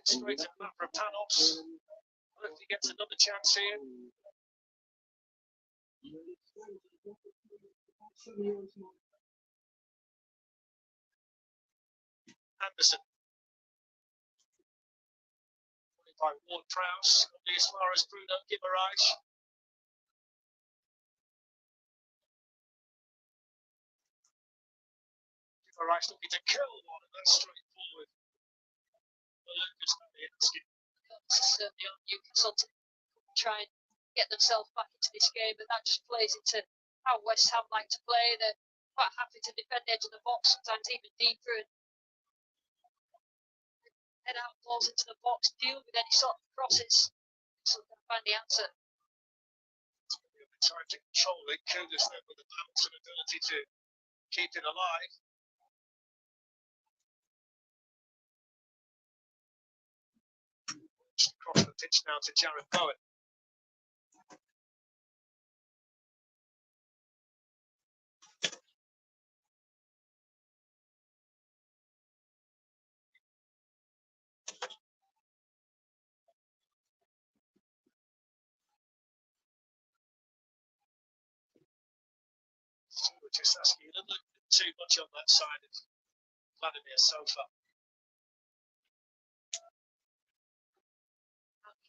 Straight to Mavropanos. If he gets another chance here. Anderson. By Ward-Prowse, only as far as Bruno Guimaraes. Guimaraes looking to curl one, and that's straight forward. Certainly on Newcastle to try and get themselves back into this game, and that just plays into how West Ham like to play. They're quite happy to defend the edge of the box, sometimes even deeper, and head out balls into the box, deal with any sort of crosses. So they can find the answer. Trying to control it, Kudus there with the bounce and ability to keep it alive. Across the pitch now to Jared Bowen. Just asking you to look too much on that side of Vladimir so far.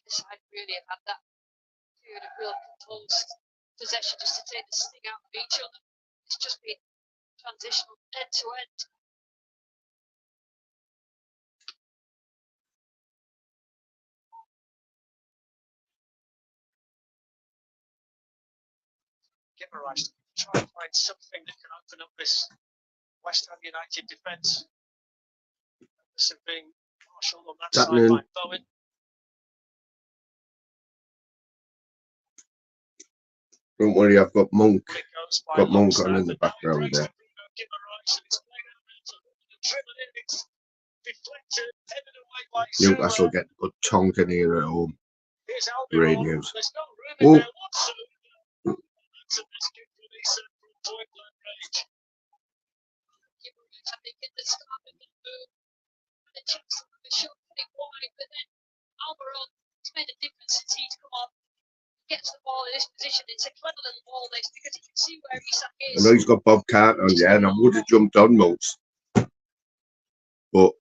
This side really have had that period of real composed possession just to take the sting out of each other. It's just been transitional end to end. Guimaraes try and find something that can open up this West Ham United defence. Anderson being partial on that side by Bowen. Don't worry, I've got Monk. Got Monk on in the background there. Newcastle get good tonking here at home. Great news. Oh. Made a difference since he's come on. Gets the ball in this position. It's a clever little ball, this, because he can see where Isak is. I know he's got Bob Carter on, yeah, and I would have jumped on Monks, but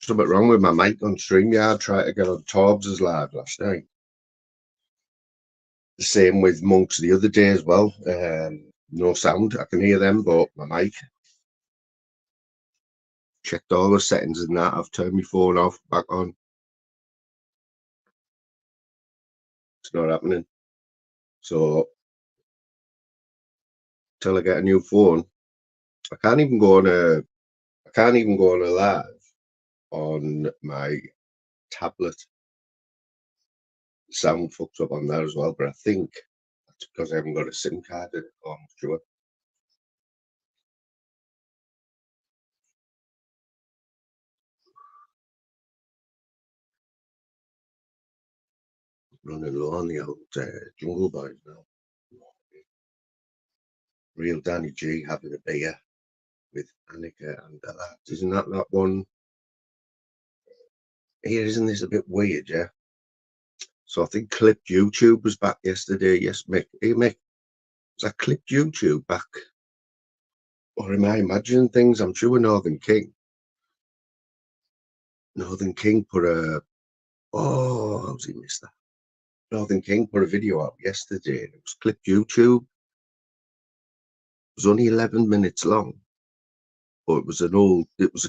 something wrong with my mic on StreamYard. Tried to get on Torbs' live last night. The same with Monks the other day as well. No sound. I can hear them, but my mic. Checked all the settings and that. I've turned my phone off, back on. It's not happening. So till I get a new phone, I can't even go on a live on my tablet. The sound fucks up on there as well, but I think that's because I haven't got a SIM card in it. I'm sure. Running low on the old Jungle Boys now. Real Danny G having a beer with Annika and that. Isn't that one? Here, isn't this a bit weird, yeah? So I think Clipped YouTube was back yesterday. Yes, Mick. Hey, Mick. Was that Clipped YouTube back? Or am I imagining things? I'm sure Northern King put a... Oh, how's he missed that? Northern King put a video out yesterday. It was Clipped YouTube. It was only 11 minutes long. But it was a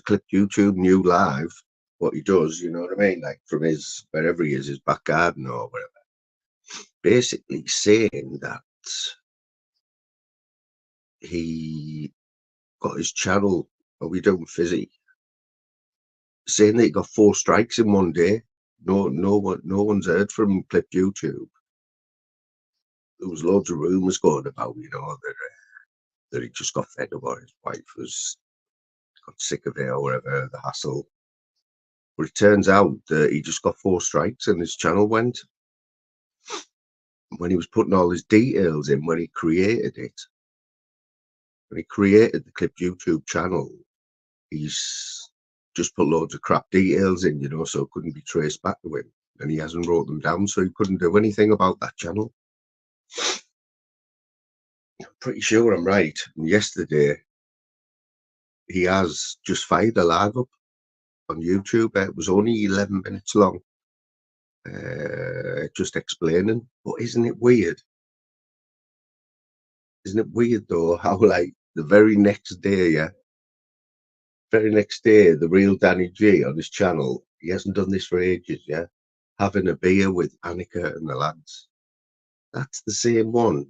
Clipped YouTube new live. What he does, you know what I mean? Like from his, wherever he is, his back garden or whatever. Basically saying that he got his channel, Are We Doing Fizzy? Saying that he got 4 strikes in one day. No one's heard from Clipped YouTube. There was loads of rumours going about, you know, that he just got fed up or his wife got sick of it or whatever, the hassle. But it turns out that he just got 4 strikes and his channel went. when he was putting all his details in when he created it, when he created the Clip YouTube channel, he's just put loads of crap details in, you know, so it couldn't be traced back to him. And he hasn't wrote them down, so he couldn't do anything about that channel. I'm pretty sure I'm right. And yesterday, he has just fired a live up on YouTube. It was only 11 minutes long, just explaining. But isn't it weird? Isn't it weird though how like the very next day, the real Danny G on his channel, he hasn't done this for ages, having a beer with Annika and the lads. That's the same one.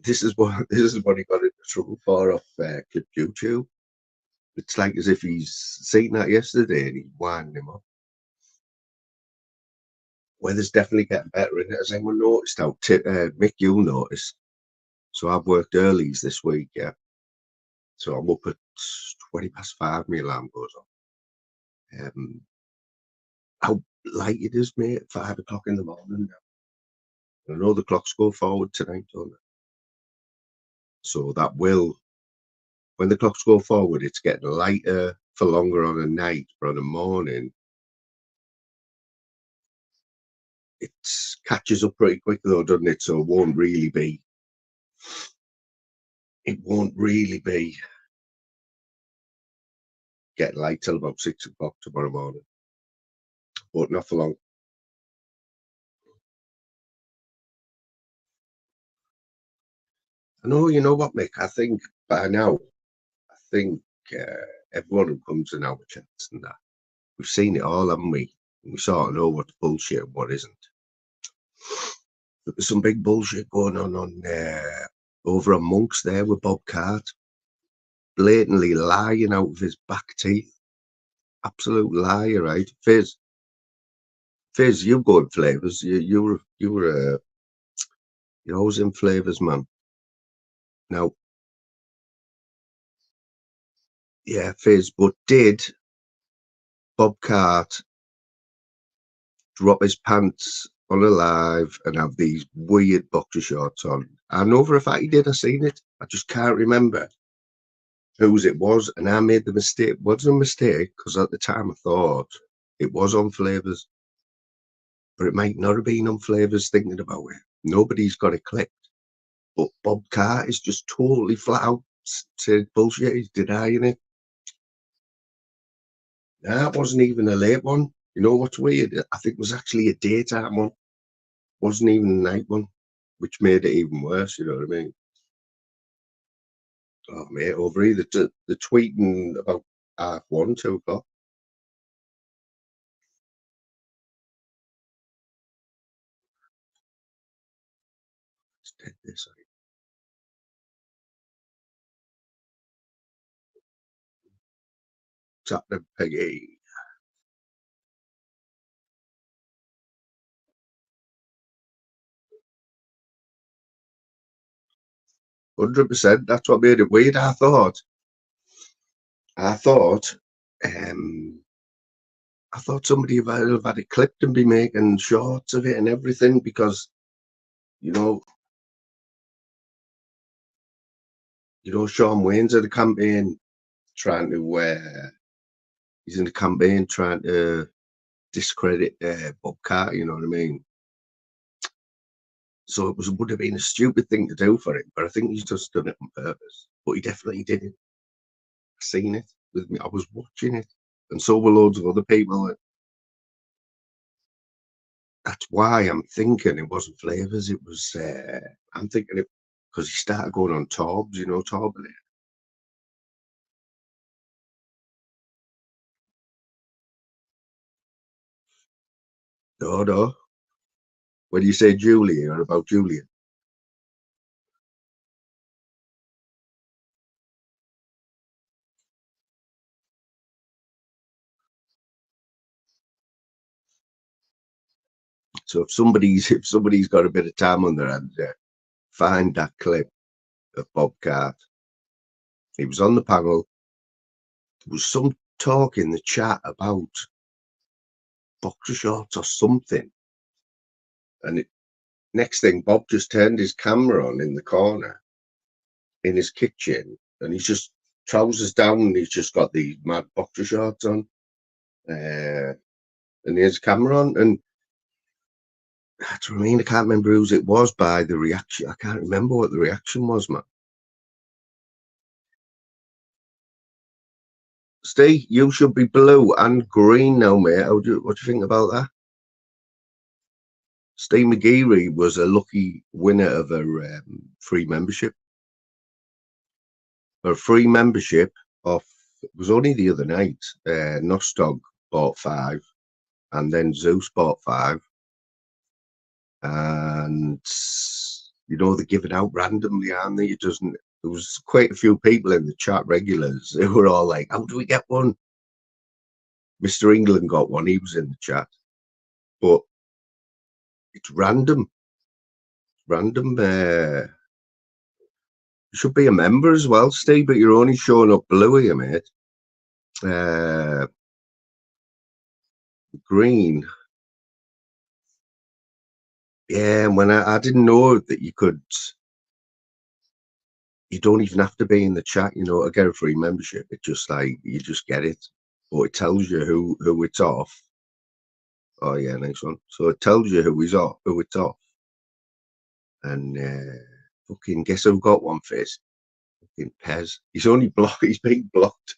This is what he got into trouble for off Clip YouTube. It's like as if he's seen that yesterday and he's winding him up. Weather's definitely getting better, isn't it? Has anyone noticed out? Mick, you'll notice. So I've worked earlies this week, so I'm up at 5:20. My alarm goes on. How light it is, mate, at 5 o'clock in the morning now. I know the clocks go forward tonight, don't they? So that will, when the clocks go forward, it's getting lighter for longer on a night, but on a morning, it catches up pretty quick though, doesn't it? So it won't really be getting light till about 6 o'clock tomorrow morning, but not for long. I know, you know what, Mick, I think by now, everyone who comes in our chats and that, we've seen it all, haven't we? We sort of know what's bullshit and what isn't. But there's some big bullshit going on over on Monks there with Bob Cart, blatantly lying out of his back teeth. Absolute liar, right? Fizz, you go in Flavours. You're always in Flavours, man. Now, yeah, Fizz, but did Bob Cart drop his pants on a live and have these weird boxer shorts on? I know for a fact he did. I seen it. I just can't remember whose it was, and I made the mistake. It wasn't a mistake because at the time I thought it was on Flavours, but it might not have been on Flavours. Thinking about it, nobody's got it clipped. But Bob Cart is just totally flat out said bullshit. He's denying it. Nah, it wasn't even a late one. You know what's weird? I think it was actually a daytime one. Wasn't even a night one, which made it even worse. You know what I mean? Oh, mate, over here, the tweeting about 1:30, 2 o'clock. It's dead this. What's happening, Peggy? %. That's what made it weird. I thought somebody would have had it clipped and be making shorts of it and everything, because you know Sean Wayne's in the campaign trying to he's in the campaign trying to discredit Bob Cart, you know what I mean? So it would have been a stupid thing to do for him, but I think he's just done it on purpose. But he definitely did it. I seen it with me. I was watching it, and so were loads of other people. That's why I'm thinking it wasn't Flavours. It was. I'm thinking it because he started going on Torbs. You know Torbs. No. When you say Julia, you're about Julia. So if somebody's got a bit of time on their hands, find that clip of Bob Cart. He was on the panel. There was some talk in the chat about boxer shorts or something, and next thing, Bob just turned his camera on in the corner in his kitchen, and he's just trousers down, and he's just got these mad boxer shorts on, and his camera on, and that's what I mean. I can't remember whose it was by the reaction. I can't remember what the reaction was, man. Steve, you should be blue and green now, mate. What do you think about that? Steve McGeary was a lucky winner of a free membership. A free membership of, it was only the other night, Nostog bought 5, and then Zeus bought 5. And, you know, they're giving out randomly, aren't they? There was quite a few people in the chat, regulars, who were all like, how do we get one? Mr. England got one, he was in the chat. But it's random. Random. You should be a member as well, Steve, but you're only showing up blue here, mate. Green. Yeah, and when I didn't know that you don't even have to be in the chat, you know, to get a free membership. It's just like, you just get it. Or it tells you who it's off. Oh yeah, nice one. So it tells you who it's off. And fucking guess who got one first? Fucking Pez. He's only blocked. He's being blocked.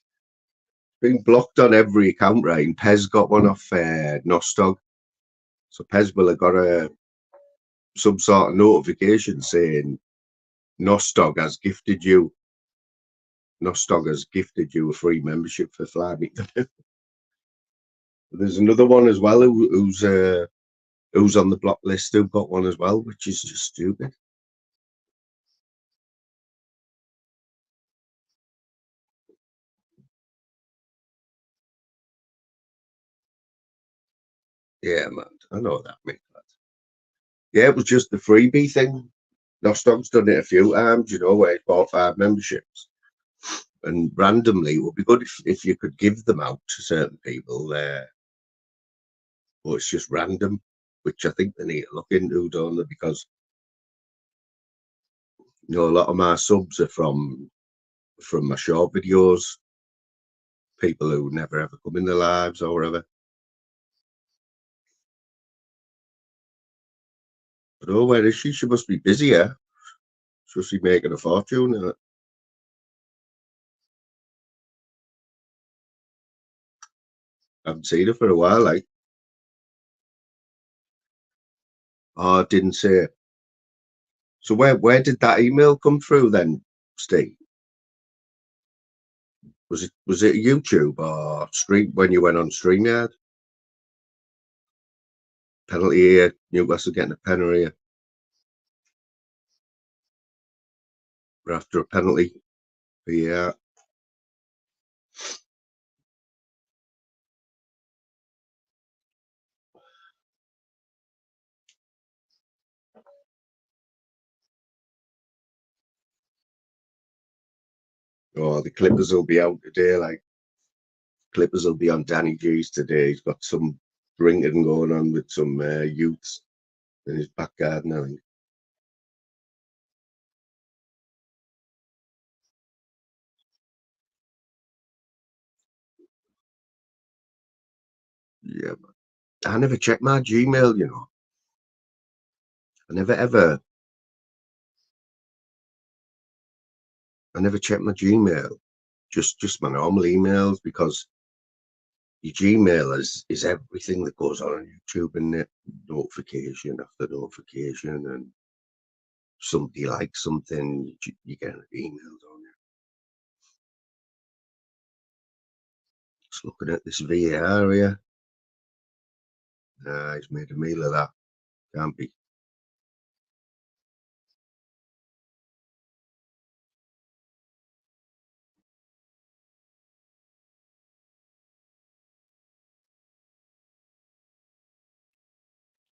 Being blocked on every account, right? And Pez got one off Nostog. So Pez will have got some sort of notification saying Nostog has gifted you a free membership for Fly. There's another one as well who's on the block list who got one as well, which is just stupid. Yeah, man, I know that, mate. Yeah, it was just the freebie thing. Nostog's done it a few times, you know, where he bought 5 memberships. And randomly, it would be good if you could give them out to certain people there. But it's just random, which I think they need to look into, don't they? Because, you know, a lot of my subs are from my short videos, people who never ever come in their lives or whatever. But oh, where is she? She must be busy, yeah? She must be making a fortune. I haven't seen her for a while, like. Oh, I didn't say it. So where did that email come through then, Steve? Was it YouTube or stream when you went on StreamYard? Penalty here, Newcastle getting a penalty here. We're after a penalty. Yeah. Oh, the Clippers will be out today. Like, Clippers will be on Danny G's today. He's got some drinking going on with some youths in his back garden, I think. Yeah, but I never check my Gmail, you know. I never check my Gmail. Just my normal emails, because your Gmail is everything that goes on YouTube, and it notification after notification, and somebody likes something, you get an email, don't you? Just looking at this VAR here. Nah, he's made a meal of that. Can't be.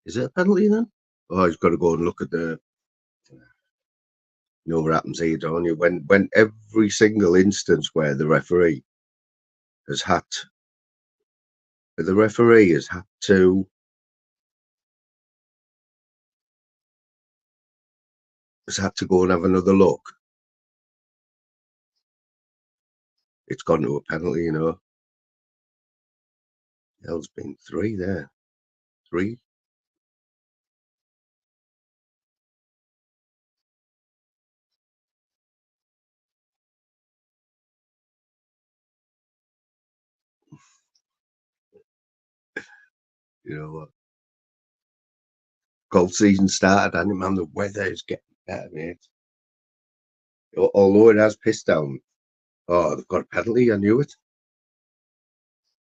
Is it a penalty then? Oh, he's got to go and look at the. You know what happens here, don't you? When every single instance where the referee has had to has had to go and have another look. It's gone to a penalty, you know. There's been 3 there. 3. You know what? Golf season started, and man, the weather is getting better, mate. Although it has pissed down. Oh, they've got a penalty. I knew it.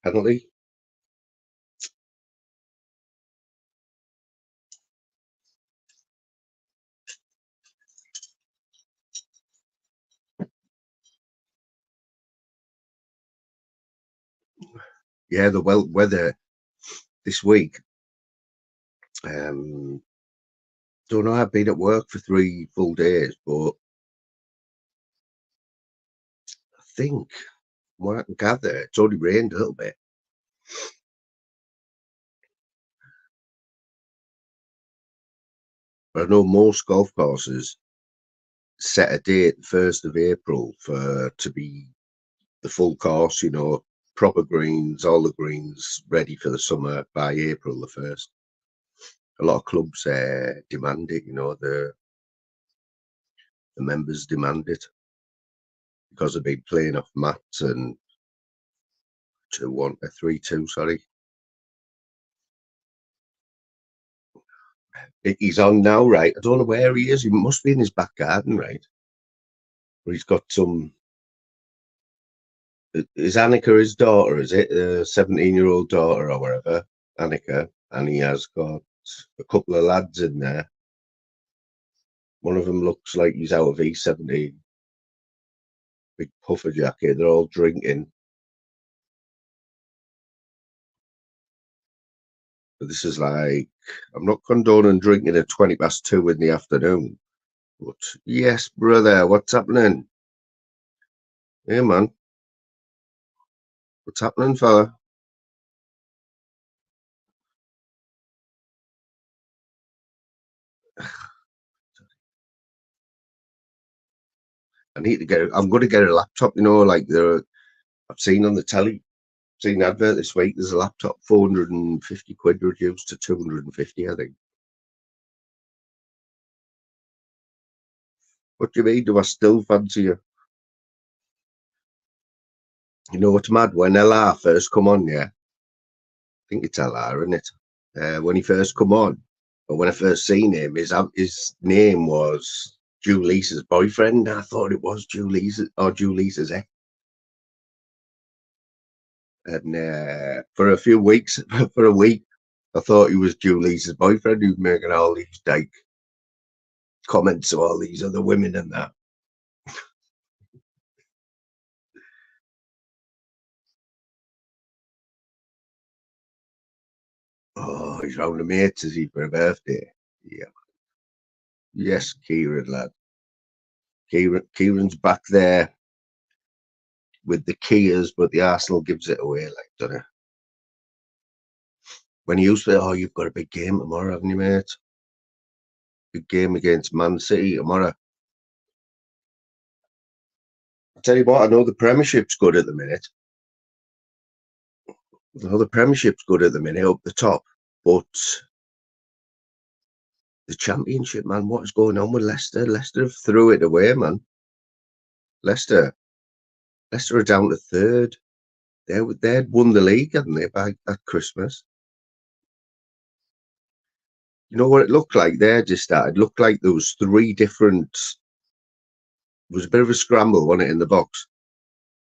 Penalty. Yeah, the weather this week. Don't know. I've been at work for 3 full days, but I think, from what I can gather, it's only rained a little bit. But I know most golf courses set a date, 1st of April, to be the full course, you know, proper greens, all the greens ready for the summer by April the 1st. A lot of clubs demand it, you know, the members demand it because they've been playing off mats and 2-1, 3-2, sorry. He's on now, right? I don't know where he is. He must be in his back garden, right? Where he's got some. Is Annika his daughter? Is it a 17-year-old daughter or whatever? Annika, and he has got a couple of lads in there. One of them looks like he's out of E17. Big puffer jacket. They're all drinking. But this is like, I'm not condoning drinking at 2:20 in the afternoon. But yes, brother, what's happening? Hey, man. What's happening, fella? I need to get. I'm going to get a laptop. You know, like I've seen on the telly. Seen an advert this week. There's a laptop, 450 quid reduced to 250, I think. What do you mean? Do I still fancy you? You know what's mad? When LR first come on, yeah, I think it's LR, isn't it? When he first come on, or when I first seen him, his name was Julisa's boyfriend. I thought it was Julisa's ex. And for a few weeks, for a week, I thought he was Julisa's boyfriend who's making all these like comments to all these other women and that. Oh, he's round the mates, is he, for a birthday? Yeah. Yes, Kieran, lad. Kieran's back there with the Kias, but the Arsenal gives it away, like, don't it? When he used to, oh, you've got a big game tomorrow, haven't you, mate? Big game against Man City tomorrow. I tell you what, I know the Premiership's good at the minute. I know the Premiership's good at the minute up the top, but the Championship, man, what is going on with Leicester? Leicester have threw it away, man. Leicester are down to 3rd. They'd won the league, hadn't they, by at Christmas? You know what it looked like there just started? It looked like there was 3 different. It was a bit of a scramble, wasn't it, in the box?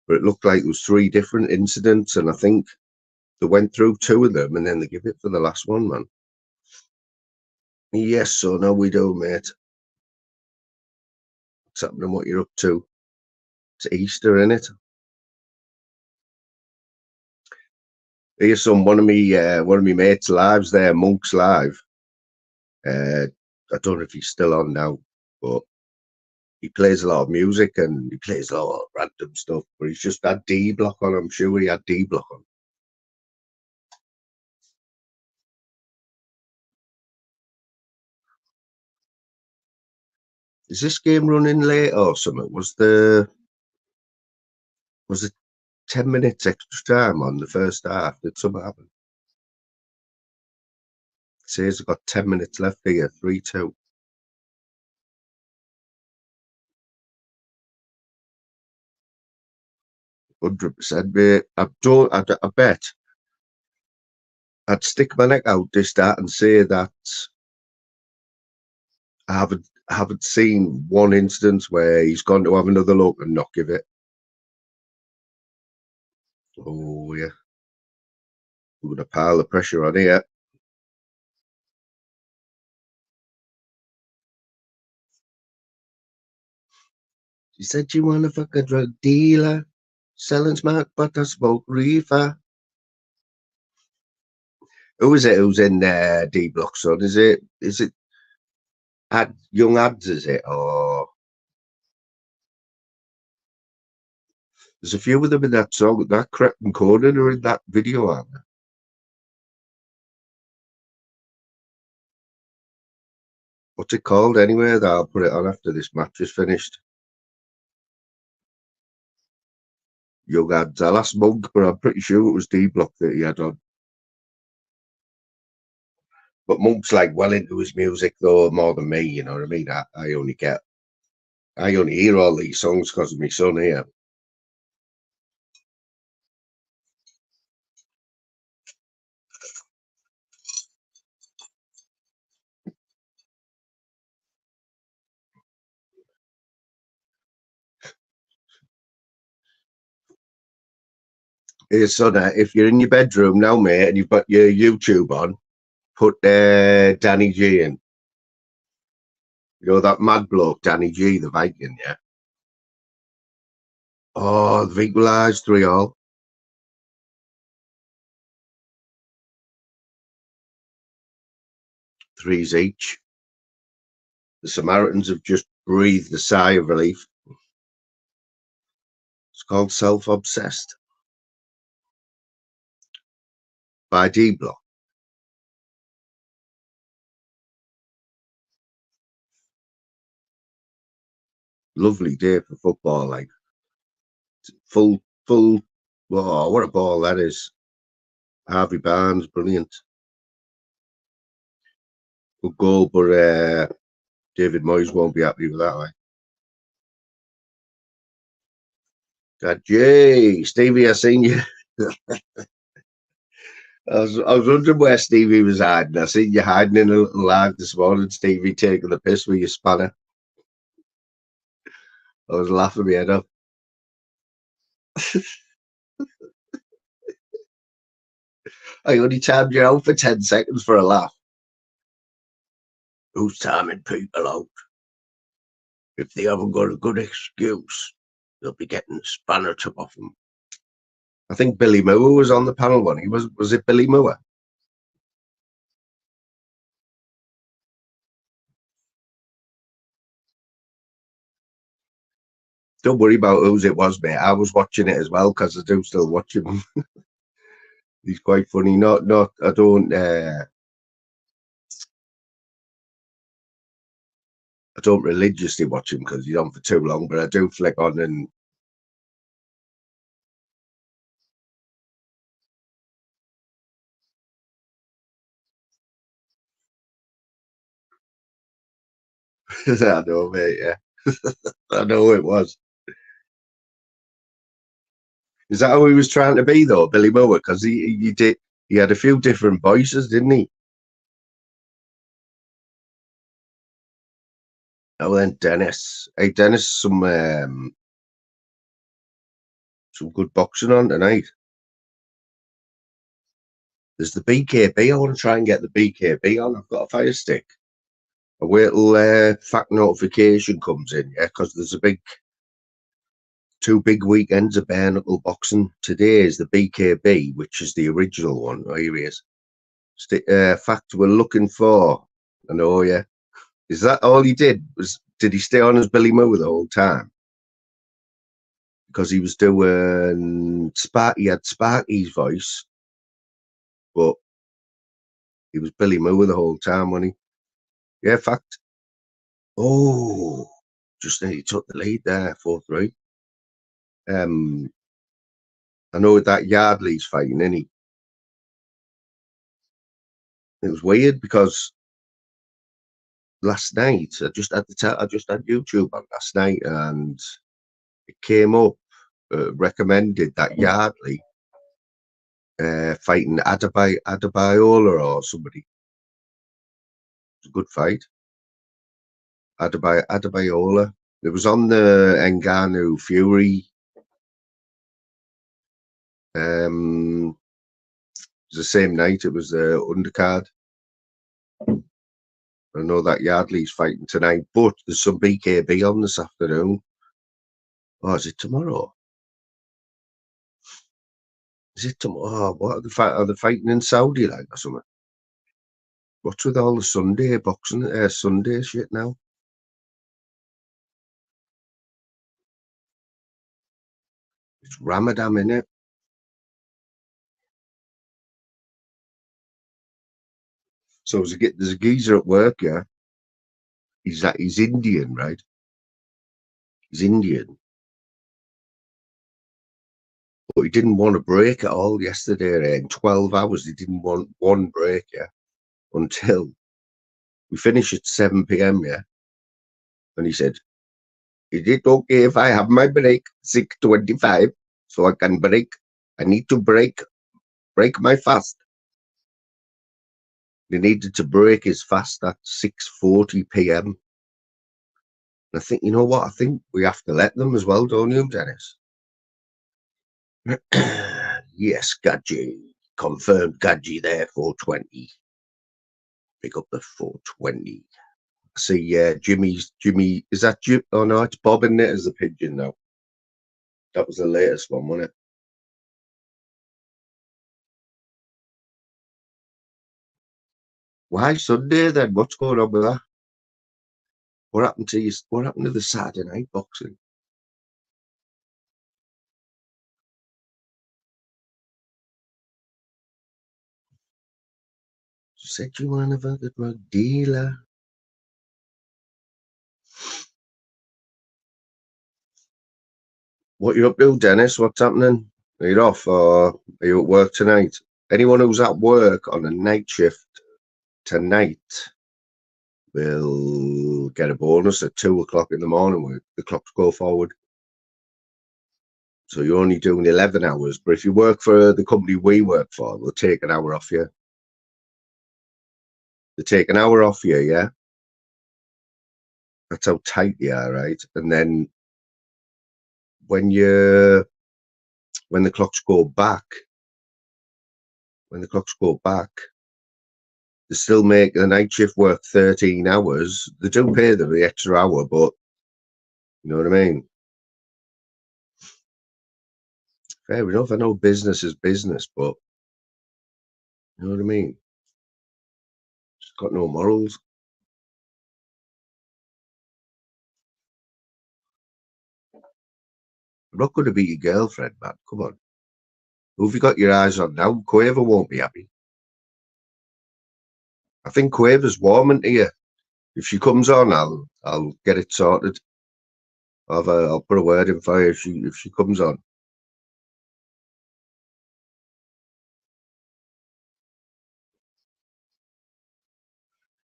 But it looked like there was 3 different incidents, and I think they went through 2 of them, and then they give it for the last one, man. Yes, so no, we do, mate. What's happening? What you're up to? It's Easter, innit? Here's one of me mates' lives there, Monk's live. I don't know if he's still on now, but he plays a lot of music and he plays a lot of random stuff. But he's just had D block on. I'm sure he had D block on. Is this game running late or something? Was it 10 minutes extra time on the first half? Did something happen? It says I've got 10 minutes left here, 3-2. %, mate. I bet I'd stick my neck out this start and say that I haven't seen one instance where he's gone to have another look and not give it. Oh yeah, we're gonna pile the pressure on here. She said she wanna fuck a drug dealer, selling smack but I smoke reefer. Who is it who's in D Block, son? Is it Young Ads, is it? Or there's a few of them in that song. That Crep and Conan are in that video, aren't they? What's it called anyway? That I'll put it on after this match is finished. Young Ads. I'll ask Monk, but I'm pretty sure it was D Block that he had on. But Monk's like well into his music though, more than me, you know what I mean? I only hear all these songs because of my son here. Hey, son, if you're in your bedroom now, mate, and you've got your YouTube on, put Danny G in. You know that mad bloke, Danny G, the Viking, yeah? Oh, they've equalised 3-3. 3s each. The Samaritans have just breathed a sigh of relief. It's called Self-Obsessed by D Block. Lovely day for football, like full. Oh, what a ball that is! Harvey Barnes, brilliant. Good goal, but David Moyes won't be happy with that, like. Jay, Stevie, I seen you. I was wondering where Stevie was hiding. I seen you hiding in a little live this morning, Stevie, taking the piss with your spanner. I was laughing my head off. I only timed you out for 10 seconds for a laugh. Who's timing people out? If they haven't got a good excuse, they'll be getting the spanner took off them. I think Billy Moore was on the panel one. Was it Billy Moore? Don't worry about whose it was, mate. I was watching it as well because I do still watch him. He's quite funny. I don't religiously watch him because he's on for too long, but I do flick on and I know, mate, yeah. I know it was. Is that how he was trying to be though, Billy Moore? Because he had a few different voices, didn't he? Oh, then Dennis. Hey, Dennis, some good boxing on tonight. There's the BKB. I want to try and get the BKB on. I've got a Fire Stick. I wait till fact notification comes in, yeah, because there's two big weekends of bare knuckle boxing. Today is the BKB, which is the original one. Oh, here he is. Fact we're looking for. I know, yeah. Is that all he did? Did he stay on as Billy Moore the whole time? Because he was doing he had Sparky's voice, but he was Billy Moore the whole time, wasn't he? Yeah, fact. Oh, just he took the lead there, 4-3. I know that Yardley's fighting, isn't he? It was weird because last night I just had YouTube on last night, and it came up recommended that Yardley fighting Adebayola or somebody. It was a good fight. Adebayola. It was on the Ngannou Fury. It was the same night. It was the undercard. I know that Yardley's fighting tonight, but there's some BKB on this afternoon. Oh, is it tomorrow? Is it tomorrow? Oh, what are they fighting in Saudi like or something? What's with all the Sunday boxing, Sunday shit now? It's Ramadan, innit? So there's a geezer at work, yeah. He's Indian, right? He's Indian. But he didn't want a break at all yesterday. In 12 hours, he didn't want one break, yeah. Until we finish at 7 p.m, yeah. And he said, is it okay if I have my break 6:25 so I can break? I need to break my fast. He needed to break his fast at 6:40 p.m. I think, you know what? I think we have to let them as well, don't you, Dennis? Yes, Gadji. Confirmed Gadji there, 420. Pick up the 420. I see, yeah, Jimmy, is that Jim? Oh, no, it's Bob in it as the pigeon now. That was the latest one, wasn't it? Why Sunday then? What's going on with that? What happened to you? What happened to the Saturday night boxing? You said you weren't a good drug dealer. What you up to, Dennis? What's happening? Are you off or are you at work tonight? Anyone who's at work on a night shift tonight will get a bonus at 2 o'clock in the morning where the clocks go forward. So you're only doing 11 hours, but if you work for the company we work for, they'll take an hour off you. They take an hour off you, yeah? That's how tight they are, right? And then when the clocks go back, they still make the night shift work 13 hours. They do pay them the extra hour, but you know what I mean? Fair enough. I know business is business, but you know what I mean? It's got no morals. I'm not going to be your girlfriend, man. Come on. Who have you got your eyes on now? Quaver won't be happy. I think Quaver's warming to you. If she comes on, I'll get it sorted. I'll put a word in for you if she comes on.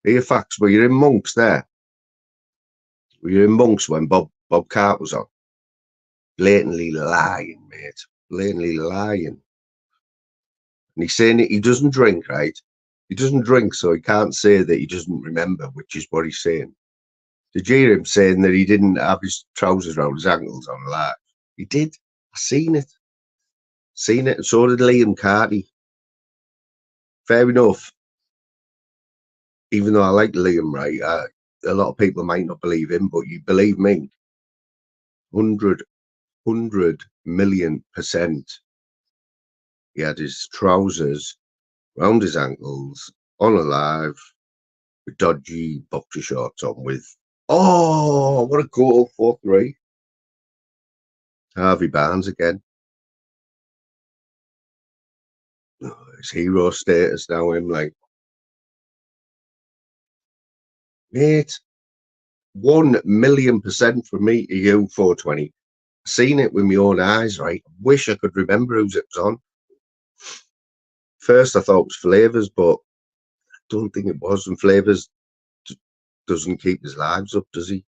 Here, facts. Were you in Monks there? Were you in Monks when Bob Cart was on? Blatantly lying, mate. Blatantly lying. And he's saying that he doesn't drink, right? He doesn't drink, so he can't say that he doesn't remember, which is what he's saying. Did you hear him saying that he didn't have his trousers around his ankles on live? He did. I seen it. Seen it, and so did Liam Carty. Fair enough. Even though I like Liam, right? A lot of people might not believe him, but you believe me. 100 million%. He had his trousers round his ankles on a live with dodgy boxer shorts on with, oh, what a goal, 4-3. Harvey Barnes again. Oh, his hero status now, him like, mate, 1,000,000% from me to you, 420. Seen it with my own eyes, right? Wish I could remember whose it was on. First, I thought it was Flavors, but I don't think it was. And Flavors doesn't keep his lives up, does he?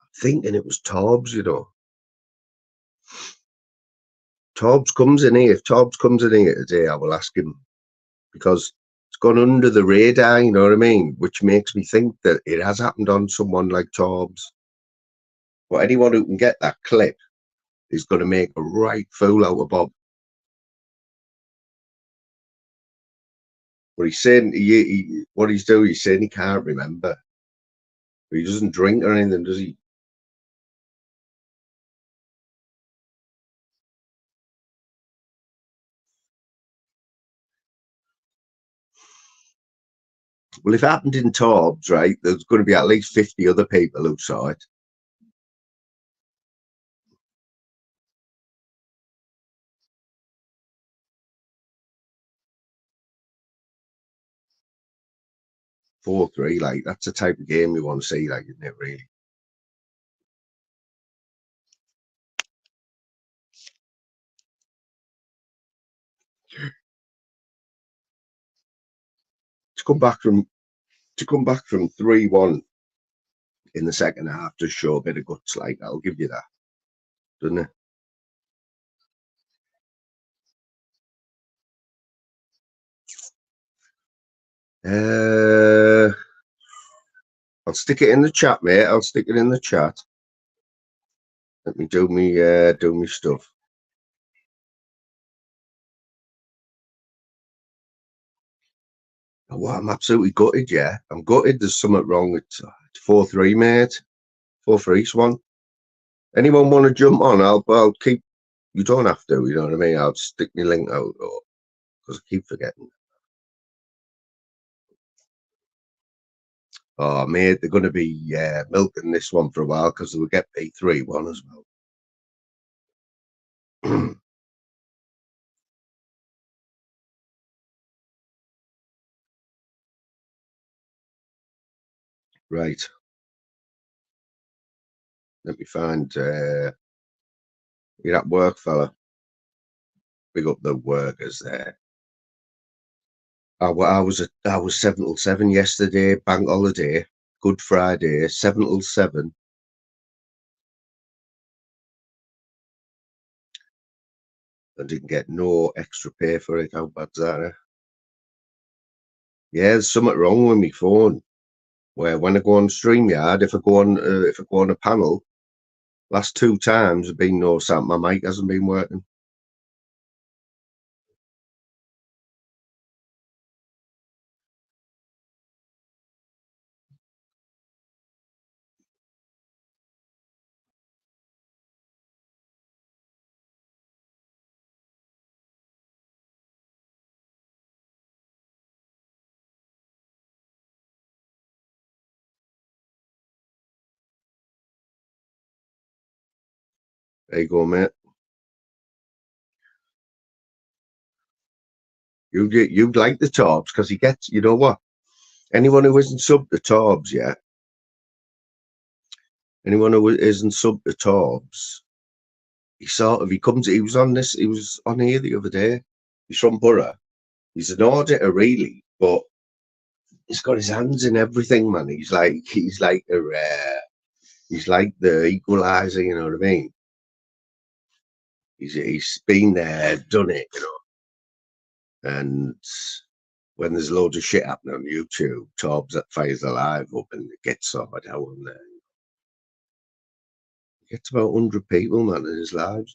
I'm thinking it was Torbs, you know. Torbs comes in here. If Torbs comes in here today, I will ask him, because it's gone under the radar, you know what I mean? Which makes me think that it has happened on someone like Torbs. But anyone who can get that clip is going to make a right fool out of Bob. What he's saying, what he's doing, he's saying he can't remember. But he doesn't drink or anything, does he? Well, if it happened in Torbs, right, there's going to be at least 50 other people who saw it. Four, three, like, that's the type of game you want to see, like, isn't it, really? To come back from 3-1 in the second half to show a bit of guts, like, I'll give you that, doesn't it? I'll stick it in the chat, mate. I'll stick it in the chat. Let me do me stuff. Oh, I'm absolutely gutted, yeah. I'm gutted there's something wrong with 4-3, mate. 4-3, Swan. Anyone want to jump on? I'll keep. You don't have to, you know what I mean? I'll stick my link out, because I keep forgetting. Oh, mate, they're going to be milking this one for a while, because they will get beat 3-1 as well. Right. Let me find. You're at work, fella. Big up the workers there. I was 7 till 7 yesterday, bank holiday, Good Friday, 7 till 7. I didn't get no extra pay for it. How bad's that? Eh? Yeah, there's something wrong with my phone. Where when I go on StreamYard, if I go on a panel, last 2 times have been no sound. My mic hasn't been working. There you go, mate. You'd like the Torbs, because he gets, you know what? Anyone who isn't sub to Torbs yet, anyone who isn't sub to Torbs, he was on here the other day. He's from Borough. He's an auditor, really, but he's got his hands in everything, man. He's like the equalizer, you know what I mean? He's been there, done it, you know. And when there's loads of shit happening on YouTube, Torbs that fires the live up and it gets sorted out on there. He gets about 100 people, man, in his lives.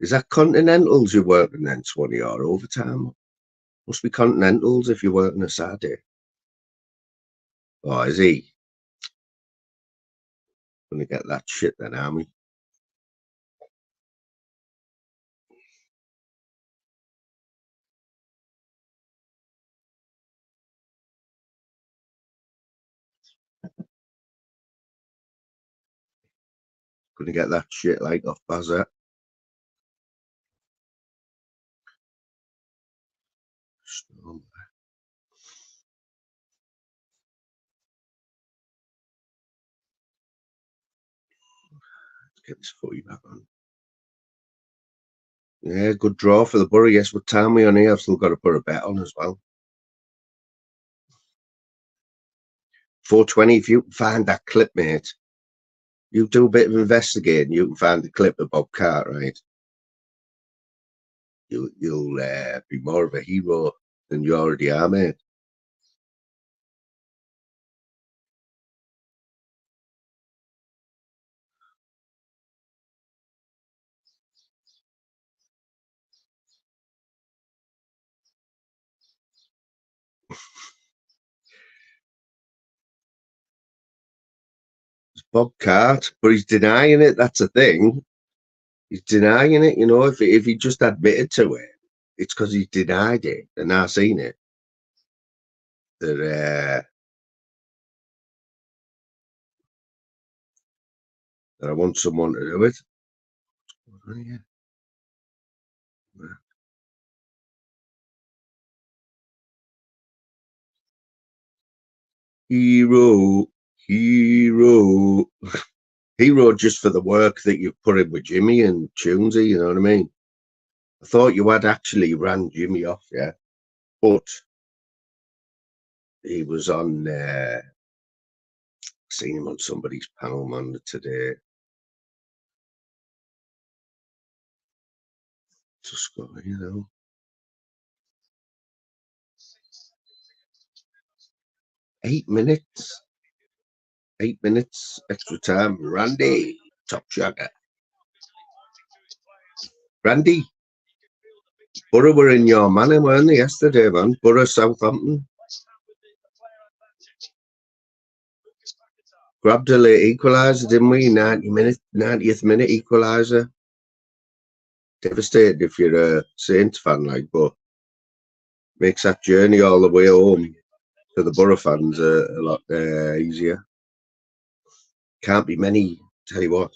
Is that Continentals you're working then, 20 or overtime? Must be Continentals if you're working a Saturday. Oh, is he? Gonna get that shit then, Army. Gonna get that shit like off Bazza. get this footy back on. Yeah, good draw for the Borough. Yes, what time are we on here? I've still got to put a bet on as well. 4:20. If you can find that clip, mate, you do a bit of investigating. You can find the clip of Bob Cartwright. You'll be more of a hero than you already are, mate. It's Bob Cart, but he's denying it. That's the thing. He's denying it. You know, if he just admitted to it, it's because he's denied it and not seen it. That I want someone to do it. Hero, hero, hero just for the work that you've put in with Jimmy and Tunesy, you know what I mean? I thought you had actually ran Jimmy off, yeah, but he was on, seen him on somebody's panel, man, today. Just got, you know. Eight minutes extra time. Randy, top shagger. Randy, Borough were in your manner, weren't they, yesterday, man? Borough, Southampton. Grabbed a late equaliser, didn't we? 90th minute equaliser. Devastated if you're a Saints fan, like, but makes that journey all the way home for the Borough fans a lot easier. Can't be many. Tell you what,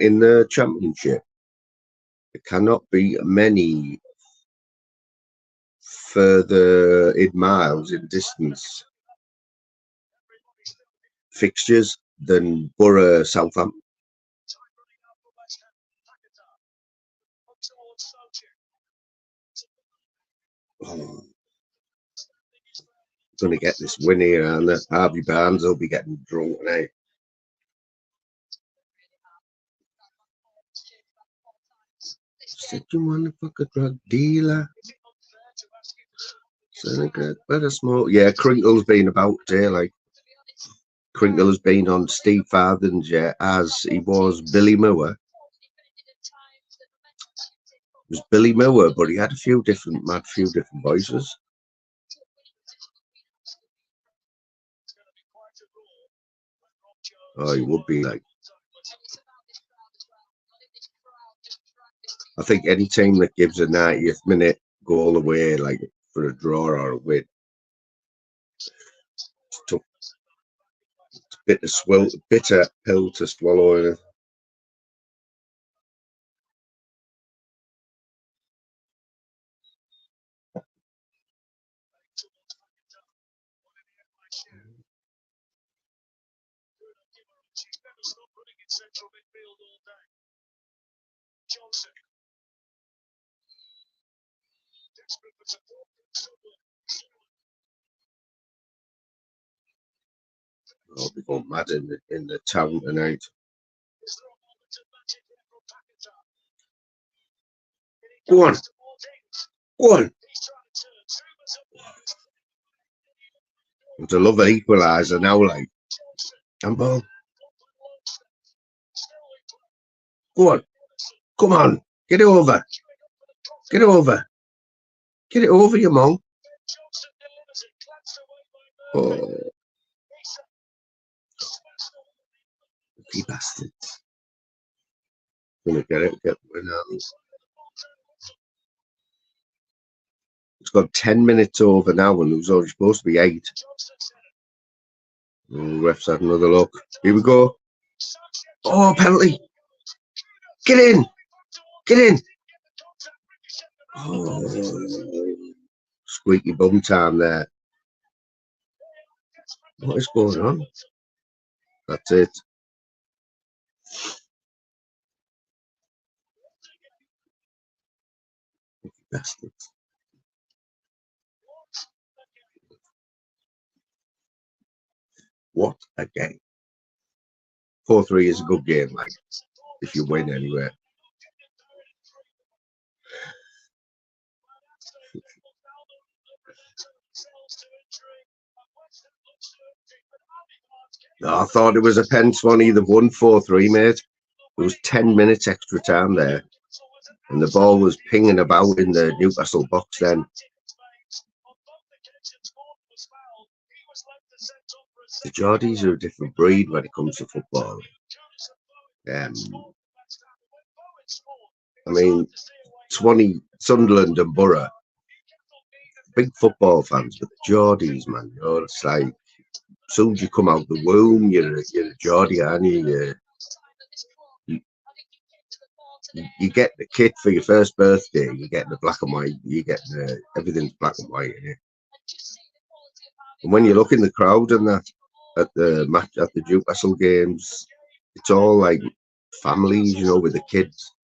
in the Championship, there cannot be many further in miles in distance fixtures than Borough Southampton. Oh, gonna get this win here, and Harvey Barnes will be getting drunk tonight. Said you want to fuck a drug dealer? Better smoke. Yeah, Crinkle's been about today, like. Crinkle has been on Steve Farthing's, yeah, as he was Billy Moore. It was Billy Moore, but he had a few different voices. Oh, he would be like. I think any team that gives a 90th minute goal away, like for a draw or a win, it's tough. It's a bitter pill to swallow. In it. I'll be going mad in the town tonight. Go on. Go on. It's a love equaliser now, like. Handball. Go on. Come on. Get it over. Get it over. Get it over, you mong. Oh. You bastards. Gonna get it. It's got 10 minutes over now, and it was only supposed to be 8. Oh, ref's had another look. Here we go. Oh, penalty. Get in. Get in. Oh, squeaky bum time there. What is going on? That's it. Bastards. What a game. 4-3 is a good game, like, if you win anyway. No, I thought it was a pence one. Either won 4-3, mate. There was 10 minutes extra time there. And the ball was pinging about in the Newcastle box then. The Geordies are a different breed when it comes to football. I mean, 20 Sunderland and Borough, big football fans, but the Geordies, man, you know, it's like, as soon as you come out the womb, you're a Geordie, aren't you? You get the kit for your first birthday, you get the black and white, you get everything's black and white in it. And when you look in the crowd and that at the match, at the Newcastle games, it's all like families, you know, with the kids,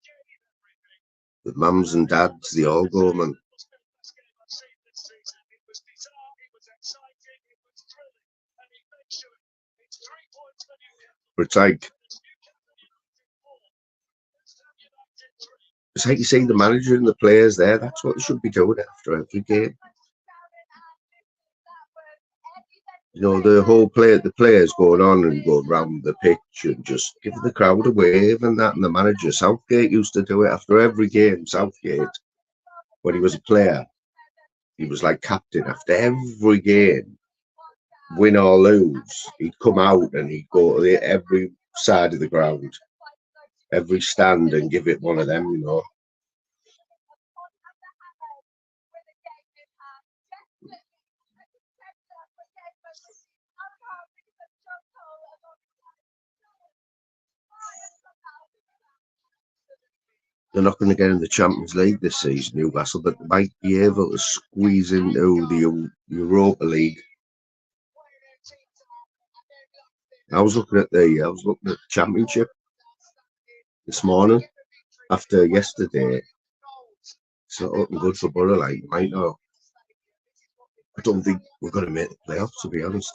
the mums and dads, they all go, man. But it's like you see the manager and the players there. That's what they should be doing after every game. You know, the whole the players going on and going around the pitch and just giving the crowd a wave and that. And the manager, Southgate, used to do it after every game. Southgate, when he was a player, he was like captain after every game, win or lose. He'd come out and he'd go to every side of the ground, every stand, and give it one of them, you know. They're not going to get in the Champions League this season, Newcastle, but they might be able to squeeze into the Europa League. I was looking at the Championship this morning after yesterday. It's not looking good for Borough, like you might know. I don't think we're going to make the playoffs, to be honest.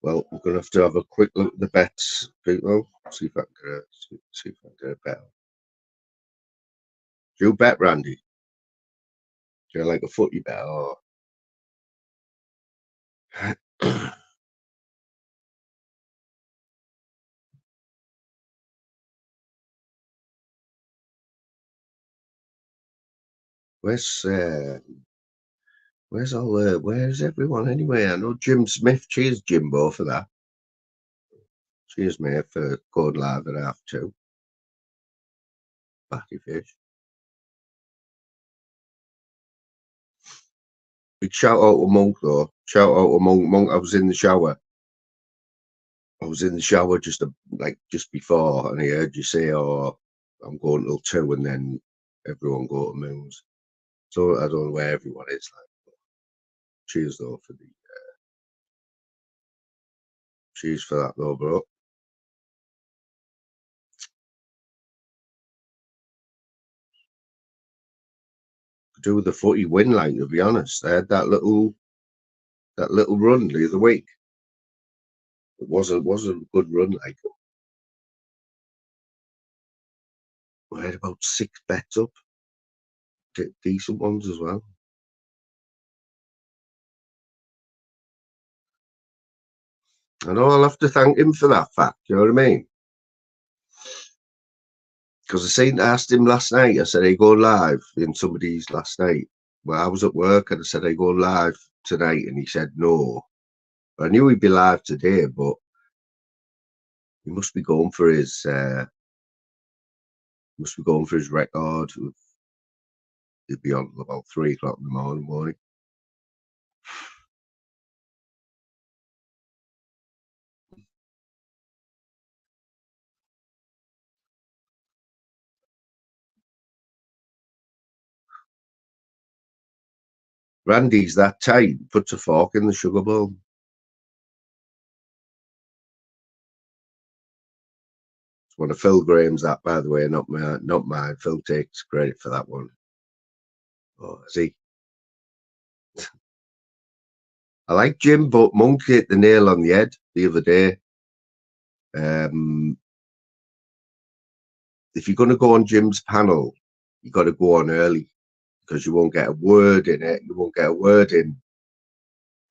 Well, we're going to have a quick look at the bets, people. See if I can get a bet. Do you bet, Randy? Do you like a footy bet or? Where's everyone anyway? I know Jim Smith. Cheers, Jimbo, for that. Cheers, mate, for going live at 2:30. Batty fish. Big shout out to Monk though. Shout out to Monk. Monk, I was in the shower. Just before, and I heard you say, "Oh, I'm going till 2," and then everyone go to Moons. So I don't know where everyone is. Like, cheers though for the. Cheers for that though, bro. Could do with the footy win, like, to be honest. I had that little run the other week. It wasn't a good run, like. I had about 6 bets up. Decent ones as well. I know I'll have to thank him for that fact, you know what I mean? Because I asked him last night, I said, "Hey, go live in somebody's last night." Well, I was at work and I said, "Hey, go live tonight," and he said no. I knew he'd be live today, but he must be going for his record. He'd be on about 3 o'clock in the morning, won't he? Randy's that tight, puts a fork in the sugar bowl. It's one of Phil Graham's, that, by the way, not mine. Phil takes credit for that one. Oh, is he? I like Jim, but Monk hit the nail on the head the other day. If you're going to go on Jim's panel, you got to go on early, because you won't get a word in it. You won't get a word in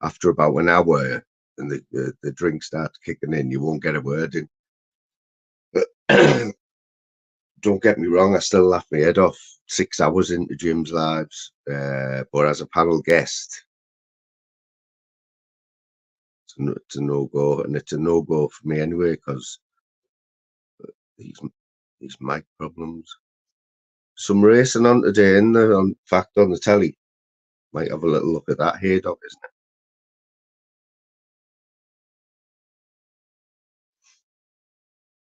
after about an hour, and the drink starts kicking in. You won't get a word in. But don't get me wrong, I still laugh my head off 6 hours into Jim's lives. But as a panel guest, it's a no-go, and it's a no-go for me anyway, because these mic problems. Some racing on today, in there, on fact, on the telly. Might have a little look at that here, Doc, isn't it?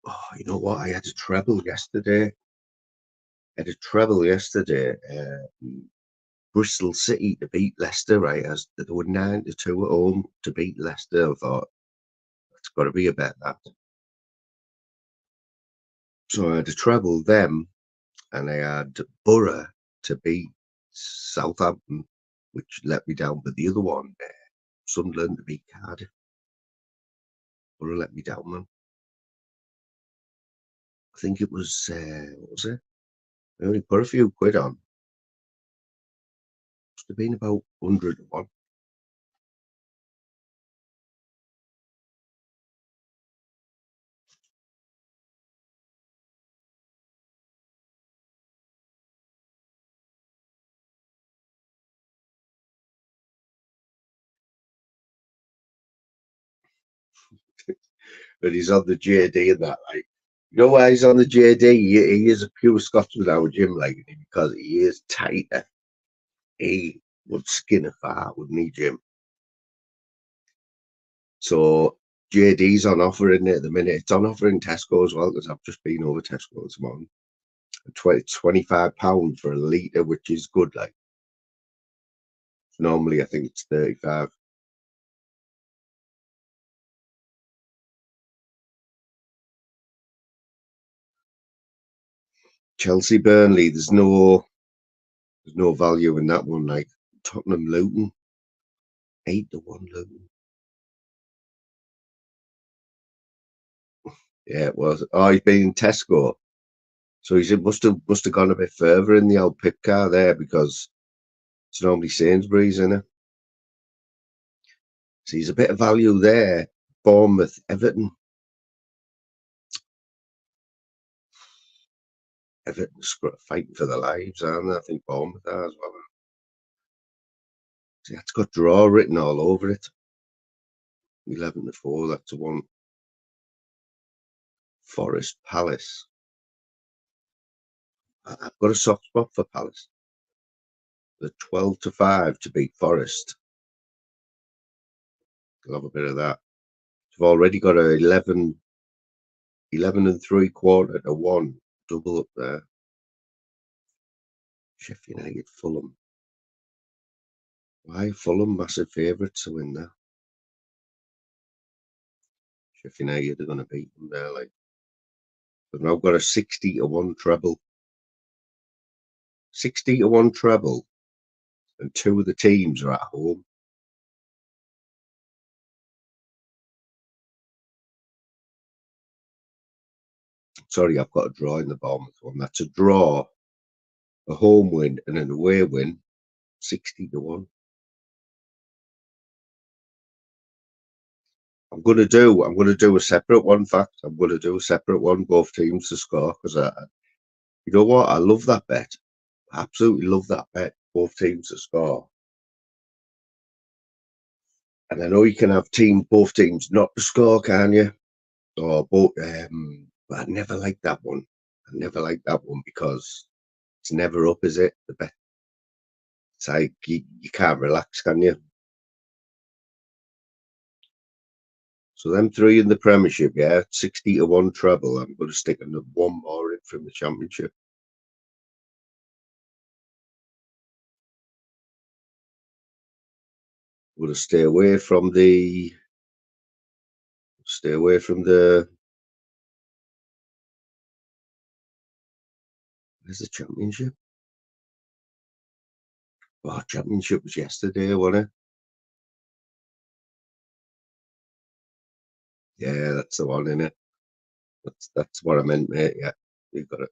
Oh, you know what? I had a treble yesterday. Bristol City to beat Leicester, right? As they were 9-2 at home to beat Leicester. I thought, it's got to be a bet, that. So I had to treble them, and I had Borough to beat Southampton, which let me down. But the other one, Sunderland to beat Cardiff. Borough let me down, man. I think it was, what was it? I only put a few quid on. Must have been about 100 to 1. But he's on the JD and that, like, you know why he's on the JD? He is a pure Scotsman, our Jim, like, because he is tighter. He would skin a fart, wouldn't he, Jim? So JD's on offer in it at the minute. It's on offer in Tesco as well, because I've just been over Tesco this morning. £25 for a litre, which is good, like. Normally I think it's 35. Chelsea Burnley, there's no value in that one. Like Tottenham Luton, 8 to 1 Luton. Yeah, it was. Oh, he's been in Tesco, so he must have gone a bit further in the old pip car there, because it's normally Sainsbury's, isn't it? So he's a bit of value there. Bournemouth, Everton. Everton's fighting for their lives, aren't they? I think Bournemouth are as well. See, it's got draw written all over it. 11 to 4, that's the one. Forest Palace. I've got a soft spot for Palace. The 12 to 5 to beat Forest. I'll have a bit of that. I've already got a 11 and 3/4 to 1 double up there. Sheffield United, Fulham. Why Fulham massive favourites to win there? Sheffield United are going to beat them there, like. But now I've got a 60 to 1 treble. 60 to 1 treble, and 2 of the teams are at home. Sorry, I've got a draw in the Bournemouth one. That's a draw, a home win, and an away win. 60 to 1. I'm gonna do a separate one. In fact, I'm gonna do a separate one, both teams to score, because you know what? I love that bet. I absolutely love that bet. Both teams to score. And I know you can have both teams not to score, can you? Or both. But I never like that one. I never like that one, because it's never up, is it? The bet. It's like you can't relax, can you? So them 3 in the Premiership, yeah, 60 to 1 treble. I'm going to stick another 1 more in from the Championship. We'll stay away from the where's the championship? Oh, championship was yesterday, wasn't it? Yeah, that's the one, innit? That's what I meant, mate. Yeah, you got it.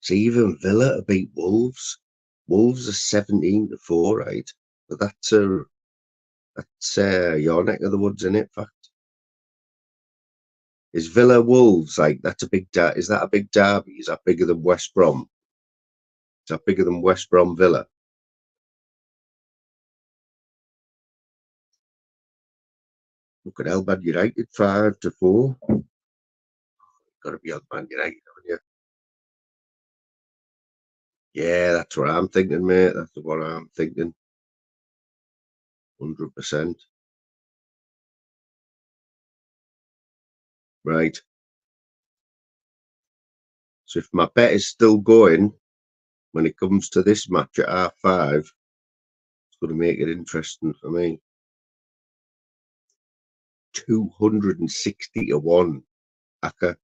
See, even Villa to beat Wolves. Wolves are 17-4, right? But that's your neck of the woods, in it. Fact is Villa Wolves like that's a big is that a big derby? Is that bigger than West Brom? Is that bigger than West Brom Villa? Look at how Man United 5-4. Got to be on Man United, haven't you? Yeah, that's what I'm thinking, mate. That's what I'm thinking. 100%. Right. So if my bet is still going when it comes to this match at half-5, it's going to make it interesting for me. 260-1. Aka.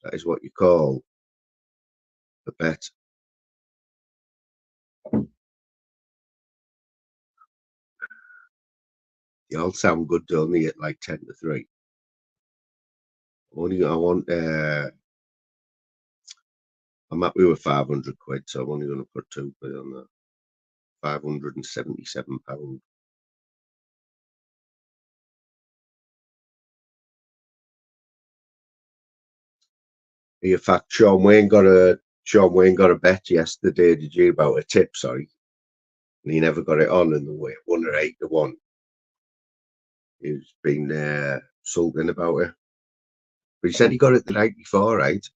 That is what you call a bet. They all sound good, don't they, at like 10-3. Only I want I'm happy with 500 quid, so I'm only going to put 2 quid on that. £577. In fact, Sean Wayne got a bet yesterday, did you, about a tip, sorry. And he never got it on, and the way it won at 8-1. He's been sulking about it. But he said he got it the night before, right?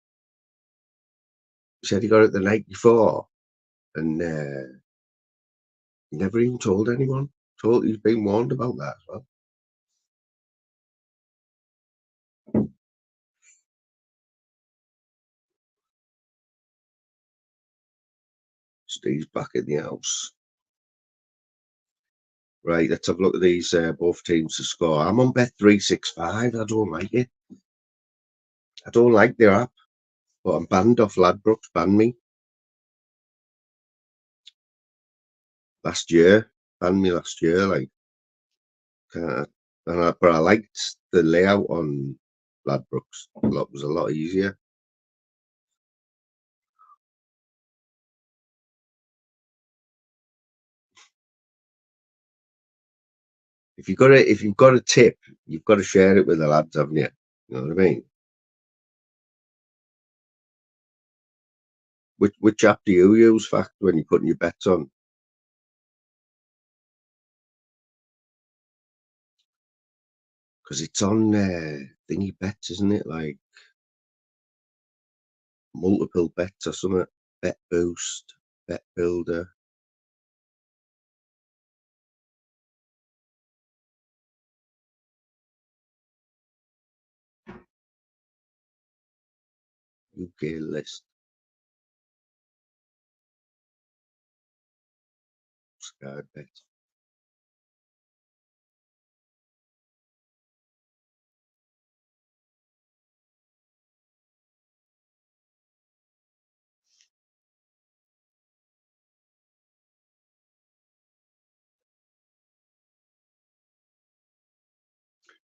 He said he got it the night before, and he never even told anyone. He's been warned about that as well. Steve's back in the house. Right, let's have a look at these both teams to score. I'm on Bet365. I don't like it. I don't like their app, but I'm banned off Ladbrokes. Banned me last year. Banned me last year, like. But I liked the layout on Ladbrokes. It was a lot easier. If you've got a tip, you've got to share it with the lads, haven't you? You know what I mean? Which app do you use, Fact, when you're putting your bets on? Because it's on thingy bets, isn't it? Like multiple bets or something. Bet Boost, Bet Builder. UK list. Sky Bet.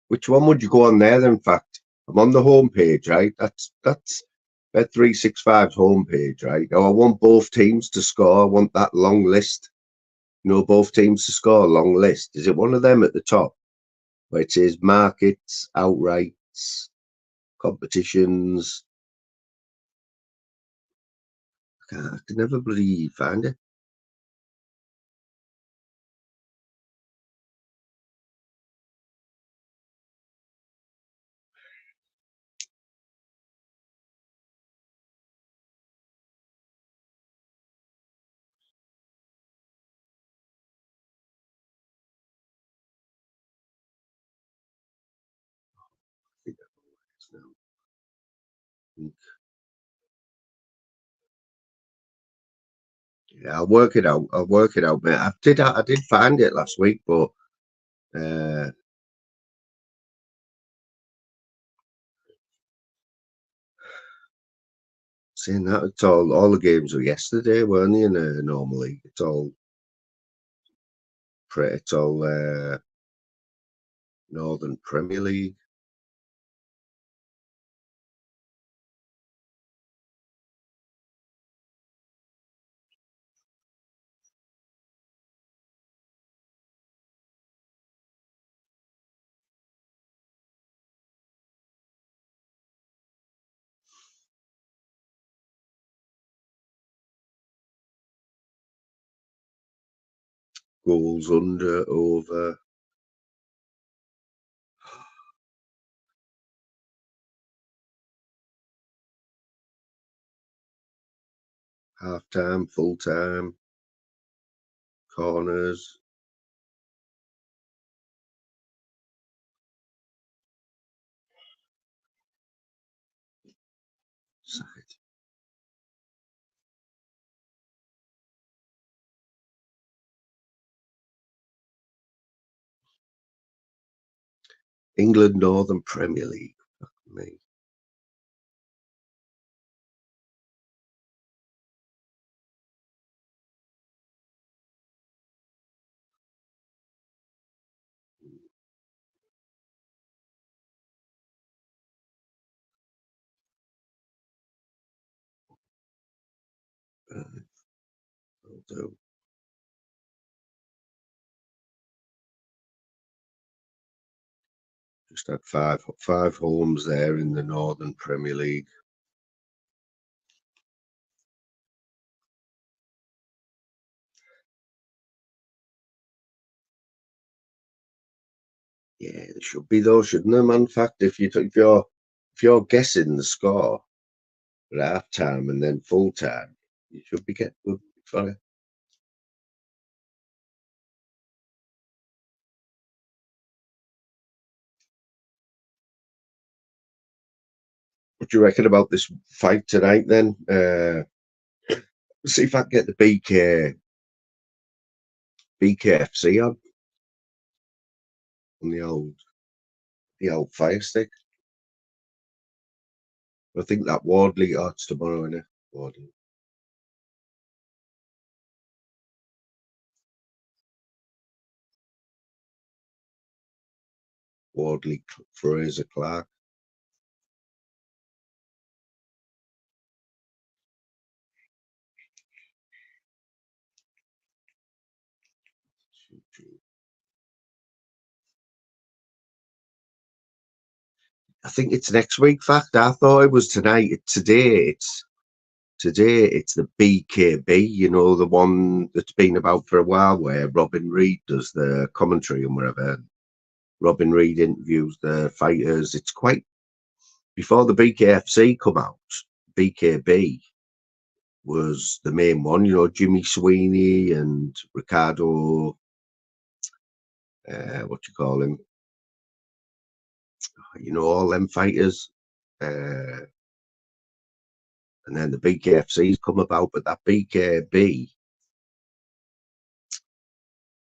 Which one would you go on there then? In fact, I'm on the home page, right? That's Bet365's homepage, right? Now I want both teams to score. I want that long list. You know, both teams to score, long list. Is it one of them at the top where it says markets, outrights, competitions? I can never bloody find it. I think I know where it is now. Yeah, I'll work it out. I'll work it out, mate. I did find it last week, but saying that, it's all the games were yesterday, weren't they? Normally, it's all Northern Premier League. Goals under, over. Half time, full time, corners. Side. England Northern Premier League. Fuck me. Will do. Just had five homes there in the Northern Premier League. Yeah, there should be though, shouldn't there? Man, in fact, if you're guessing the score at half time and then full time, you should be getting good for it. What do you reckon about this fight tonight then? See if I can get the BKFC on the old Fire Stick. I think that Wardley, it's tomorrow, isn't it? Wardley Fraser Clark. I think it's next week. Fact, I thought it was tonight. Today it's the BKB. You know, the one that's been about for a while, where Robin Reid does the commentary and whatever. Robin Reid interviews the fighters. It's quite before the BKFC come out. BKB was the main one. You know, Jimmy Sweeney and Ricardo. What you call him? You know, all them fighters. And then the BKFC's come about, but that BKB,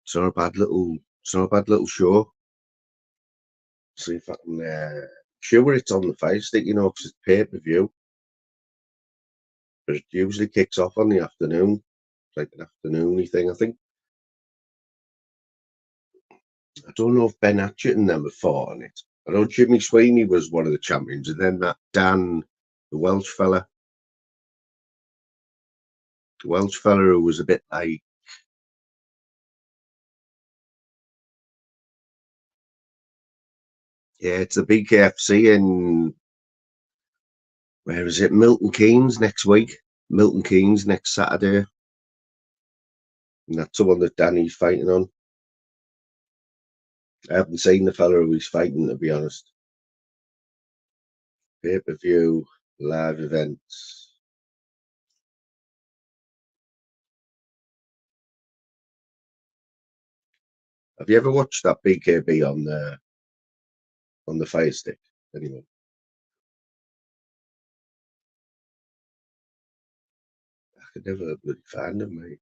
it's not a bad little show. See if I can sure it's on the Fire Stick, you know, because it's pay-per-view. But it usually kicks off on the afternoon. It's like an afternoony thing, I think. I don't know if Ben Hatchett and them have fought on it. I know Jimmy Sweeney was one of the champions, and then that Dan, the Welsh fella who was a bit like, yeah, it's the BKFC in, where is it? Milton Keynes next week. Milton Keynes next Saturday. And that's the one that Danny's fighting on. I haven't seen the fella who he's fighting, to be honest. Pay-per-view, live events. Have you ever watched that BKB on the Fire Stick? Anyway, I could never really find him, mate.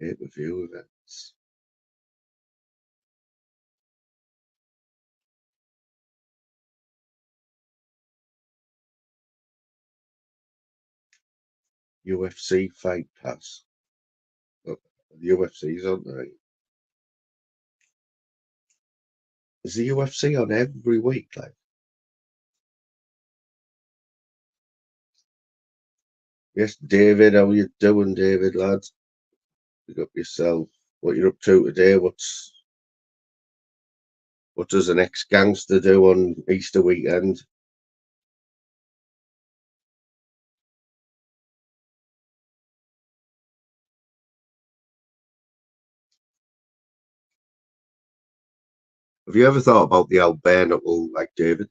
Pay-per-view events. UFC Fight Pass. Look, the UFC's on there. Is the UFC on every week? Like, yes, David, how you doing, David, lad? Pick up yourself. What you're up to today? What does an ex-gangster do on Easter weekend? Have you ever thought about the old bare knuckle like David?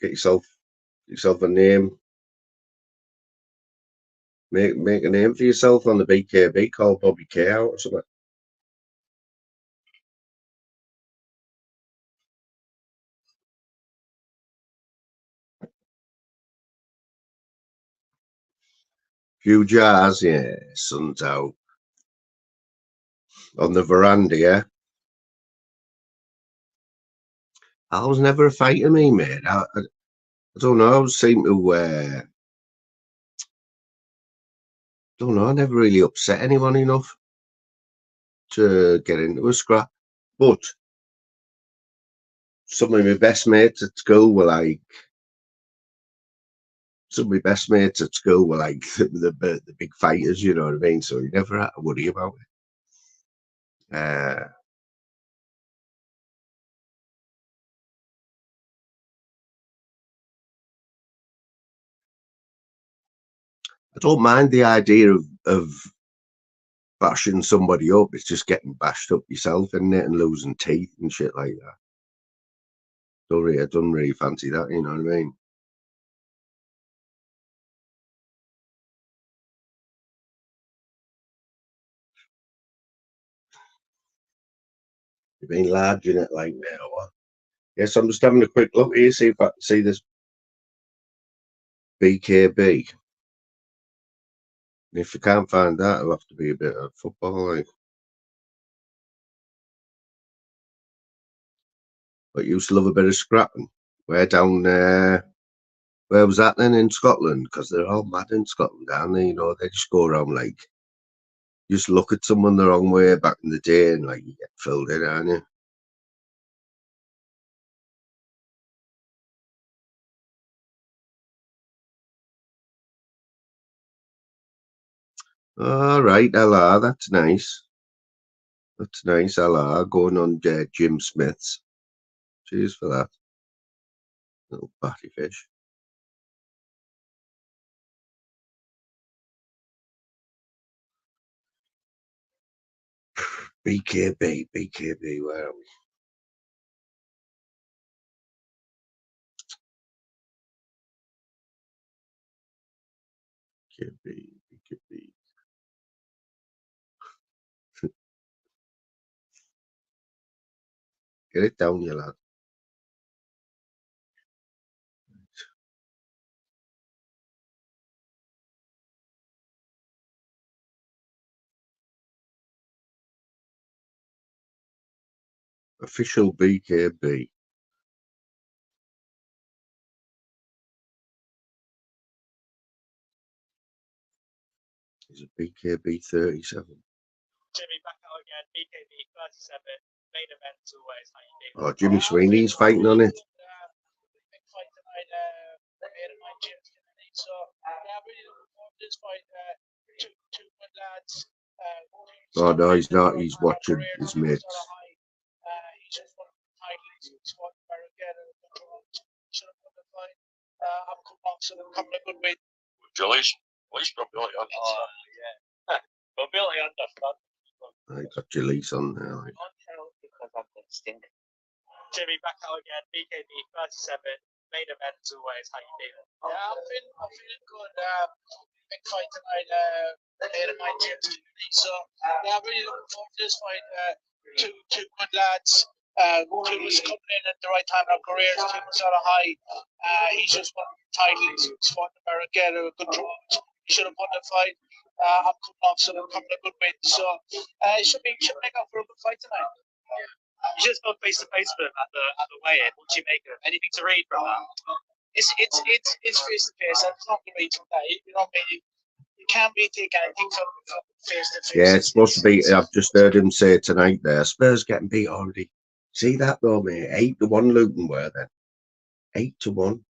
Get yourself a name. Make a name for yourself on the BKB. Call Bobby K out or something. Few jars, yeah. Sun's out on the veranda, yeah. I was never a fighter, me, mate. I don't know. I seem to. Don't know. I never really upset anyone enough to get into a scrap. But some of my best mates at school were like. Some of my best mates at school were like the big fighters, you know what I mean? So you never had to worry about it. I don't mind the idea of bashing somebody up. It's just getting bashed up yourself, isn't it? And losing teeth and shit like that. I don't really fancy that, you know what I mean? You've been larging it like me or what? Yes, I'm just having a quick look here, see if I can see this BKB. If you can't find that, it'll have to be a bit of football, like. But you used to love a bit of scrapping. Where down there? Where was that then in Scotland? Because they're all mad in Scotland, aren't they? You know, they just go around like, you just look at someone the wrong way back in the day and like you get filled in, aren't you? All right, LR, that's nice. That's nice, LR, going on Jim Smith's. Cheers for that. Little batty fish. BKB, where are we? BKB. Get it down, you lad. Official BKB. Is it BKB 37? Jimmy back out again. BKB 37. Main event as always. How you doing? Oh, Jimmy Sweeney's fighting on it. Big fight tonight. Here at my gym. So yeah, I'm really looking forward to this fight. Two good lads. Oh no, he's not. He's watching his mates. He's just won the title. He's won American and should have won the fight. I'm coming a good way. Congratulations. At least got Billy on. Oh, yeah. But Billy understands. I got Jalise on there. Like. Because I'm going to stink. Jimmy back out again. BKB 37. Main event as always. How you feeling? Yeah, I'm feeling good. Big fight tonight. Here at my gym. So yeah, I'm really looking forward to this fight. Two good lads. Two was coming in at the right time in our careers. Two was on a high. He's just won the title. He's fought America. A good draw. He should have won the fight. I'm coming off sort of a couple of good wins, so it should make up for a good fight tonight. You just go face to face with him at the weigh-in. What do you make of him? Anything to read from that? It's face to face. It's not to read from that. You know what I mean? You can't really take anything from face to face. Yeah, it's supposed to be. I've just heard him say tonight there. Spurs getting beat already. See that though, mate? 8-1 Luton were then. 8-1.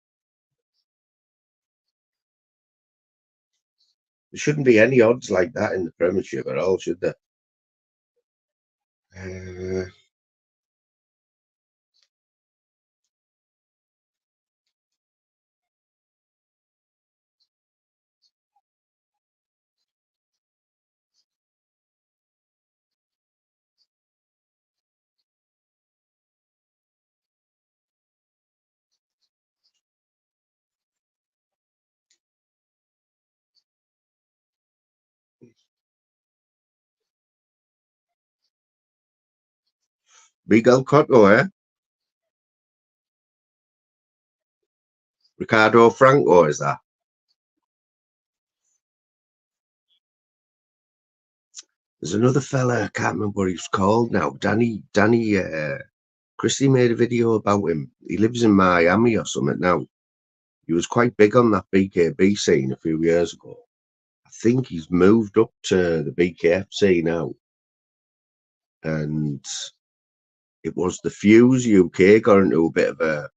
There shouldn't be any odds like that in the Premiership at all, should there? Miguel Cotto, eh? Ricardo Franco, is that? There's another fella, I can't remember what he's called now. Danny Christie made a video about him. He lives in Miami or something now. He was quite big on that BKB scene a few years ago. I think he's moved up to the BKFC now. And it was the Fuse UK got into a bit of a,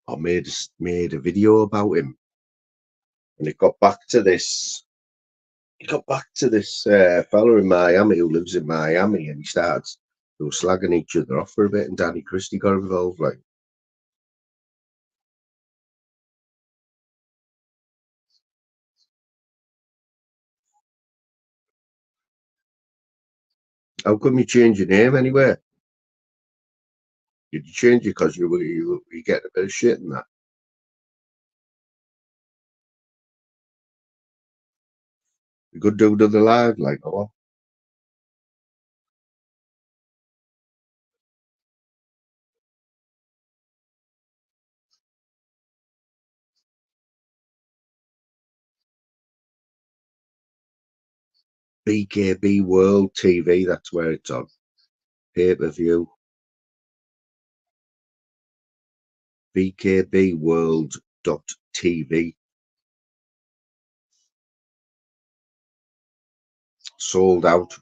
or made a video about him. And it got back to this. He got back to this fella in Miami who lives in Miami, and they were slagging each other off for a bit, and Danny Christie got involved. Like, how come you change your name anyway? Did you change it because you getting a bit of shit in that? You could do another live, like, oh, BKB World TV, that's where it's on. Pay-per-view. BKBworld.tv. Sold out.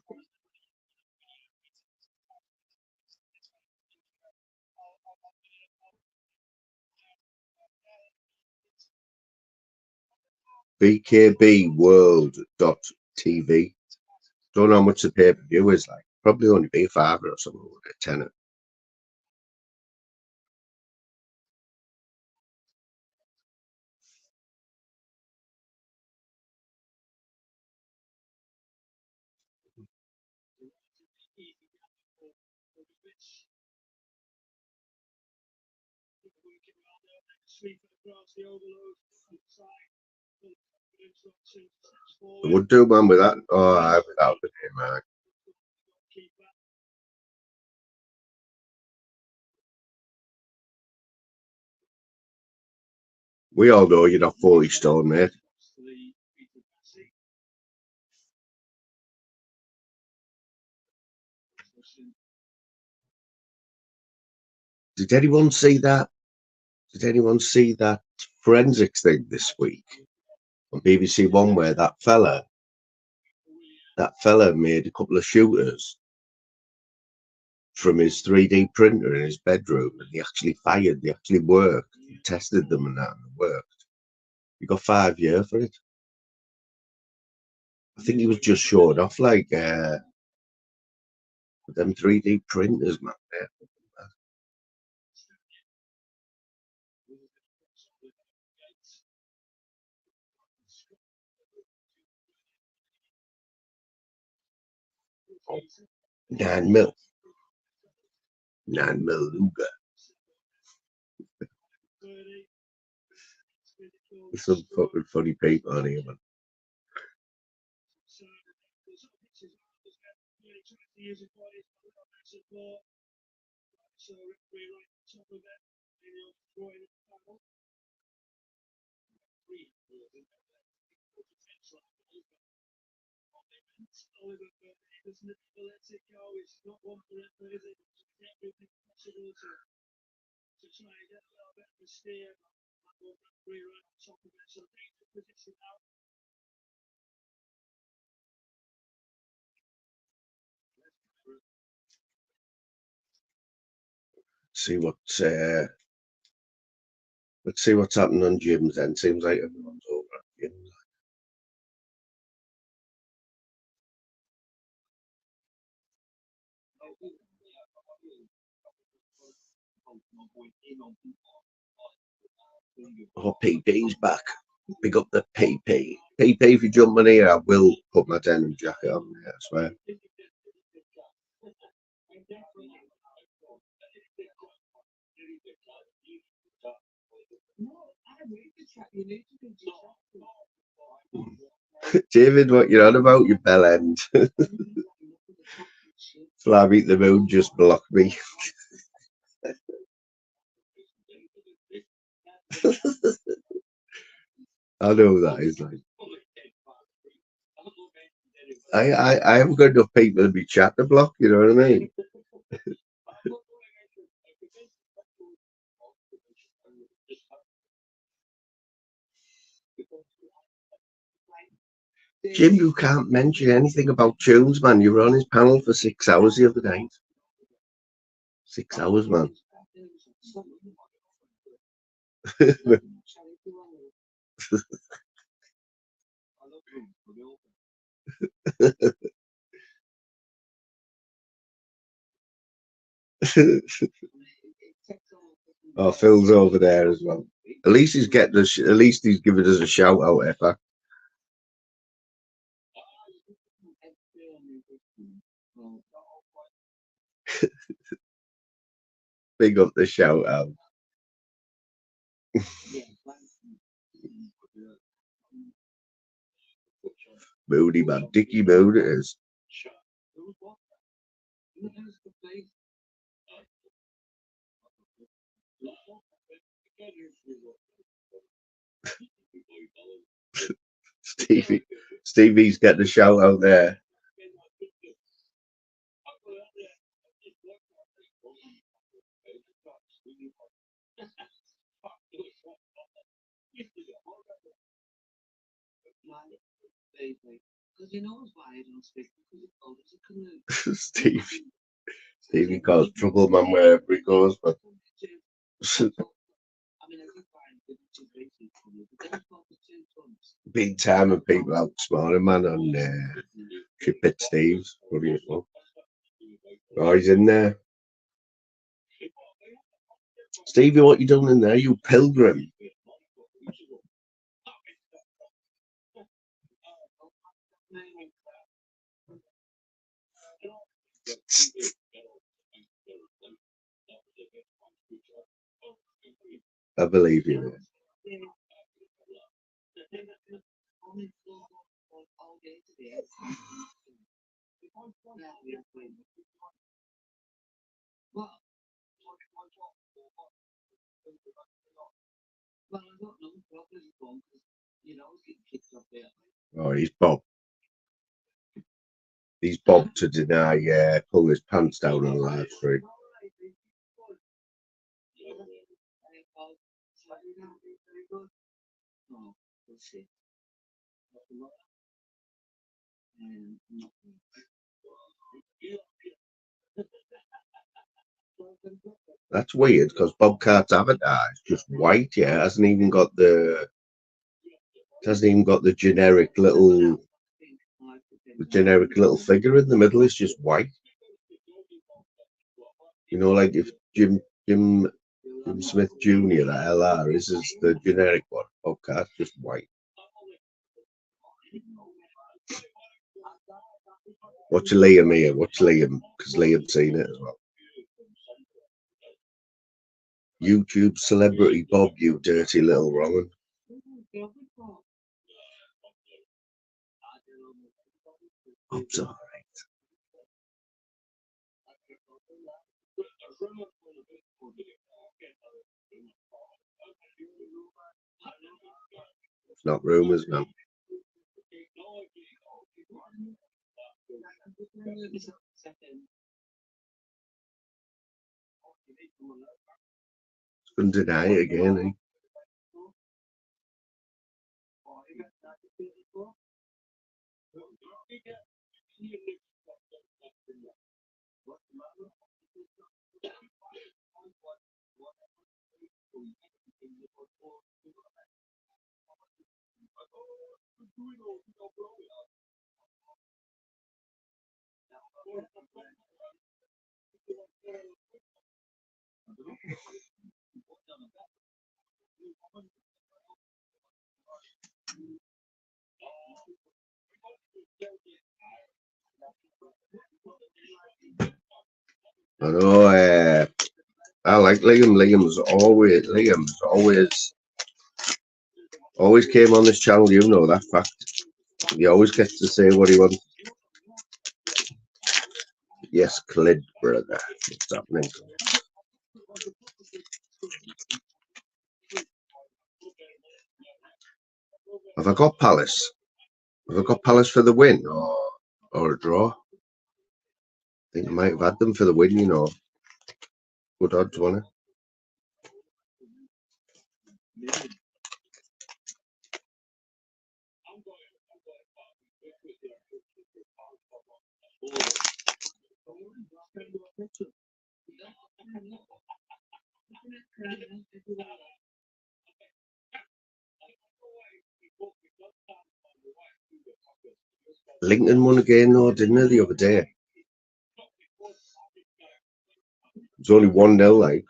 BKBworld.tv. Don't know how much the pay-per-view is like. Probably only be a £5 or something, a tenner. I would do one with that. Oh, I without the name, man. We all know you're not 40 stone, mate. Did anyone see that? Did anyone see that forensics thing this week on BBC One where that fella made a couple of shooters from his 3D printer in his bedroom, and they actually worked. He tested them and that, and it worked. He got 5 years for it. I think he was just showing off like them 3D printers, man. Oh, 9mm Luger. There's some fucking funny people on here, man. See what's let's see what's happening on gyms then. Seems like everyone's over at gyms. Oh, PP's back. Big up the PP. PP, if you jump on here, I will put my denim jacket on there, I swear. David, what you're on about, your bell end? Flabby the moon just blocked me. I know that is like. I haven't got enough people to be chat to block, you know what I mean? Jim, you can't mention anything about tunes, man. You were on his panel for 6 hours the other night. 6 hours, man. Oh, Phil's over there as well. At least he's getting us. At least he's giving us a shout out, Effa. Big up the shout out. Moody man, Dickie Mood it is. Stevie's getting a shout out there. Stevie caused trouble, man, wherever he goes, but big time of people out this morning, man, on Chip at Steve's. What do you know? Oh, he's in there. Stevie, what you doing in there, you pilgrim? I believe you. Oh, he's Bob. He's Bob to deny pulling his pants down on live stream. That's weird because Bobcat's avatar is just white. Yeah, hasn't even got the generic little figure in the middle. It's just white. You know, like if Jim Smith Jr. that LR is the generic one. Bobcat's just white. Watch Liam here. Watch Liam because Liam's seen it as well. YouTube celebrity Bob, you dirty little wrong'un. Bob's all right. It's not rumours, man. Couldn't deny it again, eh? I know. I like Liam. Always came on this channel. You know that fact. He always gets to say what he wants. Yes, Clid, brother. What's happening? Have I got Palace? Have I got Palace for the win or a draw? I think I might have had them for the win, you know. Good odds, wasn't it? Lincoln won again though, didn't they, the other day? It was only 1-0, like.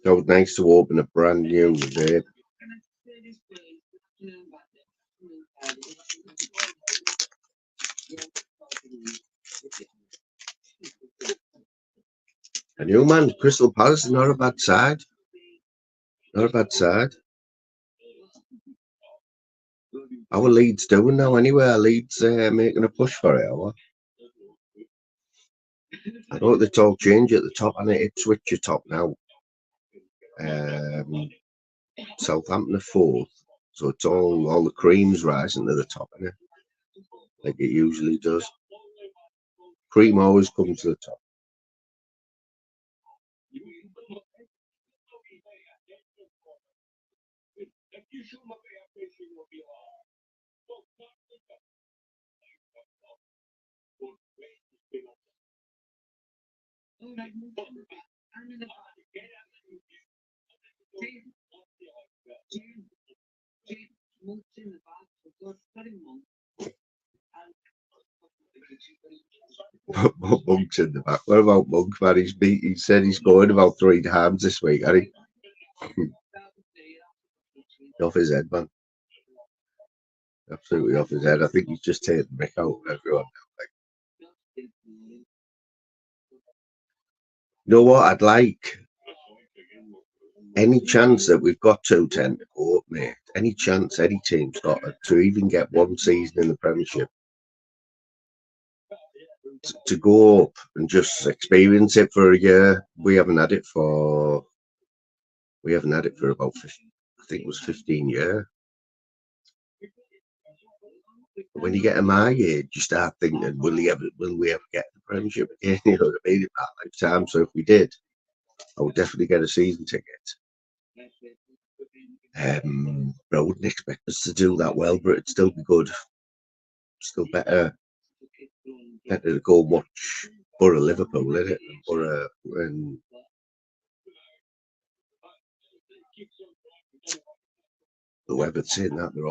That was nice to open a brand new vape. A new man, Crystal Palace is not a bad side. Not a bad side. How are Leeds doing now anyway? Are Leeds making a push for it? Or? I know it's all changed at the top, and it's switch your top now. Southampton are 4th, so it's all the cream's rising to the top, isn't it? Like it usually does. Cream always comes to the top. Monk's in the back. What about Monk, man? He said he's going about 3 times this week, hasn't he? Off his head, man. Absolutely off his head. I think he's just taking the mick out of everyone. You know what I'd like? Any chance that we've got 2-10 to go up, mate. Any chance any team's got to even get one season in the Premiership. To go up and just experience it for a year. We haven't had it for about 15, I think it was 15 years. When you get to my age, you start thinking, will we ever get the Premiership again? You know what I mean? In that lifetime. So if we did, I would definitely get a season ticket. But I wouldn't expect us to do that well, but it'd still be good. Still better to go and watch Borough Liverpool, isn't it? Borough and whoever's saying that, they're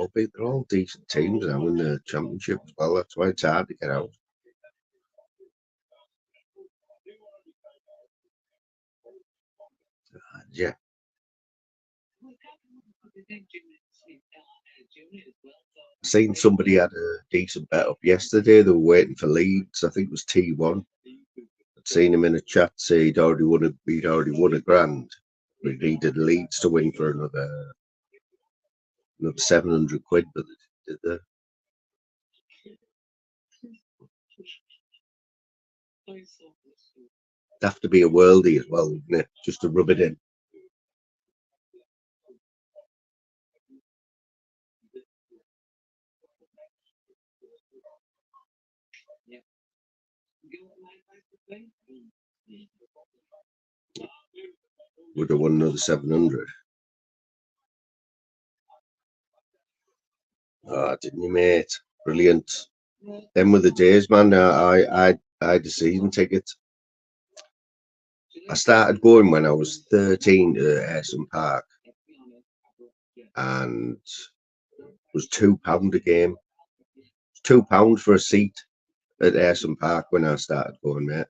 all decent teams now in the Championship as well. That's why it's hard to get out. Yeah. Seen somebody had a decent bet up yesterday. They were waiting for Leeds. I think it was T1. I'd seen him in a chat say he'd already won a grand. But he needed Leeds to win for another 700 quid, but they did that. It'd have to be a worldie as well, wouldn't it? Just to rub it in. Would have won another 700. Ah, didn't you, mate? Brilliant. Them were the days, man. I had a season ticket. I started going when I was 13 to Ayresome Park, and it was £2 a game. £2 for a seat at Ayresome Park when I started going, mate.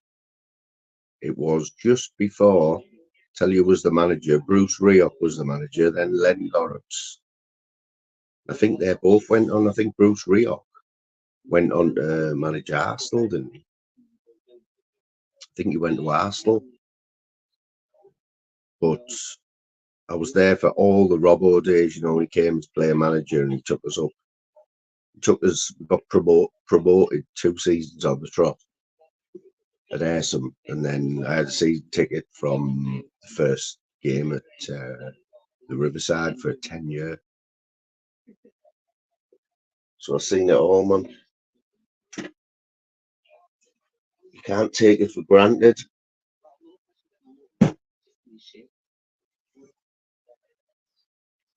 It was just before, tell you was the manager, Bruce Rioch was the manager, then Len Lawrence. I think they both went on. I think Bruce Rioch went on to manage Arsenal, didn't he? I think he went to Arsenal. But I was there for all the Robbo days, you know, he came as player manager and he took us up. He took us, got promoted 2 seasons on the trot at Ayresome, and then I had a season ticket from the first game at the Riverside for a 10-year. So I've seen it all, man. You can't take it for granted.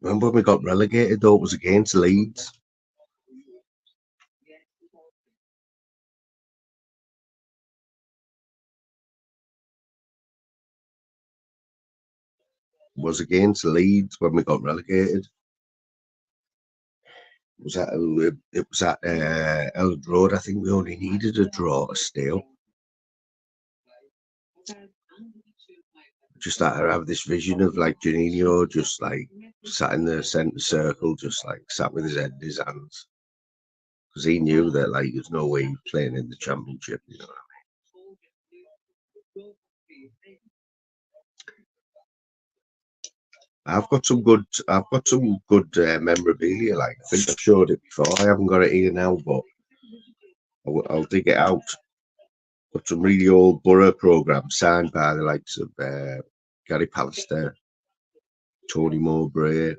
Remember when we got relegated, though? It was against Leeds. It was against Leeds when we got relegated. It was at Elland Road. I think we only needed a draw to stay up. Just had to have this vision of like Janino just like sat in the centre circle, just like sat with his head in his hands, because he knew that like there's no way he was playing in the Championship, you know what I mean? I've got some good memorabilia. Like I think I've showed it before. I haven't got it here now, but I'll dig it out. Got some really old Borough programs signed by the likes of Gary Pallister, Tony Mowbray. I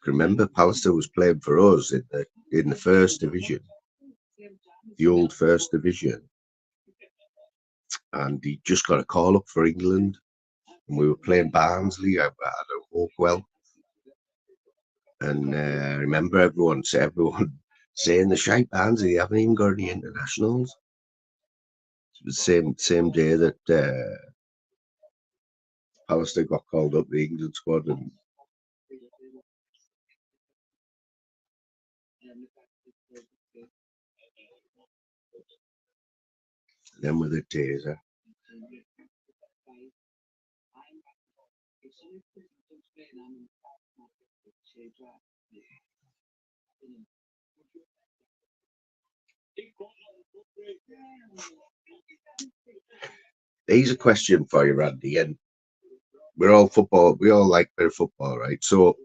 can remember Pallister was playing for us in the first division, the old first division, and he just got a call up for England, and we were playing Barnsley at Hopewell, and I remember everyone saying the shite Barnsley haven't even got any internationals. It was the same day that Pallister got called up the England squad, and them were the days. Here's a question for you, Randy, and we're all football. We all like a bit of football, right? So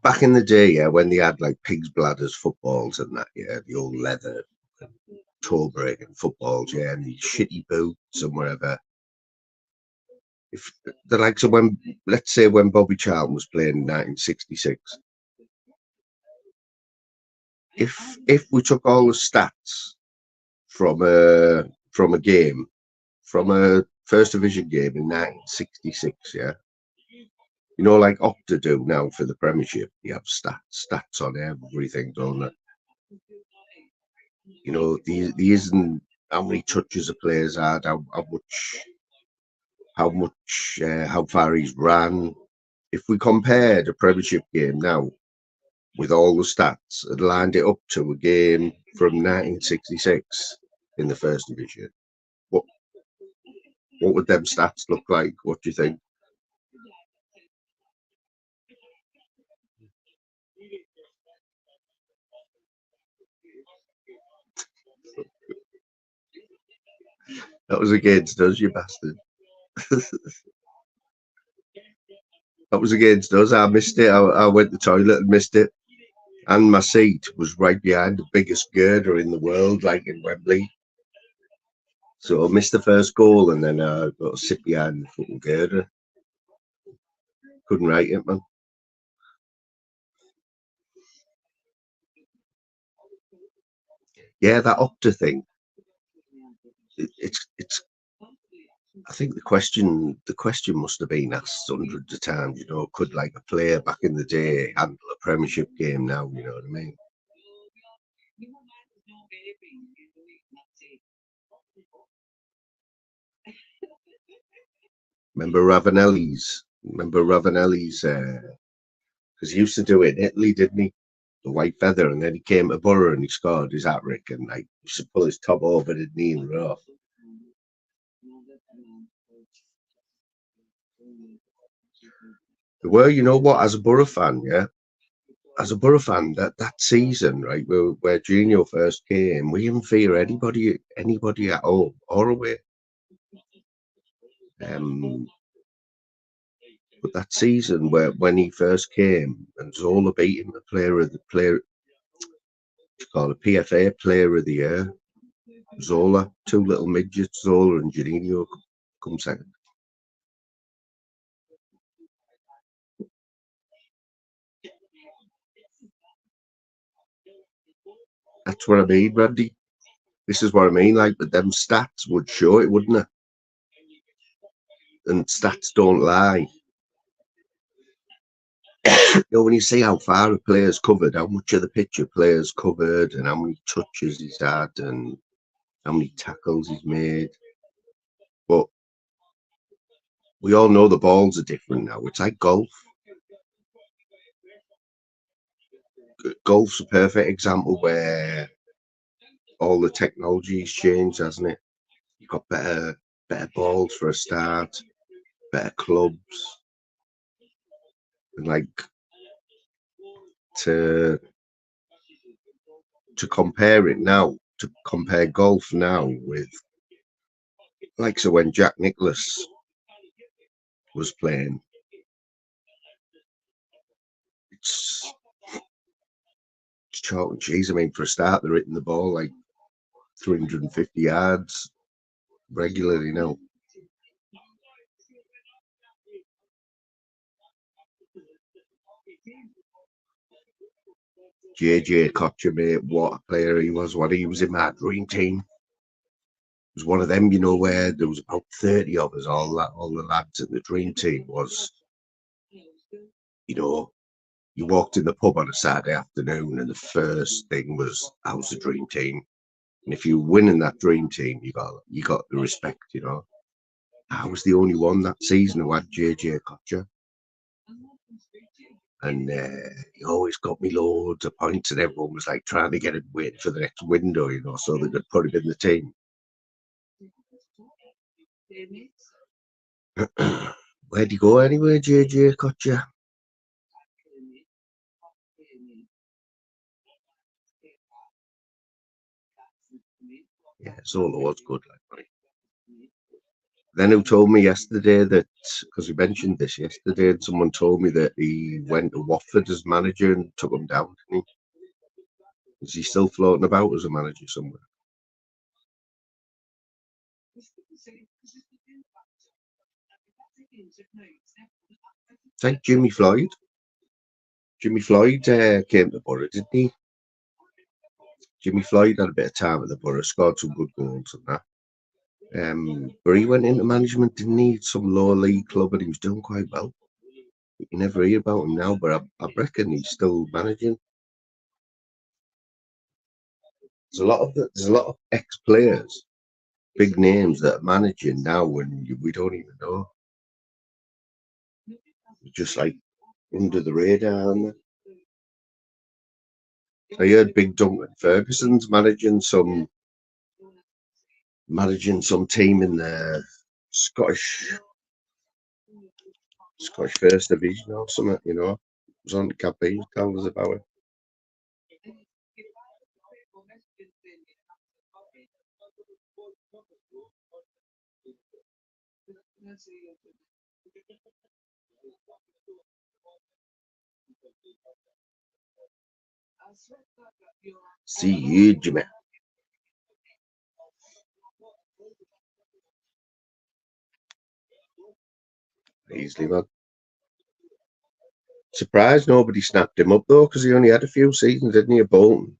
back in the day, yeah, when they had like pig's bladders footballs and that, yeah, the old leather toe breaking footballs, yeah, and these shitty boots and whatever. If the likes of when, let's say, when Bobby Charlton was playing in 1966, if we took all the stats from a game, from a first division game in 1966, yeah, you know, like Opta do now for the Premiership, you have stats on everything, don't it? You know, the isn't how many touches a player's had, how far he's ran. If we compared a Premiership game now with all the stats and lined it up to a game from 1966 in the first division, what would them stats look like? What do you think? That was against us, you bastard. That was against us. I missed it. I went to the toilet and missed it. And my seat was right behind the biggest girder in the world, like in Wembley. So I missed the first goal, and then I got to sit behind the fucking girder. Couldn't write it, man. Yeah, that Opta thing. It's. I think the question must have been asked hundreds of times. You know, could like a player back in the day handle a Premiership game now? You know what I mean? Remember Ravanelli's? Because he used to do it in Italy, didn't he? The white feather, and then he came to Borough and he scored his hat-trick, and like he used to pull his top over the knee and rough. Well, you know what? As a Borough fan, that season, right, where Gino first came, we didn't fear anybody at all or away. But that season when he first came and Zola beat him, PFA Player of the Year. Zola, two little midgets, Zola and Juninho, come second. That's what I mean, Randy. This is what I mean. Like, but them stats would show it, wouldn't it? And stats don't lie. You know, when you see how far a player's covered, how much of the pitch a player's covered, and how many touches he's had, and how many tackles he's made. But we all know the balls are different now. It's like golf. Golf's a perfect example where all the technology's changed, hasn't it? You've got better balls for a start, better clubs, and like to compare it now, to compare golf now with, like, so when Jack Nicklaus was playing, it's chalk and cheese. I mean, for a start, they're hitting the ball like 350 yards regularly now. JJ Kocher, mate, what a player he was. What he was in my dream team. It was one of them, you know, where there was about 30 of us, all the lads in the dream team was, you know, you walked in the pub on a Saturday afternoon and the first thing was, how's the dream team? And if you win in that dream team, you got the respect, you know. I was the only one that season who had JJ Kocher. And he always got me loads of points, and everyone was like trying to get him, waiting for the next window, you know, so they could put him in the team. Where'd he go anyway, JJ Kocher? Yeah, Zola was good, like. Then who told me yesterday that, because we mentioned this yesterday, and someone told me that he went to Watford as manager and took him down, didn't he? Is he still floating about as a manager somewhere? It's like Jimmy Floyd. Jimmy Floyd came to Borough, didn't he? Jimmy Floyd had a bit of time at the Borough, scored some good goals and that. But he went into management, didn't he? Some lower league club, and he was doing quite well. You never hear about him now, but I reckon he's still managing. There's a lot of ex-players, big names that are managing now, and we don't even know. Just like under the radar. Aren't they? I heard Big Duncan Ferguson's managing some team in the Scottish First Division or something, you know. It was on the campaign, telling us about it. See you, Jimmy. Easily, man. Surprised nobody snapped him up though, because he only had a few seasons, didn't he, at Bolton?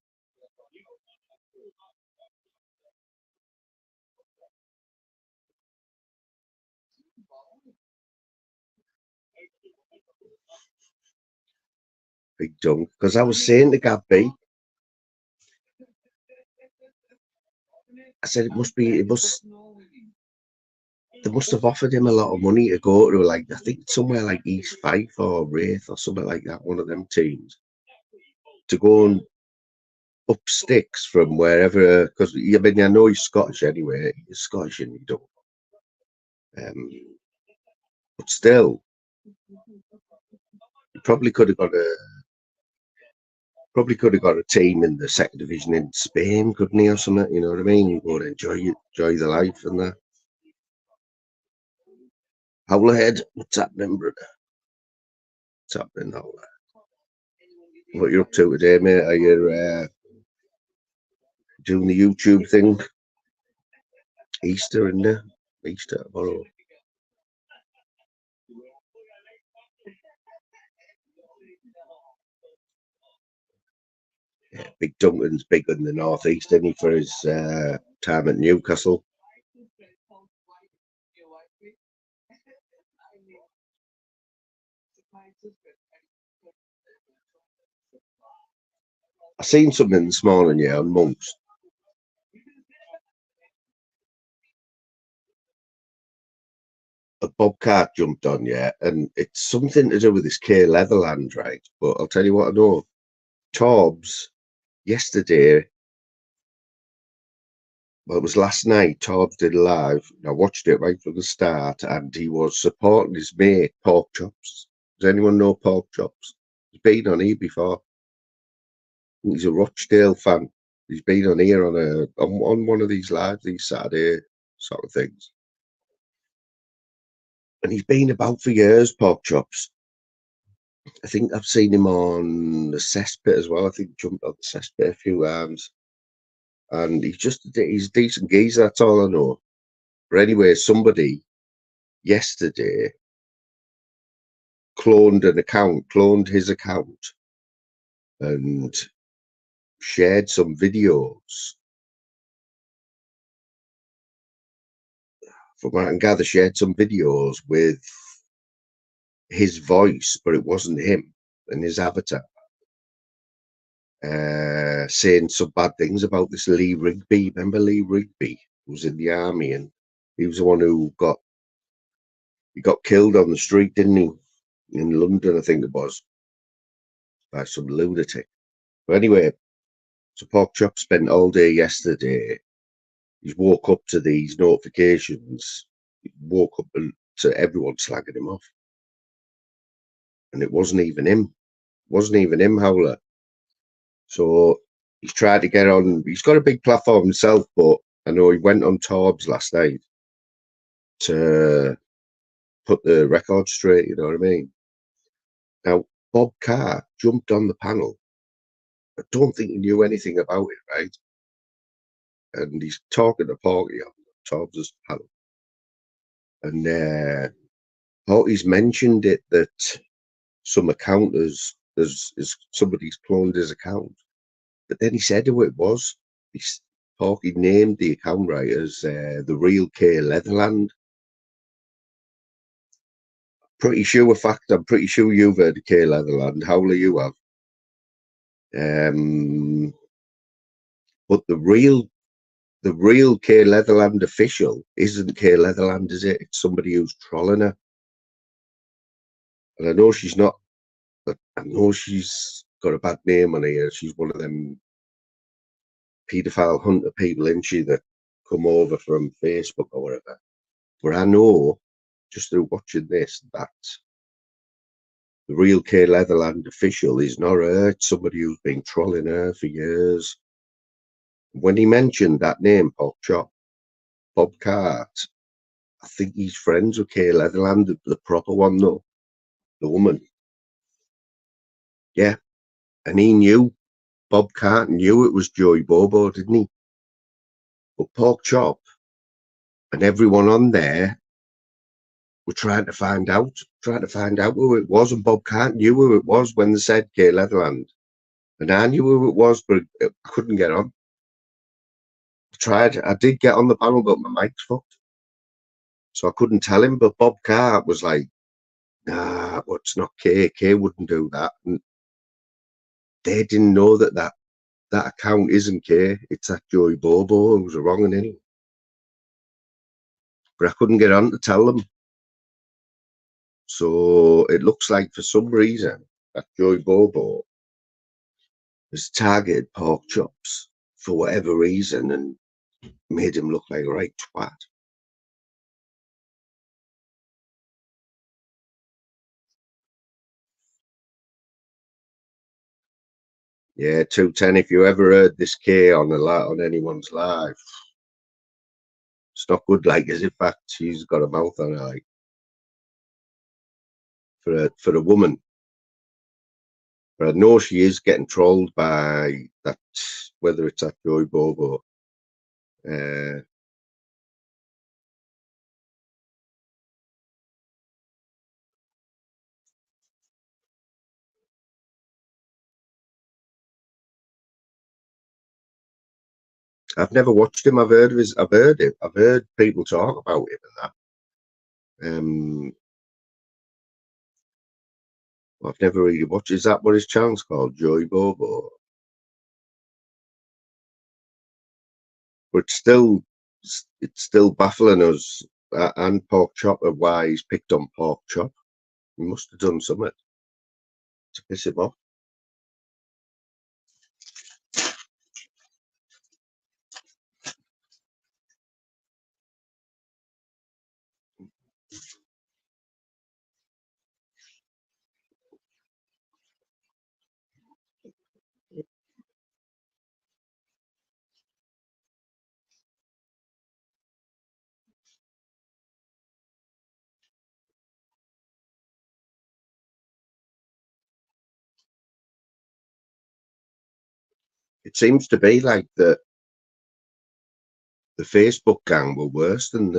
Big dunk. Because I was saying to Gab B, I said they must have offered him a lot of money to go to, like, I think somewhere like East Fife or Wraith or something like that, one of them teams, to go and up sticks from wherever, because I mean, I know he's Scottish anyway, he's Scottish and you don't. But still, he probably could have got a team in the second division in Spain, couldn't he, or something, you know what I mean? Go and enjoy the life and that. Howlerhead, what's happening, brother? What's happening, Howler? What you up to today, mate? Are you doing the YouTube thing? Easter, isn't there? Easter tomorrow. Yeah, Big Duncan's big in the northeast, isn't he, for his time at Newcastle? I seen something this morning, yeah, on Monks. A bobcat jumped on, yeah, and it's something to do with this K Leatherland, right? But I'll tell you what I know. Torbs, yesterday, well, it was last night, Torbs did live. I watched it right from the start, and he was supporting his mate, Pork Chops. Does anyone know Pork Chops? He's been on here before. He's a Rochdale fan. He's been on here on one of these lives, these Saturday sort of things. And he's been about for years, Pork Chops. I think I've seen him on the cesspit as well. I think he jumped on the cesspit a few times. And he's a decent geezer, that's all I know. But anyway, somebody yesterday cloned his account and shared some videos. From what I can gather, shared some videos with his voice, but it wasn't him and his avatar. Saying some bad things about this Lee Rigby. Remember Lee Rigby? Who was in the army, and he was the one who got killed on the street, didn't he? In London, I think it was, by some lunatic. But anyway, so Pork Chop spent all day yesterday. He's woke up to these notifications. He woke up to everyone slagging him off. And it wasn't even him. It wasn't even him, Howler. So he's tried to get on. He's got a big platform himself, but I know he went on Torbs last night to put the record straight, you know what I mean? Now, Bob Carr jumped on the panel. I don't think he knew anything about it, right? And he's talking to Porky on Torbs' panel. And Porky's mentioned it that some account is somebody's cloned his account. But then he said who it was. Porky named the account right as the real K Leatherland. I'm pretty sure you've heard of K Leatherland. Howler, you have. But the real K Leatherland official isn't K Leatherland, is it? It's somebody who's trolling her. And I know she's not, but I know she's got a bad name on here. She's one of them paedophile hunter people, isn't she, that come over from Facebook or whatever. But I know, just through watching this, that the real K Leatherland official is not her. It's somebody who's been trolling her for years. When he mentioned that name, Pork Chop, Bob Cart, I think he's friends with K Leatherland, the proper one though, the woman. Yeah, and he knew, Bob Cart knew it was Joey Bobo, didn't he? But Pork Chop and everyone on there were trying to find out who it was, and Bob Cart knew who it was when they said K Leatherland. And I knew who it was, but I couldn't get on. I did get on the panel, but my mic's fucked. So I couldn't tell him, but Bob Cart was like, nah, well, it's not K. K wouldn't do that. And they didn't know that account isn't Kay. It's that Joey Bobo who's wrong in it. But I couldn't get on to tell them. So it looks like for some reason that Joey Bobo has targeted pork chops for whatever reason and made him look like a right twat. Yeah, 210. If you ever heard this K on anyone's live, it's not good. Like, as in fact, she's got a mouth on her. Like, for a woman, but I know she is getting trolled by that. Whether it's that Joey Bobo. I've never watched him. I've heard him. I've heard people talk about him and that. I've never really watched. Is that what his channel's called, Joey Bobo? But it's still baffling us and Pork Chop of why he's picked on Pork Chop. He must have done something to piss him off. It seems to be like the Facebook gang were worse than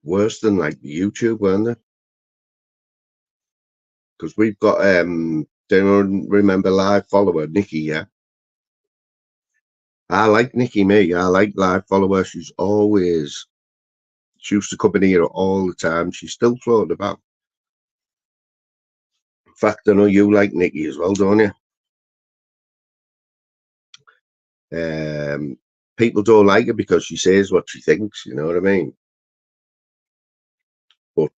like the YouTube, weren't they? Because we've got do anyone remember live follower Nikki? Yeah, I like Nikki. I like live follower. She used to come in here all the time. She's still floating about. In fact, I know you like Nikki as well, don't you? People don't like her because she says what she thinks, you know what I mean? But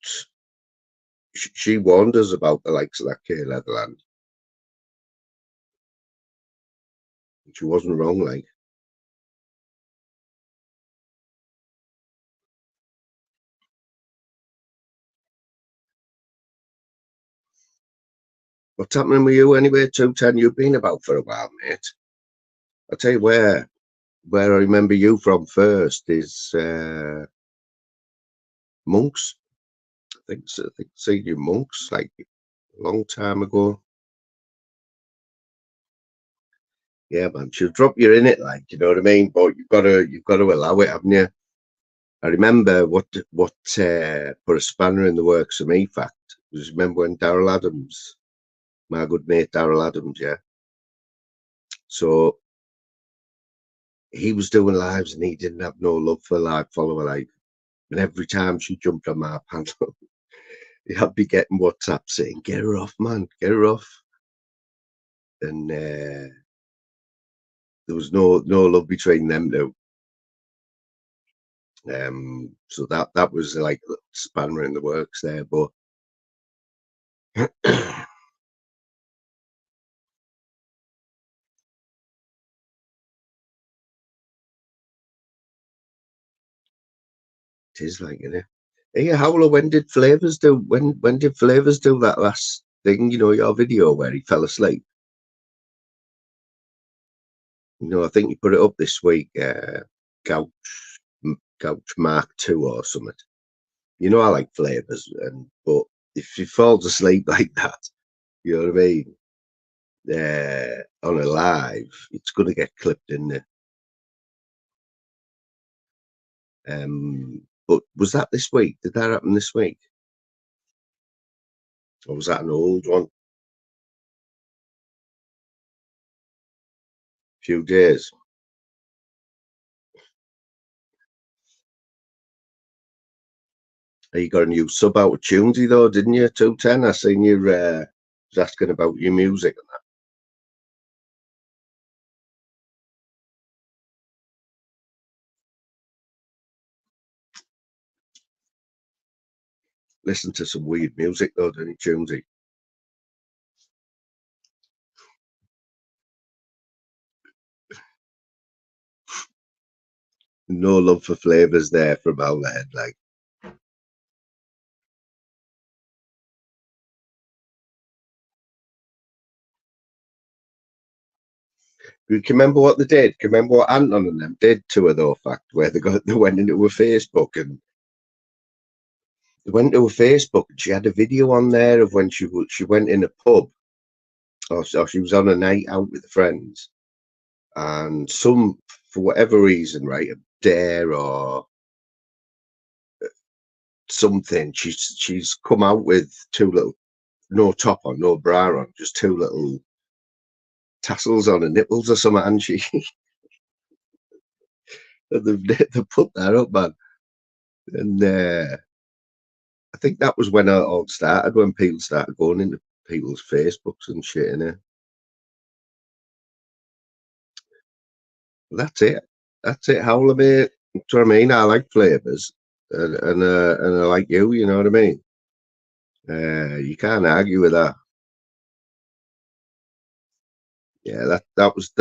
she warned us about the likes of that Kay Leatherland. She wasn't wrong, like. What's happening with you anyway, 210? You've been about for a while, mate. I'll tell you where I remember you from first is Monks. I think seen you Monks like a long time ago. Yeah, man, she'll drop you in it, like, you know what I mean? But you've got to allow it, haven't you? I remember what put a spanner in the works of me. Fact, was remember when Daryl Adams, my good mate Daryl Adams, yeah. So he was doing lives and he didn't have no love for live follower, like. And every time she jumped on my panel, I'd be getting WhatsApp saying, "Get her off, man, get her off." And there was no love between them two. So that was like a spanner in the works there, but it is like, you know. Hey, Howler, when did Flavors do that last thing? You know, your video where he fell asleep. You know, I think you put it up this week. Couch Mark II or something. You know, I like Flavors, but if he falls asleep like that, you know what I mean? On a live, it's going to get clipped in there. But was that this week? Did that happen this week? Or was that an old one? Few days. You got a new sub out with Tunesy though, didn't you? 210. I seen you was asking about your music and that. Listen to some weird music though, doesn't he, Tunesy? No love for flavours there from Owlhead, like. You can remember what they did? Can you remember what Anton and them did to her though, fact, where they went into her Facebook and they went to her Facebook and she had a video on there of when she went in a pub, or she was on a night out with friends, and for whatever reason, right, a dare or something, she's come out with no top on, no bra on, just two little tassels on her nipples or something, and they put that up, man. And I think that was when it all started, when people started going into people's Facebooks and shit, innit? That's it. That's it, Howler, mate. Do you know what I mean? I like flavours, and I like you know what I mean? You can't argue with that. Yeah, that was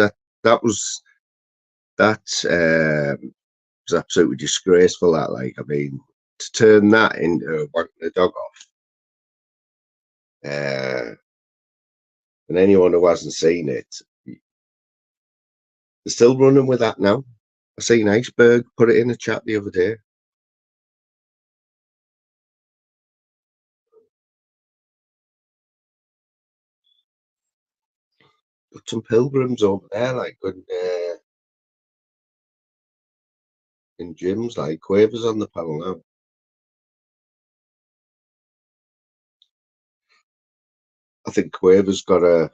absolutely disgraceful. That, like, I mean, to turn that into wanking the dog off. And anyone who hasn't seen it, they're still running with that now. I seen Iceberg put it in the chat the other day. Got some pilgrims over there, like in gyms, like Quaver's on the panel now. I think Quaver's got a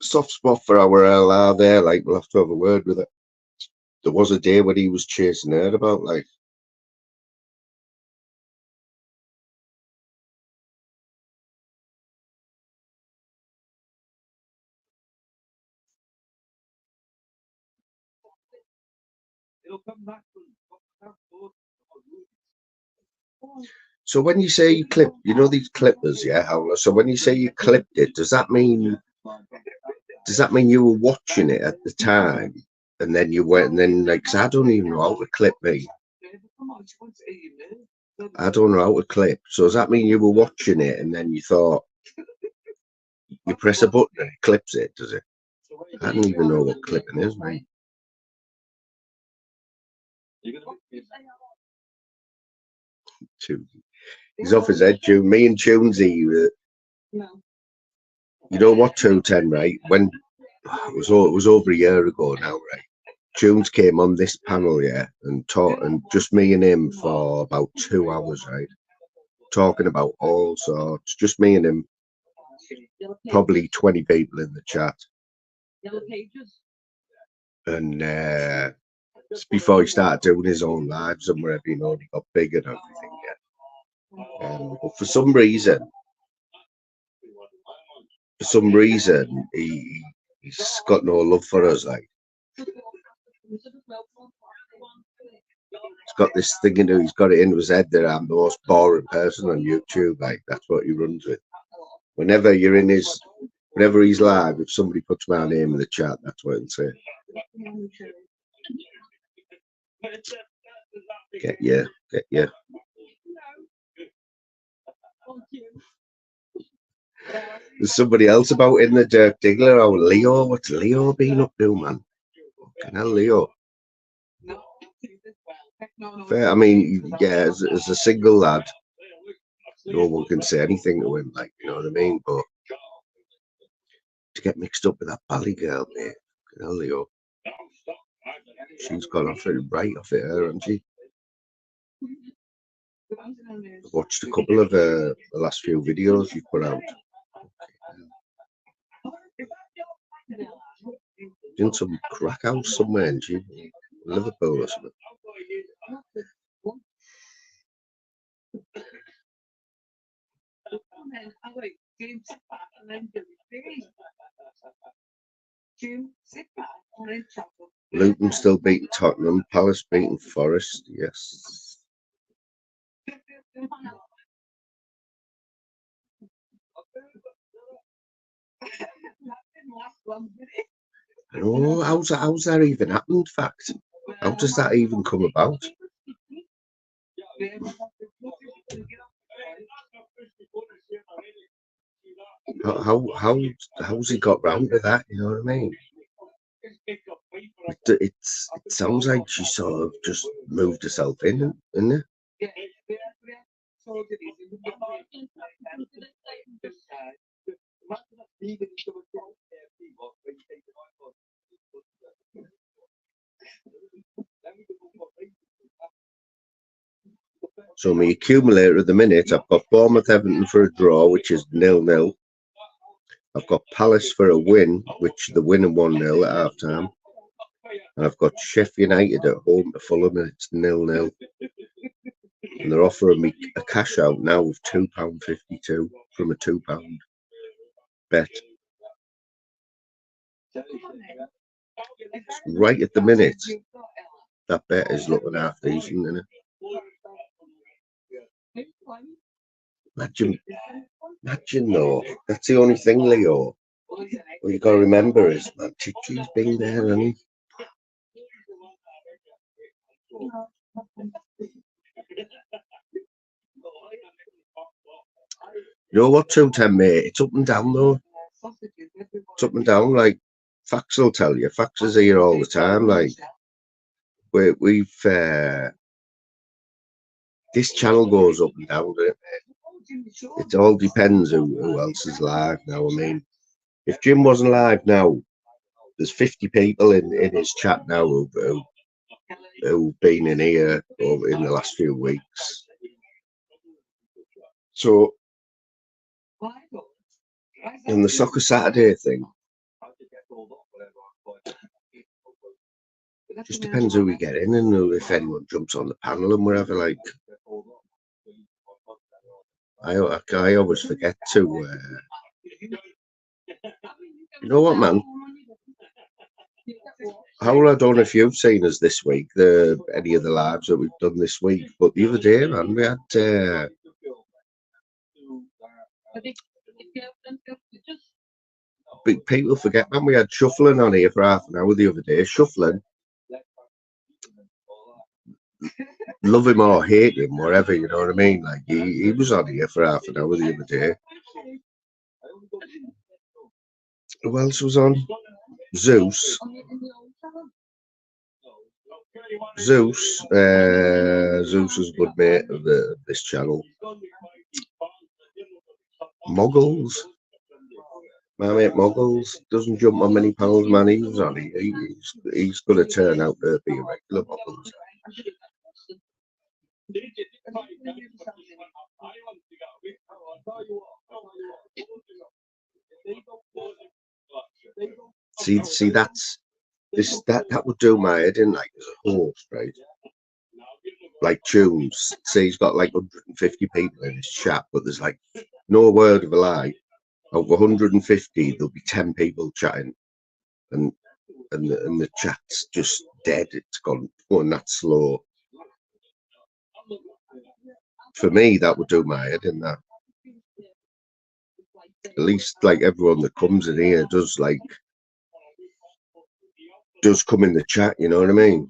soft spot for our LR there. Like, we'll have to have a word with it. There was a day when he was chasing her about, like. So when you say you clip, you know these clippers, yeah, Howler? So when you say you clipped it, does that mean you were watching it at the time, and then you went, and then, like, 'cause I don't even know how to clip me. I don't know how to clip. So does that mean you were watching it and then you thought, you press a button and it clips it, does it? I don't even know what clipping is, mate. He's off his head, Tune. Me and Tunesy, you know what, 210, right? When it was over a year ago now, right? Tunes came on this panel, yeah, and just me and him for about 2 hours, right? Talking about all sorts, just me and him, probably 20 people in the chat. And just before he started doing his own lives and wherever, you know, he got big and everything, yeah. But for some reason, he's got no love for us, like. He's got this thing into, he's got it into his head that I'm the most boring person on YouTube, like. That's what he runs with. Whenever he's live, if somebody puts my name in the chat, that's what he'll say. Get you. There's somebody else about in the Dirk Diggler. Oh, Leo, what's Leo been up to, man? Fucking hell, Leo. Fair, I mean, yeah, as a single lad, no one can say anything to him, like, you know what I mean? But to get mixed up with that Bally girl, mate, fucking hell, Leo. She's gone off it right off it, hasn't she? I've watched a couple of the last few videos you put out. In some crack house somewhere in Liverpool or something. Luton still beating Tottenham. Palace beating Forest. Yes. Oh, how's that even happened? In fact, how does that even come about? How's he got round to that? You know what I mean? It sounds like she sort of just moved herself in, isn't it? So my accumulator at the minute, I've got Bournemouth Everton for a draw, which is 0-0. I've got Palace for a win, which the winner 1-0 at half time. And I've got Sheffield United at home to Fulham, and it's 0-0. And they're offering me a cash out now of £2.52 from a £2 bet. Right at the minute, that bet is looking half decent, isn't it? Imagine though, that's the only thing, Leo. What you got to remember is, man, Chichi's been there, hasn't he? You know what, 210, mate? It's up and down though. It's up and down. Like Fax will tell you. Fax is here all the time. Like we've this channel goes up and down, doesn't it, mate? It all depends who else is live now. I mean, if Jim wasn't live now, there's 50 people in his chat now who've been in here over in the last few weeks. So, and the Soccer Saturday thing, just depends who we get in and if anyone jumps on the panel and whatever. Like, I always forget to. You know what, man? How I don't know if you've seen us this week, any of the lives that we've done this week, but the other day, man, we had. Big people forget, man. We had Shuffling on here for half an hour the other day. Shuffling, love him or hate him, whatever, you know what I mean? Like he was on here for half an hour the other day. Who else was on? Zeus. Zeus is a good mate of this channel. Muggles. My mate Muggles doesn't jump on many panels, man. He was on. He's going to turn out to be a regular Muggles. See, that would do my head in, like, as a host, right? Like Tunes, say he's got like 150 people in his chat, but there's like no word of a lie. Of 150, there'll be 10 people chatting, and the chat's just dead. It's going that slow. For me, that would do my head in. That at least, like, everyone that comes in here does come in the chat. You know what I mean?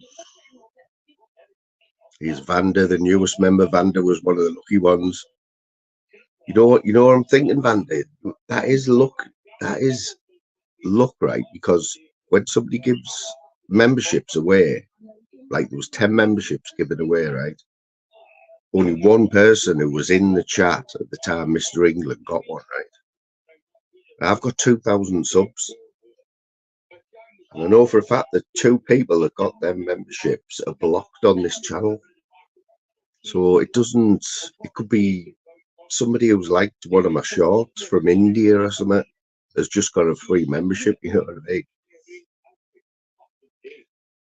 Here's Vander, the newest member. Vander was one of the lucky ones. You know what I'm thinking, Vander? That is luck. That is luck, right? Because when somebody gives memberships away, like there was 10 memberships given away, right? Only one person who was in the chat at the time, Mr. England, got one, right? I've got 2,000 subs. And I know for a fact that 2 people that got their memberships are blocked on this channel. So it could be somebody who's liked one of my shorts from India or something has just got a free membership, you know what I mean?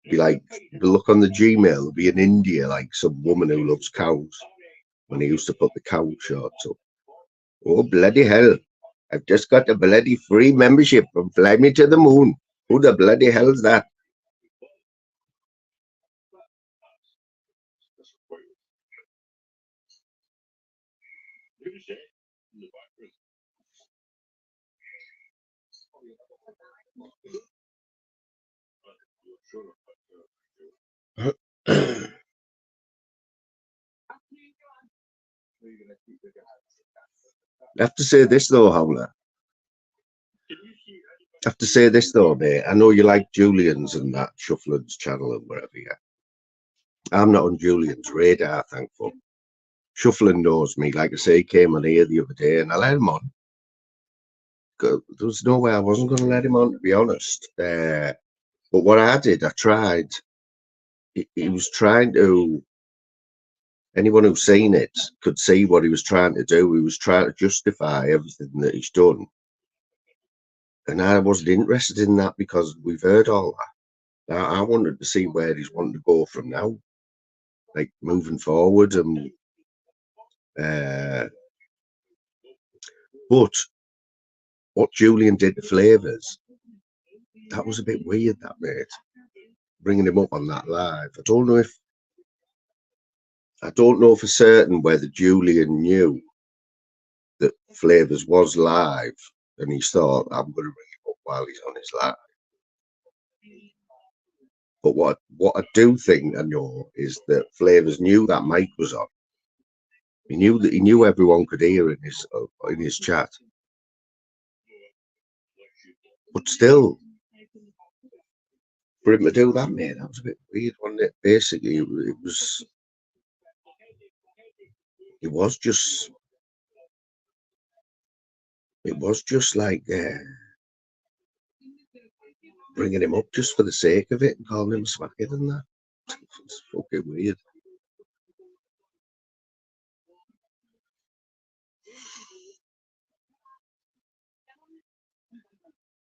Be like, look on the Gmail, there'll be in India, like some woman who loves cows, when he used to put the cow shorts up. Oh, bloody hell. I've just got a bloody free membership from Fly Me to the Moon. Who the bloody hell is that? I have to say this though, Howler. I have to say this though, mate. I know you like Julian's and that Shufflin's channel and wherever. Yeah, I'm not on Julian's radar, thankful. Shufflin knows me. Like I say, he came on here the other day and I let him on. There was no way I wasn't going to let him on, to be honest. But what I did, I tried. He was trying to. Anyone who's seen it could see what he was trying to do. He was trying to justify everything that he's done. And I wasn't interested in that because we've heard all that. I wanted to see where he's wanting to go from now, like moving forward. And but what Julian did to Flavours, that was a bit weird, that, mate. Bringing him up on that live. I don't know for certain whether Julian knew that Flavours was live and he thought, I'm going to bring him up while he's on his live. But what I do think I know is that Flavours knew that mic was on. He knew everyone could hear in his chat. But still, for him to do that, mate, that was a bit weird, wasn't it? Basically, it was just like bringing him up just for the sake of it and calling him a smackhead and that. It's fucking weird.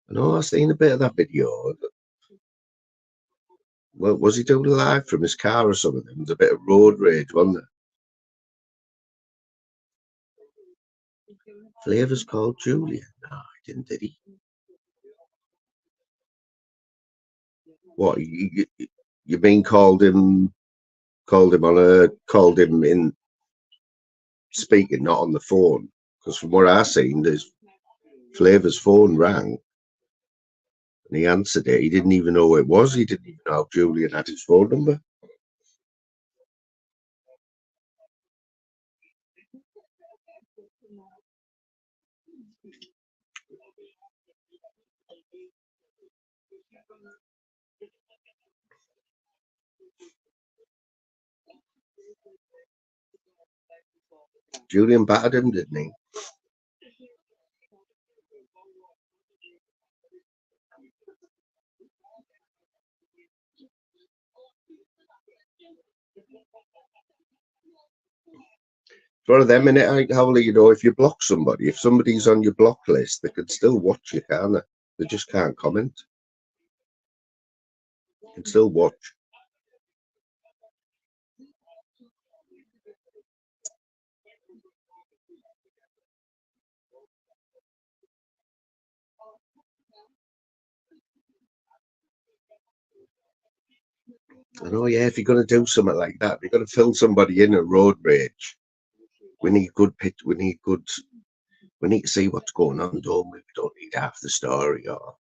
I know I've seen a bit of that video. Well, was he doing live from his car or something? There was a bit of road rage, wasn't there? Flavours called Julian. No, he didn't, did he? What, you mean called him in speaking, not on the phone? Because from what I've seen, there's Flavours' phone rang and he answered it. He didn't even know who it was. He didn't even know how Julian had his phone number. Julian battered him, didn't he? It's one of them, innit? How you know, if you block somebody, if somebody's on your block list, they can still watch you, can't they? They just can't comment. They can still watch. I know, yeah, if you're going to do something like that, if you're going to fill somebody in a road rage, we need good pitch, we need to see what's going on, don't we? We don't need half the story or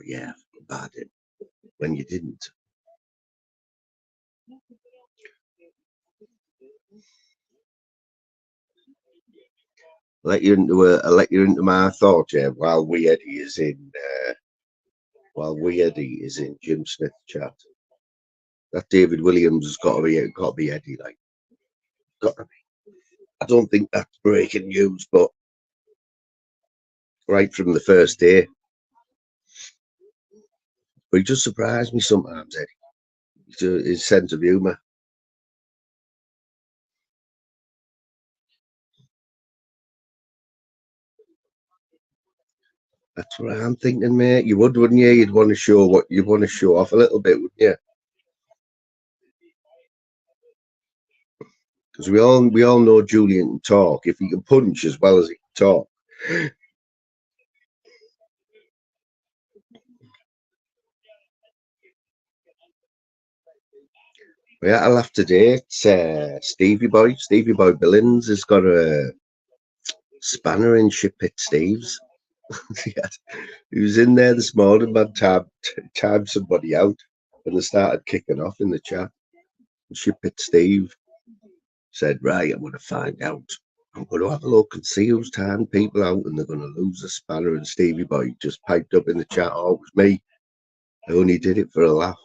yeah, bad it when you didn't. I'll let you into my thought, yeah, while Weirdy is in Jim Smith chat. That David Williams has got to be Eddie, like, got to be. I don't think that's breaking news, but right from the first day. But he just surprised me sometimes, Eddie. His sense of humour. That's what I'm thinking, mate. You would, wouldn't you? You'd want to show off a little bit, wouldn't you? Because we all know Julian can talk. If he can punch as well as he can talk. Yeah, I'll have to date Stevie Boy Billings has got a spanner in Ship Pit Steve's. He was in there this morning, man, timed somebody out, and they started kicking off in the chat. And Ship Pit Steve said, right, I'm going to find out. I'm going to have a look and see who's timed people out, and they're going to lose the spanner. And Stevie Boy just piped up in the chat, oh, it was me. I only did it for a laugh.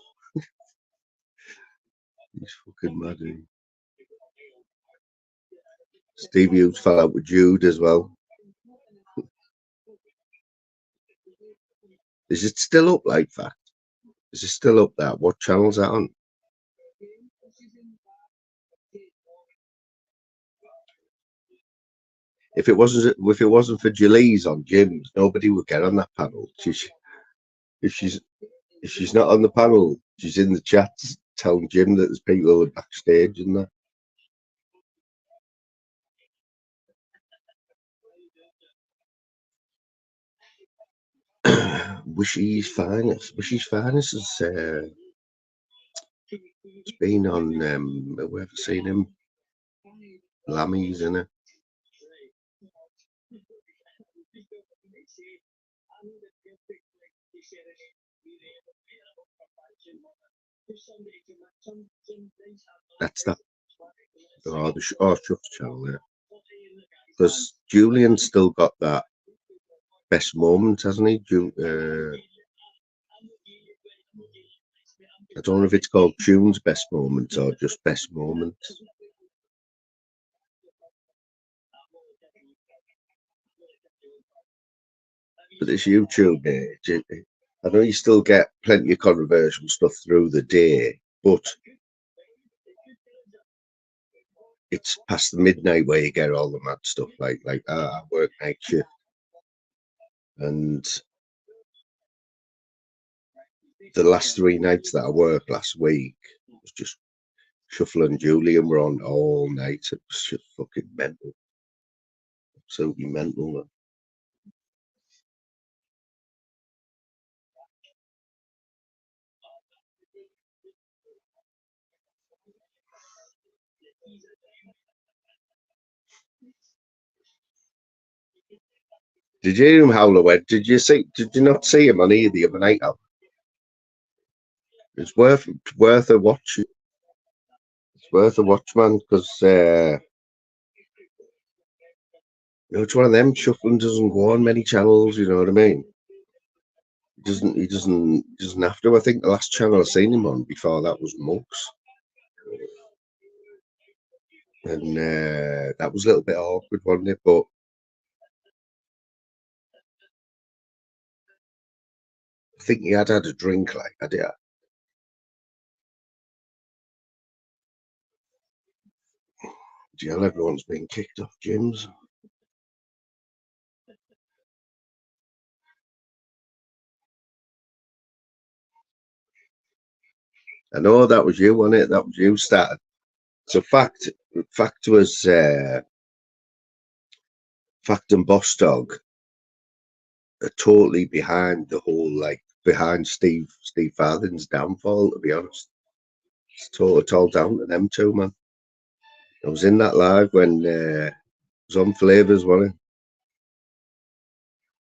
He's fucking mad. Stevie Hughes fell out with Jude as well. Is it still up like that? Is it still up there? What channel's that on? If it wasn't for Julie's on Jim's, nobody would get on that panel. If she's not on the panel, she's in the chat telling Jim that there's people backstage and that. Wishy's Finest is it's been on we've seen him. Lammy's in it. That's that. Oh, the Shuff's channel, yeah. Because Julian's still got that best moment, hasn't he? I don't know if it's called Tune's best moment or just best moment. But it's YouTube, I know you still get plenty of controversial stuff through the day, but it's past the midnight where you get all the mad stuff like I work night shift, and the last 3 nights that I worked last week was just Shuffle and Julian were on all night. It was just fucking mental, absolutely mental. Did you hear him howl away? Did you not see him on here the other night? It's worth a watch. It's worth a watch, man, because it's one of them. Shuffling doesn't go on many channels. You know what I mean? He doesn't have to. I think the last channel I seen him on before that was Mugs, and that was a little bit awkward, wasn't it? But I think he had a drink, like I did. Jail, everyone's been kicked off gyms. I know that was you, wasn't it? That was you started. So fact was Fact and Boss Dog are totally behind the whole, behind Steve Farthing's downfall, to be honest. It's all down to them two, man. I was in that live when it was on Flavors, wasn't it?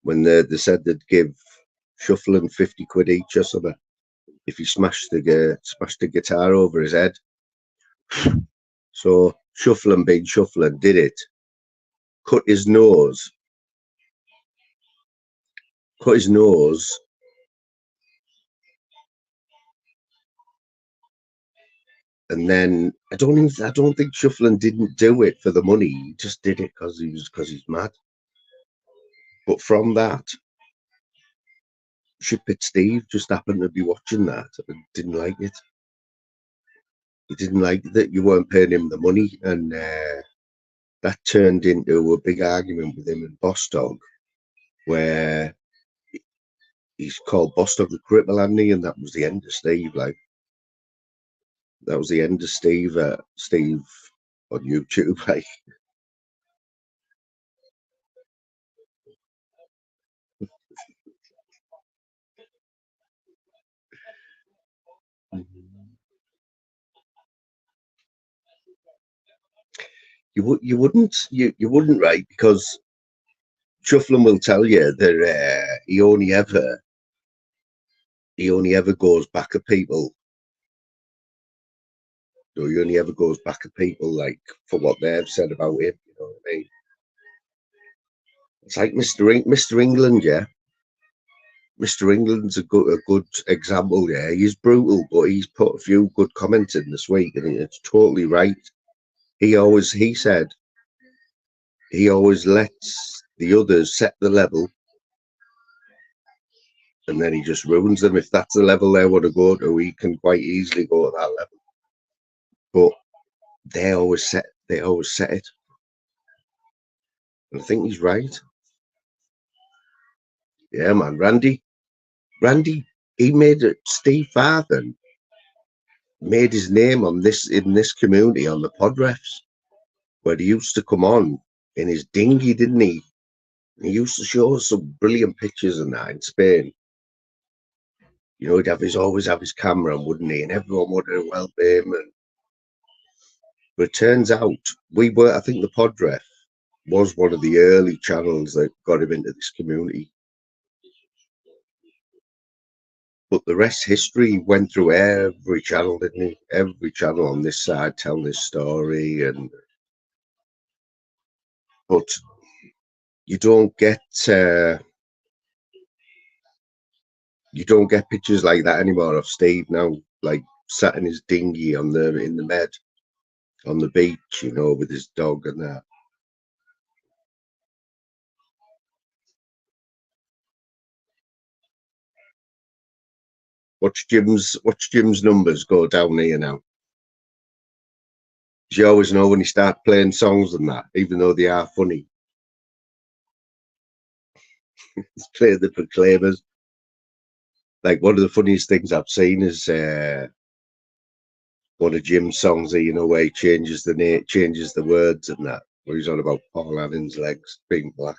When they said they'd give Shuffling 50 quid each or something if he smashed the guitar over his head. So Shuffling being Shuffling did it, cut his nose, and then I don't think Shuffling didn't do it for the money. He just did it because he's mad. But from that, Ship It Steve just happened to be watching that and didn't like it. He didn't like that you weren't paying him the money, and that turned into a big argument with him and Boss Dog, where he's called Boss Dog the cripple, hadn't he? And that was the end of Steve. That was the end of Steve. Steve on YouTube, like. you wouldn't, right? Because Shufflin will tell you that he only ever goes back at people. So he only ever goes back at people like for what they've said about him. You know what I mean? It's like Mr. England, yeah. Mr. England's a good example, yeah. He's brutal, but he's put a few good comments in this week, and it's totally right. He said he always lets the others set the level, and then he just ruins them. If that's the level they want to go to, he can quite easily go to that level. But they always set it. And I think he's right. Yeah, man. Randy, he made it. Steve Farthing made his name in this community on the pod refs, where he used to come on in his dinghy, didn't he? He used to show us some brilliant pictures in that in Spain. You know, he'd always have his camera on, wouldn't he? And everyone wanted to help him. But it turns out I think the pod ref was one of the early channels that got him into this community. But the rest history went through every channel, didn't he? Every channel on this side telling this story, but you don't get pictures like that anymore of Steve now, like sat in his dinghy in the Med on the beach, you know, with his dog and that. Watch Jim's numbers go down here now. You always know when you start playing songs and that, even though they are funny. He's playing the Proclaimers. Like, one of the funniest things I've seen is one of Jim's songs, you know, where he changes the words and that, where he's on about Paul Annan's legs being black.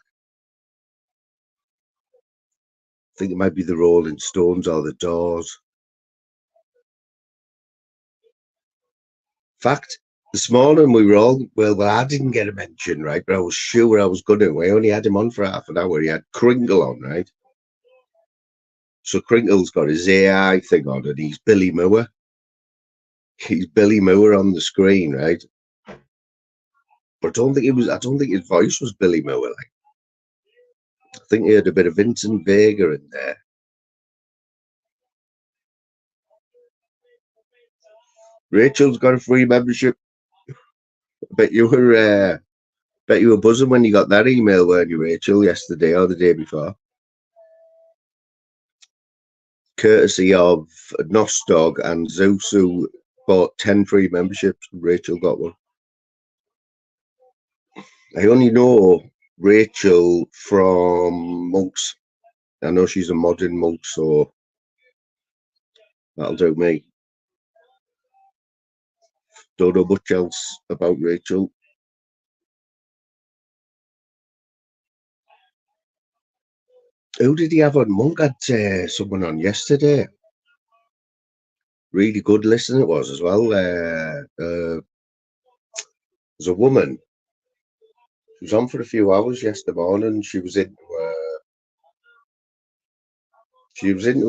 I think it might be the Rolling Stones or the Doors. In fact, this morning we were all, well, I didn't get a mention, right? But I was sure I was going to. I only had him on for half an hour. He had Kringle on, right? So Kringle's got his AI thing on, and he's Billy Moore. He's Billy Moore on the screen, right? But I don't think his voice was Billy Moore. Like, I think he had a bit of Vincent Vega in there. Rachel's got a free membership. I bet you were buzzing when you got that email, weren't you, Rachel, yesterday or the day before? Courtesy of Nostog and Zeus, who bought 10 free memberships. Rachel got one. I only know Rachel from Monks. I know she's a mod in Monks, so that'll do me. Don't know much else about Rachel. Who did he have on? Monk had someone on yesterday. Really good listen it was as well. There's a woman. She was on for a few hours yesterday morning. She was into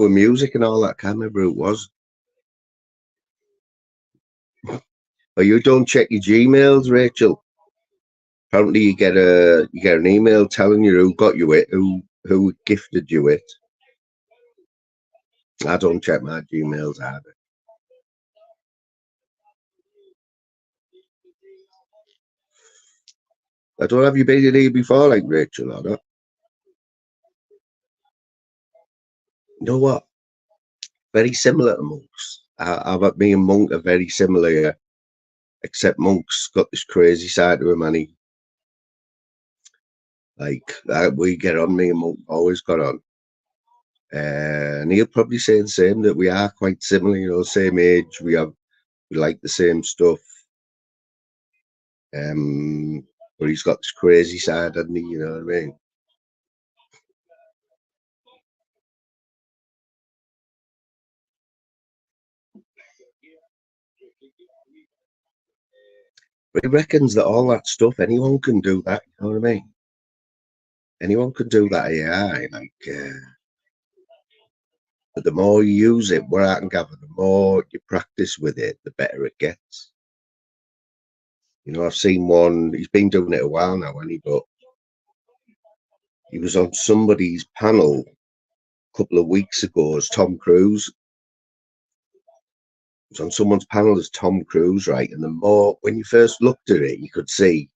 her music and all that. I can't remember who it was. Oh, you don't check your Gmails, Rachel. Apparently, you get an email telling you who got you it, who gifted you it. I don't check my Gmails either. I don't have you been in here before, like Rachel, or not? You know what? Very similar to Monks. Me and Monk are very similar, yeah. Except Monk's got this crazy side to him, and we get on. Me and Monk always got on. And he'll probably say the same, that we are quite similar, you know, same age. We like the same stuff. But he's got this crazy side, hasn't he? You know what I mean? But he reckons that all that stuff, anyone can do that, you know what I mean? Anyone can do that AI, like, but the more you use it, what I can gather, the more you practice with it, the better it gets. You know, I've seen one, he's been doing it a while now, hasn't he? But he was on somebody's panel a couple of weeks ago as Tom Cruise. He was on someone's panel as Tom Cruise, right? And the more, when you first looked at it, you could see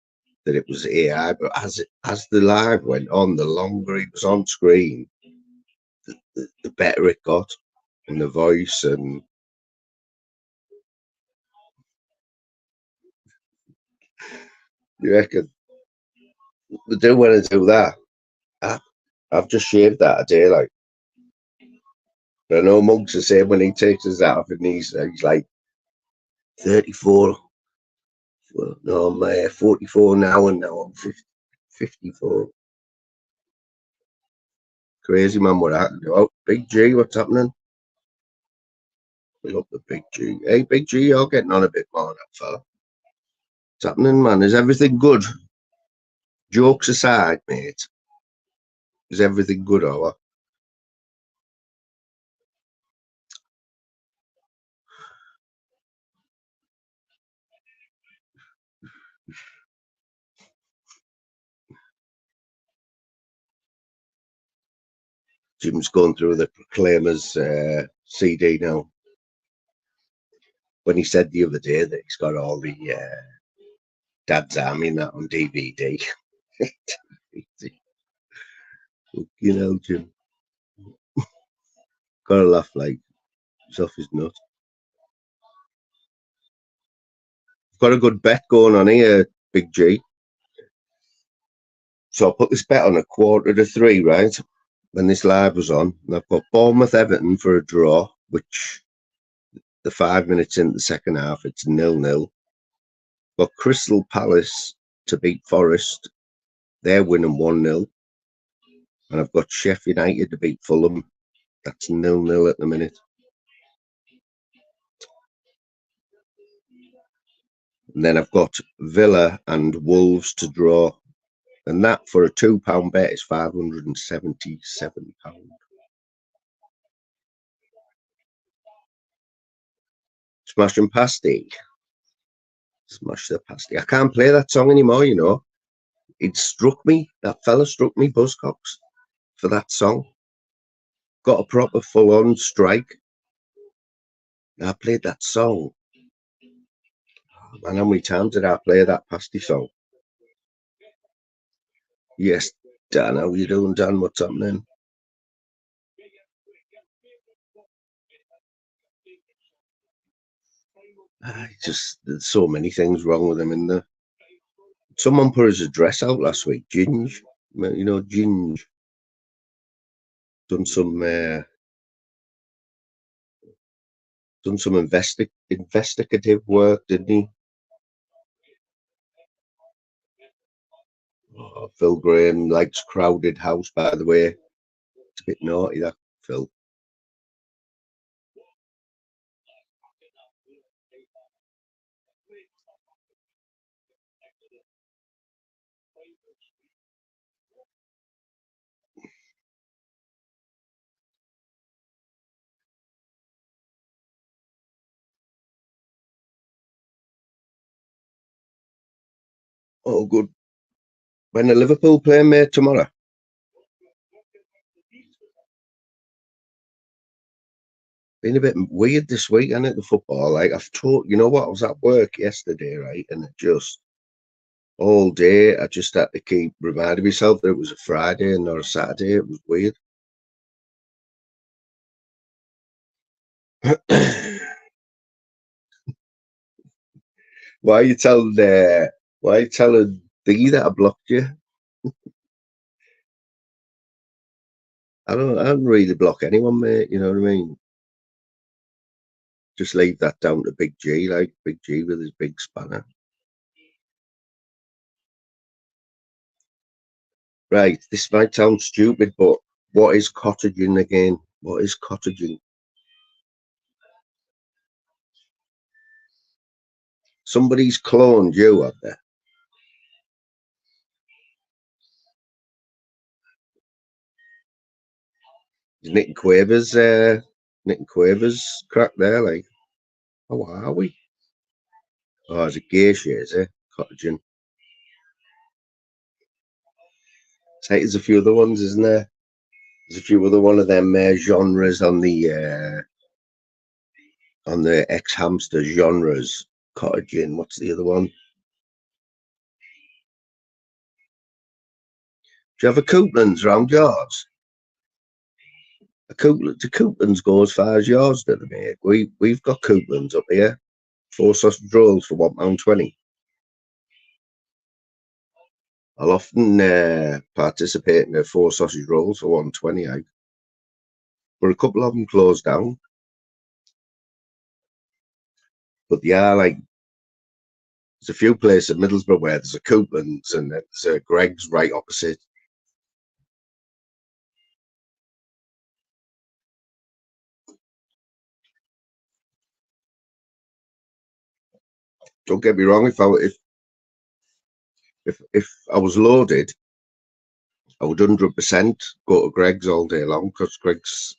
that it was AI, but as the live went on, the longer he was on screen, the better it got, and the voice, and you reckon they do want to do that? I've just shaved that a day, like. But I know Mugs the same when he takes his hat off and he's like 34. Well, no, I'm 44 now, and now I'm 54. Crazy, man, what I can do. Oh, Big G, what's happening? We love the Big G. Hey, Big G, you're getting on a bit more now, fella. What's happening, man? Is everything good? Jokes aside, mate. Is everything good, or what? Jim's going through the Proclaimers CD now. When he said the other day that he's got all the Dad's Army and that on DVD. You know, Jim. Gotta laugh, like, he's off his nut. Got a good bet going on here, Big G. So I put this bet on a 2:45, right? When this live was on. And I've got Bournemouth Everton for a draw, which the 5 minutes into the second half, it's 0-0. Got Crystal Palace to beat Forest. They're winning 1-0. And I've got Sheffield United to beat Fulham. That's 0-0 at the minute. And then I've got Villa and Wolves to draw. And that for a £2 bet is £577. Smashing pasty. Smash the pasty. I can't play that song anymore, you know. It struck me, that fella struck me, Buzzcocks, for that song. Got a proper full-on strike. I played that song. Oh, man, how many times did I play that pasty song? Yes, Dan, how you doing, Dan? What's happening? Just, there's so many things wrong with him in there. Someone put his address out last week, Ginge. You know, Ginge. Done some investigative work, didn't he? Oh, Phil Graham likes Crowded House, by the way. It's a bit naughty, that, Phil. Oh, good. When are Liverpool playing, mate, tomorrow? Been a bit weird this week, hasn't it, the football? Like, I've told, you know what, I was at work yesterday, right, and it just, all day, I just had to keep reminding myself that it was a Friday and not a Saturday. It was weird. Why are you telling Thee that I blocked you? I don't really block anyone, mate, you know what I mean? Just leave that down to Big G, like Big G with his big spanner. Right, this might sound stupid, but what is cottaging again? What is cottaging? Somebody's cloned you up there. Is Nick and Quavers crack there, like, how are we? Oh, it's a geisha, is it? Cottaging. There's a few other ones, isn't there? There's a few other one of them genres on the ex-hamster genres. Cottaging, what's the other one? Do you have a Couplands round yours? The Couplands go as far as yours, do they, mate? We've got Couplands up here. 4 sausage rolls for £1.20. I'll often participate in the 4 sausage rolls for £1.20. But a couple of them closed down. But they are like, there's a few places in Middlesbrough where there's a Couplands and there's a Greg's right opposite. Don't get me wrong, if I was loaded, I would 100% go to Greg's all day long, because Greg's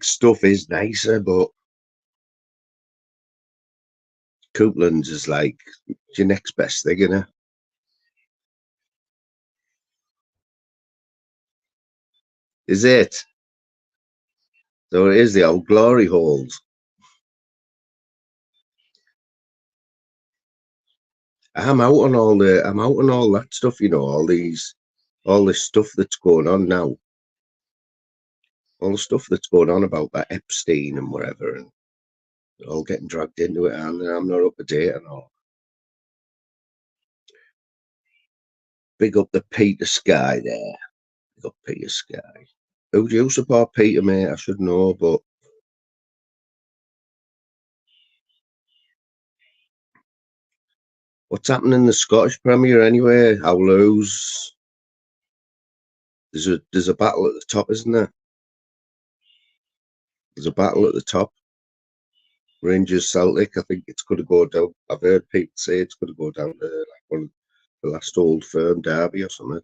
stuff is nicer, but Couplands is like your next best thing, innit? Is it? So it is the old glory holes. I'm out on all that stuff, you know, all this stuff that's going on now. All the stuff that's going on about that Epstein and whatever, and they're all getting dragged into it, and I'm not up to date and all. Big up the Peter Sky there. Big up Peter Sky. Who do you support, Peter, mate? I should know, but what's happening in the Scottish Premier anyway? How lose? There's a battle at the top, isn't there? There's a battle at the top. Rangers Celtic. I think it's going to go down. I've heard people say it's going to go down to like one of the last Old Firm derby or something.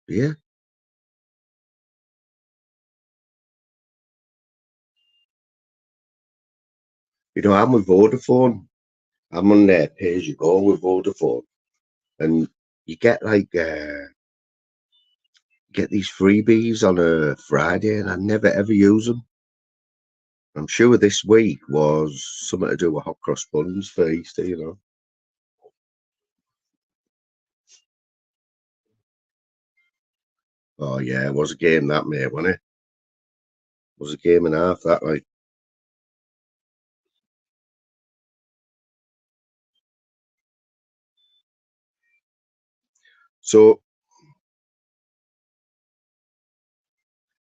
Yeah. You know, I'm with Vodafone. I'm on there, pay as you go with Vodafone, and you get like get these freebies on a Friday, and I never ever use them. I'm sure this week was something to do with hot cross buns for Easter, you know. Oh yeah, it was a game that, mate, wasn't it? It was a game and a half that, like. So,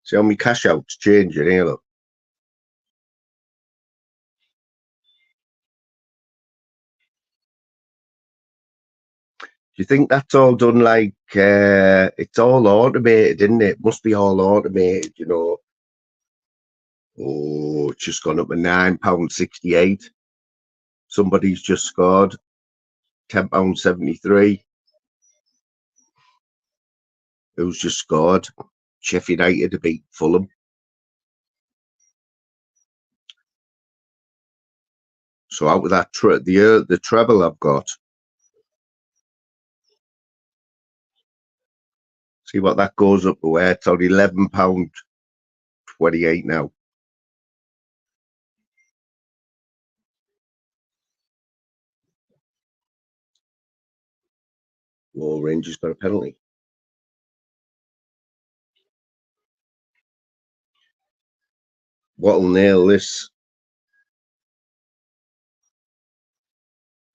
see how many cash outs changing here, look. Do you think that's all done like it's all automated, isn't it? Must be all automated, you know. Oh, it's just gone up to £9.68. Somebody's just scored £10.73. Who's just scored? Sheffield United to beat Fulham. So out of that, the treble I've got. See what that goes up to, where it's on £11.28 now. Well, Rangers got a penalty. What'll nail this?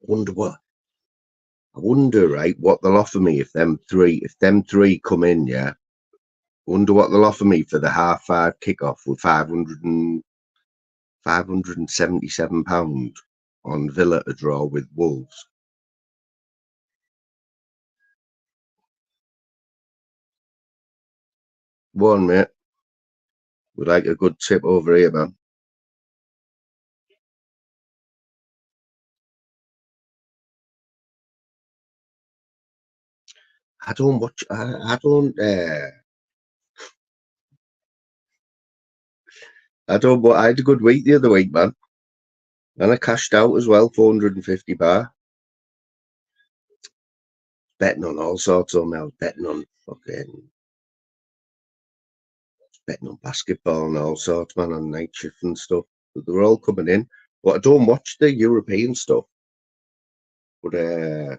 I wonder, right, what they'll offer me if them three come in, yeah. I wonder what they'll offer me for the half-5 kickoff with £577 on Villa to draw with Wolves. One, mate. Would like a good tip over here, man. I don't watch. I don't. I don't. But I had a good week the other week, man, and I cashed out as well, 450 bar. Betting on all sorts of them. I was betting on basketball and all sorts, man, on night shift and stuff. But they're all coming in. But I don't watch the European stuff. But to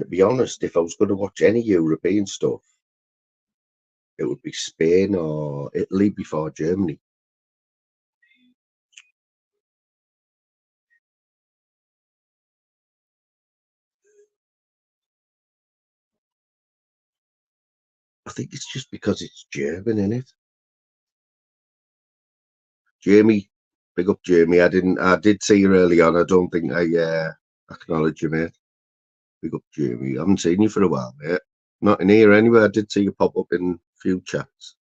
be honest, if I was going to watch any European stuff, it would be Spain or Italy before Germany. I think it's just because it's German, innit? Jamie, big up Jamie. I did see you early on. I don't think I acknowledge you, mate. Big up Jamie. I haven't seen you for a while, mate. Not in here anyway. I did see you pop up in a few chats.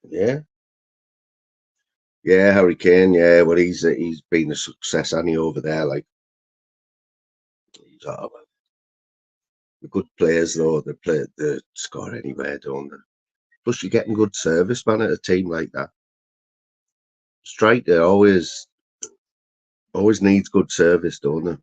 Yeah. Yeah, Harry Kane, yeah. Well, he's been a success, hasn't he, over there? Like, he's the good players, though. They score anywhere, don't they? Plus, you're getting good service, man, at a team like that. Striker always needs good service, don't they?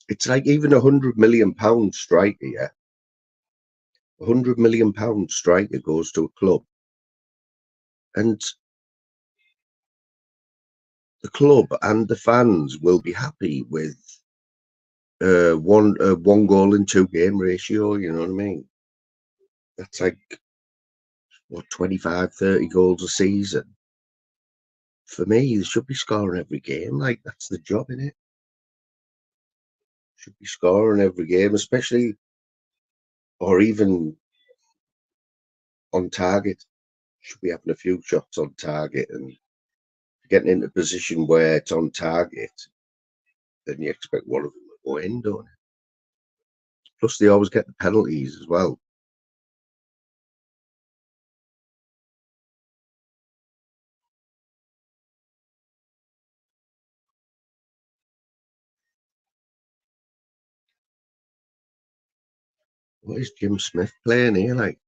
It's like even £100 million striker, yeah. £100 million striker goes to a club, and the club and the fans will be happy with one goal in 2 game ratio. You know what I mean? That's like what, 25, 30 goals a season. For me, they should be scoring every game. Like, that's the job, innit? Should be scoring every game, especially or even on target. Should be having a few shots on target and getting into a position where it's on target. Then you expect one of them to go in, don't you? Plus, they always get the penalties as well. What is Jim Smith playing here? Like,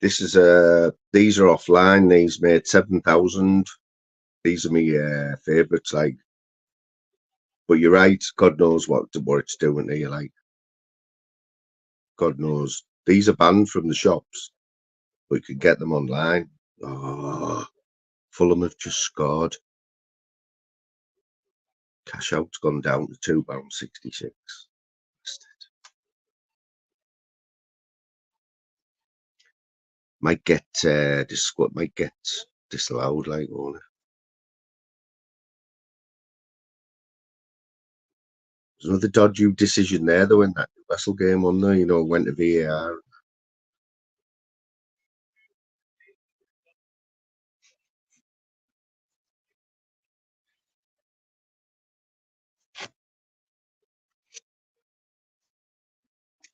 this is these are offline. These made 7,000. These are my favourites. Like, but you're right. God knows what it's doing to you. Like, God knows. These are banned from the shops, but you can get them online. Oh, Fulham have just scored. Cash out's gone down to £2.66. Might get might get disallowed, like, won't it? There's another dodgy decision there, though, in that Newcastle game, on there. You know, went to VAR.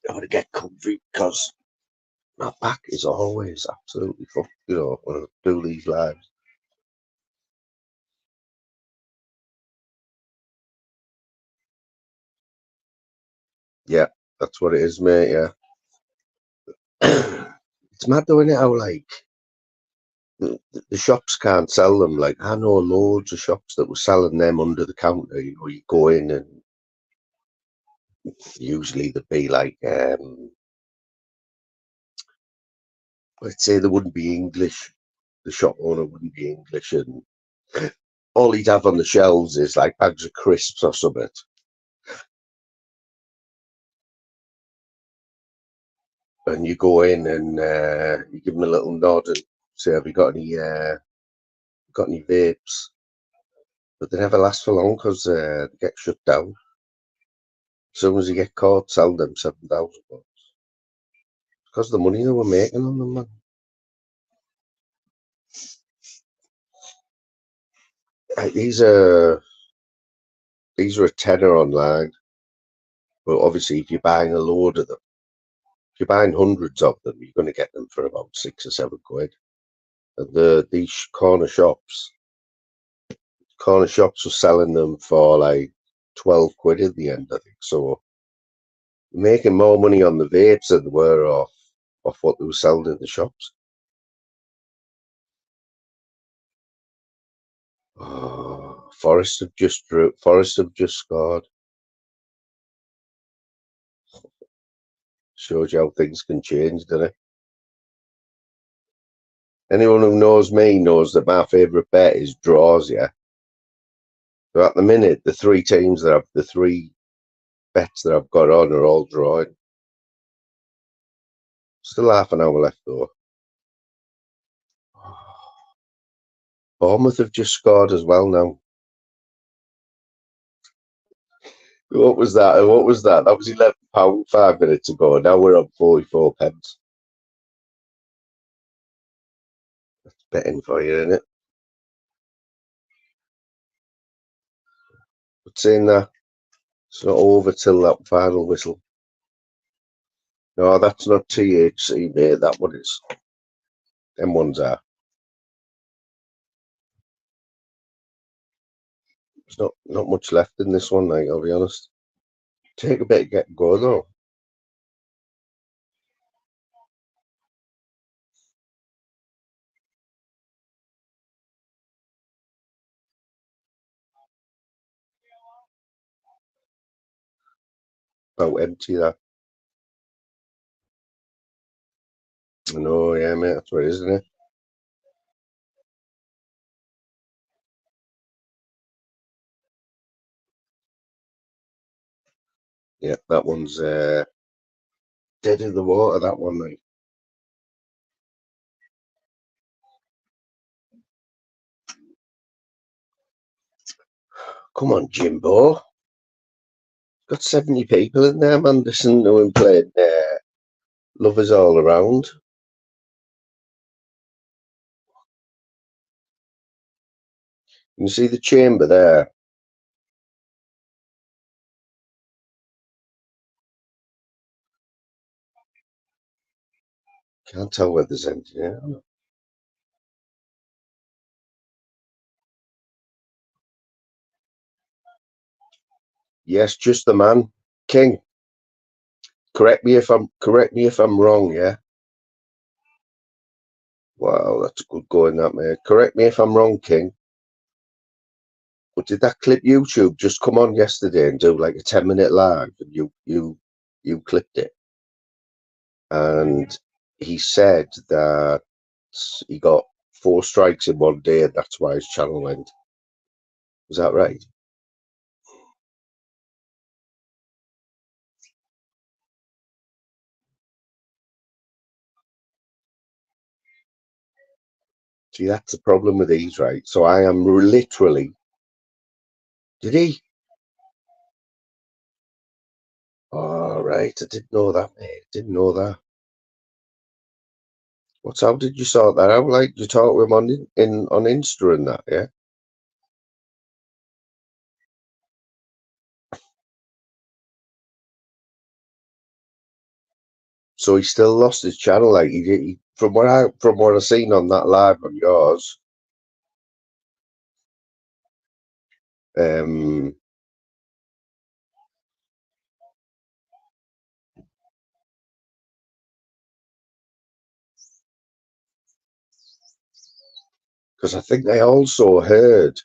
Got to get comfy because my back is always absolutely fucked. You know, when I do these lives. Yeah, that's what it is, mate. Yeah. It's mad though, isn't it? How, like, the shops can't sell them. Like, I know loads of shops that were selling them under the counter. You know, you go in and usually they'd be like, let's say they wouldn't be English. The shop owner wouldn't be English, and all he'd have on the shelves is like bags of crisps or something. and you go in and you give them a little nod and say, "Have you got any vapes?" But they never last for long because they get shut down. As soon as you get caught, sell them £7,000. Because the money they were making on them, man. These are a tenner online, but obviously if you're buying a load of them, if you're buying hundreds of them, you're going to get them for about £6 or £7. And these corner shops were selling them for like £12 in the end, I think. So making more money on the vapes than they were off what they were selling in the shops. Oh, Forest have just scored. Shows you how things can change, doesn't it? Anyone who knows me knows that my favourite bet is draws, yeah. So at the minute, the three bets that I've got on are all drawing. Still half an hour left though. Bournemouth have just scored as well now. What was that? That was £11 5 minutes ago. Now we're on 44 pence. That's betting for you, isn't it? But saying that, it's not over till that final whistle. No, that's not THC, mate. That one is. Them ones are. There's not much left in this one, like, I'll be honest. Take a bit to get go though. About empty that. I know, yeah, mate. That's what it is, isn't it? Yeah, that one's dead in the water. That one, mate. Come on, Jimbo. Got 70 people in there, man. Listening to him playing Lovers All Around. You can see the chamber there. Can't tell where there's anything here. Yes, just the man. King. Correct me if I'm wrong, yeah. Wow, that's a good going, that, mate. Correct me if I'm wrong, King. But did that clip YouTube just come on yesterday and do like a 10-minute live, and you clipped it? And he said that he got 4 strikes in one day, and that's why his channel went. Was that right? See, that's the problem with these, right? So I am literally. Did he? Oh, right. I didn't know that, mate. Didn't know that. How did you sort that out? Like, you talk with him on Insta and that, yeah? So he still lost his channel, like from what I seen on that live on yours. Because I think I also heard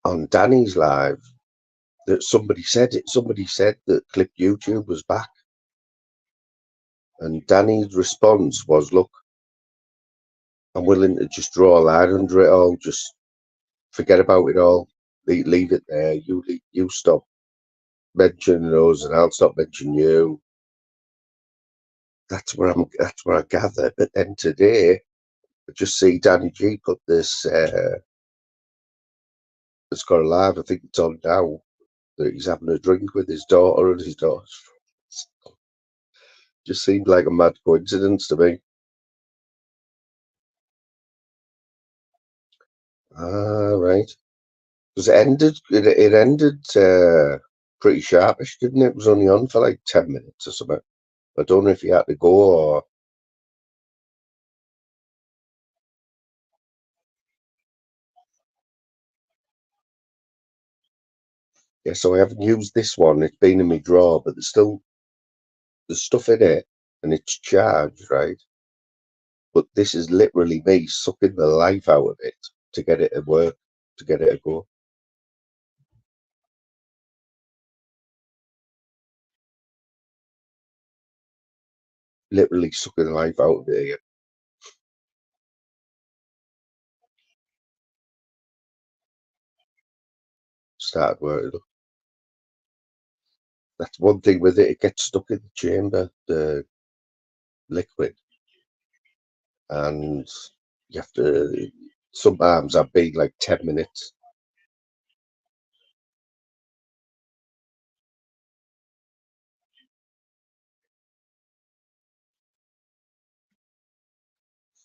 on Danny's live that somebody said that Clip YouTube was back, and Danny's response was, "Look, I'm willing to just draw a line under it all. Just forget about it all. Leave it there. You stop mentioning us, and I'll stop mentioning you." That's where I gather. But then today, I just see Danny G put this. It's got a live. I think it's on now. That he's having a drink with his daughter and his daughter's friends. Just seemed like a mad coincidence to me. Ah, right. Because it ended pretty sharpish, didn't it? It was only on for like 10 minutes or something. I don't know if you had to go or. Yeah, so I haven't used this one. It's been in my drawer, but there's stuff in it and it's charged, right? But this is literally me sucking the life out of it to get it to work, to get it to go. Literally sucking the life out of it. Started working. That's one thing with it. It gets stuck in the chamber, the liquid, and you have to. Sometimes I've been like 10 minutes.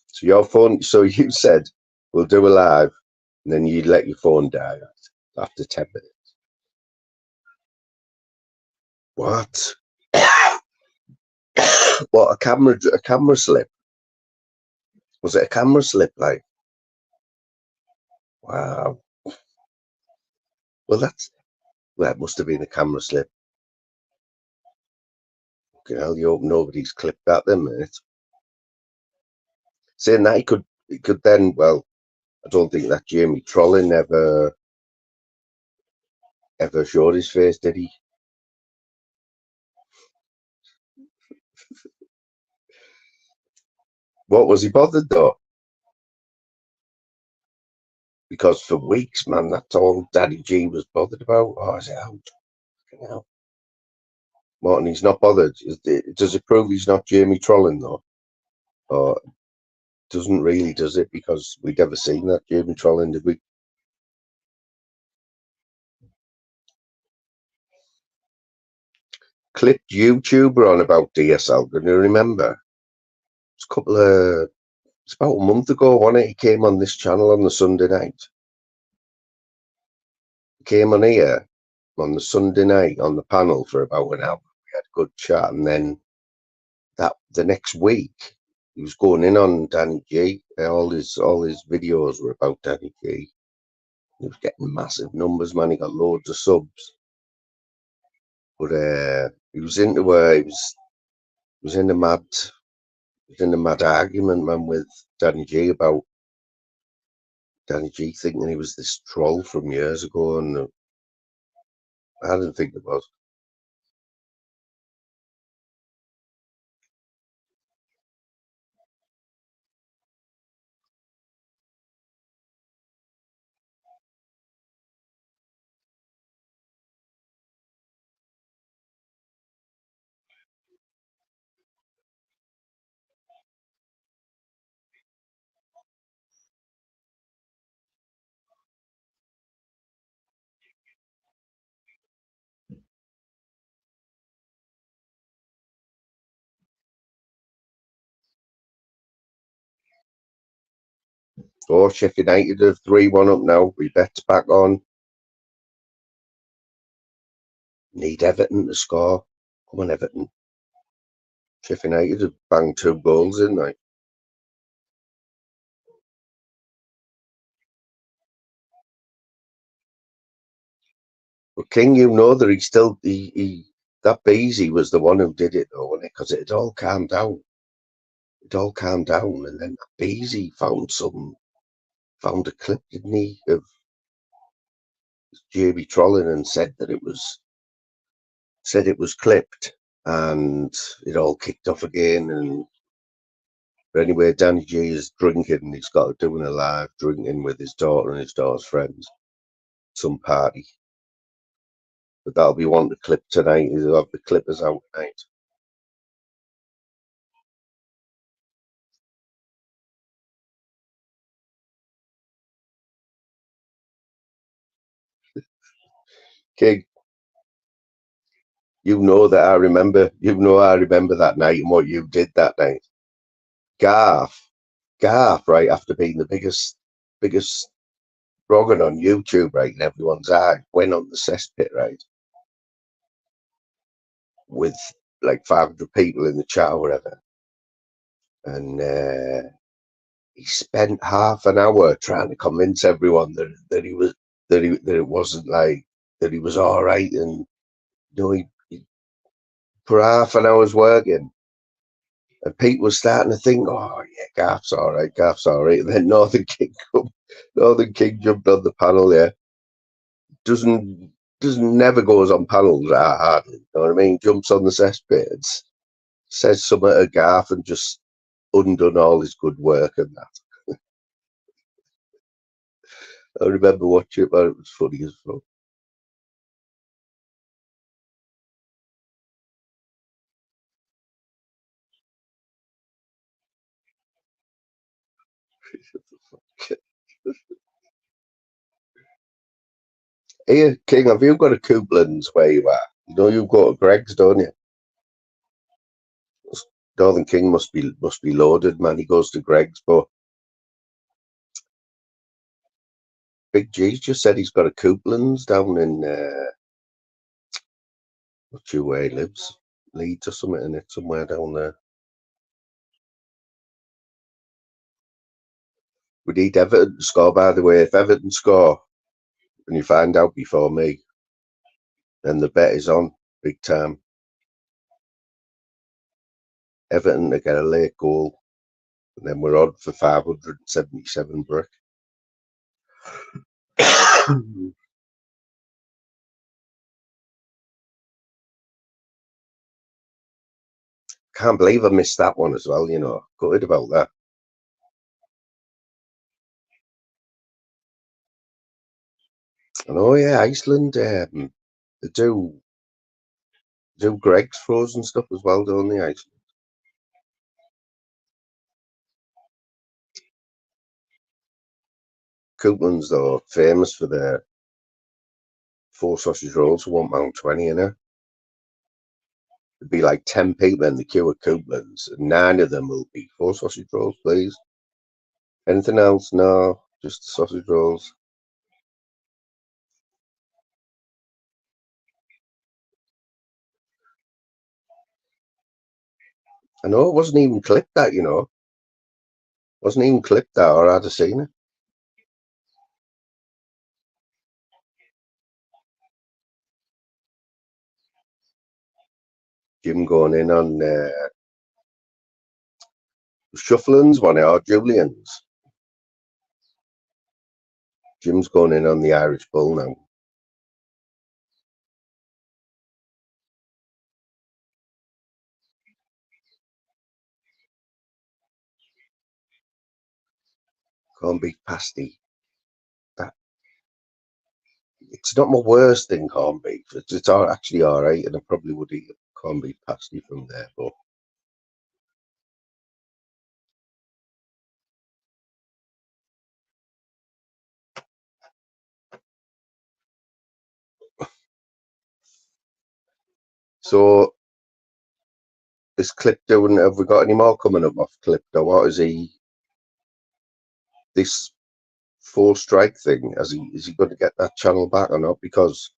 So your phone. So you said we'll do a live, and then you let your phone die after 10 minutes. What? What, a camera slip? Was it a camera slip? Like, wow. Well, it must have been a camera slip. Okay, hell, you hope nobody's clipped that then, mate. Saying that he could then. Well, I don't think that Jamie Trolling ever showed his face, did he? What, was he bothered though? Because for weeks, man, that's all Daddy G was bothered about. Oh, is it out? Fucking hell. Martin, he's not bothered. Does it prove he's not Jamie Trolling though? Or doesn't really, does it? Because we'd never seen that Jamie Trolling, did we? Clipped YouTuber on about DSL. Can you remember? It's it's about a month ago, wasn't it? He came on this channel on the Sunday night. He came on here on the Sunday night on the panel for about an hour. We had a good chat, and then the next week he was going in on Danny G. All his videos were about Danny G. He was getting massive numbers, man. He got loads of subs, but he was in a mad argument, man, with Danny G about Danny G thinking he was this troll from years ago, and I didn't think it was. Oh, Sheffield United are 3-1 up now. We bet's back on. Need Everton to score. Come on, Everton. Sheffield United have banged 2 goals in, like. But King, you know that that Beasy was the one who did it, though, wasn't it? Because it had all calmed down. It all calmed down, and then Beasy found a clip, didn't he, of Jamie Trolling, and said it was clipped, and it all kicked off again. And but anyway, Danny G is drinking, and he's got doing a live drinking with his daughter and his daughter's friends, some party. But that'll be one to clip tonight. He'll have the clippers out tonight. King, you know that I remember. You know I remember that night and what you did that night. Garth, right after being the biggest Rogan on YouTube, right, in everyone's eye, went on the cesspit, right, with like 500 people in the chat or whatever, and he spent half an hour trying to convince everyone that it wasn't like that he was all right, and he put half an hour's work in, and people were starting to think, oh yeah, Garth's all right, and then Northern King jumped on the panel, yeah. Doesn't never goes on panels hardly. You know what I mean? Jumps on the cesspit and says something to Garth and just undone all his good work and that. I remember watching it, but it was funny as fuck. Here, King, have you got a Couplands where you are? You know you've got a Greg's, don't you? Northern King must be loaded, man. He goes to Greg's, but Big G's just said he's got a Couplands down in not sure where he lives, Leeds or something in it, somewhere down there. We need Everton to score, by the way. If Everton score and you find out before me, then the bet is on big time. Everton to get a late goal, and then we're on for 577 brick. Can't believe I missed that one as well, you know. Gutted about that. And oh yeah, Iceland, they do Greg's frozen stuff as well, don't they, Iceland? Couplands, though, famous for their 4 sausage rolls for £1.20, you know. There'd be like 10 people in the queue at Couplands, and 9 of them will be 4 sausage rolls, please. Anything else? No, just the sausage rolls. I know it wasn't even clipped that, you know. Wasn't even clipped that, or I'd have seen it. Jim going in on Shufflin's one or Julian's. Jim's going in on the Irish Bull now. Corned beef pasty. It's not my worst thing, corned beef. It's actually all right, and I probably would eat a corned beef pasty from there. But so is Clip doing? Have we got any more coming up off Clip? Or what is he? This 4 strike thing? Is he going to get that channel back or not? Because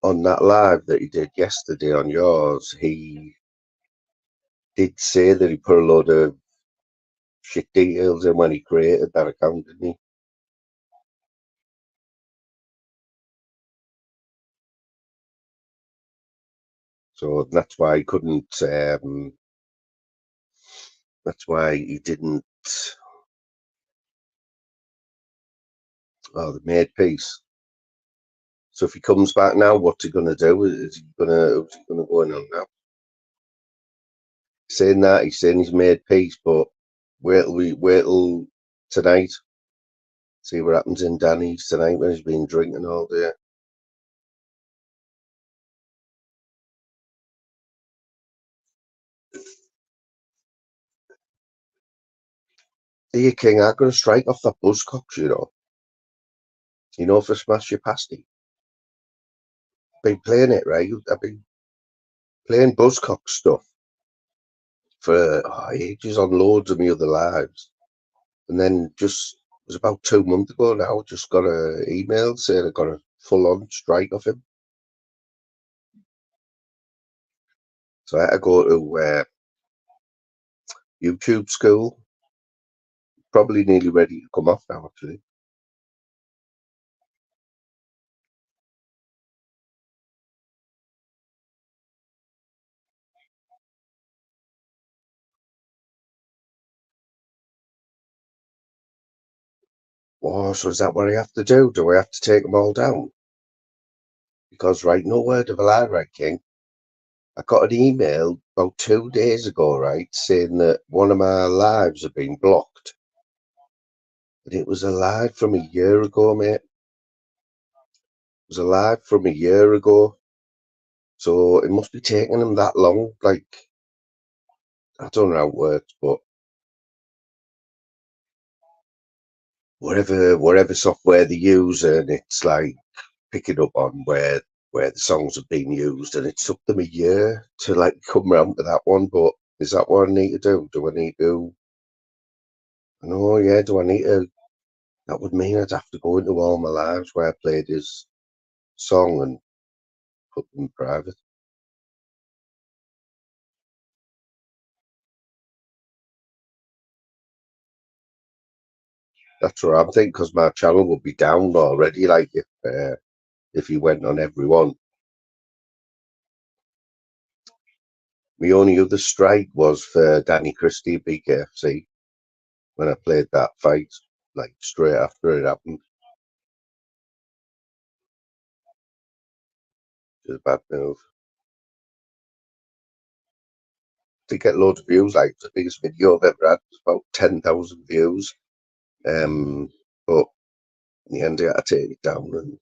on that live that he did yesterday on yours, he did say that he put a lot of shit details in when he created that account, didn't he? So that's why he couldn't. That's why he didn't. Oh, the made peace. So if he comes back now, what's he gonna do? Who's he gonna go in on now? Saying that he's saying he's made peace, but wait till tonight. See what happens in Danny's tonight when he's been drinking all day. Here, King, I'm gonna strike off that buzzcocks, you know. You know, for smash your pasty. been playing it, right? I've been playing Buzzcock stuff for ages on loads of my other lives. And then just, it was about 2 months ago now, just got an email saying I got a full-on strike off him. So I had to go to YouTube school. Probably nearly ready to come off now, actually. Oh, so is that what I have to do? Do I have to take them all down? Because, right, no word of a lie, right, King. I got an email about 2 days ago, right, saying that one of my lives had been blocked. And it was a live from a year ago, mate. It was a live from a year ago. So it must be taking them that long. Like, I don't know how it works, but whatever software they use, and it's like picking up on where the songs have been used, and it took them a year to like come round to that one. But is that what I need to do? Do I need to? No, yeah. Do I need to? That would mean I'd have to go into all my lives where I played his song and put them private. That's what I'm thinking, because my channel would be down already. Like if he went on every one. My only other strike was for Danny Christie at BKFC when I played that fight, like straight after it happened. It was a bad move. To get loads of views, like the biggest video I've ever had was about 10,000 views. But in the end, I had to take it down, and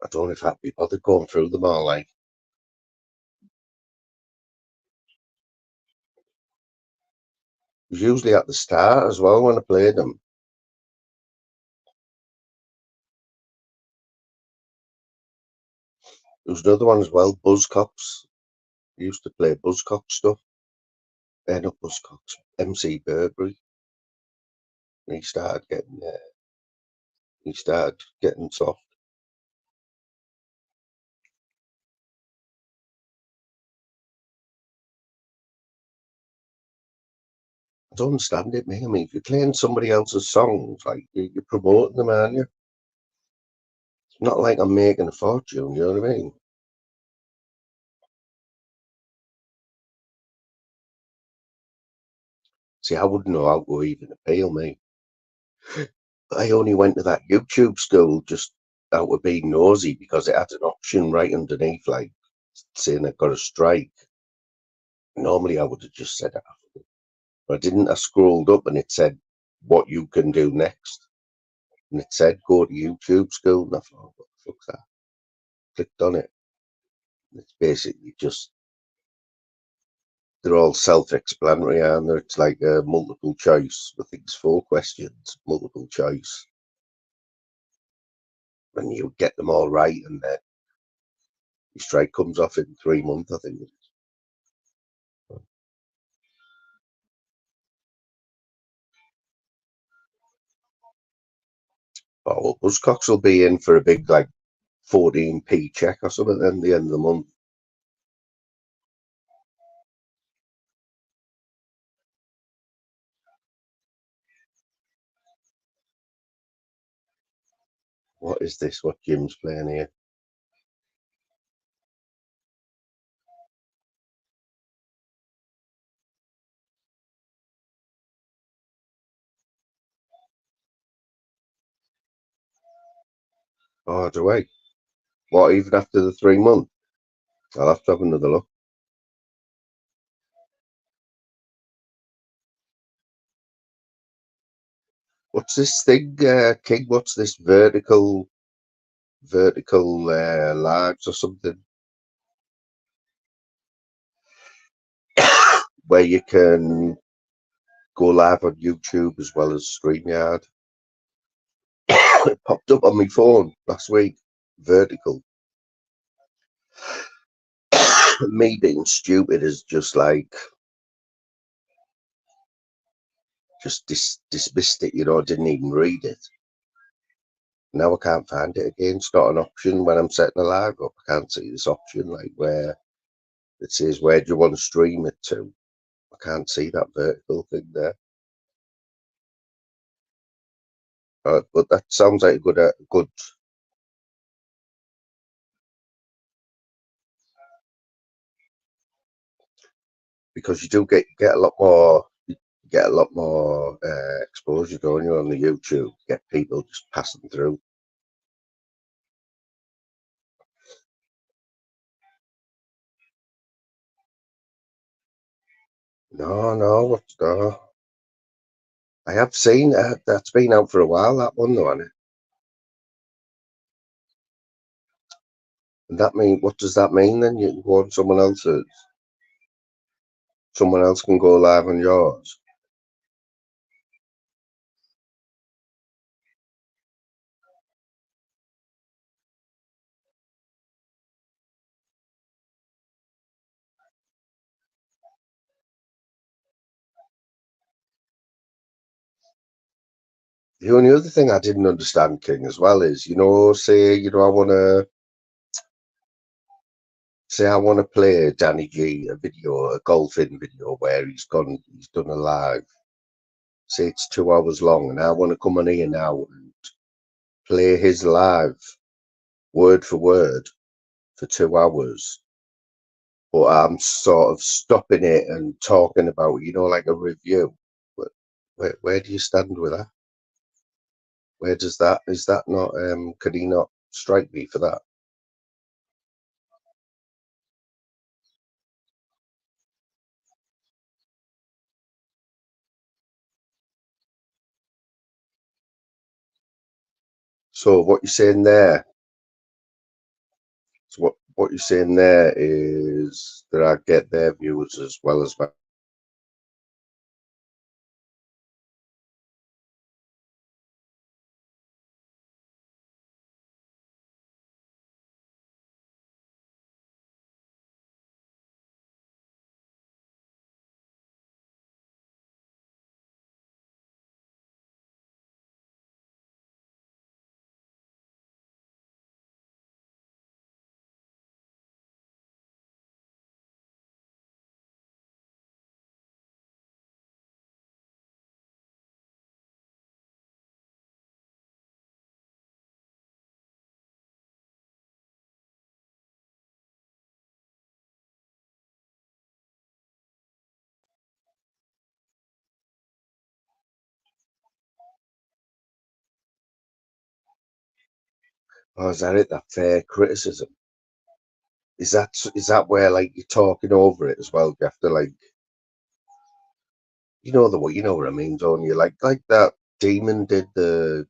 I don't know if I'd be bothered going through them all. Like, it was usually at the start as well when I played them. There was another one as well, Buzzcocks. I used to play Buzzcock stuff. Not Buzzcocks, MC Burberry. And he started getting soft. I don't understand it, mate. I mean, if you're playing somebody else's songs, like you're promoting them, aren't you? It's not like I'm making a fortune, you know what I mean? See, I wouldn't know how to even appeal, mate. I only went to that YouTube school just out of being nosy because it had an option right underneath, like saying I got a strike. Normally, I would have just said it after, but I didn't. I scrolled up and it said what you can do next, and it said go to YouTube school. And I thought, what the fuck's that? Clicked on it. It's basically just, they're all self-explanatory, and it's like a multiple choice. I think it's 4 questions, multiple choice, and you get them all right, and then your strike comes off in 3 months, I think. Oh, well, Buzzcocks will be in for a big, like, 14p check or something at the end of the month. What is this? What Jim's playing here? Oh, do I? What, even after the 3 months? I'll have to have another look. What's this thing, King? What's this vertical lives or something? Where you can go live on YouTube as well as StreamYard. It popped up on my phone last week, vertical. Me being stupid is just like, just dismissed it, you know, didn't even read it. Now I can't find it again. It's not an option when I'm setting a live up. I can't see this option, like where it says, where do you want to stream it to? I can't see that vertical thing there. But that sounds like a good. Because you do get a lot more. Get a lot more exposure going on the YouTube. Get people just passing through. No, no. I have seen that's been out for a while. That one though, hasn't it? And that mean, what does that mean then? You can go on someone else's. Someone else can go live on yours. The only other thing I didn't understand, King, as well is, you know, say I want to play Danny G a video, a golfing video where he's done a live. Say it's 2 hours long, and I want to come on here now and play his live word for word for 2 hours. But I'm sort of stopping it and talking about, you know, like a review. But where do you stand with that? Where does that, is that not, could he not strike me for that? So what you're saying there, what you're saying there is that I get their views as well as my. Oh, is that it? That fair criticism? Is that where like you're talking over it as well? You have to like, you know what I mean, don't you? Like that demon did the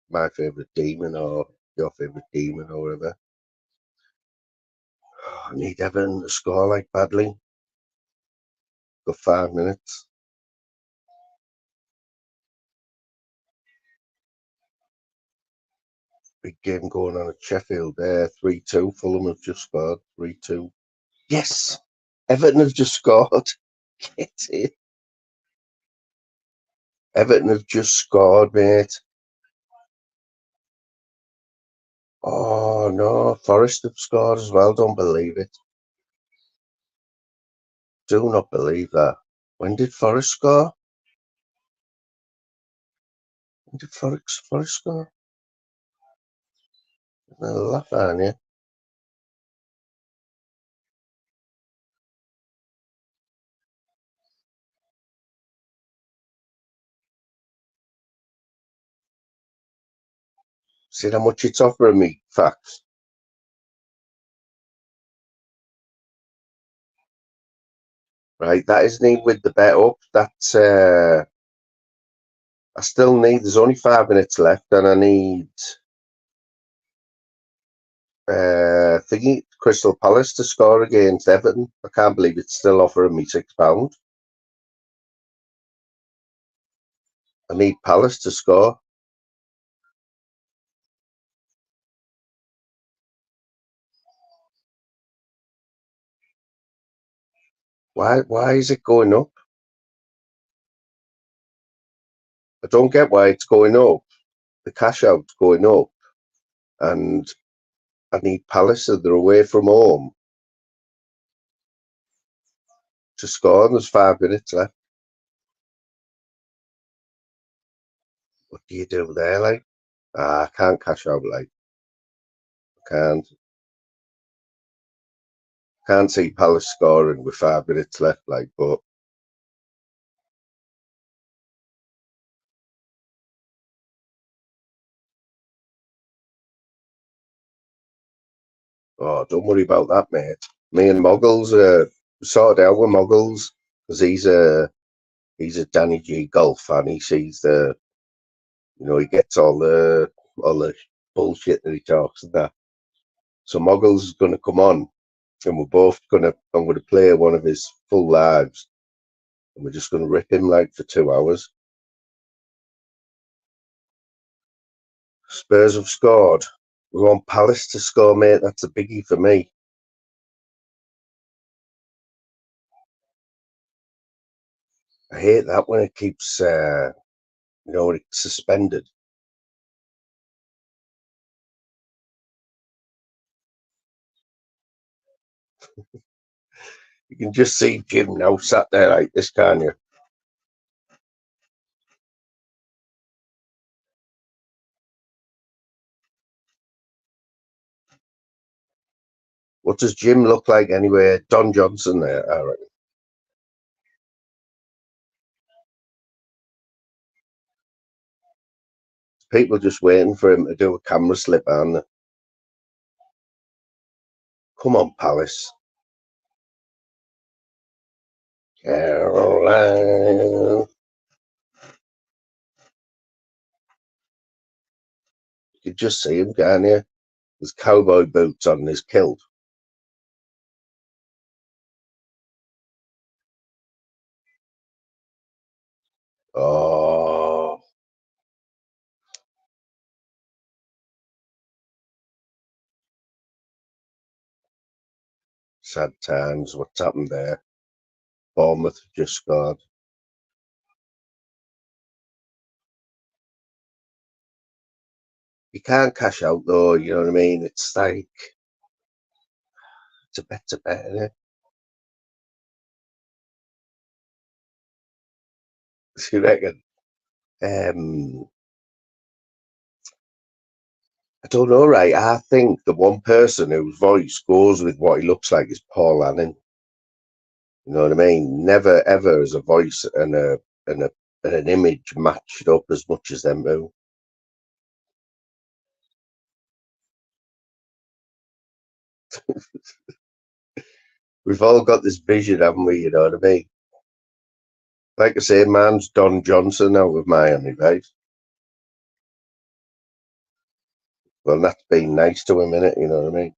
my favorite demon or your favorite demon or whatever. I need Everton to score like badly. Got 5 minutes. Big game going on at Sheffield there. 3-2. Fulham have just scored. 3-2. Yes, Everton have just scored. Get it. Everton have just scored, mate. Oh no, Forest have scored as well. Don't believe it. Do not believe that. When did Forest score? When did Forest score? I'll laugh, aren't you? See how much it's offering me, facts. Right, that isn't even with the bet up. That's I still need. There's only 5 minutes left, and I need thingy Crystal Palace to score against Everton. I can't believe it's still offering me £6. I need Palace to score. Why is it going up? I don't get why it's going up. The cash out's going up, and I need Palace, so they're away from home, to score. And there's 5 minutes left. What do you do there, like? I can't cash out, like. Can't see Palace scoring with 5 minutes left, like, but oh, don't worry about that, mate. Me and Moggles sorted out with Moggles, because he's a Danny G golf fan. He sees he gets all the bullshit that he talks and that. So Moggles is going to come on, and I'm going to play one of his full lives, and we're just going to rip him like for 2 hours. Spurs have scored. We want Palace to score, mate. That's a biggie for me. I hate that when it keeps, it's suspended. You can just see Jim now sat there like this, can't you? What does Jim look like anyway? Don Johnson there, I reckon. People just waiting for him to do a camera slip, aren't they? Come on, Palace. Caroline. You can just see him, can't you? His cowboy boots on his kilt. Oh. Sad times. What's happened there? Bournemouth just scored. You can't cash out though, you know what I mean? It's like, it's a bet, isn't it? You reckon? I don't know, right? I think the one person whose voice goes with what he looks like is Paul Annan. You know what I mean? Never ever has a voice and an image matched up as much as them two. We've all got this vision, haven't we? You know what I mean? Like I say, man's Don Johnson out of Miami, right? Well, that's been nice to him, innit? You know what I mean?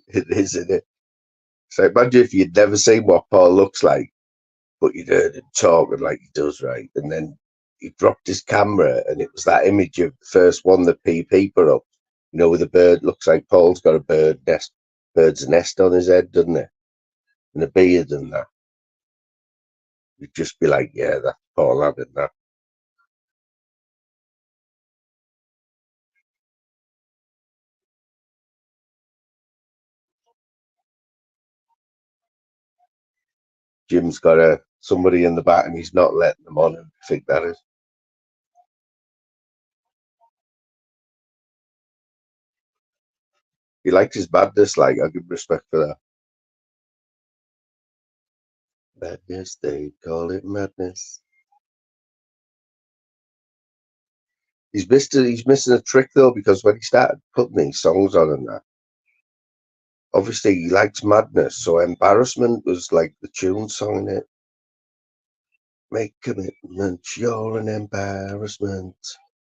It is, isn't it? So imagine if you'd never seen what Paul looks like, but you'd heard him talking like he does, right? And then he dropped his camera, and it was that image of the first one that PP put up, with a bird. Looks like Paul's got a bird's nest on his head, doesn't it? And a beard and that. You'd just be like, yeah, that's Paul having that. Jim's got somebody in the back, and he's not letting them on. I think that is. He likes his madness, like, I give respect for that. Madness, they call it madness. He's missing a trick though, because when he started putting these songs on and that, obviously he likes madness, so Embarrassment was like the tune song in it. Make commitments, you're an embarrassment.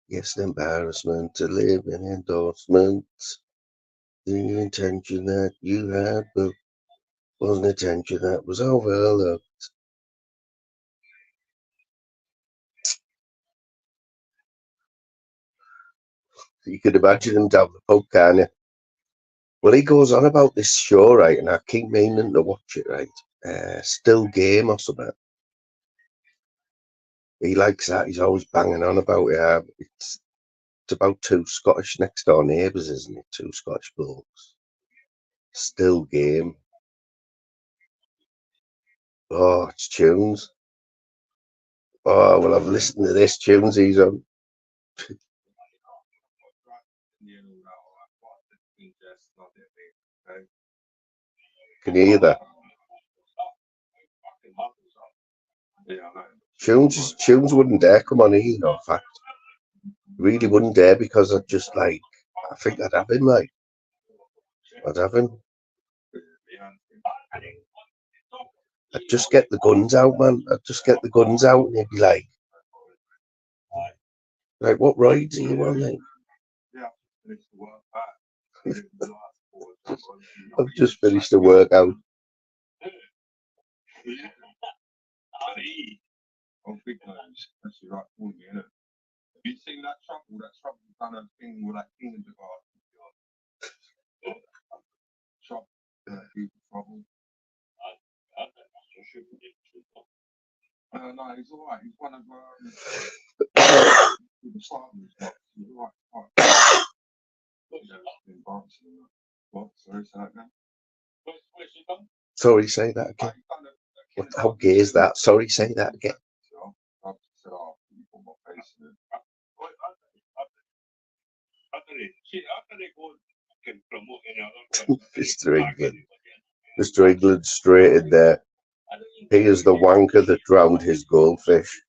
Yes, an embarrassment to live in endorsement. The intention that you had, but wasn't attention that was overlooked. You could imagine him down the pub, can't you? Well, he goes on about this show, right, and I keep meaning to watch it, right? Still Game or something. He likes that. He's always banging on about it. It's about two Scottish next door neighbours, isn't it? Two Scottish blokes. Still Game. Oh, it's tunes. Oh, well, I've listened to this tunes he's on. Can you hear that? Tunes wouldn't dare come on here, you know, in fact. Really wouldn't dare, because I'd just like, I think I'd have him, like. I'd have him. I'd just get the guns out, man. I'd just get the guns out and he'd be like, what rides are you on, like? I've just finished the workout. Have you seen that trouble? That trouble done a thing with that king of the garden. Trouble, trouble. No, he's all right. He's one of the disciples. He's all right. What? Sorry, say that again. Sorry, say that again. How gay is that? Sorry, say that again. Mr. England straight in there. He is the wanker that drowned his goldfish.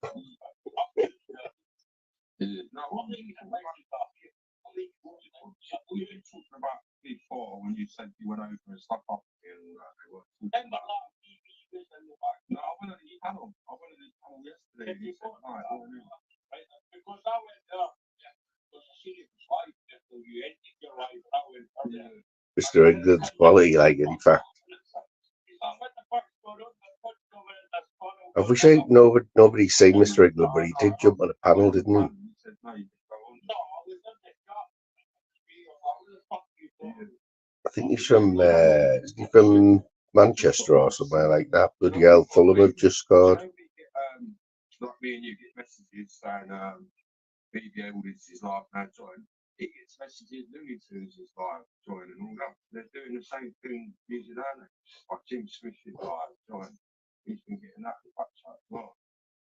We've been talking about before when you said you went over and stuff up in No, I went on his panel. I went on his panel yesterday. He said, because I went up, because I seen it twice, so you ended your life. Mr. England's quality, like, in fact. I wish nobody's seen Mr. England, but he did jump on a panel, didn't he? I think he's from Manchester or somewhere like that. Bloody hell, Fulham have just scored. Like me and you get messages saying BBA is his live now join. He gets messages, Looney Tunes is live join and all that. They're doing the same thing using that. Like Jim Smith is live join. He's been getting that in the back chat as well.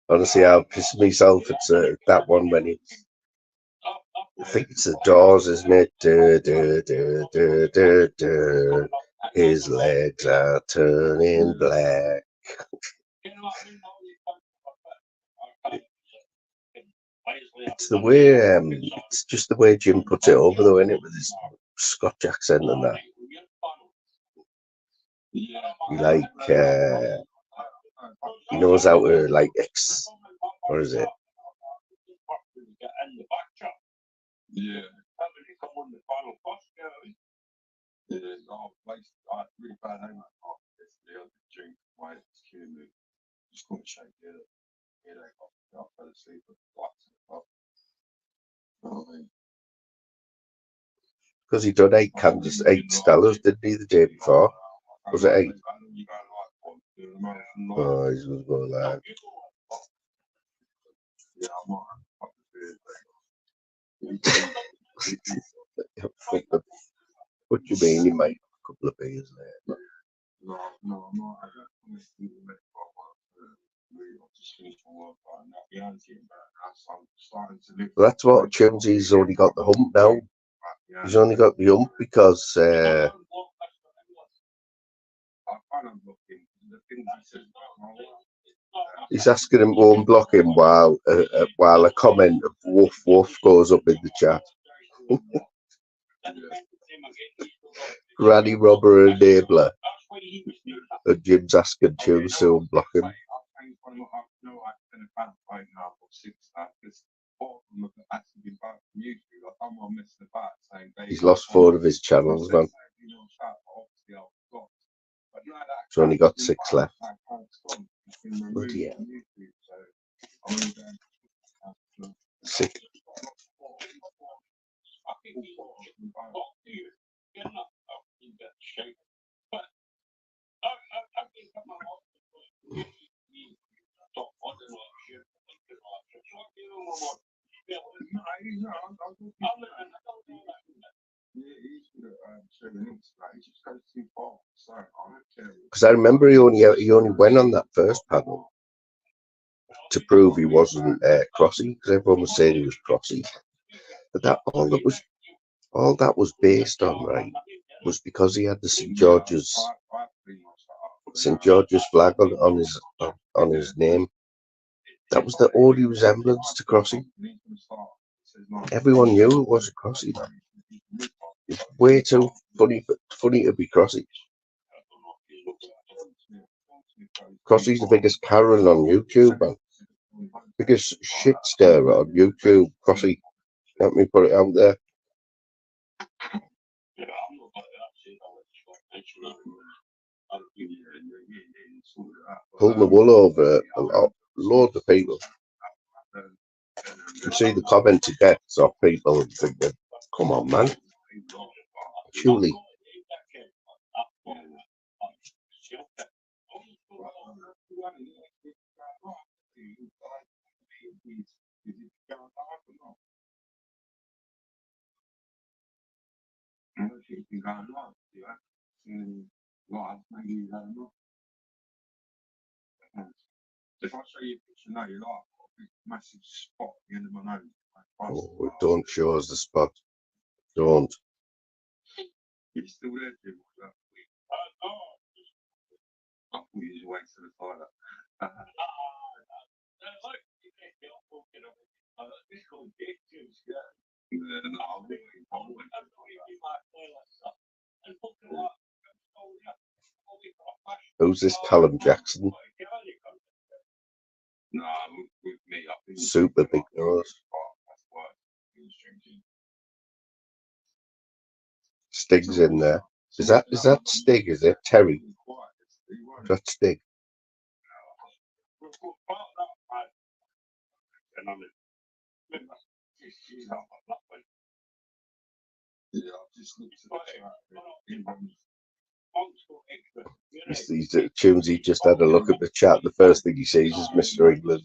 Honestly, I'll piss myself at that one when it's. I think it's the Doors, isn't it? His legs are turning black. It's the way, it's just the way Jim puts it over, though, isn't it, with his Scotch accent and that. He knows how to, like, what is it? Yeah. Oh, really bad name. Drink, why it's killing me. Just couldn't shake it. I fell asleep at Because he done 8 Stellas, didn't he, the day before? Was it 8? Oh, he's going to go there. What do you mean he made a couple of beers there? No, I'm not. I don't think Well, that's what tunes he's only got the hump now. He's only got the hump because he's asking him to unblock him while a comment of woof woof goes up in the chat. Granny Robber Enabler. And Jim's asking tunes to unblock him. He's lost 4 of his channels, man. He's only got 6 left. Bloody hell. 6. Because I remember he only went on that first panel to prove he wasn't crossy, because everyone was saying he was crossy. But that all that was based on, right, was because he had the St George's flag on his name. That was the only resemblance to crossy. Everyone knew it was a crossy, man. It's way too funny to be crossy. Crossy's the biggest Karen on YouTube, man. Biggest shit stirrer on YouTube, Crossy. Let me put it out there. Pulling the wool over loads of people. You see the comments he gets off people and thinking, come on, man. Surely. If I show you a picture now, you're like, a massive spot at the end of my nose. Oh, don't show us the spot. Don't. It's still there, Jim. I thought you just wait to the toilet. Who's this Callum Jackson? No, with me, Super big nose. Stig's in there. Is that Stig? Is it Terry? That's Stig. These tunes, he just had a look at the chat. The first thing he sees is Mr. England.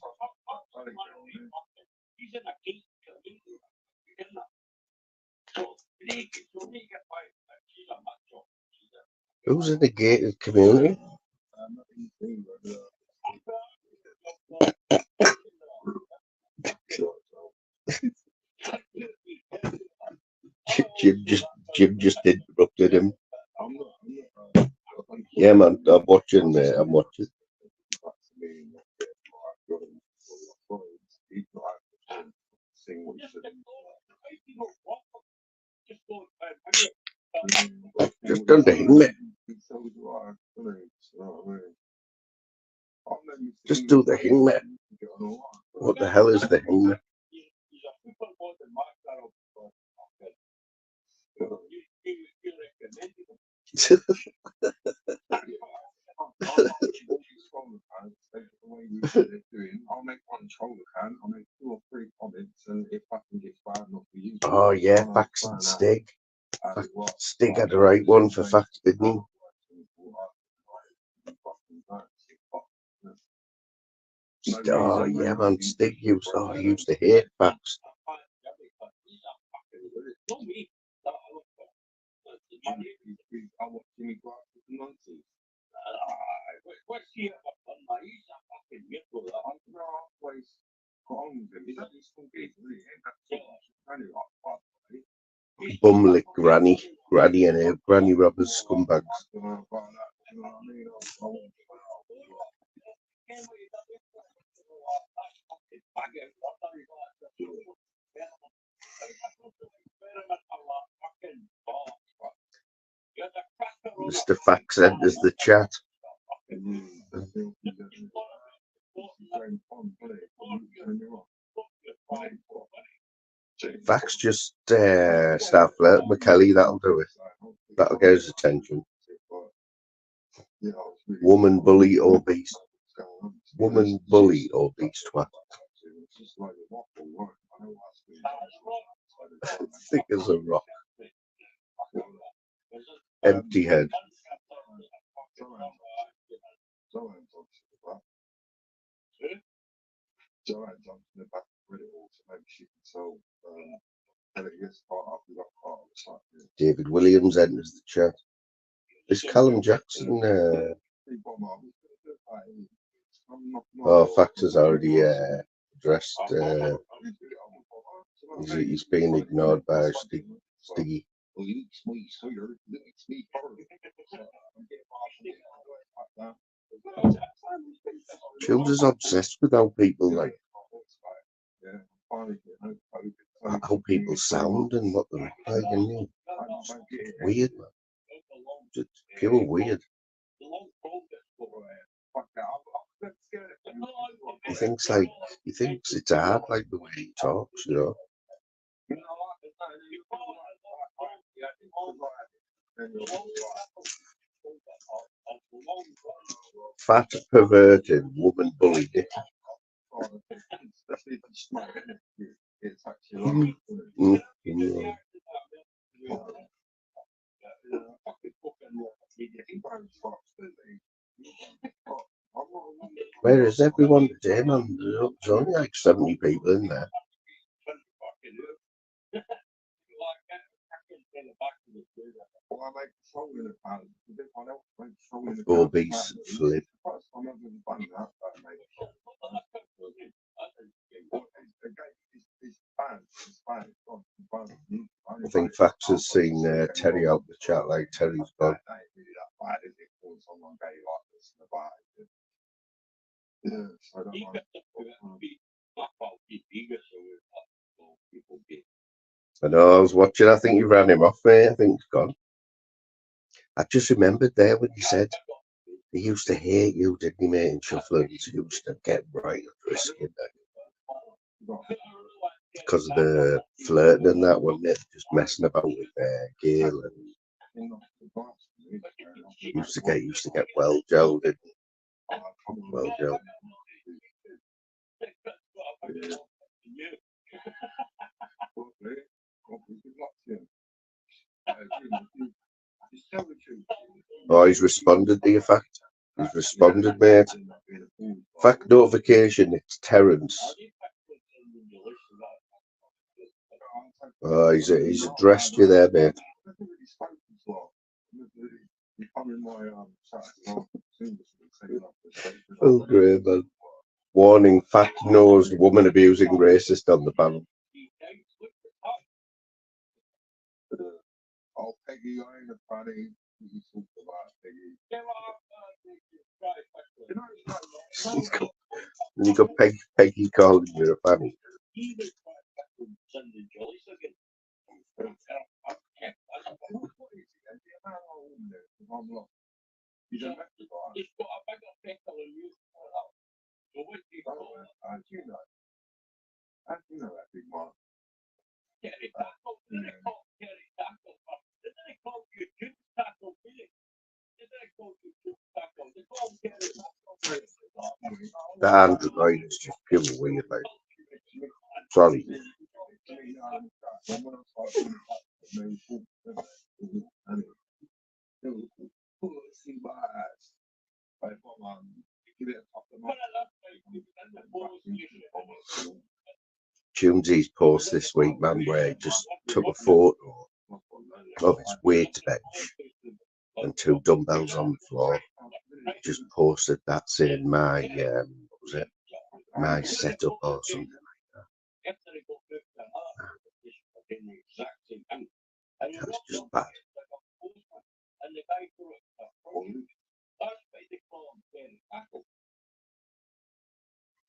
Who's in the gated community? Jim just interrupted him. Yeah, man, I'm watching. I'm watching. Just done the hinglet. Just do the hinglet. What the hell is the hinglet? Oh yeah, Facts and Stig. Stig had the right one for Facts, didn't he? Oh yeah, man, Stig used to hate Facts. Bumlick Granny and her Granny robbers scumbags. Mr. Fax enters the chat. Fax just start flirting with Kelly, that'll do it. That'll get his attention. Woman bully or beast. Woman bully or beast twat. Thick as a rock. Empty head. read it all, so maybe she can tell. Yes, part of the site. David Williams enters the chat. Is Callum Jackson? Oh, Factor's already addressed. He's being ignored by Stiggy. Childs is obsessed with how people how people sound and what they look like, and it's weird, man. It's pure weird. He thinks it's hard, like the way he talks, you know. Fat, perverted, woman bully. Where is everyone today, man? There's only like 70 people in there. Obese flip. I think Fax has seen Terry out the chat, like Terry's gone. I know, I was watching, I think you ran him off, mate. I think he's gone. I just remembered there when he said he used to hate you, didn't he, mate, in Shufflers? He used to get right under his skin because of the flirting and that, wasn't it? Just messing about with Gail, and used to get well gelled, didn't he? Well gelled. Oh, he's responded to your fact. He's responded, mate. Fact notification, it's Terence. Oh, he's addressed you there, mate. Oh, great, man. Warning, fact-nosed woman abusing racist on the panel. Oh, Peggy, I ain't a funny. You got Peggy calling you a fanny. How do you know that big man? The android is just pure weird, like. Sorry. Tunesy's post this week, man, where he just took a photo of his weight bench and 2 dumbbells on the floor. Just posted that saying my what was it? My setup or something like that. That's just bad.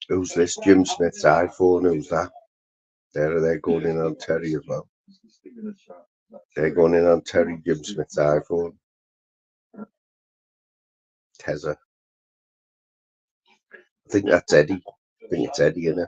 Who's this? Jim Smith's iPhone. Who's that? They're going in on Terry as well. They're going in on Terry, Jim Smith's iPhone. Tezza. I think that's Eddie. I think it's Eddie, innit?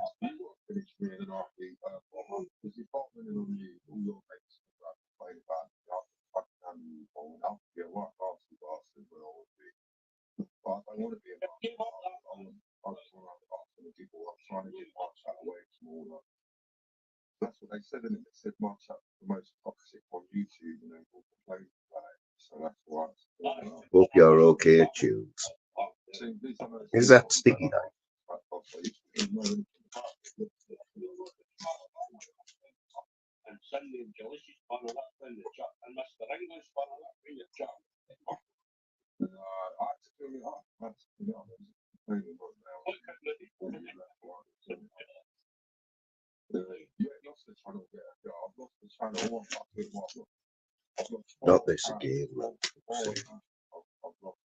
That's what they said, and it said March up the most toxic on YouTube, and they all complained about it. So that's why. Hope you're okay, Tunes. Is that Sticky Night? sending Delicious Banner up in the chat and Mr. English Banner up in the chat. I had to do it up. I had to do it up. Lost the channel, I've lost the channel. Not this again, man. I've lost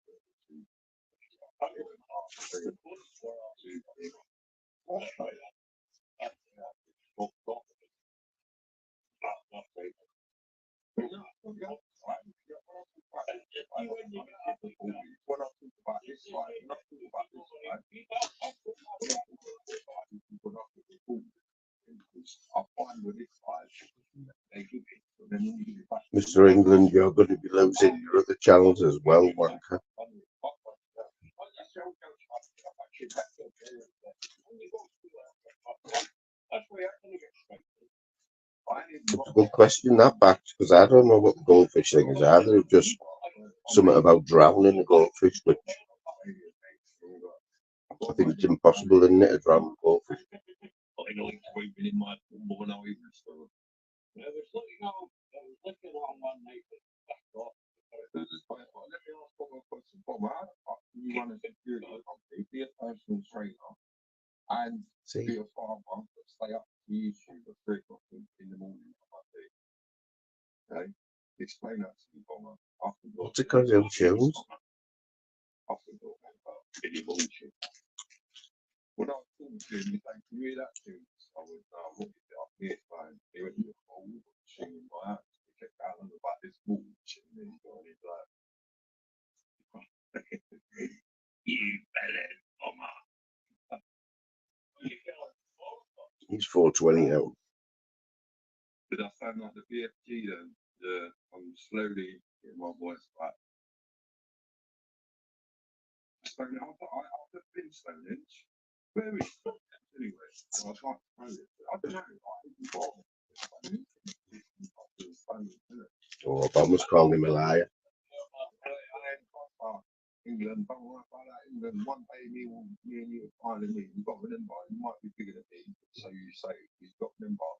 Mr. England, you're going to be losing your other channels as well, wanker. It's a good question, that back, because I don't know what the goldfish thing is either. It's just something about drowning a goldfish, which I think it's impossible, isn't it, to drown a goldfish? And See, be a farmer, stay up to YouTube at 3 o'clock in the morning. Okay, explain that to me, Bomber. what's it got to do with tunes? Any bullshit. When I was talking to him, he's like, "Can you hear that tune?" I was, what is it up here? Man, he went, "You're old, singing my house." He kept going on about this bullshit, and then he got on his like, "You bellend, Bomber." He's 420 out. Did I sound like the BFG then? I'm slowly getting my voice back. Stone, I've been Stonehenge. Where is Stonehenge anyway? Well, I can't find it. I don't know. Oh, Obama's calling him a liar. England, don't worry about that. England, one day me and you are finding me. You've got to remember, you might be bigger than me. So you say, you've got to remember,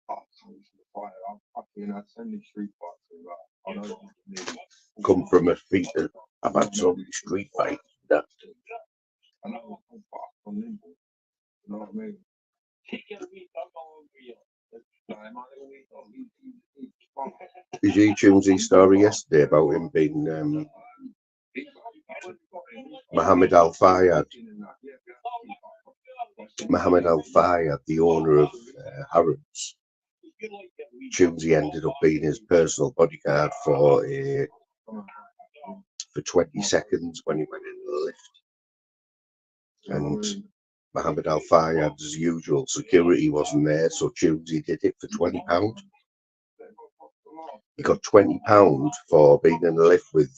come to the fire. I'm fucking had so many street fights and that. I don't need Come from a feet. I've had so many street fights. That. I know I'm fast on nimble. You know what I mean? Did you choose his story yesterday about him being Mohammed Al Fayed? Mohammed Al Fayed, the owner of Harrods. Tunesy ended up being his personal bodyguard for 20 seconds when he went in the lift. And Mohammed Al Fayed, as usual, security wasn't there, so Tunesy did it for £20. He got £20 for being in the lift with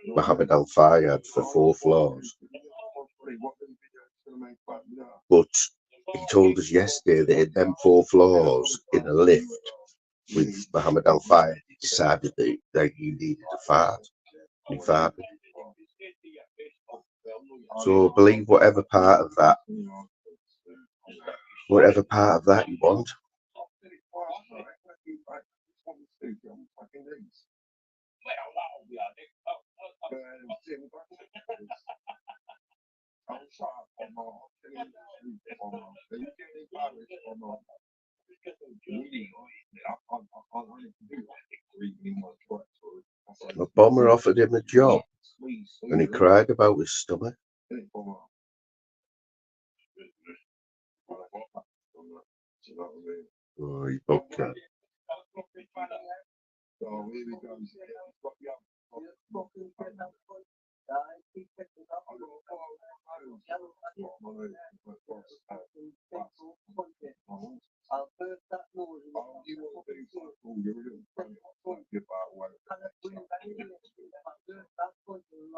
Mohammed Al Fayed for 4 floors. But he told us yesterday that in them 4 floors in a lift with Mohammed Al Fayed, he decided that he needed a fart. He farted. So believe whatever part of that you want. A bomber offered him a job and he cried about his stomach. Oh, he booked that.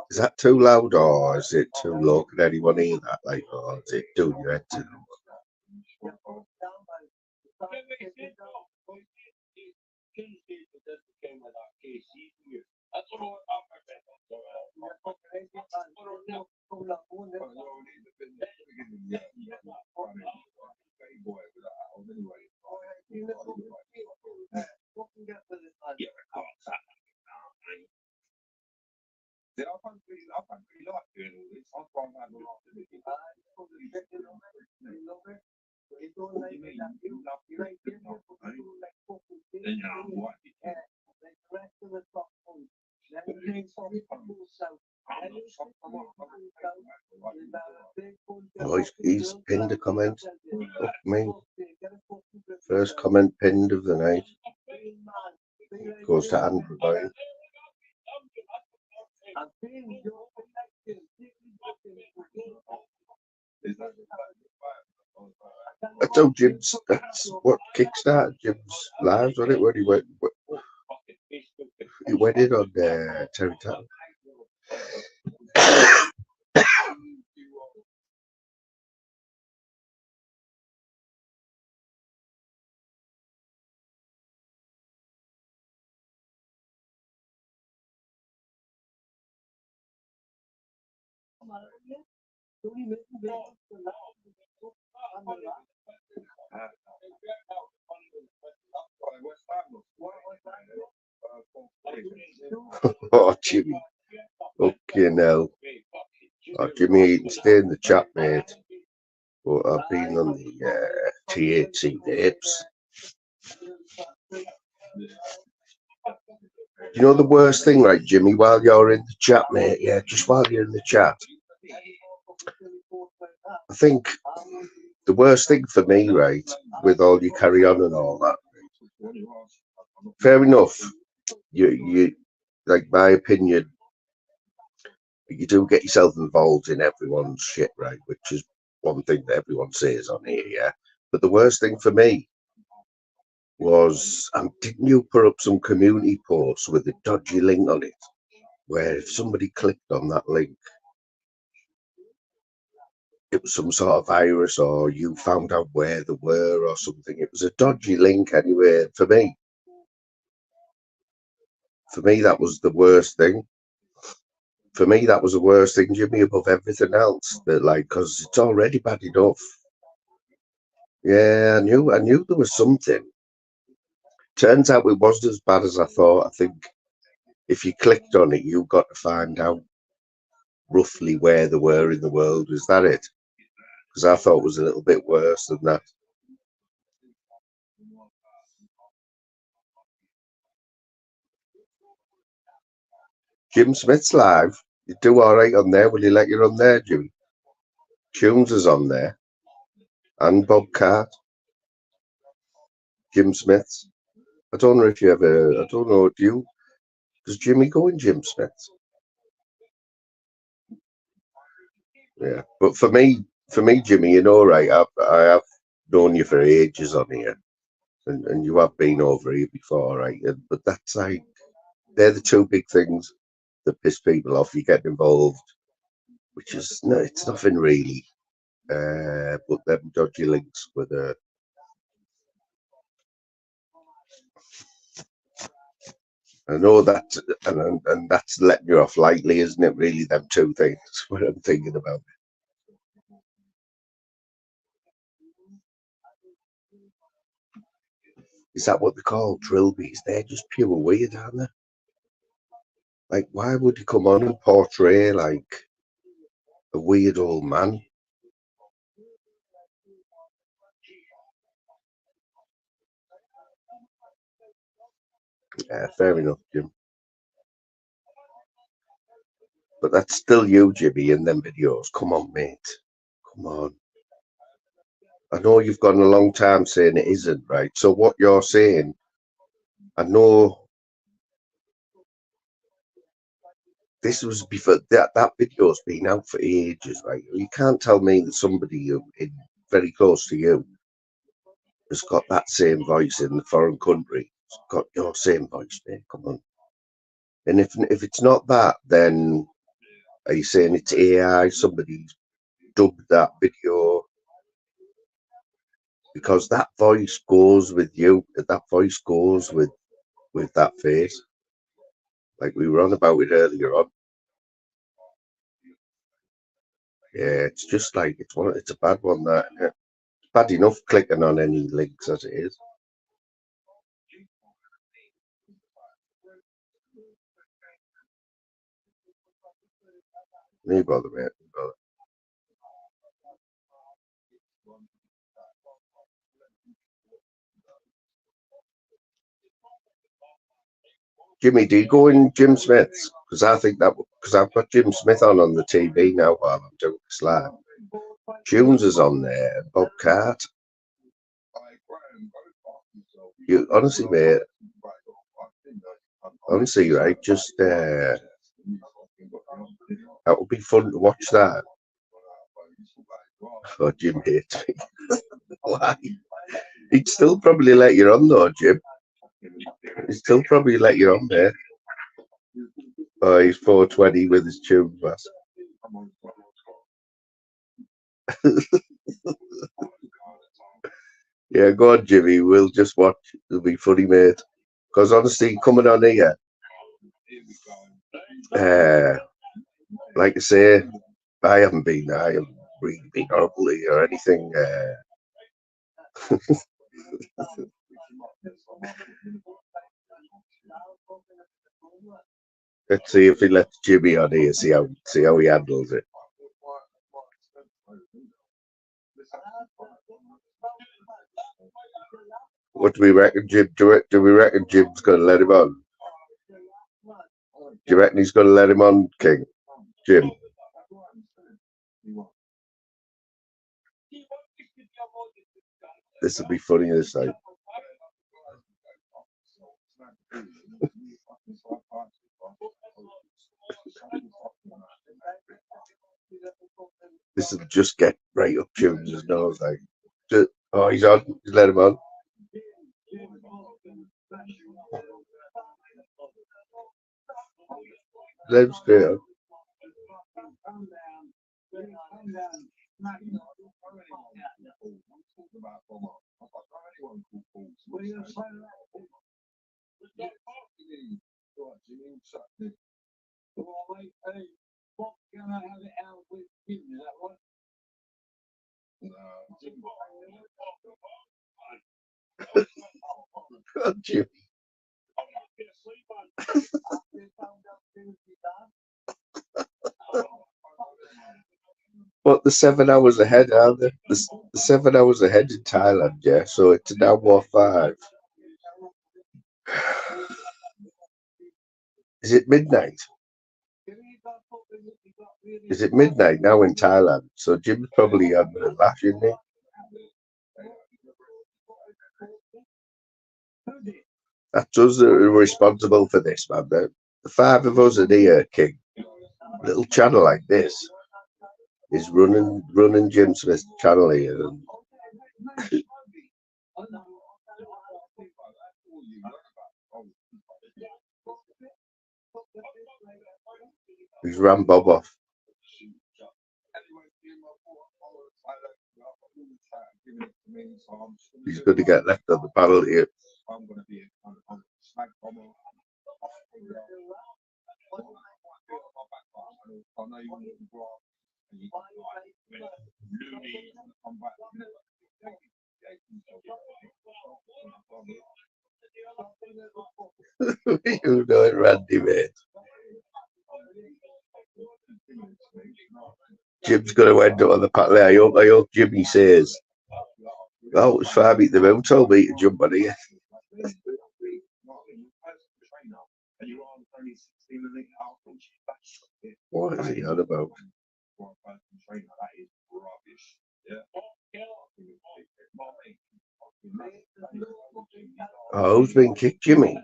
Is that too loud or is it too low? Can anyone hear that? Like, or is it doing your head too? Oh, he's pinned a comment. Fuck me. First comment pinned of the night. Goes to Andrew Boyle. That's how Jim's, that's what kickstarted Jim's lives, wasn't it? When he went in on Terry Tattle. Oh, Jimmy. Okay, now. Oh, Jimmy, you can stay in the chat, mate. But I've been on the THC vapes. You know the worst thing, right, Jimmy, while you're in the chat, mate? Yeah, just while you're in the chat. I think the worst thing for me, right, with all you carry on and all that, fair enough, you like my opinion, you do get yourself involved in everyone's shit, right, which is one thing that everyone says on here, yeah. But the worst thing for me was, didn't you put up some community posts with a dodgy link on it, where if somebody clicked on that link, it was some sort of virus, or you found out where they were or something. It was a dodgy link anyway. For me, that was the worst thing. For me, that was the worst thing, Jimmy, above everything else. That, like, because it's already bad enough. Yeah, I knew there was something. Turns out it wasn't as bad as I thought. I think if you clicked on it, you got to find out roughly where they were in the world. Is that it? Because I thought it was a little bit worse than that. Jim Smith's live. You do all right on there. Will you let you on there, Jimmy? Tunes is on there. And Bob Cart. Jim Smith's. I don't know if you ever, I don't know, does Jimmy go in Jim Smith's? Yeah, but for me, Jimmy, you know, right, I have known you for ages on here, and you have been over here before, right? But that's like, they're the two big things that piss people off. You get involved, which is, no, it's nothing really, but them dodgy links with I know that, and that's letting you off lightly, isn't it? Really, them two things. What I'm thinking about. Is that what they call drillbeats? They're just pure weird, aren't they? Like, why would you come on and portray like a weird old man? Yeah, fair enough, Jim. But that's still you, Jimmy, in them videos. Come on, mate. Come on. I know you've gone a long time saying it isn't, right? So what you're saying, I know this was before that video's been out for ages, right? You can't tell me that somebody in very close to you has got that same voice in the foreign country. It's got your same voice, mate. Come on. And if it's not that, then are you saying it's AI? Somebody's dubbed that video? Because that voice goes with you. That voice goes with that face. Like we were on about it earlier on. Yeah, it's just like it's a bad one. That it's bad enough clicking on any links as it is. No bother, mate. No bother. Jimmy, do you go in Jim Smith's? Because I think that because I've got Jim Smith on the TV now while I'm doing this live. Tunes is on there. Bob Cart. You honestly, mate. Honestly, right? Just that would be fun to watch that. Oh, Jim hates me. Why? He'd still probably let you on though, Jim. He'd still probably let you on there. Oh, he's 420 with his tune pass. Yeah, go on, Jimmy. We'll just watch. It'll be funny, mate. Because honestly, coming on here, like I say, I haven't really been ugly or anything. Let's see if he lets Jimmy on here. See how he handles it. What do we reckon, Jim? Do we reckon Jim's going to let him on? Do you reckon he's going to let him on, King? Jim? This will be funny this time. This will just get right up Tunes' nose. Like, oh, he's on. Just let him on. Let him straight on. God, Jim. But the 7 hours ahead, aren't they? The 7 hours ahead in Thailand, yeah. So it's now more 5. Is it midnight? Is it midnight now in Thailand? So Jim's probably on the lash, isn't he? That's us that are responsible for this, man. The 5 of us are here, King. A little channel like this is running Jim Smith's channel here. And he's ran Bob off. He's going to get left on the panel here. You know it, Randy, mate. Jim's going to end up on the panel. I hope Jimmy says, "Oh, it was far beat the moon told me to jump on here." What is he on about? Oh, who's been kicked, Jimmy?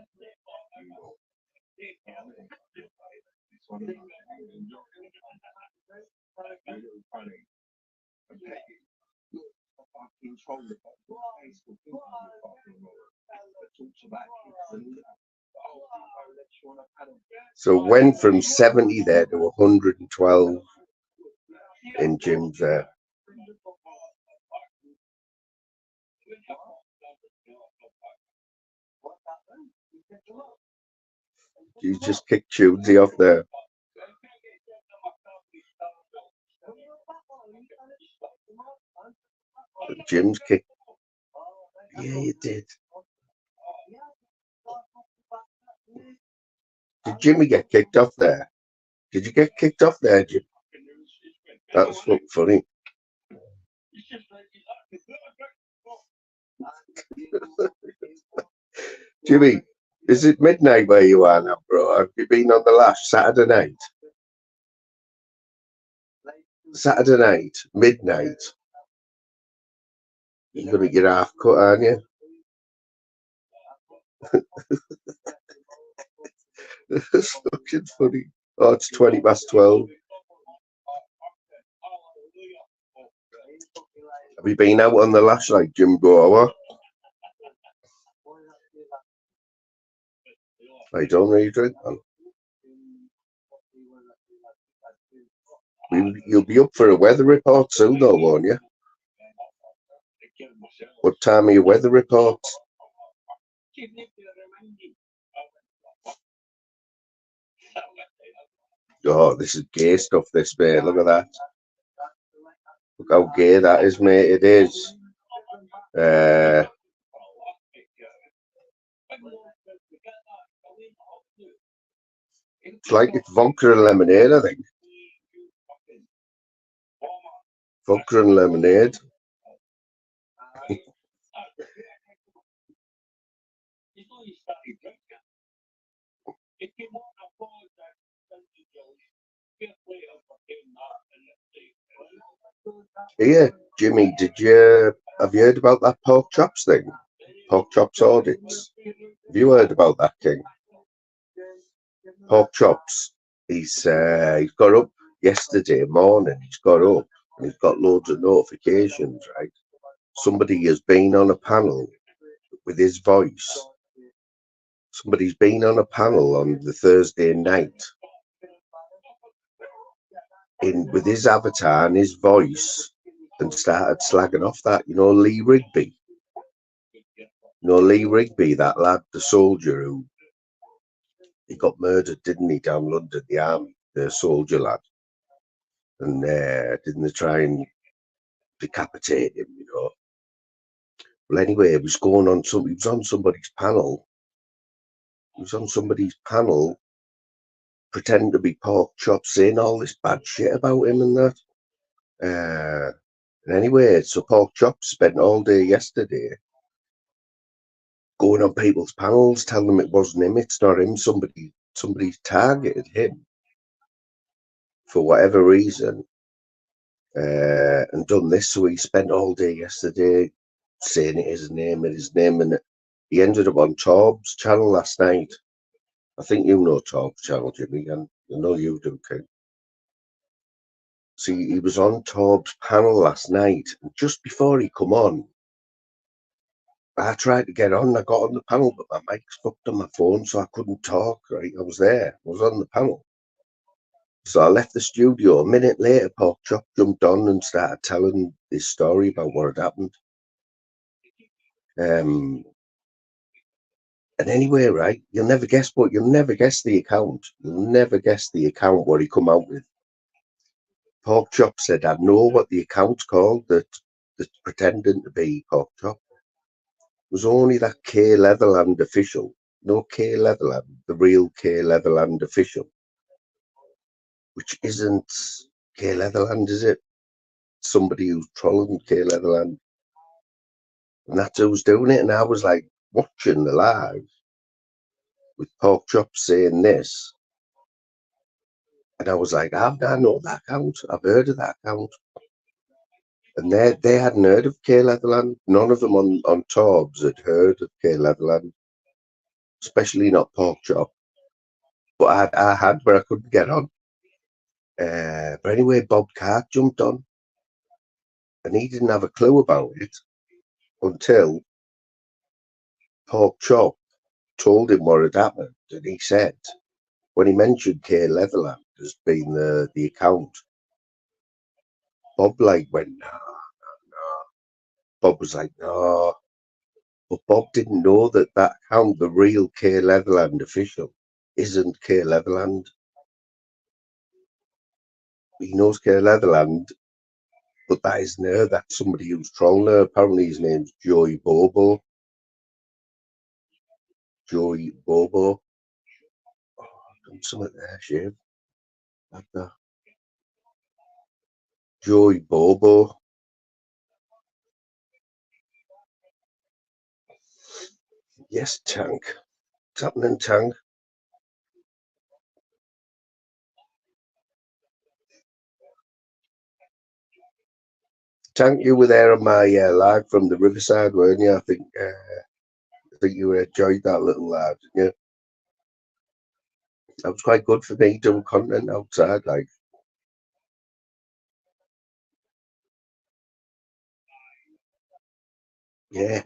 So went from 70 there to 112 in Jim's there. You just kicked Tunesy off there. Jim's kicked. Yeah, you did. Did Jimmy get kicked off there? Did you get kicked off there, Jim? That was funny. Jimmy, is it midnight where you are now, bro? Have you been on the lash Saturday night? Saturday night, midnight. You're gonna get half cut, aren't you? It's fucking funny. Oh, it's 12:20. Have you been out on the lash like Jim Gower? I don't really drink, man. You'll be up for a weather report soon, though, won't you? What time are your weather reports? Oh, this is gay stuff, this, mate. Look at that. Look how gay that is, mate. It is. It's like it's vodka and lemonade, I think. Vodka and lemonade. Yeah, Jimmy, have you heard about that pork chops thing? Pork chops audits. Have you heard about that, King? Pork chops. He's got up yesterday morning. He's got up and he's got loads of notifications. Right, somebody has been on a panel with his voice. Somebody's been on a panel on the Thursday night with his avatar and his voice and started slagging off that. You know, Lee Rigby. Lee Rigby, that lad, the soldier who he got murdered, didn't he, down London, the army, the soldier lad. And didn't they try and decapitate him, you know? Well, anyway, he was on somebody's panel. He was on somebody's panel pretending to be pork chops, saying all this bad shit about him and that. And anyway, so pork chops spent all day yesterday going on people's panels, telling them it wasn't him, it's not him. Somebody's targeted him for whatever reason, and done this. So he spent all day yesterday saying it is his name, and he ended up on Torb's channel last night. I think you know Torb's channel, Jimmy, and I know you do, King. See, he was on Torb's panel last night, and just before he come on, I tried to get on. I got on the panel, but my mic's fucked on my phone, so I couldn't talk, right? I was there. I was on the panel. So I left the studio. A minute later, Pork Chop jumped on and started telling his story about what had happened. And anyway, right, you'll never guess the account. You'll never guess the account what he come out with. Pork Chop said, I know what the account's called that's pretending to be Pork Chop. It was only that K Leatherland official. No, K Leatherland, the real K Leatherland official. Which isn't K Leatherland, is it? Somebody who's trolling K Leatherland. And that's who's doing it. And I was like watching the live with Pork Chop saying this. And I was like, I know that account. I've heard of that account. And they hadn't heard of K Leatherland. None of them on Torbs had heard of K Leatherland. Especially not Pork Chop. But I had, but I couldn't get on. But anyway, Bob Cart jumped on. And he didn't have a clue about it until Pork Chop told him what had happened. And he said, when he mentioned K Leatherland as being the account, Bob went, no. Bob was like, no. But Bob didn't know that account, the real K Leatherland official, isn't K Leatherland. He knows K Leatherland, but that isn't her. That's somebody who's trolling her. Apparently his name's Joey Bobo. Joey Bobo. Oh, I've done something there, shave. Like that. Joey Bobo. Yes, Tank. What's happening, Tank? Tank, you were there on my live from the Riverside, weren't you? I think you enjoyed that little live, didn't you? That was quite good for me doing content outside, like. Yeah,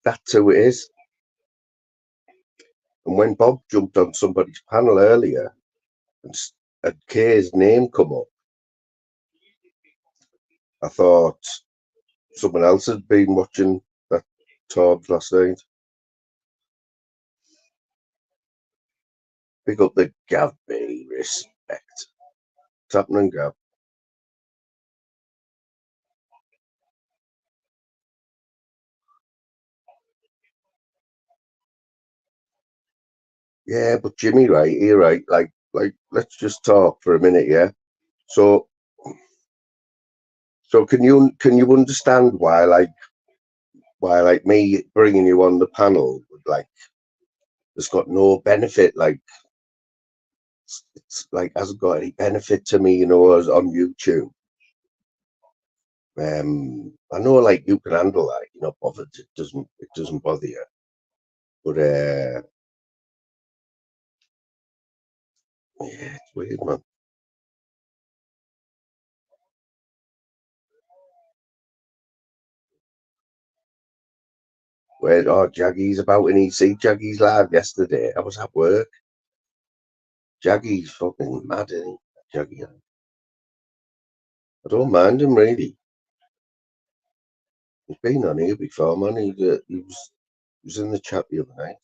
that's who it is. And when Bob jumped on somebody's panel earlier and Kay's name come up, I thought someone else had been watching that Torbs last night. Pick up the Gav B, respect. What's happening, Gav? Yeah, but Jimmy, right, you're right. Like, let's just talk for a minute, yeah. So can you understand why me bringing you on the panel, like, it's got no benefit, like, it's like hasn't got any benefit to me, you know, as on YouTube. I know, like, you can handle that, you're not bothered. It doesn't bother you, but yeah, it's weird, man. Where Jaggy's about, and he see Jaggy's live yesterday. I was at work. Jaggy's fucking mad, isn't he? Jaggy. I don't mind him really. He's been on here before, man. He was in the chat the other night.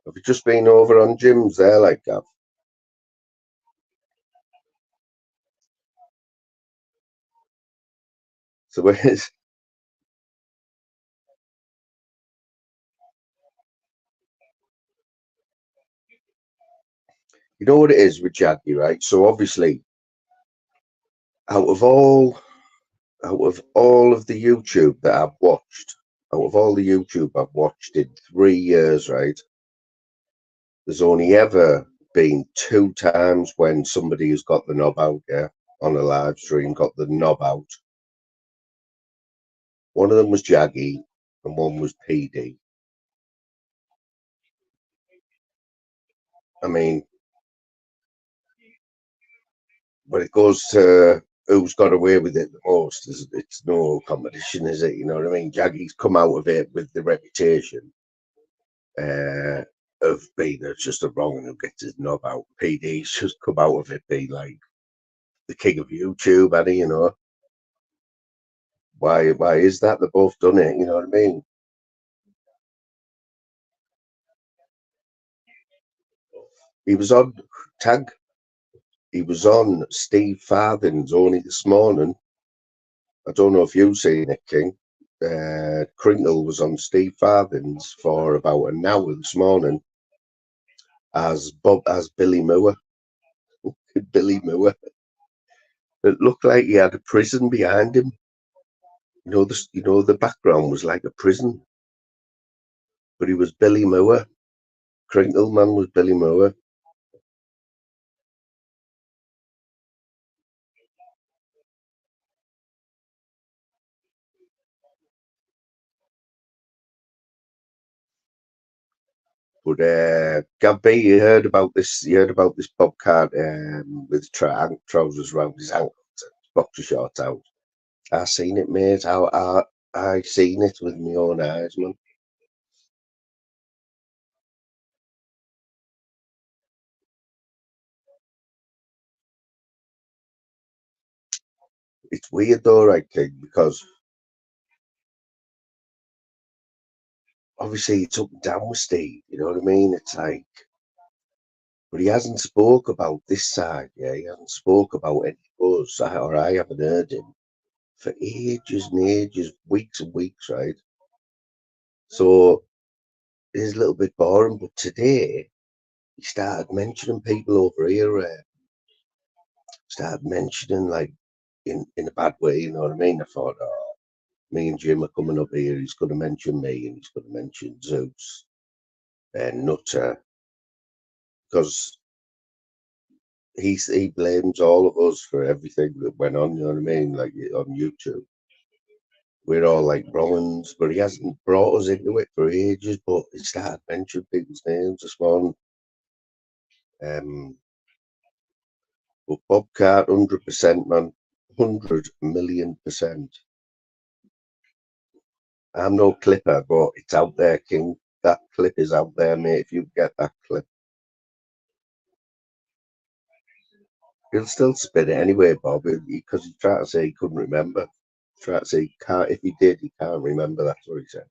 Have you just been over on Jim's there, like, Gav? So where's... You know what it is with Jaggy, right? So obviously, out of all of the YouTube that I've watched, in 3 years, right? There's only ever been 2 times when somebody has got the knob out, yeah, on a live stream, got the knob out. One of them was Jaggy, and one was PD. I mean, when it goes to who's got away with it the most, it's no competition, is it? You know what I mean? Jaggy's come out of it with the reputation of being just a wrong who gets his knob out. PD's just come out of it being like the king of YouTube, and you know. Why is that? They've both done it, you know what I mean? He was on Tag. He was on Steve Farthing's only this morning. I don't know if you've seen it, King. Crinkle was on Steve Farthing's for about an hour this morning as Billy Moore. Billy Moore. It looked like he had a prison behind him. The background was like a prison, but he was Billy Moore. Crinkle man was Billy Moore. But Gabby, you heard about this? You heard about this bobcat with trousers around his ankles, boxer shorts out. I seen it, mate. I seen it with my own eyes, man. It's weird though, right, King? Because obviously it's up and down with Steve. You know what I mean? It's like, but he hasn't spoke about this side. Yeah, he hasn't spoke about any buzz, or I haven't heard him for ages and ages, weeks and weeks, right? So it is a little bit boring. But today he started mentioning people over here. Started mentioning, like, in a bad way. You know what I mean? I thought, oh. Me and Jim are coming up here. He's going to mention me and he's going to mention Zeus and Nutter, because he blames all of us for everything that went on, you know what I mean? Like on YouTube. We're all like Romans, but he hasn't brought us into it for ages, but he started mentioning people's names this morning. But Bobcat, 100%, man. 100,000,000%. I'm no clipper, but it's out there, King. That clip is out there, mate. If you get that clip, he'll still spin it anyway, Bob, because he tried to say he couldn't remember. Tried to say he can't. If he did, he can't remember. That's what he said.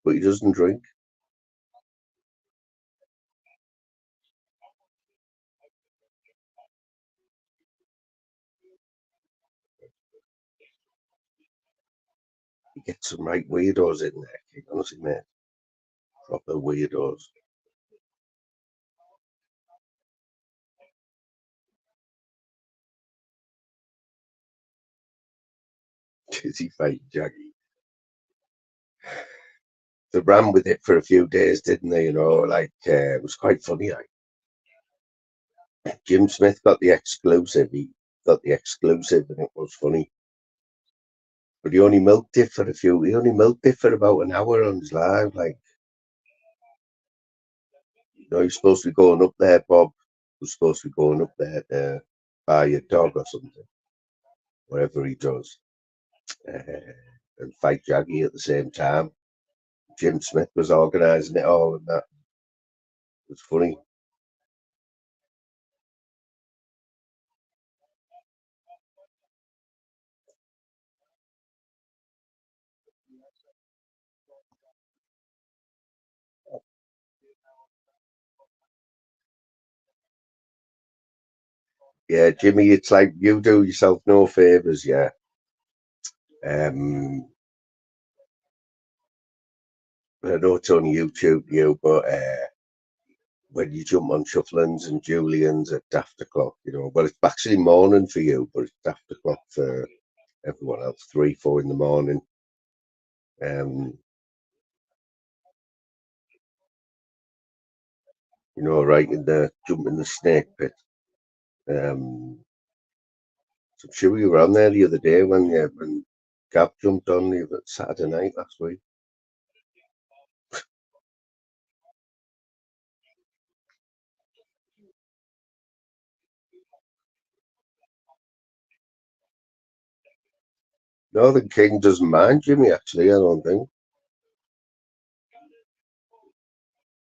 But he doesn't drink. He gets some right weirdos in there, King. Honestly, mate. Proper weirdos. Dizzy fight Jaggy. They ran with it for a few days, didn't they? You know, like it was quite funny. Like Jim Smith got the exclusive. He got the exclusive, and it was funny. But he only milked it for He only milked it for about an hour on his live. Like, you know, he's supposed to be going up there, Bob. Was supposed to be going up there to buy a dog or something, whatever he does, and fight Jaggy at the same time. Jim Smith was organising it all, and that it was funny. Yeah, Jimmy, it's like you do yourself no favours, yeah. I know it's only YouTube, but when you jump on Shufflins and Julian's at daft o'clock, you know, well, it's actually morning for you, but it's daft o'clock for everyone else, 3, 4 in the morning. You know, right in the jump in the snake pit. So I'm sure you were on there the other day when Gav jumped on you Saturday night last week. Northern King doesn't mind Jimmy, actually, I don't think.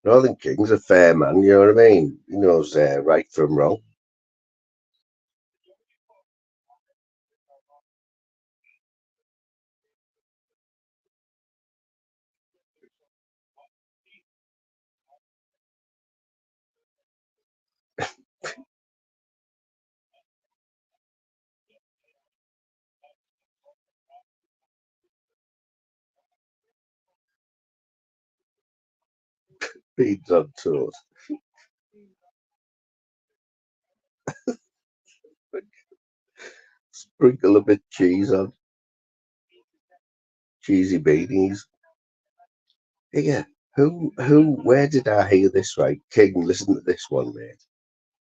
Northern King's a fair man, you know what I mean? He knows right from wrong. Beans on toast. Sprinkle a bit of cheese on. Cheesy beanies. Yeah. Where did I hear this right? King, listen to this one, mate.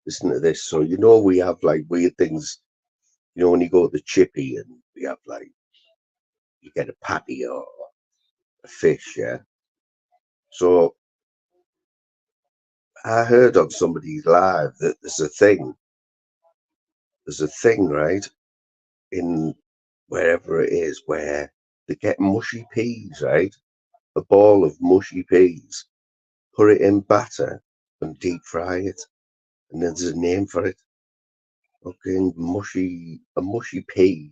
Listen to this. So, you know, we have like weird things, you know, when you go to the chippy and we have like, you get a patty or a fish, yeah. So I heard on somebody's live that there's a thing, right, in wherever it is, where they get mushy peas, right? A ball of mushy peas, put it in batter and deep fry it. And there's a name for it. Okay, a mushy pea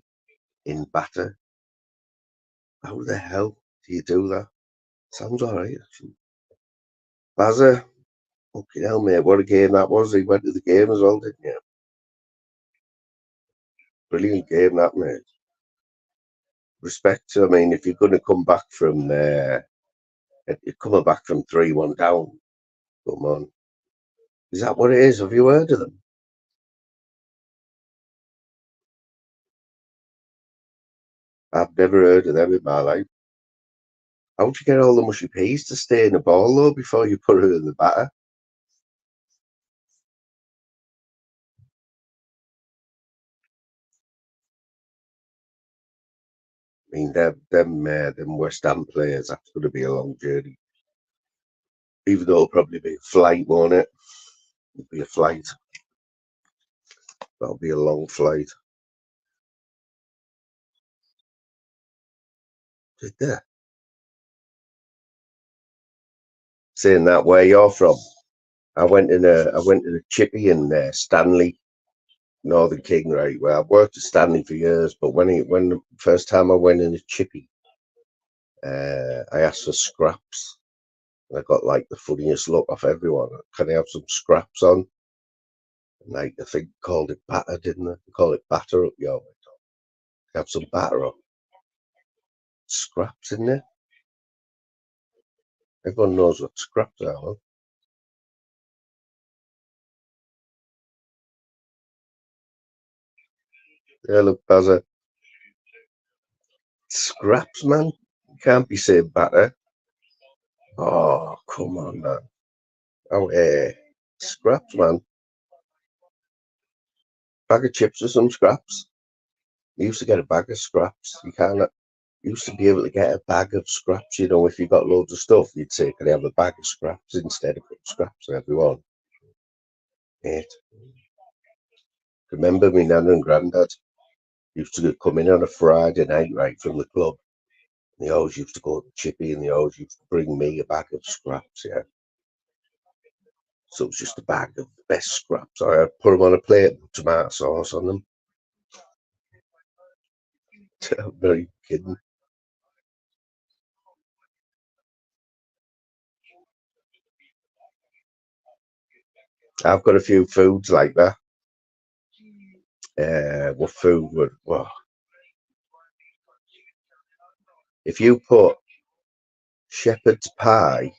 in batter. How the hell do you do that? Sounds alright, actually. Bazza, fucking hell, mate, what a game that was. He went to the game as well, didn't you? Brilliant game, that, mate. Respect. I mean, if you're going to come back from there, you're coming back from 3-1 down. Come on. Is that what it is? Have you heard of them? I've never heard of them in my life. How'd you get all the mushy peas to stay in the ball though before you put it in the batter? I mean, them West Ham players, that's going to be a long journey. Even though it'll probably be a flight, won't it? It'll be a flight. That'll be a long flight. Did they? Saying that, where you're from, I went in a chippy in Stanley, Northern King, right? Well, I've worked at Stanley for years, but when the first time I went in a chippy, I asked for scraps. And I got like the funniest look off everyone. Can I have some scraps on? And like I think called it batter, didn't they? They call it batter up your way. Have some batter up. Scraps in there. Everyone knows what scraps are. Huh? Yeah, look, Bazza. Scraps, man. You can't be saying batter. Oh, come on, man. Oh, scraps, man. Bag of chips or some scraps. You used to get a bag of scraps. You used to be able to get a bag of scraps, you know, if you got loads of stuff, you'd say, can I have a bag of scraps instead of scraps for everyone? Mate. Remember me nan and granddad used to come in on a Friday night, right, from the club. And they always used to go to the chippy and they always used to bring me a bag of scraps, yeah. So it was just a bag of the best scraps. I'd put them on a plate and put tomato sauce on them. I'm very kidding. I've got a few foods like that. What food would, well, if you put shepherd's pie,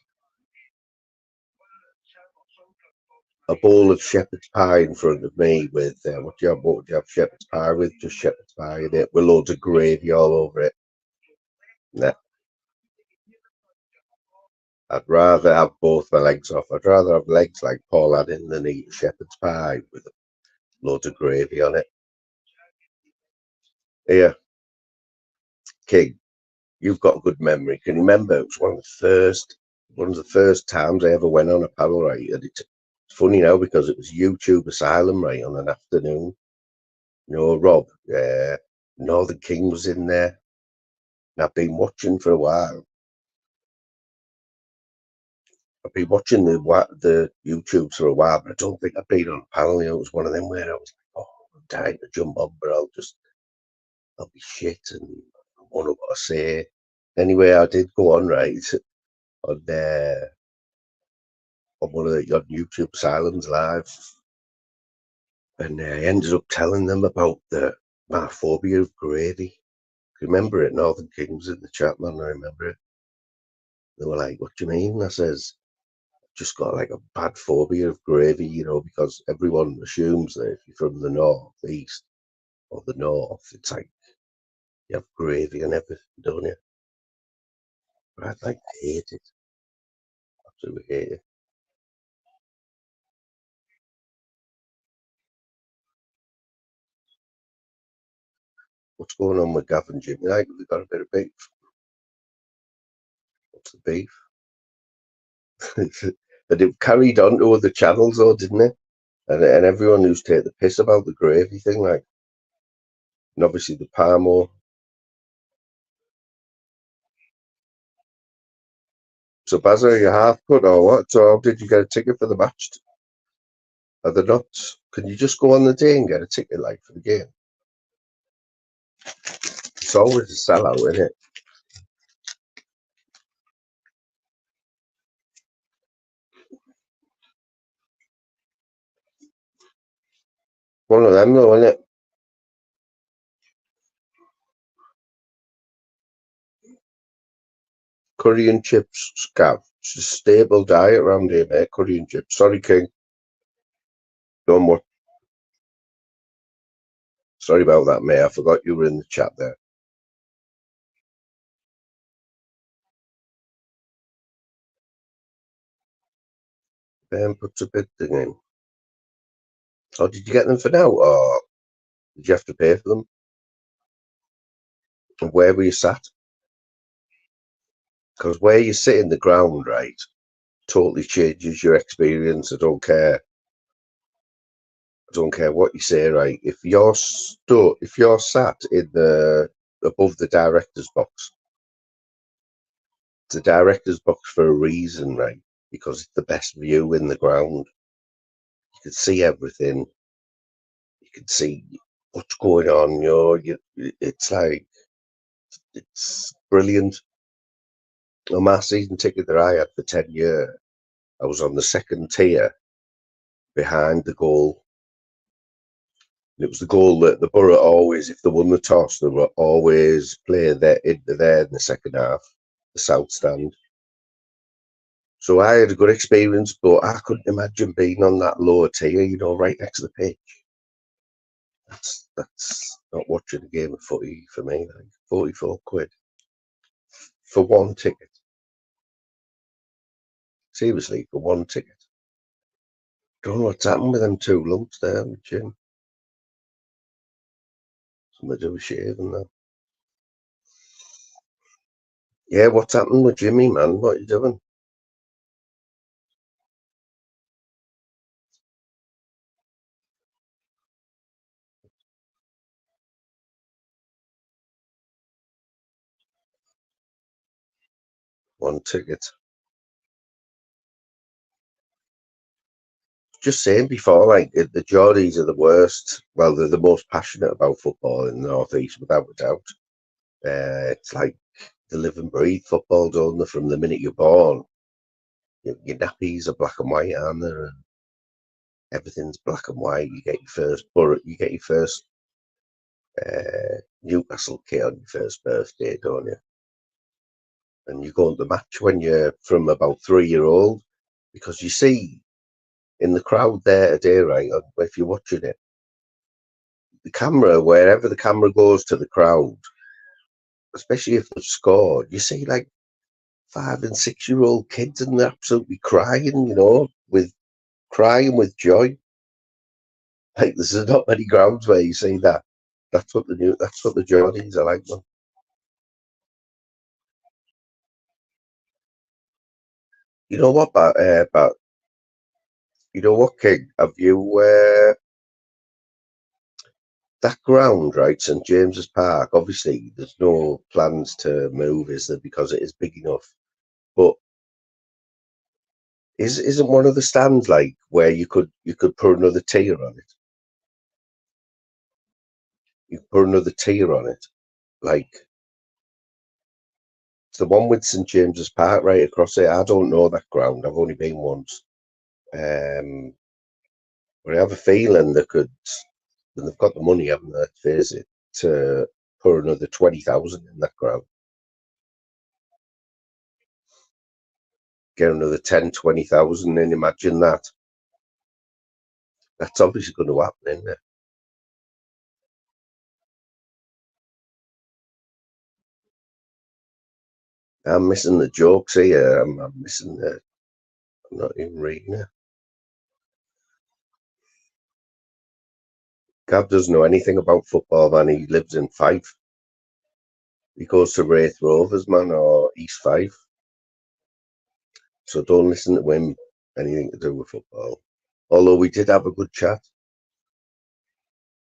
a bowl of shepherd's pie in front of me with, what would you have shepherd's pie with? Just shepherd's pie in it with loads of gravy all over it. Nah. I'd rather have both my legs off. I'd rather have legs like Paul had in than eat shepherd's pie with loads of gravy on it. Here, King, you've got a good memory. Can you remember? It was one of the first times I ever went on a paddle ride. And it's funny now because it was YouTube Asylum, right, on an afternoon. You know, Rob, Northern King was in there. And I've been watching for a while. I've been watching the YouTubes for a while, but I don't think I've been on a panel. You know, it was one of them where I was like, oh, I'm dying to jump on, but I'll be shit and I won't know what to say. Anyway, I did go on, right, on one of the on YouTube Asylums Live, and I ended up telling them about my phobia of gravy. Remember it? Northern Kings in the chat, man. I remember it. They were like, "What do you mean?" I says, "Just got like a bad phobia of gravy, you know, because everyone assumes that if you're from the north, east, or the north, it's like you have gravy and everything, don't you?" But I like hate it. Absolutely hate it. What's going on with Gav and Jimmy? Like, we got a bit of beef. What's the beef? But it carried on to other channels, though, didn't it? And everyone used to take the piss about the gravy thing, like, and obviously the Parmo. So, Bazza, are you half cut or what? So, how did you get a ticket for the match? Are they not? Can you just go on the day and get a ticket, like, for the game? It's always a sellout, isn't it? One of them, though, isn't it? Curry and chips, Gav. It's a staple diet around here, mate. Curry and chips. Sorry, King. Don't worry. Sorry about that, mate. I forgot you were in the chat there. puts a bid thing in. Oh, did you get them for now, or did you have to pay for them? And where were you sat? Because where you sit in the ground, right, totally changes your experience. I don't care. I don't care what you say, right? If you're sat in the above the director's box, it's the director's box for a reason, right? Because it's the best view in the ground. You can see everything. You can see what's going on. It's like, it's brilliant. On my season ticket that I had for 10 years, I was on the second tier behind the goal. And it was the goal that the Borough always, if they won the toss, they would always play there in the second half, the south stand. So I had a good experience, but I couldn't imagine being on that lower tier, right next to the pitch. That's not watching a game of footy for me. Like 44 quid for one ticket. Seriously, for one ticket. Don't know what's happened with them two lumps there on the chin. Somebody do a shave and that. Yeah, what's happened with Jimmy, man? What are you doing? One ticket. Just saying before, like, the Geordies are the worst. Well, they're the most passionate about football in the North East, without a doubt. It's like they live and breathe football, don't they? From the minute you're born, your nappies are black and white, aren't they? And everything's black and white. You get your first Newcastle kit on your first birthday, don't you? And you go to the match when you're from about 3 years old, because you see in the crowd there today, right? If you're watching it, the camera, wherever the camera goes to the crowd, especially if they've scored, you see like 5 and 6 year old kids, and they're absolutely crying, crying with joy. Like, there's not many grounds where you see that. That's what the Geordies are like, man. You know what, but you know what, King? Have you that ground, right, St James's Park? Obviously, there's no plans to move, is there? Because it is big enough. But isn't one of the stands like where you could put another tier on it? You could put another tier on it, like it's the one with St James's Park right across it. I don't know that ground. I've only been once. But I have a feeling they could, and they've got the money, haven't they? Let's face it, to put another 20,000 in that ground. Get another 10, 20,000 in. Imagine that. That's obviously going to happen, isn't it? I'm missing the jokes here. I'm missing the. I'm not even reading it. Gav doesn't know anything about football, man. He lives in Fife. He goes to Wraith Rovers, man, or East Fife. So don't listen to him. Anything to do with football. Although we did have a good chat.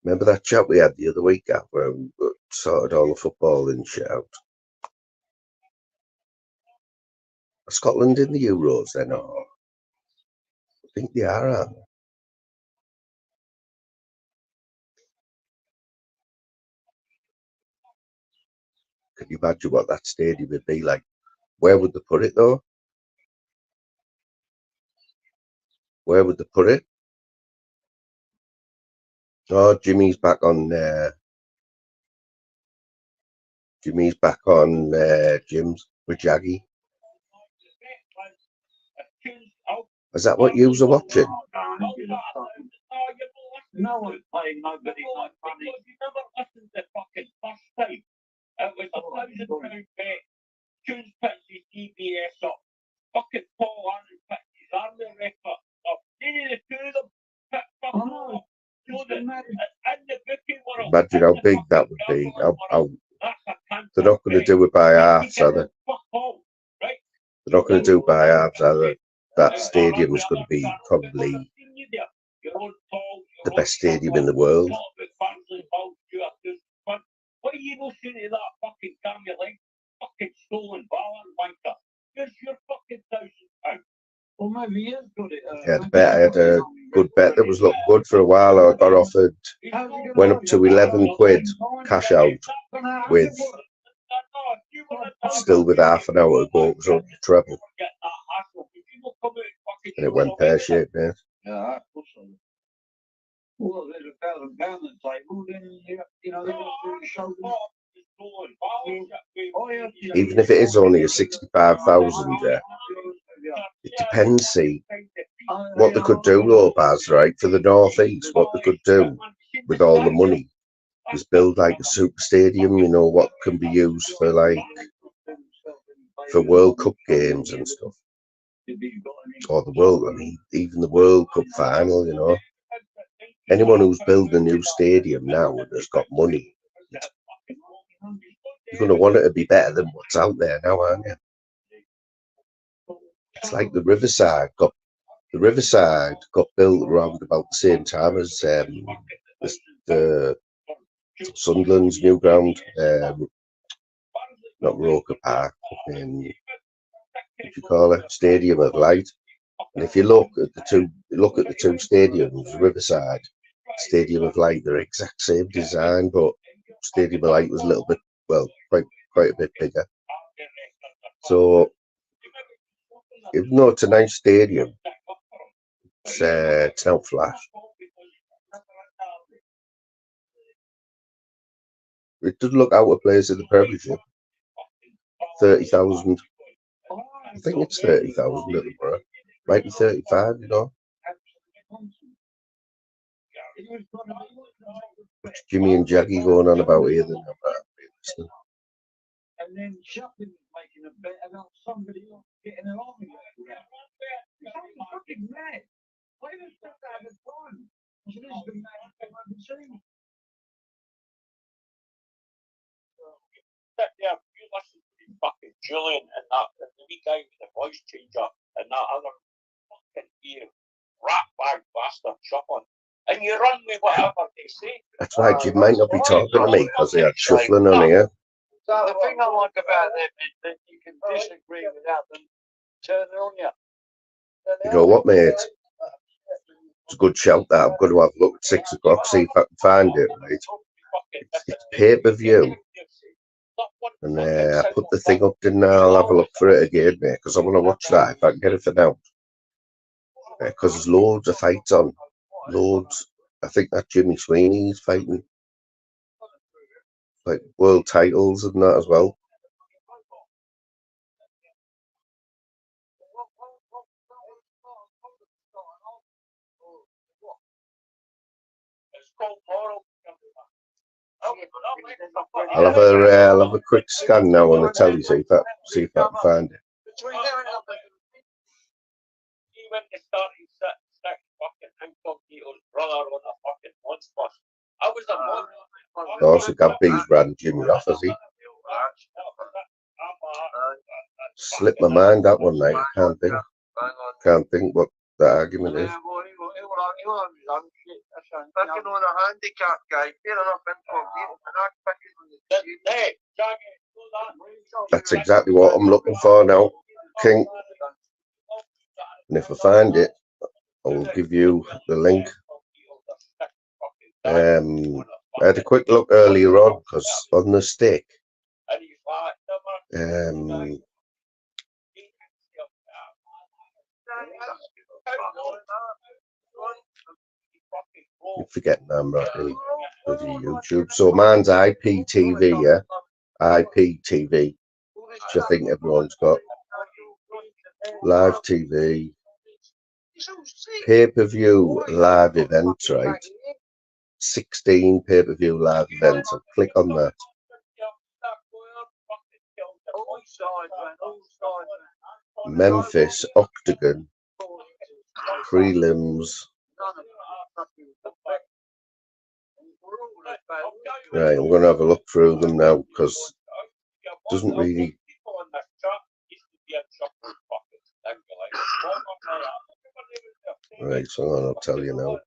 Remember that chat we had the other week, Gav, where we sorted all the football and shit out? Are Scotland in the Euros then, or I think they are, aren't they? Can you imagine what that stadium would be like? Where would they put it though? Where would they put it? Oh, Jimmy's back on. Jimmy's back on Jim's with Jaggy. Is that what you were watching? No one's playing nobody like money. You never listened to fucking first time. It was £1,000 bet. Choose pitches, DBS up. Fucking Paul Aaron pitches, are the record. Imagine how big that would be. They're not going to do it by halves, are they? They're not going to do it by halves, are they? That stadium is going to be probably the best stadium in the world. What are you listening to that fucking damn your leg? Fucking stolen balance banter. Here's your fucking £1,000. Well, maybe he has got it. Yeah, the bet I had a good bet that was looking good for a while. I got offered, went up to 11 quid cash out with still with half an hour to go. It was on the treble, and it went pear shaped, mate. Yeah, well, there's £1,000 on the table, then you know, Even if it is only a 65,000, it depends. See what they could do, though, Baz, right, for the North East. What they could do with all the money is build like a super stadium. You know, what can be used for like for World Cup games and stuff, or the World. I mean, even the World Cup final. You know. Anyone who's building a new stadium now and has got money, you're going to want it to be better than what's out there now, aren't you? It's like the Riverside got built around about the same time as the Sunderland's new ground, not Roker Park, what do you call it? Stadium of Light. And if you look at the two stadiums, Riverside, Stadium of Light, they're exact same design, but Stadium of Light was a little bit, well, quite a bit bigger. So even though it's a nice stadium, it's not flash. It does look out of place in the Premiership. 30,000. I think it's 30,000 at the Borough. Might be 35, you know. What's Jimmy and Jackie going on about here? Then and then Chaplin was making a bet about somebody else getting an army. It's fucking mad. Why does that have a time? This is the magic I've ever seen. Yeah, you listen to fucking Julian and that, and the wee guy with the voice changer, and that other fucking ear rat bag bastard shuffling, and you run with whatever they say. That's right, you might not be talking to me because they had shuffling on here. The thing I like about them is that you can disagree without them turning on you. You know what, mate? It's a good shout that. I'm going to have a look at 6 o'clock, see if I can find it, right? It's pay-per-view. And I put the thing up, didn't I? I'll have a look for it again, mate, because I want to watch that if I can get it for now. Because there's loads of fights on. Loads. I think that Jimmy Sweeney's fighting. Like world titles and that as well. I'll have a quick scan now on the telly, see if I can find it. Also, Gabby's ran Jimmy off, has he? Slipped my mind that one night. Can't think what the argument is. That's exactly what I'm looking for now, King. And if I find it, I will give you the link. I had a quick look earlier on because on the stick, I'm forgetting I'm right in bloody YouTube. So mine's IPTV, yeah, IPTV, which I think everyone's got. Live TV, pay-per-view live events, right? 16 pay-per-view live events. I'll click on that. Memphis Octagon prelims. Right, I'm going to have a look through them now because it doesn't really. Right, so I'll tell you now.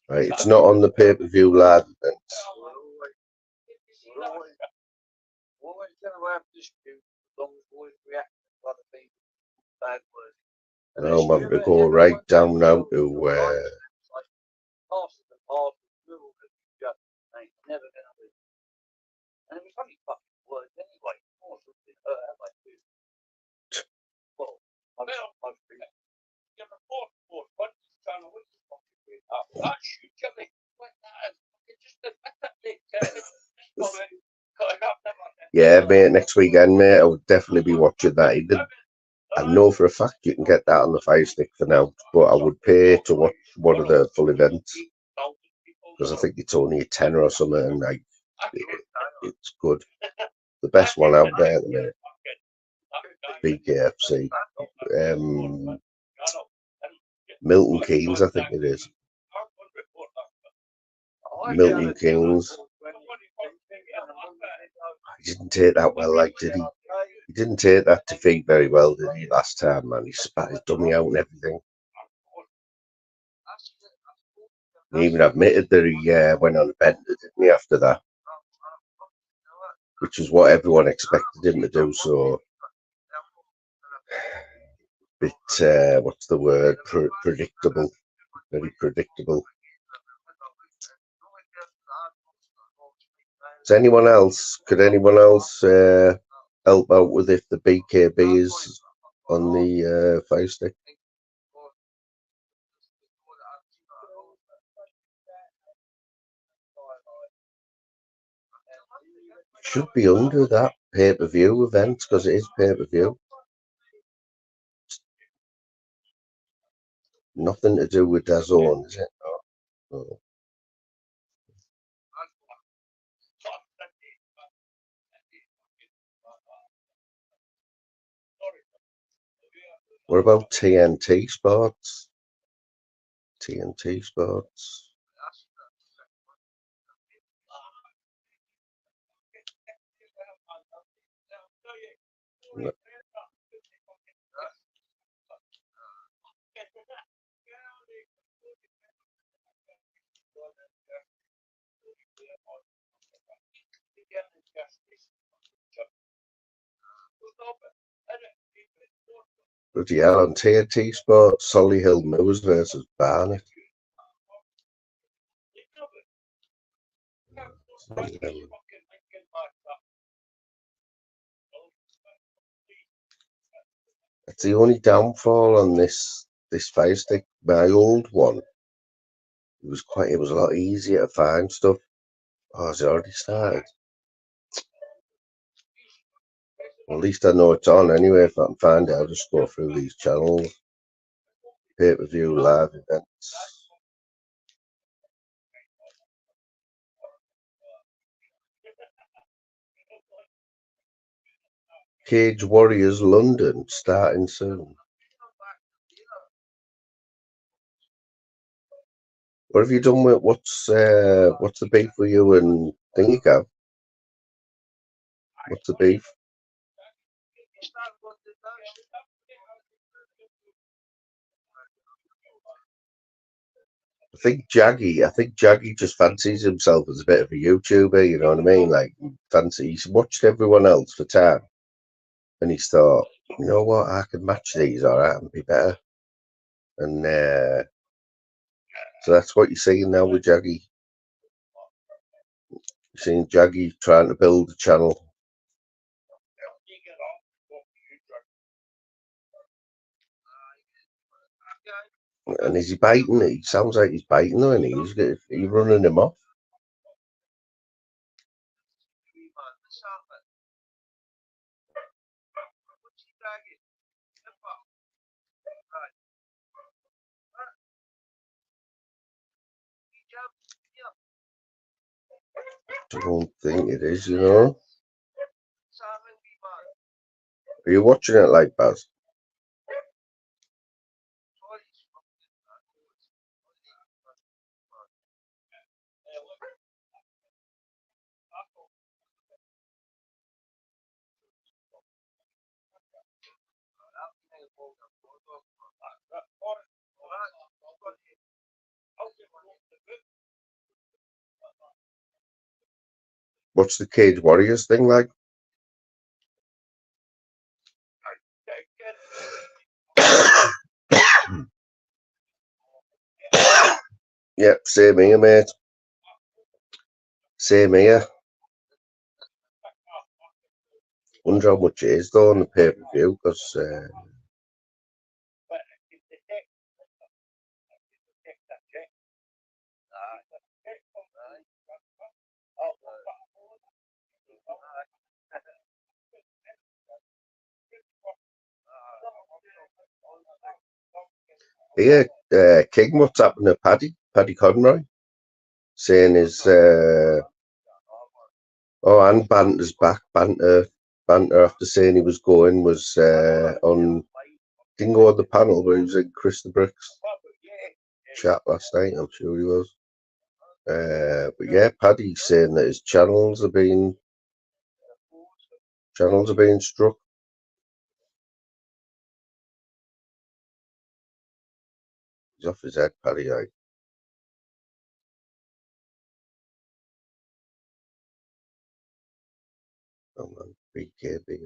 Right, it's not on the pay-per-view live events. Now I'm having to go right down now to yeah, mate, next weekend, mate, I would definitely be watching that. I know for a fact you can get that on the Fire Stick for now, but I would pay to watch one of the full events because I think it's only a tenner or something, and like it's good. The best one out there at the minute. BKFC. Milton Keynes, I think it is. Milton Keynes. He didn't take that well, like, did he? He didn't take that defeat very well, did he, last time, man? He spat his dummy out and everything. He even admitted that he went on a bender, didn't he, after that? Which is what everyone expected him to do, so... Bit, what's the word? Predictable. Very predictable. Could anyone else help out with if the BKB is on the Fire Stick? Should be under that pay-per-view event because it is pay-per-view. Nothing to do with DAZN, is it? No. What about TNT Sports? TNT Sports. No. Bloody hell, on TNT Sports, Solihull Moors versus Barnet. That's the only downfall on this Fire Stick. My old one, it was a lot easier to find stuff. Oh, has it already started? Well, at least I know it's on anyway. If I can find it, I'll just go through these channels. Pay-per-view live events. Cage Warriors London starting soon. What have you done with what's the beef with you and Thingy Gav? What's the beef? I think Jaggy just fancies himself as a bit of a YouTuber, you know what I mean? Like he's watched everyone else for time. And he's thought, you know what, I could match these alright and be better. And so that's what you're seeing now with Jaggy. You're seeing Jaggy trying to build a channel. And is he biting? He sounds like he's biting though, and he's running him off. I don't think it is, you know. Are you watching it like Baz? What's the Cage Warriors thing like? Yep, same here, mate. Same here. Wonder how much it is though on the pay-per-view, because King, what's happened to Paddy Conroy? Saying his and Banter's back. Banter after saying he was going was didn't go on the panel, but he was in Chris the Bricks chat last night. I'm sure he was. But yeah, Paddy's saying that his channels are being struck. He's off his head, Paddy. Like. Oh man, BKB. But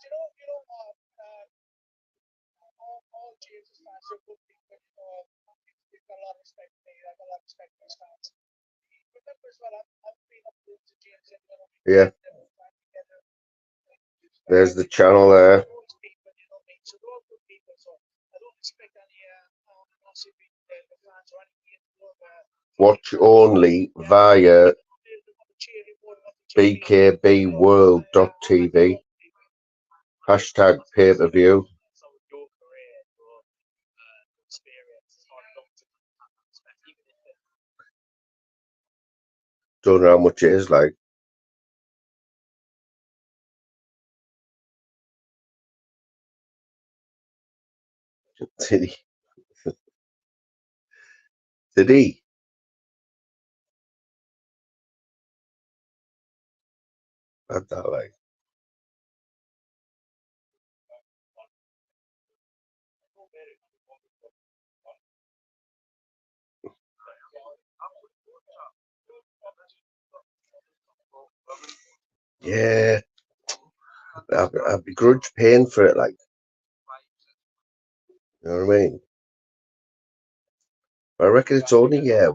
you know what? All James fans are good people. You've got a lot of respect for me. I've got a lot of respect for his fans. Remember as well, I've been up to James and yeah. There's the channel there. So they're all good people. So I don't expect any massive fans or anything. Watch only via bkbworld.tv. Hashtag pay-per-view. Don't know how much it is like. Did he? Did he? Had that like. Yeah, I begrudge paying for it, like, you know what I mean? I reckon it's only, I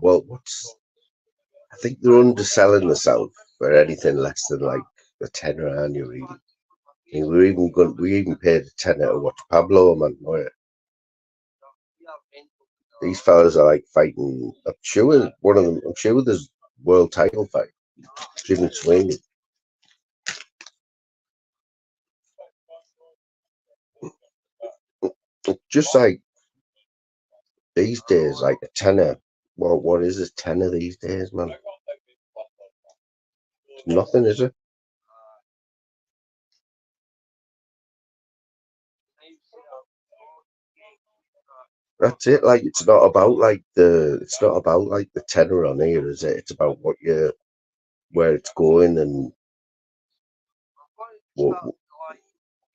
think they're underselling the South for anything less than like a tenner annually. I mean, we even paid a tenner to watch Pablo, man. These fellas are like fighting. I'm sure there's world title fight. Jimmy Sweeney. Just like these days, like a tenner. Well, what is a tenner these days, man? It's nothing, is it? That's it. Like it's not about like the tenner on here, is it? It's about where it's going and what.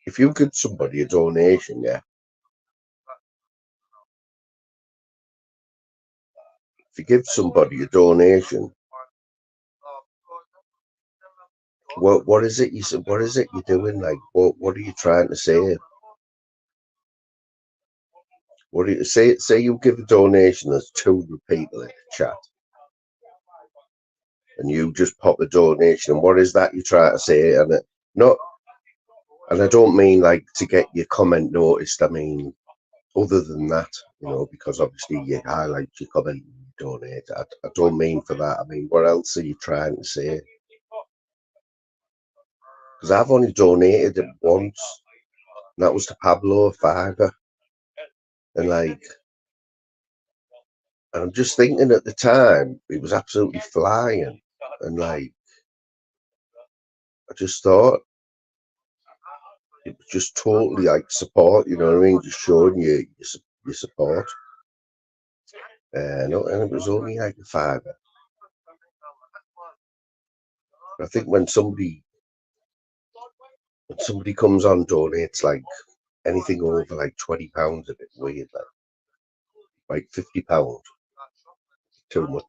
If you give somebody a donation, yeah. If you give somebody a donation, what is it you're doing? Like, what are you trying to say? What do you say? Say you give a donation, there's 200 people in the chat, and you just pop a donation. And what is that you're trying to say? And I don't mean like to get your comment noticed. I mean, other than that, because obviously you highlight your comment, donate. I don't mean for that. I mean, what else are you trying to say? Because I've only donated it once, and that was to Pablo, a £5. And like, and I'm just thinking at the time, it was absolutely flying. And like, I just thought, it was just totally like support, you know what I mean? Just showing you your support. No, and it was only like a £5. I think when somebody comes on donates like anything over like £20, a bit weird, like £50, too much.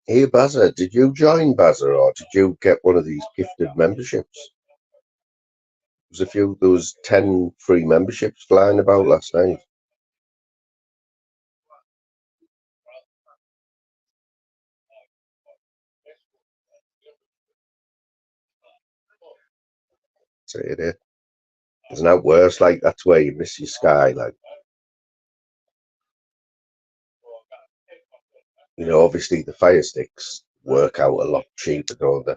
Hey Bazza, did you join Bazza, or did you get one of these gifted memberships? There was 10 free memberships flying about last night. Say it here. Isn't that worse? Like, that's where you miss your sky. Like, you know, obviously the fire sticks work out a lot cheaper, don't they?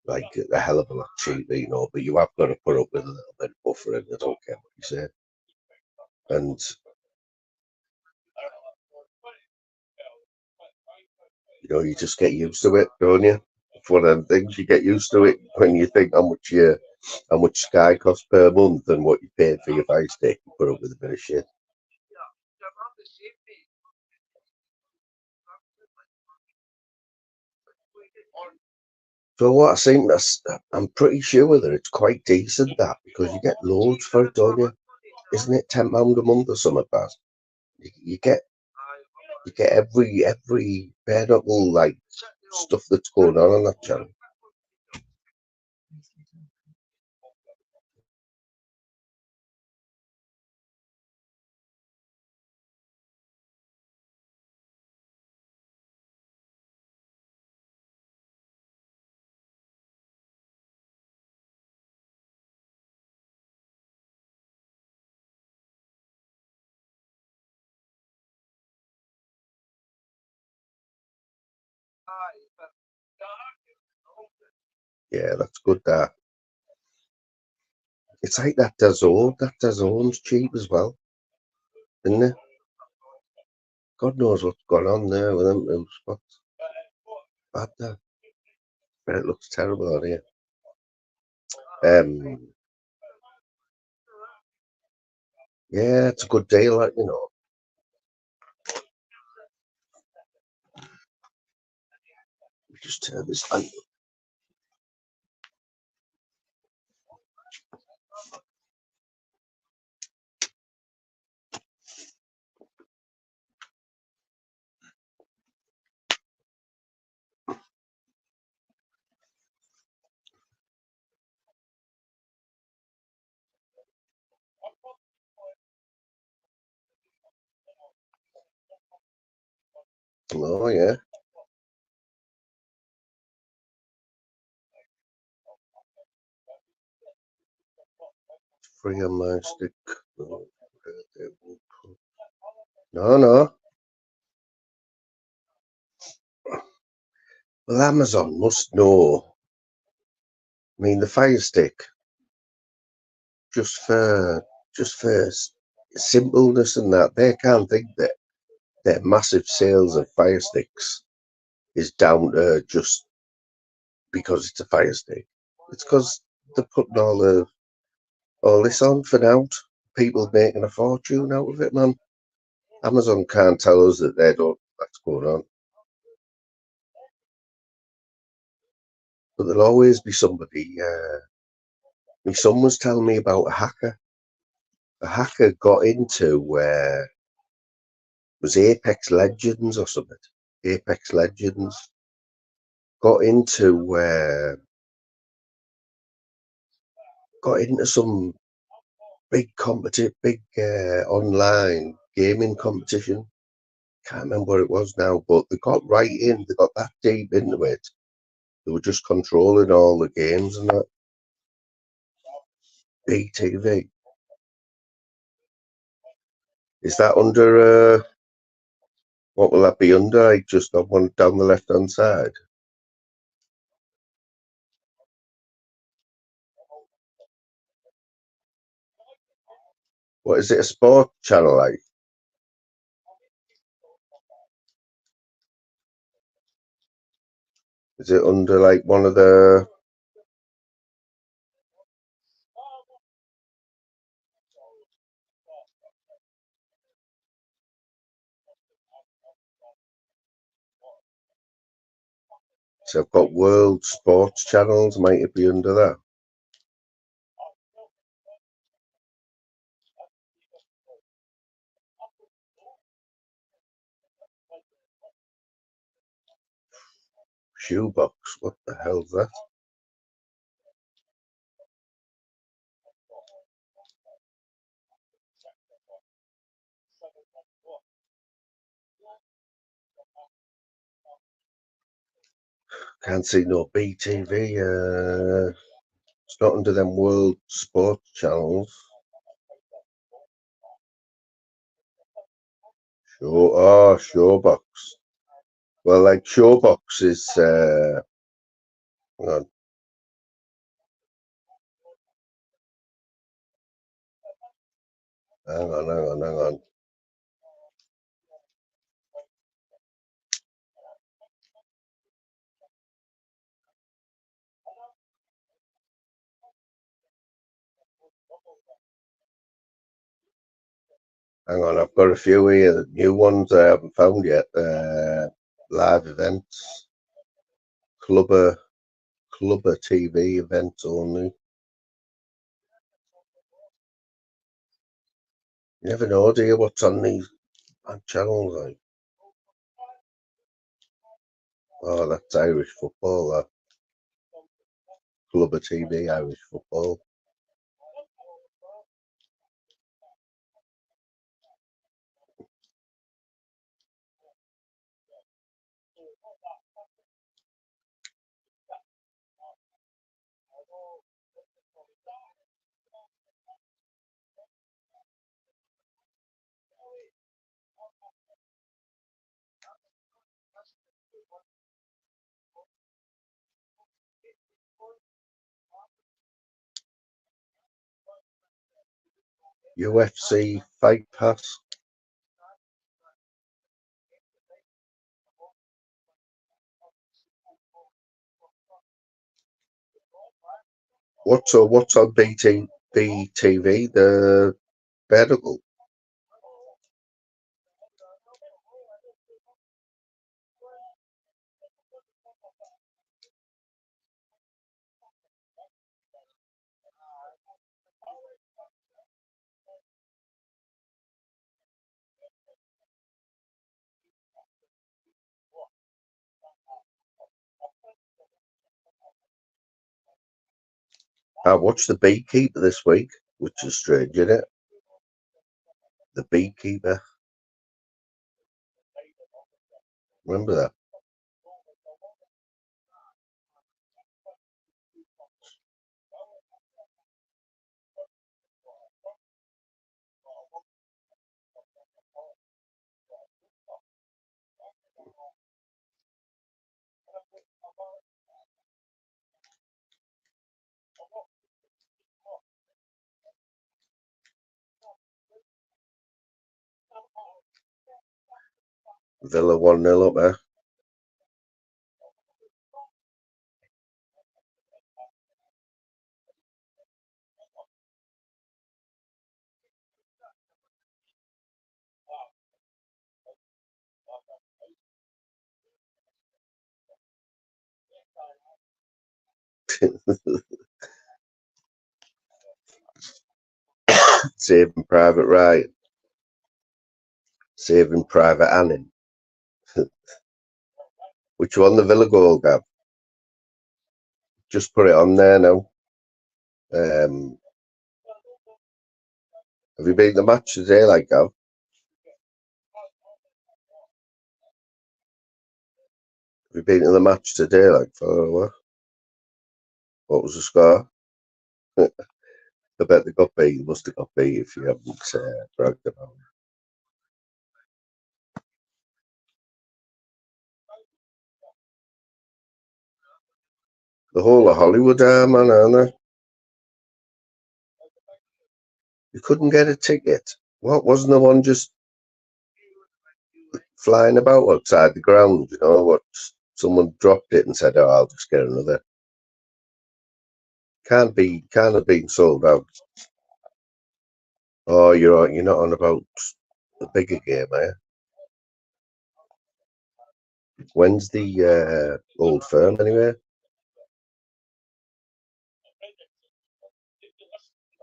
Like a hell of a lot cheaper, you know, but you have got to put up with a little bit of buffer, and I don't care what you say. And you know, you just get used to it, don't you? It's one of them things, you get used to it when you think how much Sky costs per month and what you paid for your fire stick. You put up with a bit of shit. So what I think, I'm pretty sure that it's quite decent, that, because you get loads for it, don't you? Isn't it £10 a month or something, Baz? You get every bare knuckle like stuff that's going on that channel. Yeah, that's good. That it's like that DAZN's cheap as well, isn't it? God knows what's gone on there with them spots. Bad that. It looks terrible out here. Yeah, it's a good deal, like, you know. Just turn this on. Oh yeah. Free on my stick. No. Well, Amazon must know. I mean, the Fire Stick, just for simpleness and that, they can't think that their massive sales of Fire Sticks is down to just because it's a Fire Stick. It's because they're putting all this on for now. People making a fortune out of it, man. Amazon can't tell us that they don't know what's going on. But there'll always be somebody. My son was telling me about a hacker. A hacker got into was Apex Legends or something. Apex Legends got into some big online gaming competition. Can't remember what it was now, but they got right in. They got that deep into it, They were just controlling all the games and that. BTV. Is that under, what will that be under? Like just on one down the left-hand side? What is it, a sport channel like? Is it under like one of the... So I've got world sports channels, might it be under that? Shoebox, what the hell's that? Can't see no BTV. It's not under them world sports channels. Showbox. Well, like Showbox is, hang on. Hang on. Hang on, I've got a few here, new ones I haven't found yet. Live events, Clubber TV events only. You never know, do you, what's on these channels like? Oh, that's Irish football, that. Clubber TV, Irish football. UFC Fight Pass. What's on BTV? The medical. I watched The Beekeeper this week, which is strange, isn't it? The Beekeeper. Remember that? Villa 1-0 up there. Saving Private Ryan. Saving Private Annin. Which one, the Villa goal, Gav? Just put it on there now. Have you been the match today, like, Gav? Have you been to the match today, like, for what was the score? I bet they got beat. You must have got beat if you haven't bragged about it. The whole of Hollywood are, man, aren't they? You couldn't get a ticket. What, wasn't the one just flying about outside the ground? You know what? Someone dropped it and said, "Oh, I'll just get another." Can't have been sold out. Oh, you're not on about the bigger game, eh? When's the Old Firm anyway?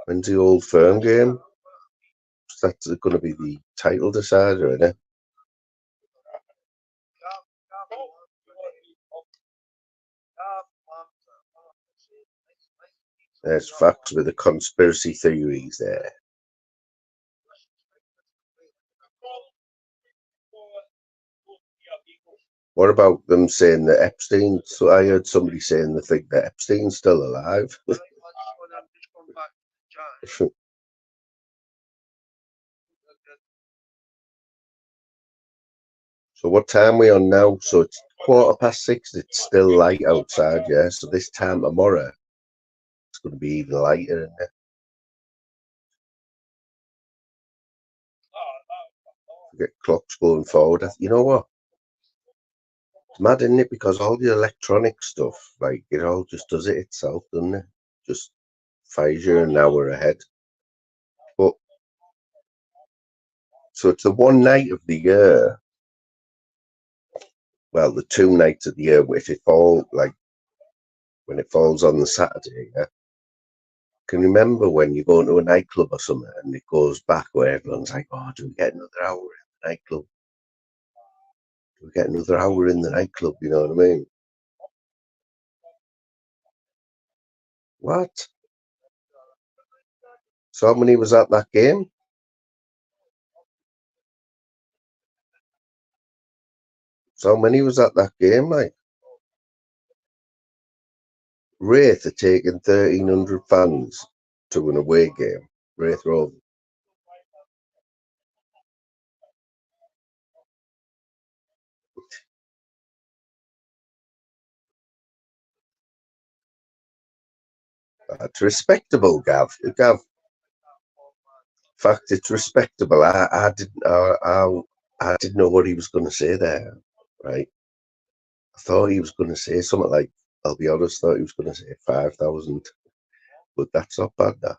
When's the Old Firm game? That's going to be the title decider, isn't it? There's facts with the conspiracy theories there. What about them saying that Epstein? So I heard somebody saying they think that Epstein's still alive. So what time are we on now? So it's 6:15. It's still light outside, yeah. So this time tomorrow, it's going to be even lighter, isn't it? Get clocks going forward. You know what? It's mad, isn't it? Because all the electronic stuff, like, it all just does it itself, doesn't it? Just fires you an hour ahead. But so it's the one night of the year. Well, the 2 nights of the year, if it falls, like when it falls on the Saturday, yeah. Can you remember when you go into a nightclub or something and it goes back where everyone's like, "Oh, do we get another hour in the nightclub? Do we get another hour in the nightclub?" You know what I mean? What? So how many was at that game? So how many was at that game, like? Wraith are taking 1,300 fans to an away game. Wraith Rovers. It's respectable, Gav. Gav. In fact, it's respectable. I didn't know what he was going to say there, right? I thought he was going to say something like, I'll be honest, thought he was going to say 5,000, but that's not bad, that.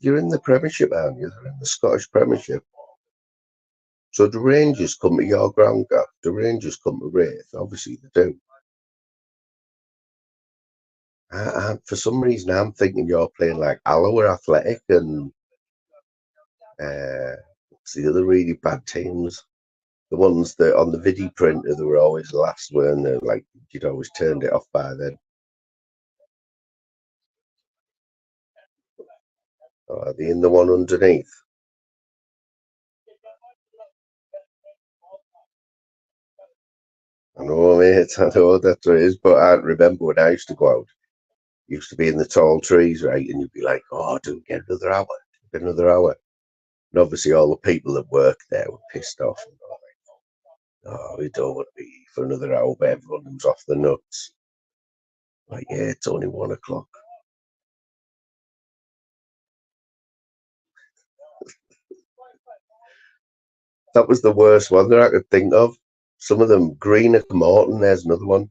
You're in the Premiership, aren't you? They're in the Scottish Premiership. So the Rangers come to your ground, Gav. The Rangers come to Wraith. Obviously, they do. For some reason, I'm thinking you're playing like Alloa Athletic and what's the other really bad teams? The ones that on the video printer, they were always last, weren't they? Like, you'd always turned it off by then. Oh, are they in the one underneath? I know, mate. I know that's what it is. But I remember when I used to go out, used to be in the tall trees, right? And you'd be like, "Oh, do get another hour, get another hour." And obviously, all the people that work there were pissed off. And like, "Oh, we don't want to be here for another hour," but everyone was off the nuts. Like, yeah, it's only 1 o'clock. That was the worst one that I could think of. Some of them, Greenock Morton, there's another one.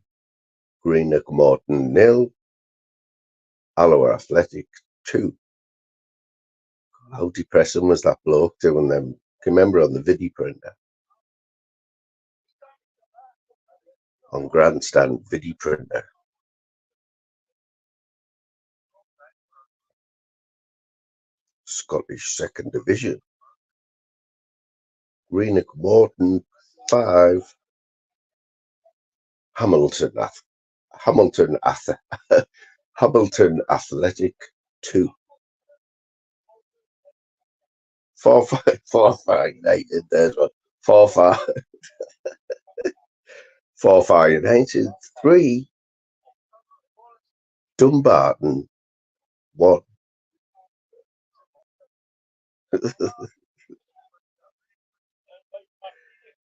Greenock Morton 0, Alloa Athletic 2. How depressing was that bloke doing them? Can you remember on the video printer? On grandstand video printer. Scottish Second Division. Greenock Morton 5. Hamilton Athletic 2. 4-5 United. There's one. 4-5. 4-5 United. 3. Dumbarton. 1.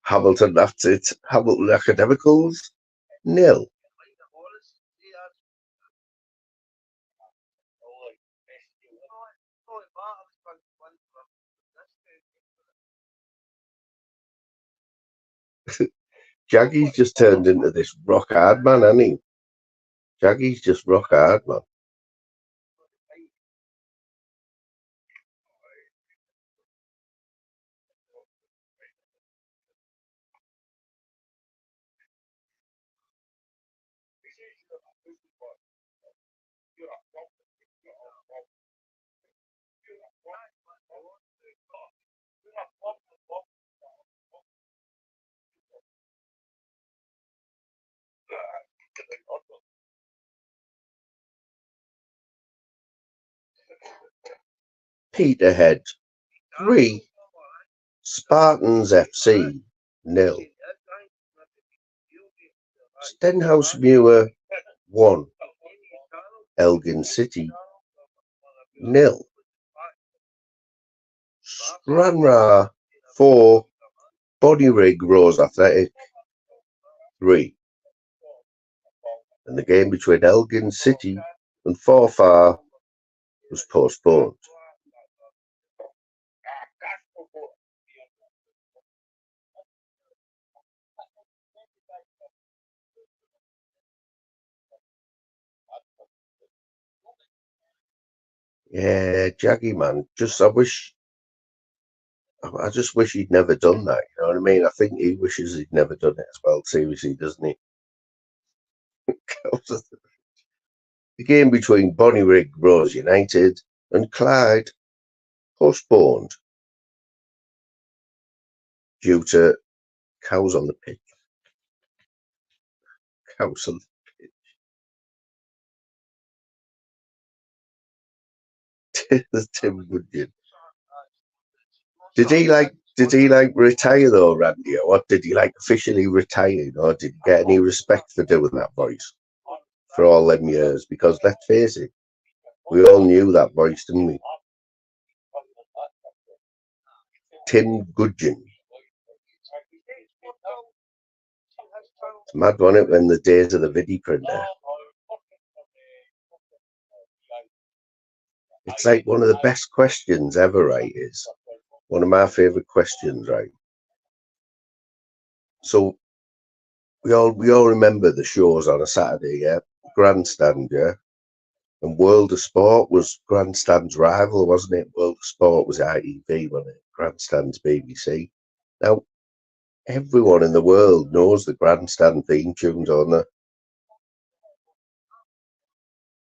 Hamilton, that's it. Hamilton Academicals. 0. Jaggy's just turned into this rock hard man, hasn't he? Jaggy's just rock hard, man. Peterhead. 3. Spartans FC. 0. Stenhouse Muir. 1. Elgin City. 0. Stranraer. 4. Bonnyrigg Rose Athletic. 3. And the game between Elgin City and Forfar was postponed. Yeah, Jaggy, man. I just wish he'd never done that. You know what I mean? I think he wishes he'd never done it as well. Seriously, doesn't he? The game between Bonnyrigg Rose United and Clyde postponed due to cows on the pitch. Cows on the pitch. Tim Goodwin. Did he retire though, Randy, or what? Did he officially retire, or did he get any respect for doing that voice for all them years? Because let's face it, we all knew that voice, didn't we? Tim Goodwin. It's mad, wasn't it, when the days of the video printer? It's like one of the best questions ever, right? Is one of my favourite questions, right? So we all remember the shows on a Saturday, yeah? Grandstand, yeah? And World of Sport was Grandstand's rival, wasn't it? World of Sport was ITV, wasn't it? Grandstand's BBC. Now, everyone in the world knows the Grandstand theme tune, don't they?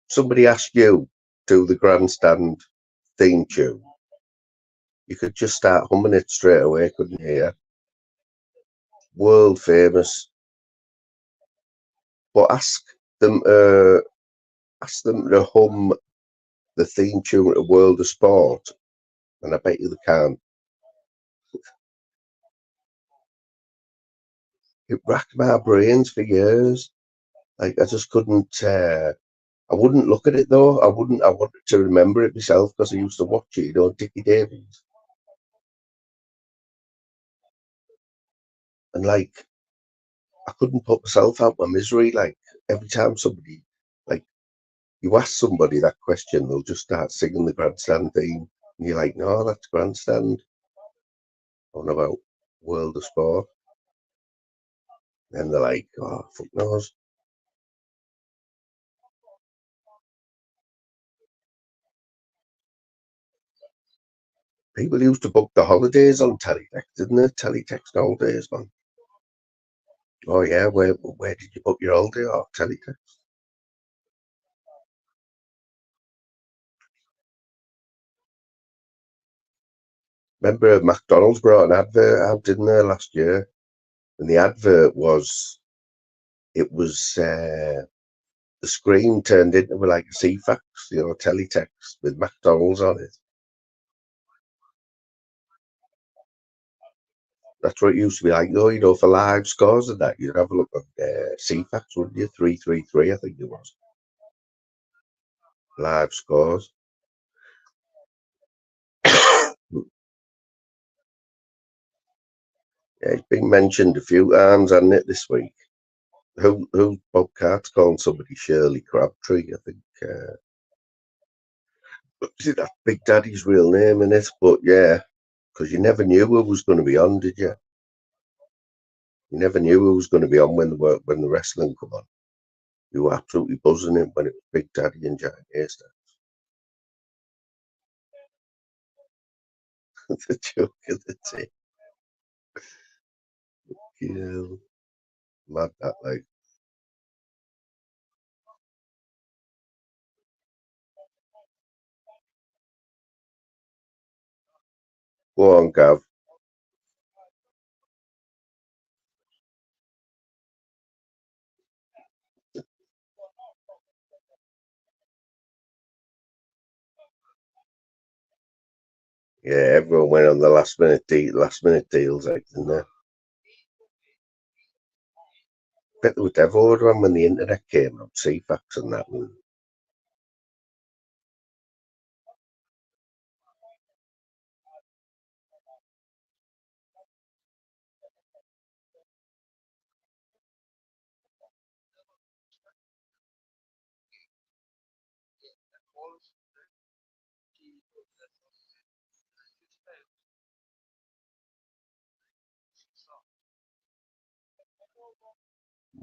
Somebody asked you to do the Grandstand theme tune, you could just start humming it straight away, couldn't you? Yeah? World famous. But ask them to hum the theme tune to World of Sport, and I bet you they can't. It racked my brains for years. I just couldn't. I wouldn't look at it though. I wanted to remember it myself because I used to watch it. Dickie Davies, and I couldn't put myself out my misery. Every time somebody, you ask somebody that question, they'll just start singing the Grandstand theme, and you're like, no, that's Grandstand. On about World of Sport. And they're like, oh, fuck knows. People used to book the holidays on teletext, didn't they? Teletext holidays, man. Oh yeah, where did you book your holiday? Oh, teletext. Remember McDonald's brought an advert out, didn't they, last year? And the advert was, the screen turned into like a CFAX, teletext with McDonald's on it. That's what it used to be like, though, you know, for live scores and that. You'd have a look at CFAX, wouldn't you? 333, I think it was. Live scores. Yeah, it's been mentioned a few times, hasn't it, this week? Who Bobcat's calling somebody Shirley Crabtree, I think. See, that's Big Daddy's real name in it, but yeah, because you never knew who was going to be on, did you? You never knew who was going to be on when the wrestling come on. You were absolutely buzzing it when it was Big Daddy and Giant Haystack. The joke of the day. Yeah, mad that, like. Go on, Gav. Yeah, everyone went on the last minute deals, like, didn't they? Bet they were dev ordering when the internet came out, CFAX and that. And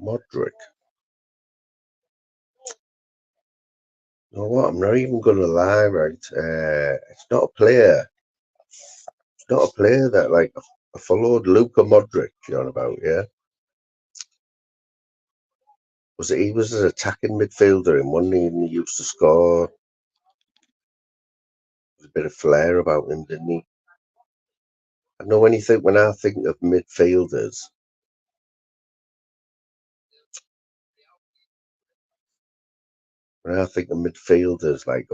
Modric. You know what? I'm not even going to lie, right? It's not a player. It's not a player that, like, I followed Luka Modric, you know about, yeah? He was an attacking midfielder in one and he used to score. There's a bit of flair about him, didn't he? I know when I think of midfielders, like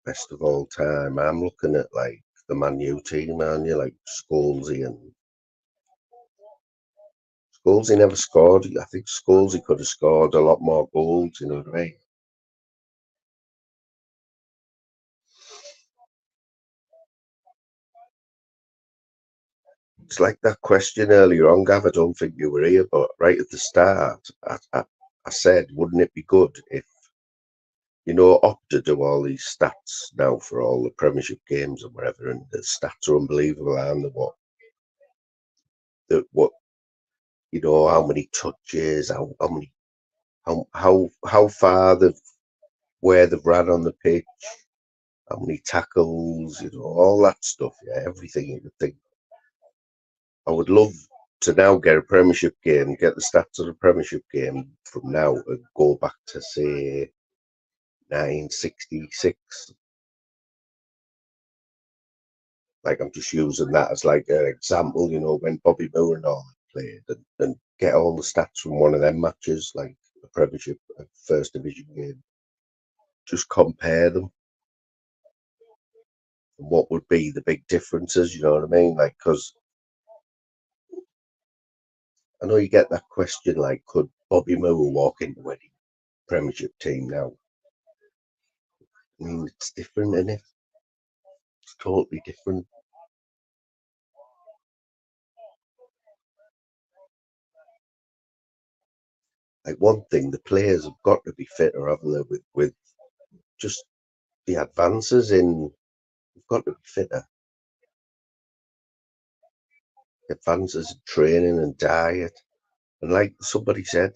best of all time, I'm looking at like the Man U team, aren't you? Like Scholesy never scored. I think Scholesy could have scored a lot more goals, you know what I mean? It's like that question earlier on, Gav. I don't think you were here, but right at the start, I said, wouldn't it be good if, you know, Opta do all these stats now for all the Premiership games and whatever, and the stats are unbelievable, and what you know, how many touches, how far where they've ran on the pitch, how many tackles, you know, all that stuff. Yeah, everything you could think. I would love to now get a Premiership game, get the stats of the Premiership game from now and go back to say 1966. Like, I'm just using that as like an example, you know, when Bobby Moore and all played, and get all the stats from one of them matches, like the Premiership First Division game. Just compare them. What would be the big differences? You know what I mean? Like, because I know you get that question, like, could Bobby Moore walk into any Premiership team now? I mean, it's different, isn't it? It's totally different. Like, one thing, the players have got to be fitter, haven't they? With just the advances in, they've got to be fitter. Advances in training and diet, and like somebody said,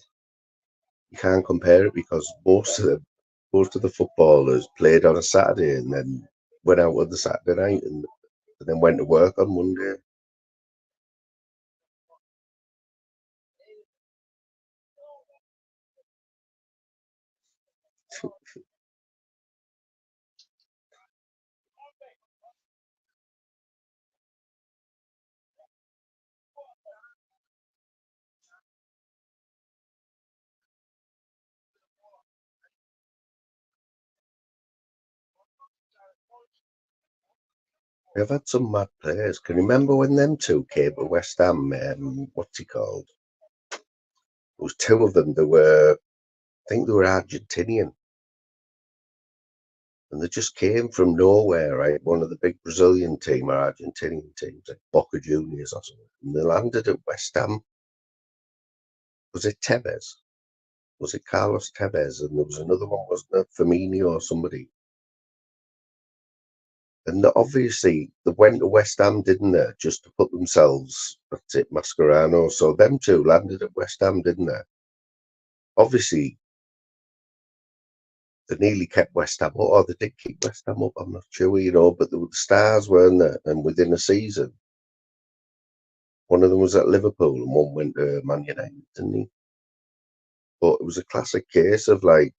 you can't compare it because most of the footballers played on a Saturday and then went out on the Saturday night and then went to work on Monday. They've had some mad players. Can you remember when them two came to West Ham? What's he called? There was two of them. I think they were Argentinian. And they just came from nowhere, right? One of the big Brazilian team or Argentinian teams, like Boca Juniors or something. And they landed at West Ham. Was it Tevez? Was it Carlos Tevez? And there was another one, wasn't it? Firmino or somebody. And obviously, they went to West Ham, didn't they? Just to put themselves, that's it, Mascherano. So them two landed at West Ham, didn't they? Obviously, they nearly kept West Ham up, or they did keep West Ham up, I'm not sure, but they were the stars, weren't they? And within a season, one of them was at Liverpool and one went to Man United, didn't he? But it was a classic case of like,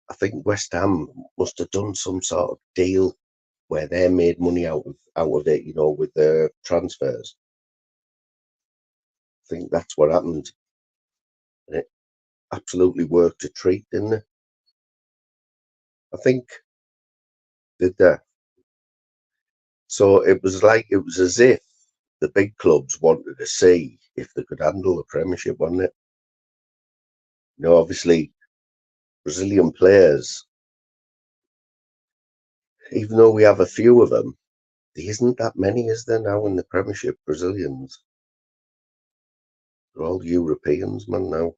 I think West Ham must have done some sort of deal where they made money out of it, with their transfers. I think that's what happened. And it absolutely worked a treat, didn't it? I think, did that. So it was as if the big clubs wanted to see if they could handle the Premiership, wasn't it? Obviously, Brazilian players, even though we have a few of them, there isn't that many, is there, now in the Premiership, Brazilians? They're all Europeans, man, now.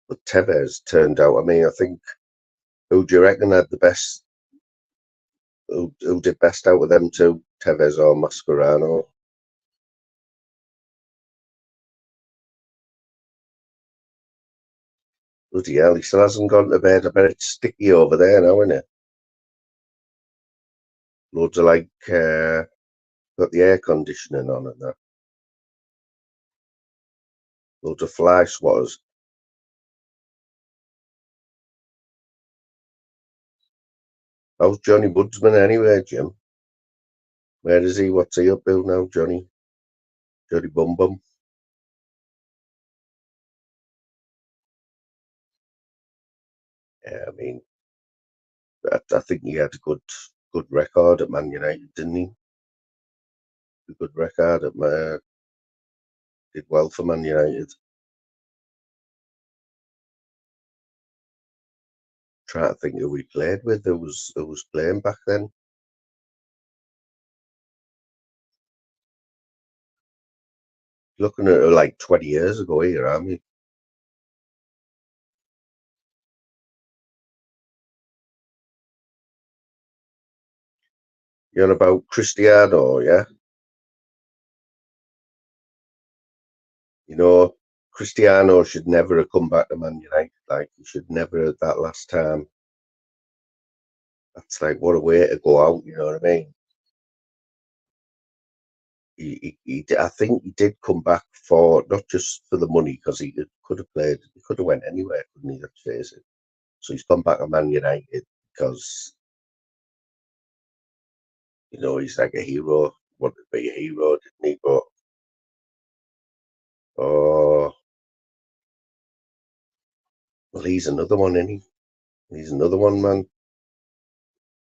But Tevez turned out, I think, who do you reckon had the best, who did best out of them two, Tevez or Mascherano? Bloody hell, he still hasn't gone to bed. I bet it's sticky over there now, isn't it? Loads of got the air conditioning on and that. Loads of fly swatters. How's Johnny Budsman anyway, Jim? Where is he? What's he up to now, Johnny? Johnny Bum Bum? Yeah, I think he had a good record at Man United, didn't he? A good record at did well for Man United. Trying to think who we played with. Who was playing back then? Looking at it like 20 years ago here, aren't we? You're on about Cristiano, yeah? Cristiano should never have come back to Man United. Like, he should never have that last time. That's like, what a way to go out, you know what I mean? I think he did come back for, not just for the money, because he could have went anywhere, couldn't he? Let's face it. So he's come back to Man United because, he's like a hero, wanted to be a hero, didn't he? But, oh, well, he's another one, isn't he? He's another one, man.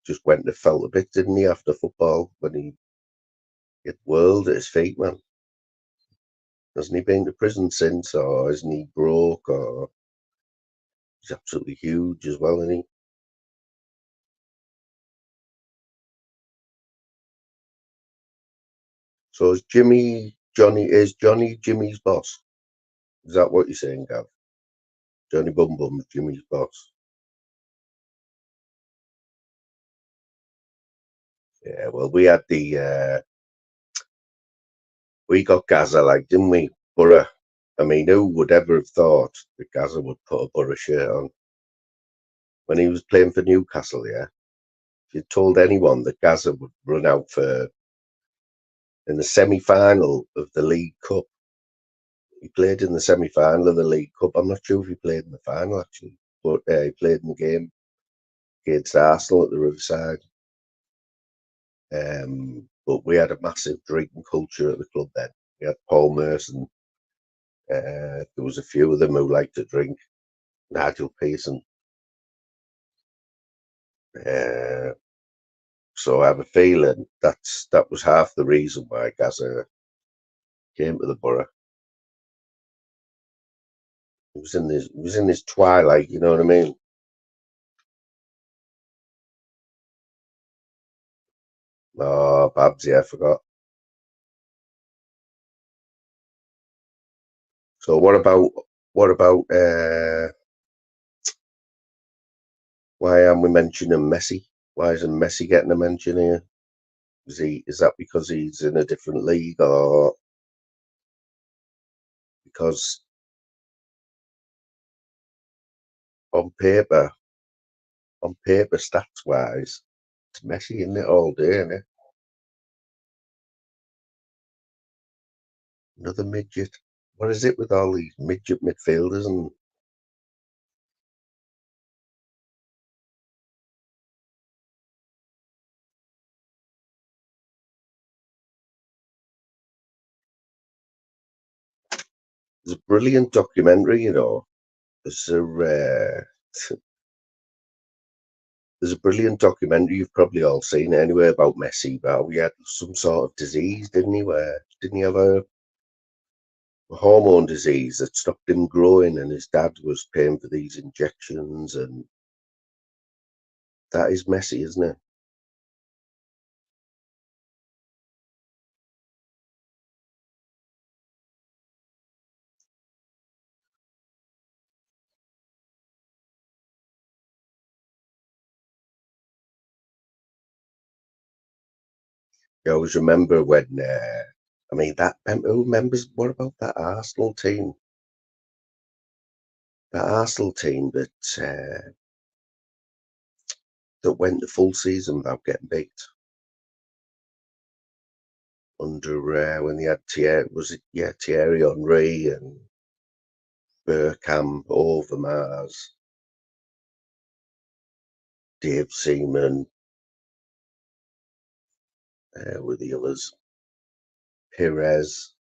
Just went and felt a bit, didn't he, after football, when he hit the world at his feet, man. Hasn't he been to prison since, or isn't he broke, or he's absolutely huge as well, isn't he? So is Johnny Jimmy's boss? Is that what you're saying, Gav? Johnny Bum Bum's Jimmy's boss. Yeah, well, we had we got Gaza, didn't we? Borough. Who would ever have thought that Gaza would put a Borough shirt on when he was playing for Newcastle? Yeah, if you told anyone that Gaza would run out in the semi-final of the League Cup. He played in the semi-final of the League Cup. I'm not sure if he played in the final, actually, but he played in the game against Arsenal at the Riverside. But we had a massive drinking culture at the club then. We had Paul Merson. There was a few of them who liked to drink. Nigel Pearson. So I have a feeling that was half the reason why Gaza came to the borough. It was in his twilight, you know what I mean? Oh, Babsy, I forgot. So what about why aren't we mentioning Messi? Why isn't Messi getting a mention here? Is that because he's in a different league, or because on paper, stats wise, it's Messi in it all day, isn't it? Another midget. What is it with all these midget midfielders? And there's a brilliant documentary, you know. There's a brilliant documentary, you've probably all seen it anyway, about Messi. But he had some sort of disease, didn't he? Didn't he have a hormone disease that stopped him growing, and his dad was paying for these injections, and that is Messi, isn't it? I always remember when, I mean, who remembers, what about that Arsenal team? That Arsenal team that went the full season without getting beat under when they had Thierry Henry and Bergkamp, Overmars, Dave Seaman, with the others, Perez.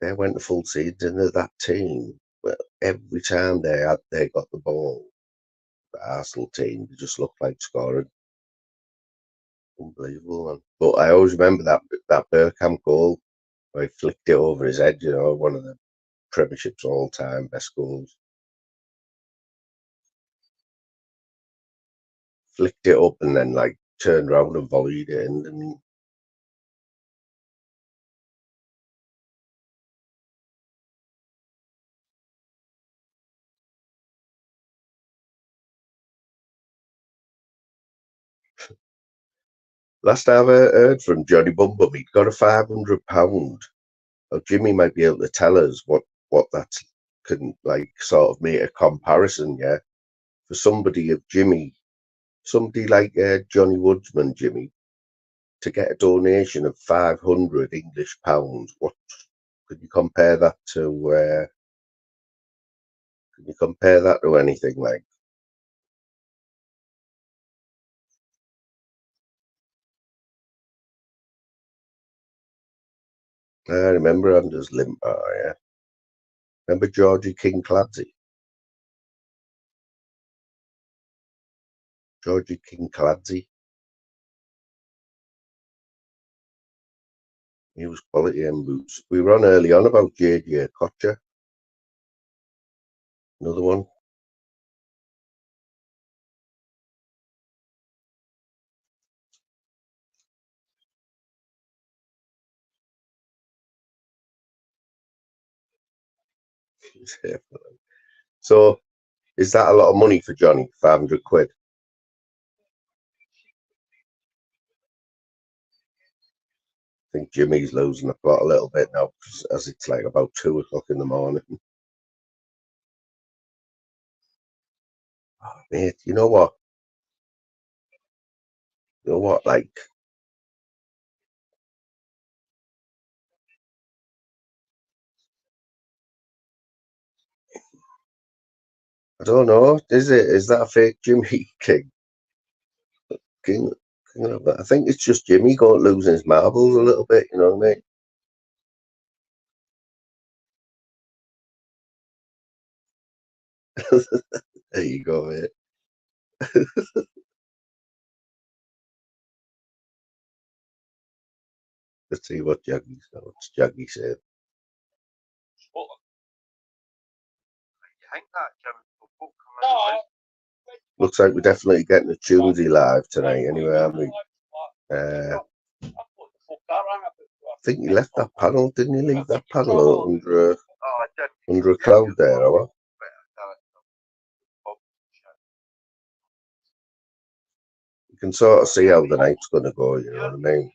They went the full season of that team. But every time they got the ball, the Arsenal team, they just looked like scoring. Unbelievable, man. But I always remember that Bergkamp goal where he flicked it over his head, you know, one of the Premiership's all-time best goals. Flicked it up and then like turned around and volleyed it in. And last I ever heard from Johnny Bumbum, he'd got a £500. Well, Jimmy might be able to tell us what that can like sort of make a comparison, yeah. For somebody like Johnny Woodsman, Jimmy, to get a donation of £500 English, what could you compare that to? Can you compare that to anything like? I remember Anders Limpar, yeah. Remember Georgie King-Clancy? Georgie King-Clancy. He was quality in boots. We were on early on about JJ Kocher. Another one. So, is that a lot of money for Johnny? £500? I think Jimmy's losing the plot a little bit now, as it's like about 2 o'clock in the morning. Oh, mate, you know what? Like, I don't know. Is that a fake Jimmy King? King, I think it's just Jimmy going losing his marbles a little bit. You know what I mean? There you go, mate. Let's see what what's Jaggy said. Looks like we're definitely getting a Tuesday live tonight anyway, aren't we? I think you left that panel, didn't you leave that panel under a cloud there, or what? You can sort of see how the night's going to go, you know what I mean?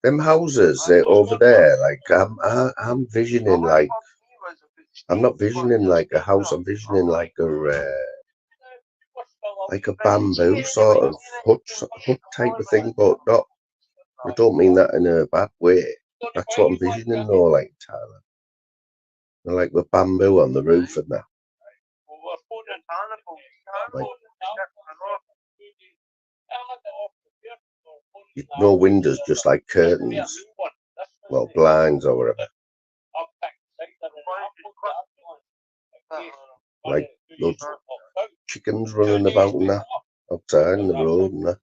Them houses over there, like I'm visioning like I'm not visioning like a house. I'm visioning like a bamboo sort of hut type of thing, but not. I don't mean that in a bad way. That's what I'm visioning though, like Tyler. Like with bamboo on the roof and that. Like, no windows, just like curtains. Well, blinds or whatever. Like those chickens running about and that outside in the road and that.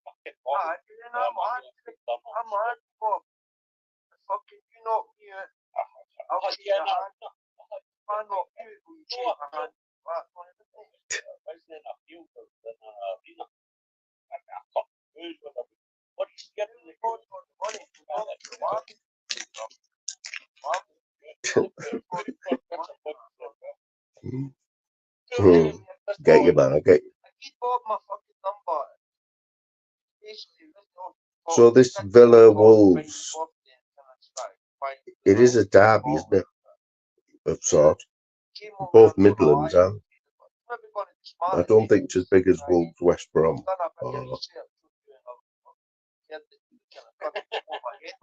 Get you, man. I get you. So this Villa Wolves, it is a derby, isn't it? Of sort. Both Midlands, and I don't think it's as big as Wolves West Brom or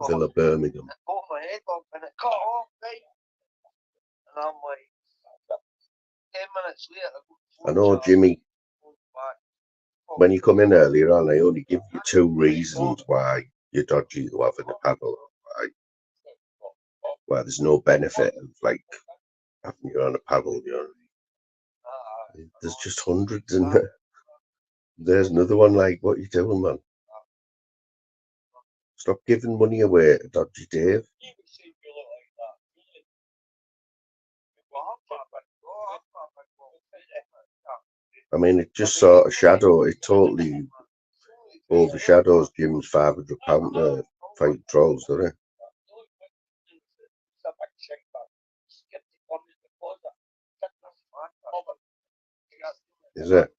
Villa Birmingham. I know, Jimmy, when you come in earlier on, I only give you 2 reasons why you're dodgy to having a paddle, why there's no benefit of like having you on a paddle, you know. There's just hundreds in there. There's another one, like, what you doing, man? Stop giving money away to Dodgy Dave. I mean, it just sort of it totally overshadows Jim's £500 to fight trolls, doesn't it? Is it?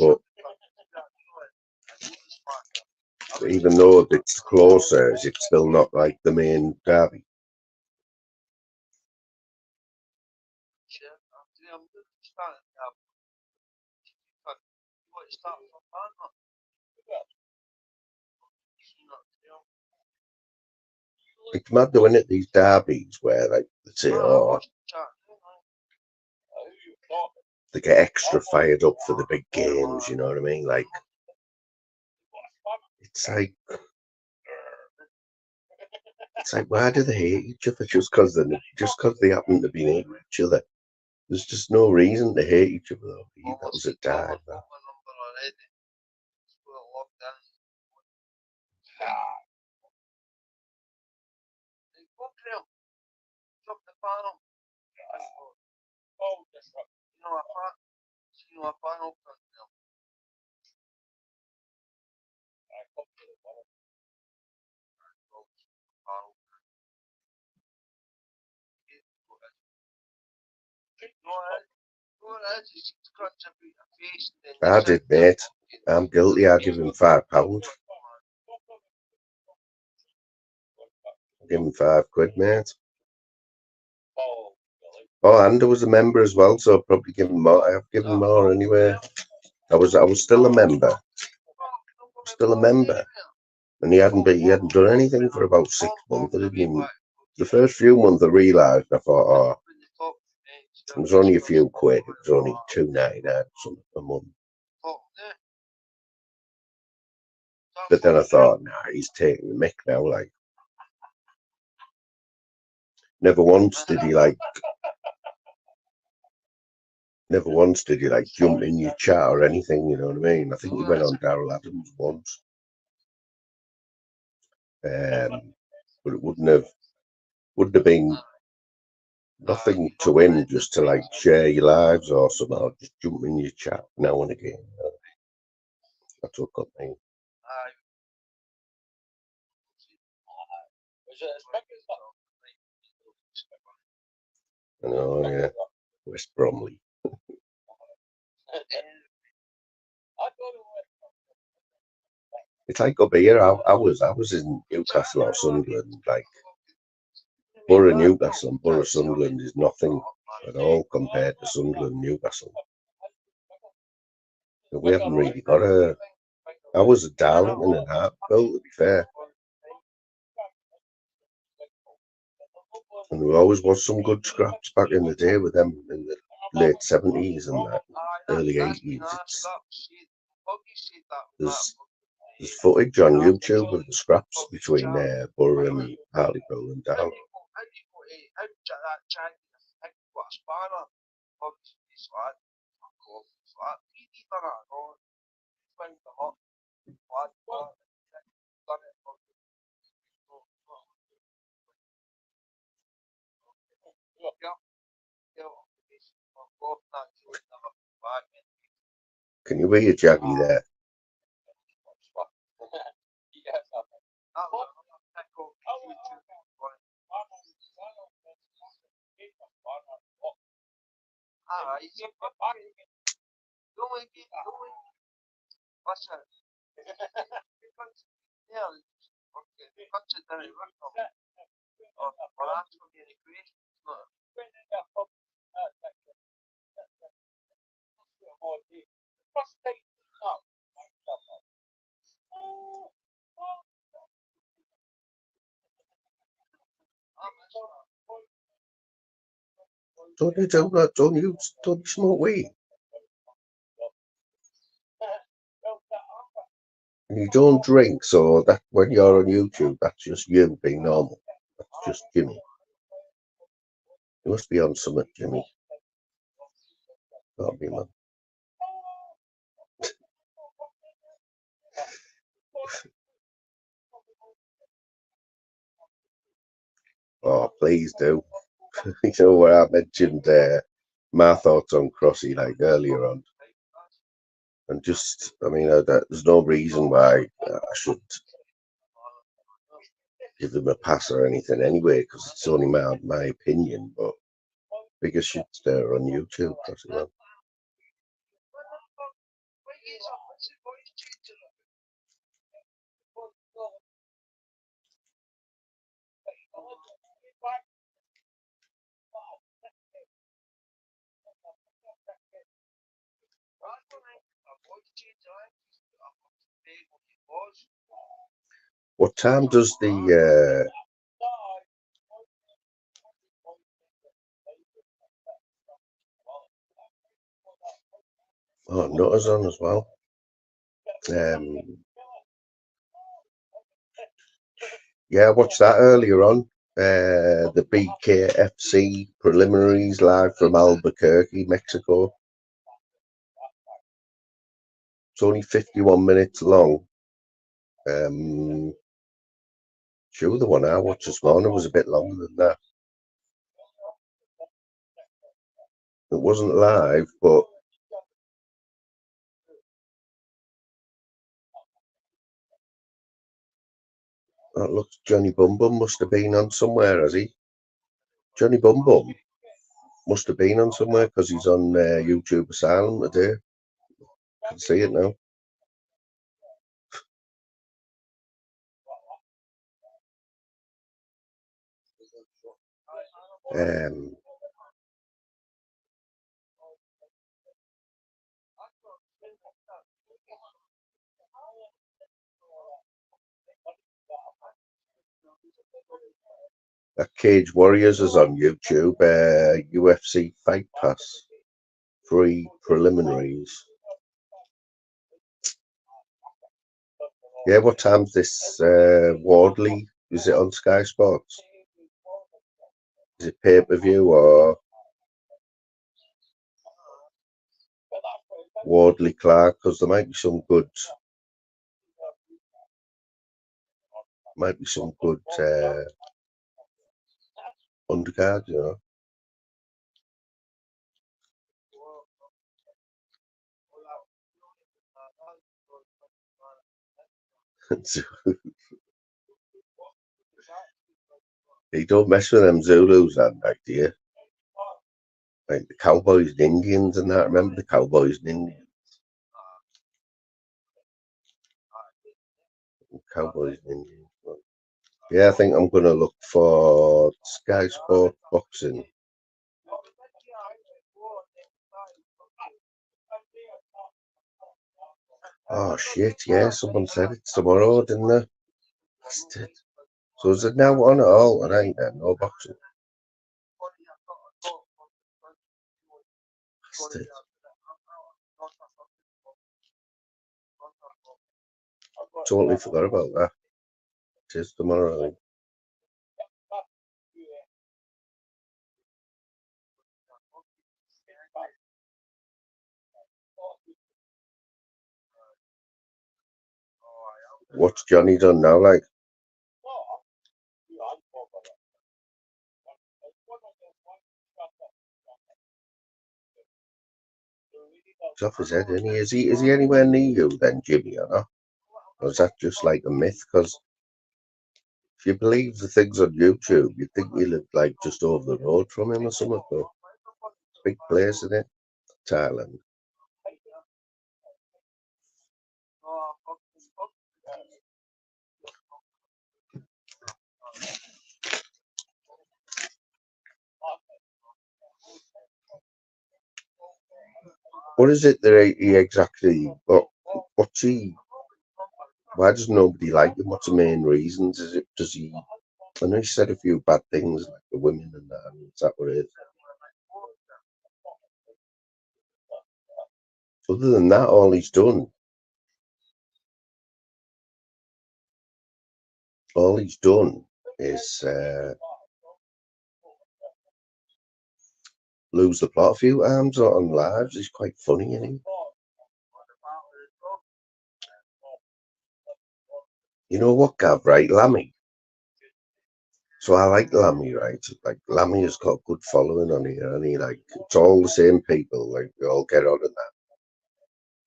But even though it's closer, it's still not like the main derby. It's mad though, isn't it, these derbies where like they say, oh, they get extra fired up for the big games, you know what I mean? Like, it's like why do they hate each other just because they happen to be near each other? There's just no reason to hate each other though. That was a dive, man. I did, mate. I'm guilty. I give him £5. Give him £5, mate. Oh, and I was a member as well, so I'll probably give him more. I have given more anyway. I was still a member. Still a member. And he hadn't done anything for about 6 months. The first few months I realised, I thought, oh, it was only a few quid. It was only £2.99 something a month. But then I thought, nah, he's taking the mick now. Like, never once did he like jump in your chat or anything. You know what I mean? I think he went on Daryl Adams once, but it wouldn't have been nothing to him just to like share your lives or something, or just jump in your chat now and again. That's what got me. I know, yeah. West Bromley. It's like up here. I was in Newcastle or Sunderland. Like Borough Newcastle and Borough Sunderland is nothing at all compared to Sunderland Newcastle. But we haven't really got a. I was a Darlington and Hartlepool, to be fair. And there always was some good scraps back in the day with them in the late 70s and that early 80s. There's footage on YouTube of the scraps between Borough and Hartlepool and Darlington. Can you hear Jaggy there? Don't you do that? Don't you smoke weed? And you don't drink, so that when you're on YouTube, that's just you being normal. That's just Jimmy. You must be on something, Jimmy. Can't be, man. Oh, please do. You know where I mentioned my thoughts on Crossy like earlier on, and just, I mean, there's no reason why I should give him a pass or anything anyway, because it's only my opinion. But biggest shit stir on YouTube, Crossy, man. What time does the Nutters on as well? Yeah, I watched that earlier on. The BKFC preliminaries live from Albuquerque, Mexico. It's only 51 minutes long. Sure, the one I watched this morning was a bit longer than that. It wasn't live, but that looks Johnny Bum Bum must have been on somewhere, has he? Johnny Bum Bum must have been on somewhere because he's on YouTube Asylum today. I can see it now. That Cage Warriors is on YouTube. UFC Fight Pass. Free preliminaries. Yeah, what time's this? Wardley? Is it on Sky Sports? Is it pay-per-view or Wardley Clark? Because there might be some good undercard, you know. You don't mess with them Zulus that night, do you? Like the Cowboys and Indians and that. Remember the Cowboys and Indians? Cowboys and Indians. Yeah, I think I'm going to look for Sky Sport Boxing. Oh shit, yeah, someone said it's tomorrow, didn't they? Bastard. So is it now on at all tonight then? No boxing? Bastard. Totally forgot about that. It is tomorrow, I think. What's Johnny done now, like? He's off his head, isn't he? Is he anywhere near you then, Jimmy, or not? Or is that just like a myth? Because if you believe the things on YouTube, you'd think we live like just over the road from him or something, but it's a big place, isn't it? Thailand. What is it that he exactly, what's he, why does nobody like him? What's the main reasons? Does he, I know he said a few bad things, like the women and that, and is that what it is? Other than that, all he's done is lose the plot a few times on lives. He's quite funny, isn't he? You know what, Gav, right? Lammy. So I like Lammy, right? Like Lammy has got a good following on here, and he like it's all the same people. Like we all get on and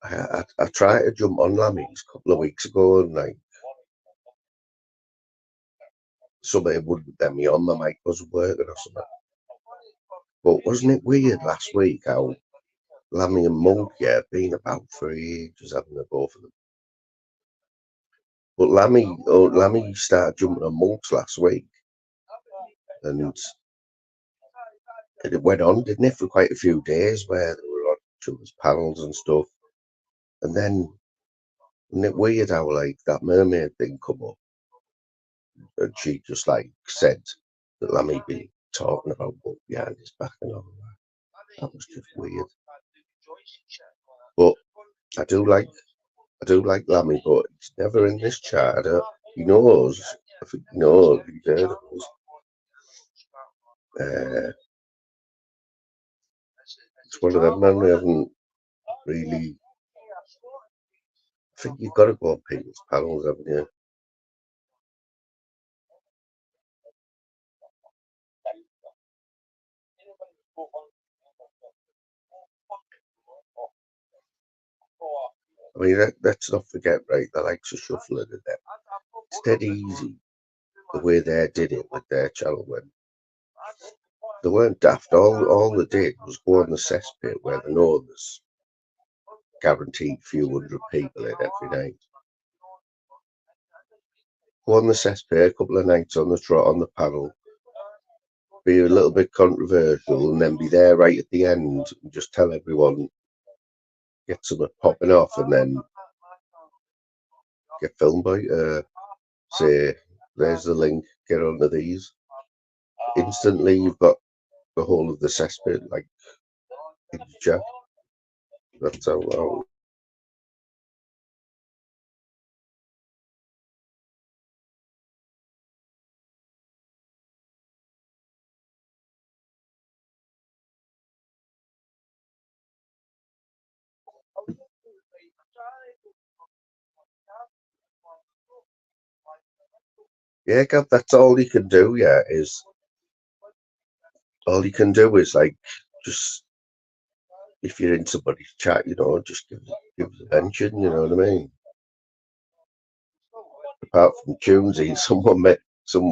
that. I tried to jump on Lammy's a couple of weeks ago, and like somebody wouldn't let me on. My mic wasn't working or something. But wasn't it weird last week how Lammy and Monk, yeah, been about for ages having a go for them. But Lammy started jumping on Monks last week, and it went on, didn't it, for quite a few days where they were on each other's panels and stuff. And then, isn't it weird how like that mermaid thing come up, and she just like said that Lammy been talking about Monk behind his back and all that. That was just weird. But I do like Lammy, but he's never in this chart. He knows. I think he knows. He's heard of us. It's one of them, man. We haven't really. I think you've got to go on people's panels, haven't you? I mean, let's not forget, right? The likes of Shuffler and them. It's dead easy the way they did it with their channel when they weren't daft. All they did was go on the cesspit where they know there's guaranteed few hundred people in every night. Go on the cesspit a couple of nights on the trot on the panel, be a little bit controversial, and then be there right at the end and just tell everyone, get something popping off, and then get filmed by say There's the link. Get onto these. Instantly, you've got the whole of the cesspit, like, in your chat. That's how. Yeah, Gav, that's all you can do, yeah, is all you can do is like just if you're in somebody's chat, you know, just give it attention, you know what I mean? Apart from Tunesy, someone met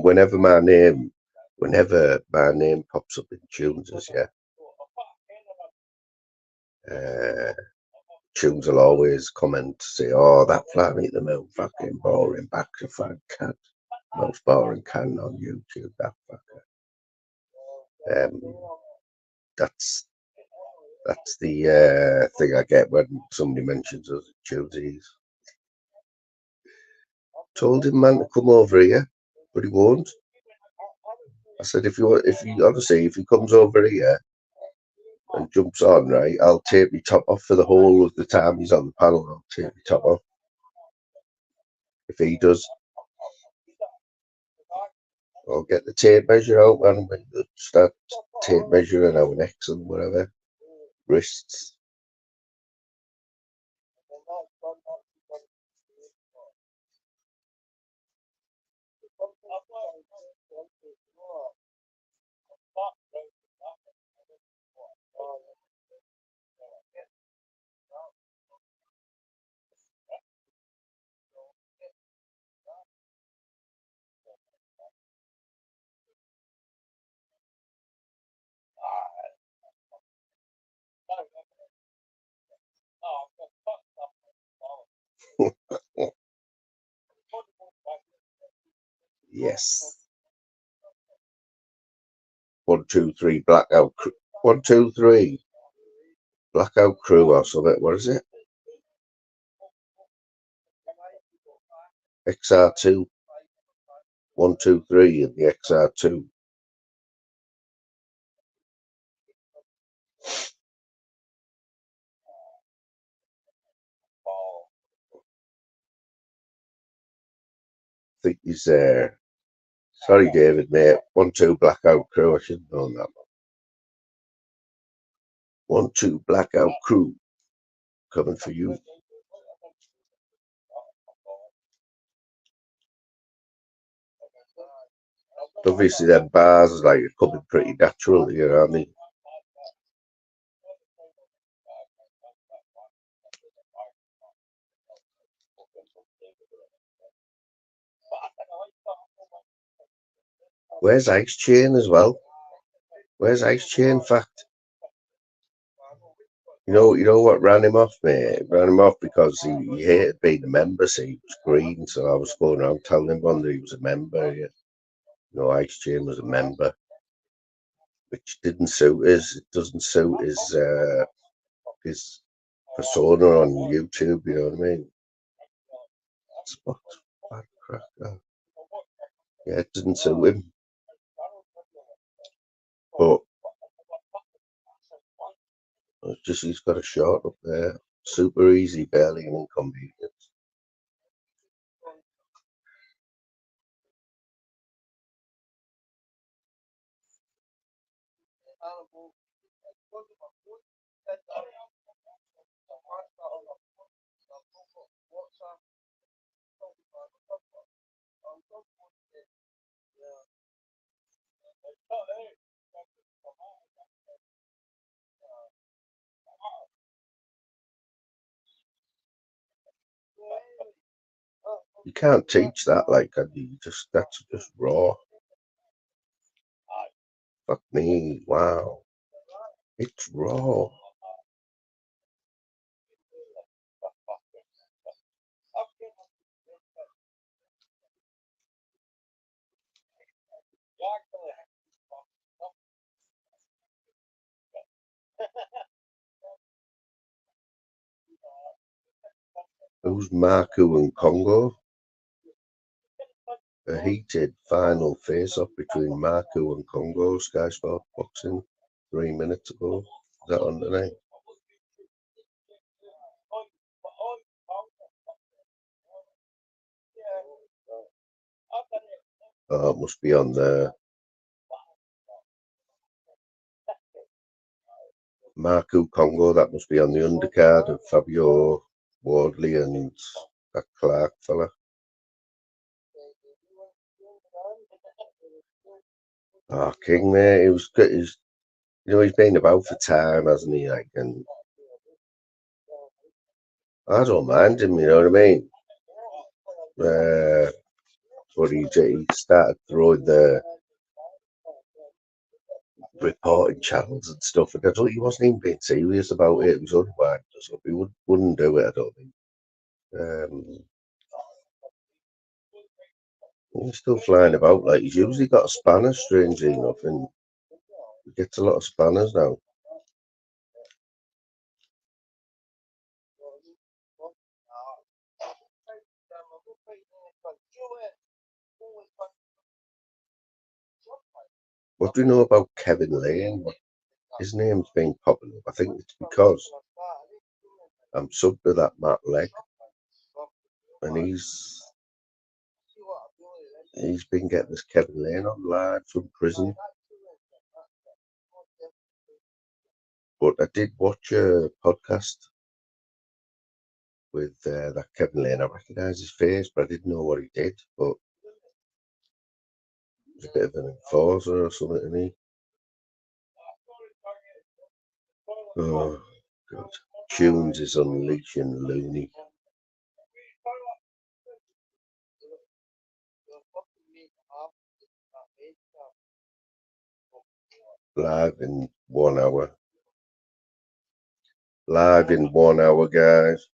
whenever my name pops up in Tunes, yeah. Tunes will always comment, say, oh, that flat meet the mill, fucking boring, back to fat cat. Most boring can on YouTube, that fucker. That's the thing I get when somebody mentions us at Tuesdays. Told him, man, to come over here, but he won't. I said, if he comes over here and jumps on, right, I'll take my top off for the whole of the time he's on the panel. I'll take my top off. If he does, I'll get the tape measure out, man, and start tape measuring our necks and whatever, wrists. Yes. 1, 2, 3, blackout. 1, 2, 3, blackout crew or something. What is it? XR2. 1, 2, 3 in the XR2. I think he's there. Sorry, David, mate. 1, 2, blackout crew. I should have known that. 1, 2, blackout crew. Coming for you. Obviously, them bars like are coming pretty natural, you know what I mean? Where's Ice Chain as well? Where's Ice Chain? Fact, you know what ran him off, mate? Ran him off because he hated being a member. So he was green, so I was going around telling everyone that he was a member. Yeah. You know, Ice Chain was a member, which didn't suit his. It doesn't suit his persona on YouTube. You know what I mean? Spot, bad crack. Yeah, it didn't suit him. But it's just he's got a shot up there. Super easy, barely an inconvenience. You can't teach that, like, that's just raw. Fuck me, wow. It's raw. Who's Marku and Congo? A heated final face-off between Marco and Congo. Sky Sport Boxing 3 minutes ago. Is that on tonight? Oh, it must be on the Marco Congo. That must be on the undercard of Fabio Wardley and that Clark fella. Oh, King, mate, it was good. He's been about for time, hasn't he? Like, and I don't mind him, you know what I mean? But he started throwing the reporting channels and stuff, and he wasn't even being serious about it. It was unwind or something. He wouldn't do it, I don't think. He's still flying about. Like, he's usually got a spanner, strangely enough, and he gets a lot of spanners now. What do you know about Kevin Lane? His name's been popping up. I think it's because I'm sub to that Matt Legg, and he's been getting this Kevin Lane on live from prison. But I did watch a podcast with that Kevin Lane. I recognise his face, but I didn't know what he did. But he's a bit of an enforcer or something, isn't he? Oh, God. Tunes is unleashing Looney. Live in 1 hour. Live in 1 hour, guys.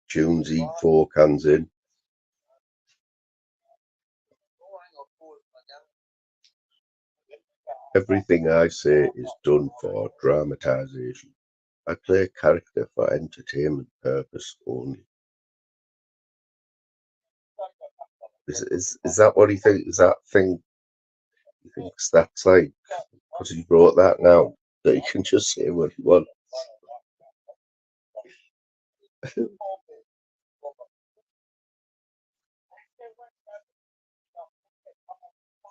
Tunes eat 4 cans in. Everything I say is done for dramatisation. I play a character for entertainment purpose only. Is that what he thinks? Is that thing he thinks that's like, because he wrote that now, that he can just say what he wants?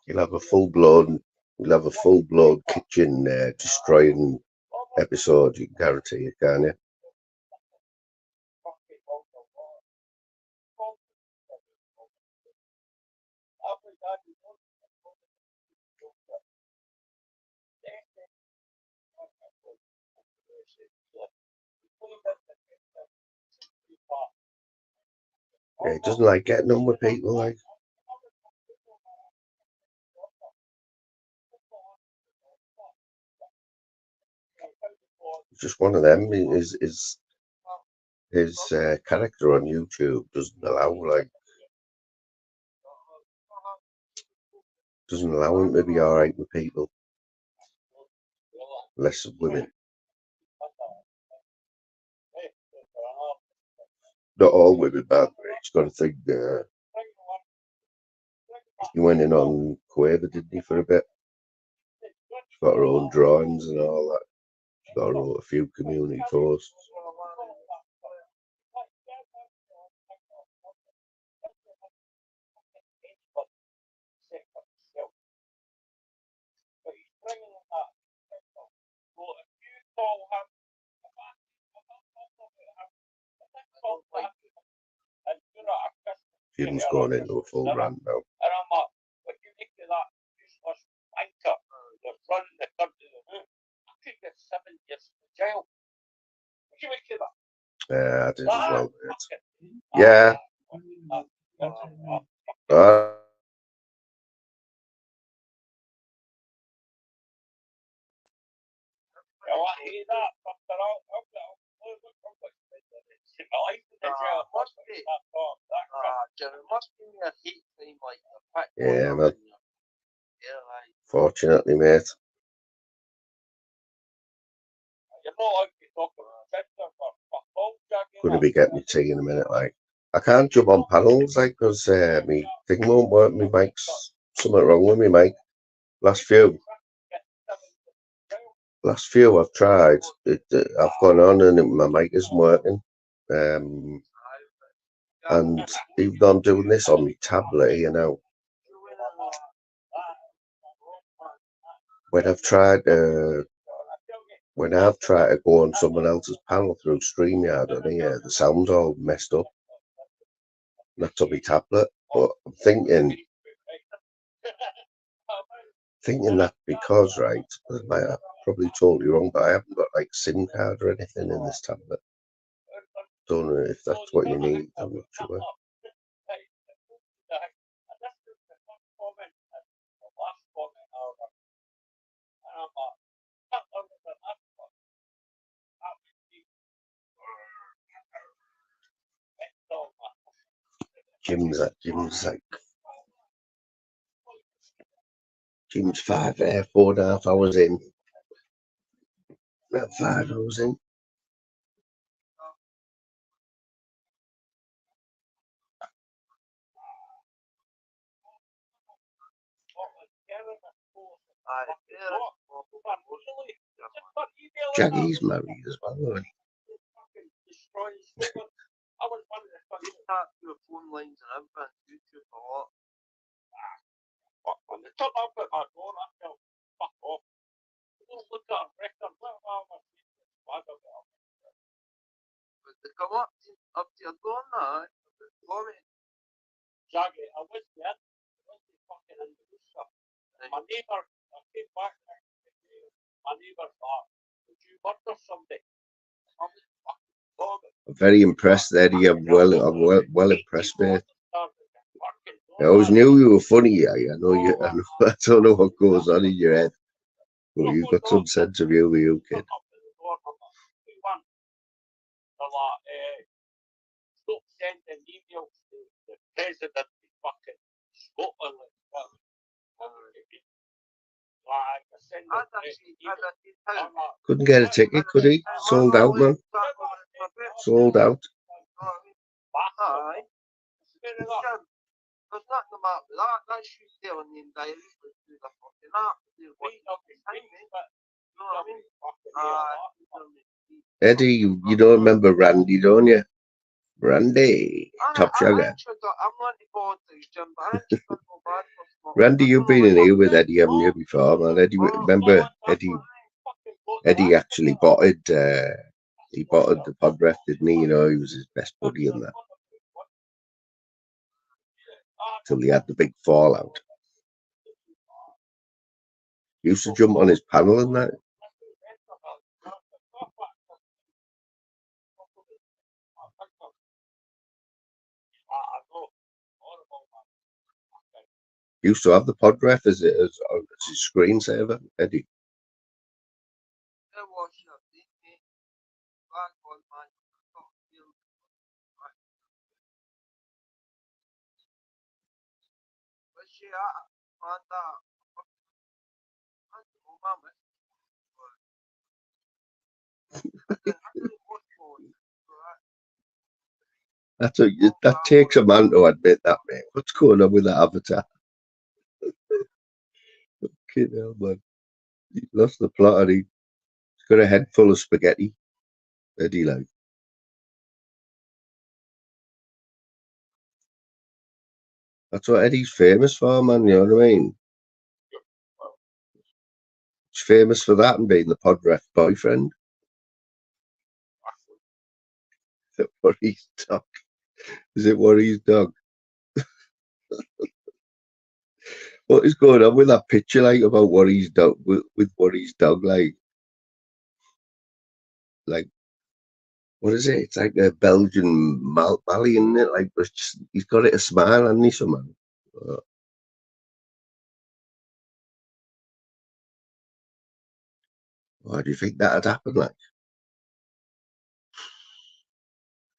You'll have a full-blown kitchen destroying episode, you can guarantee it, can't you? Yeah, he doesn't like getting on with people, like. Just one of them. His character on YouTube doesn't allow him to be alright with people, less of women. Not all women, bad. He's got to think. He went in on Quaver, didn't he, for a bit? She's got her own drawings and all that. She's got a few community posts. Jim's going into a full rant now. Yeah, I did as well. Yeah. Yeah, man. Fortunately, mate. Going to be getting me tea in a minute, like. I can't jump on panels like because my thing won't work. My mic's something wrong with my mic. Last few I've tried. I've gone on and my mic isn't working. And even though I'm doing this on my tablet, you know, when I've tried to go on someone else's panel through StreamYard on here, the sound's all messed up. That's on my tablet. But I'm thinking that because, right, I'm probably totally wrong, but I haven't got like SIM card or anything in this tablet. Don't know if that's what you need. I'm not sure. Jim's 4.5 hours in. About 5 hours in. Jaggy's married as well, isn't he? I was wondering if I start your phone lines and everything, YouTube a lot. When they turn up at my door, I feel fuck off. Don't look at a record. But they come up to your door now. Jaggy, I was there. I was fucking in the stuff. My neighbour, I came back there. My neighbour's would you murder somebody? I'm very impressed, Eddie. I'm well impressed, mate. I always knew you were funny. I know you. I don't know what goes on in your head, but you've got some sense of humor, you kid. Stop sending emails to the president of fucking Scotland. Couldn't get a ticket, could he? Sold out, man. Sold out. There's nothing about that. That's you telling them directly through the fucking app. Eddie, you don't remember Randy, don't you? Randy, top sugar. Randy, you've been in here with Eddie, haven't you, before, man? Eddie, remember Eddie actually botted the podref, didn't he? You know, he was his best buddy in that. Till he had the big fallout. He used to jump on his panel and that. He used to have the podref as his screensaver, Eddie. That takes a man to admit that, mate. What's going on with that avatar? Fucking hell, man. He lost the plot and he's got a head full of spaghetti. Eddie, like. That's what Eddie's famous for, man, you know what I mean? He's famous for that and being the podref boyfriend. Is it Worry's dog? Is it Worry's dog? What is going on with that picture, like, about Worry's dog, with Worry's dog, like, what is it? It's like a Belgian Mali, isn't it? Like, he's got it a smile, hasn't he, somehow? Why do you think that'd happen, like?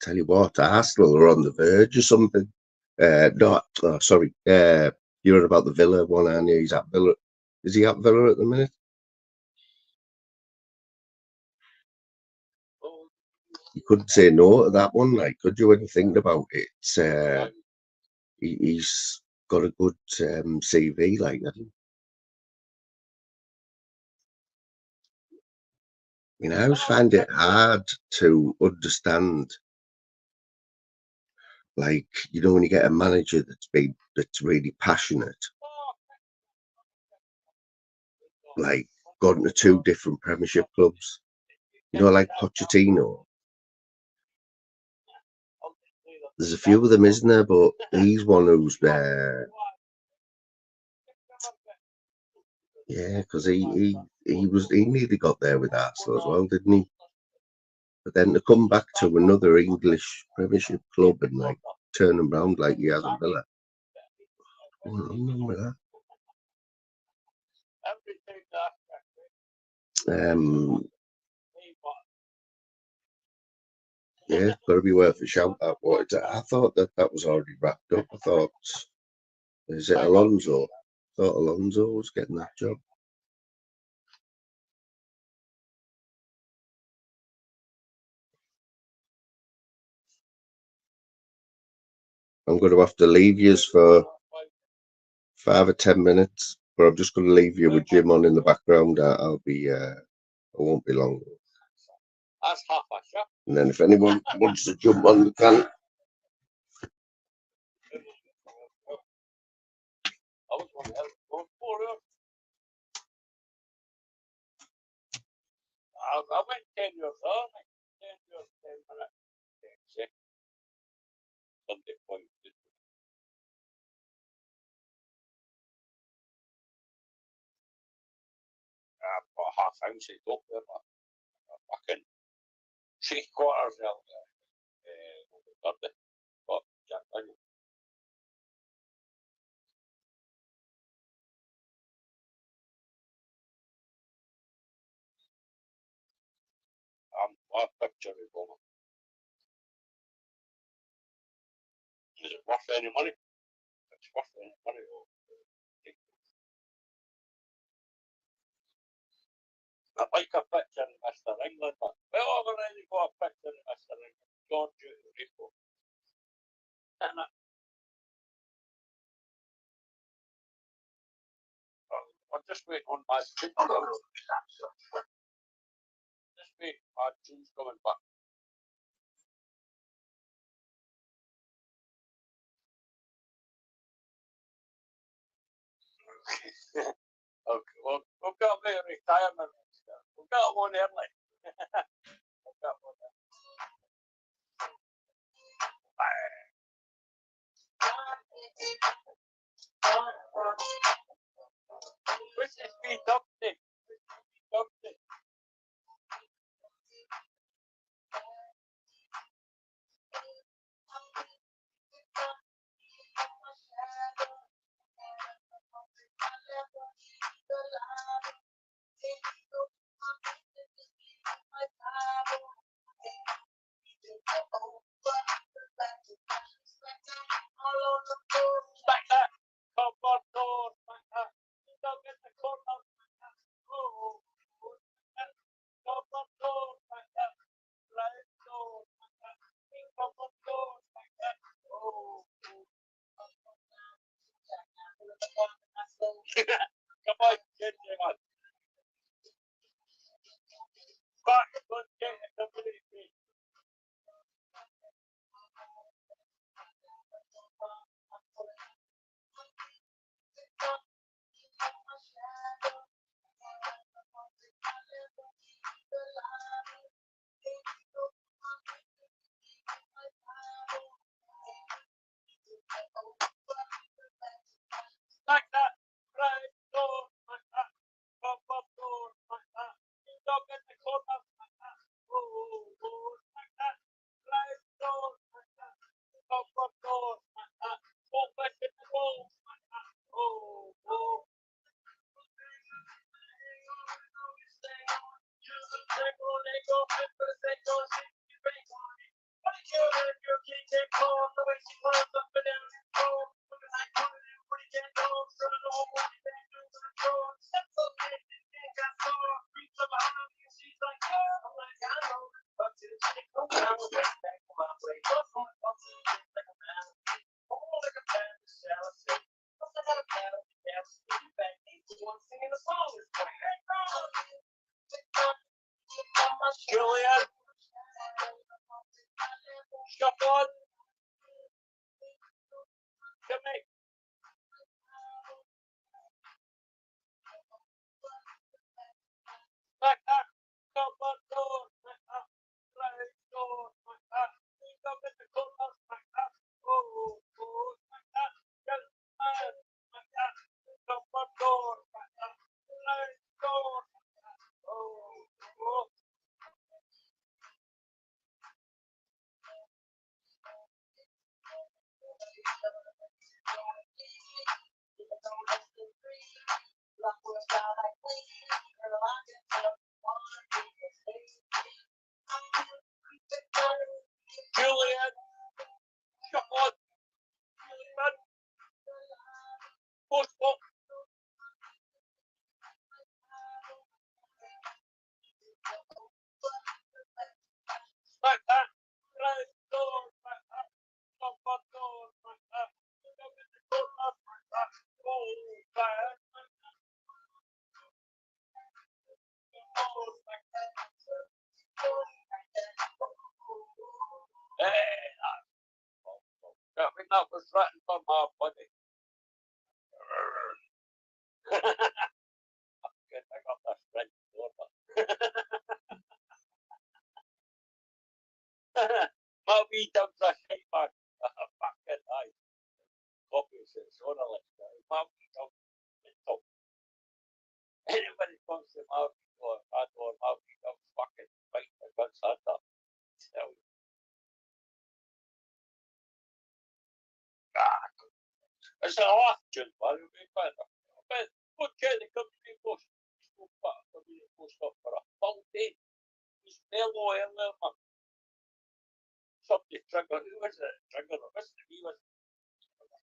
Tell you what, Arsenal are on the verge or something. No, oh, sorry. You heard about the Villa one, aren't you? He's at Villa. Is he at Villa at the minute? you couldn't say no to that one, like, could you, when you think about it? It's, he's got a good CV, like that. You know, I always find it hard to understand, like, you know, when you get a manager that's really passionate, like gone to 2 different Premiership clubs, you know, like Pochettino. There's a few of them, isn't there? But he's one who's there. Yeah, because he nearly got there with Arsenal as well, didn't he? But then to come back to another English Premiership club and like turn them round like he has at Villa. I don't remember that. Yeah, got to be worth a shout. That what I thought that was already wrapped up. I thought, is it Alonso? I thought Alonso was getting that job. I'm going to have to leave you for 5 or 10 minutes, but I'm just going to leave you with Jim on in the background. I'll be, I won't be long. That's half a shot. And then if anyone wants to jump on, they can. I went 10 years old. 10 years, 10 minutes. Sunday point. I've got half ounce of dope there, but fucking 3/4 now. But Jack Daniel. What picture is going on? Is it worth any money? It's worth any money. I like a picture of Mr. England, but well, I've already got a picture of Mr. England. John Judy Rico. And I'm just waiting on my tune. Just wait, my tune's coming back. Okay, well, we've got a bit of retirement. We've got one early. We've got one early. Which is me, Dusty. Dusty. Back that. Come on, door. Back that. Don't get the corner. Oh. Come on, door. Back that. Right door. Back that. Come on, door. Back that. Oh. Come on, get him on. Back, let's get it completely. Like that, right door, like that, come up door, like that, don't get the corner, like that, oh, like that, right door, like that, come up door, like that, walk back in the wall, like that, oh. that was written for my buddy. Fucking, I got this French over. My wee dumb brush right back. Fucking aye. Copies and so on like that. My wee dumb. Anybody comes to my wee door, my wee dumb fucking fight the guns out there. Tell you. It's a lot, just value me better. But what can the company post? Post up for a full day. He's mellow earlier, man. Somebody trigger. Who was it? Trigger him. Listen, he was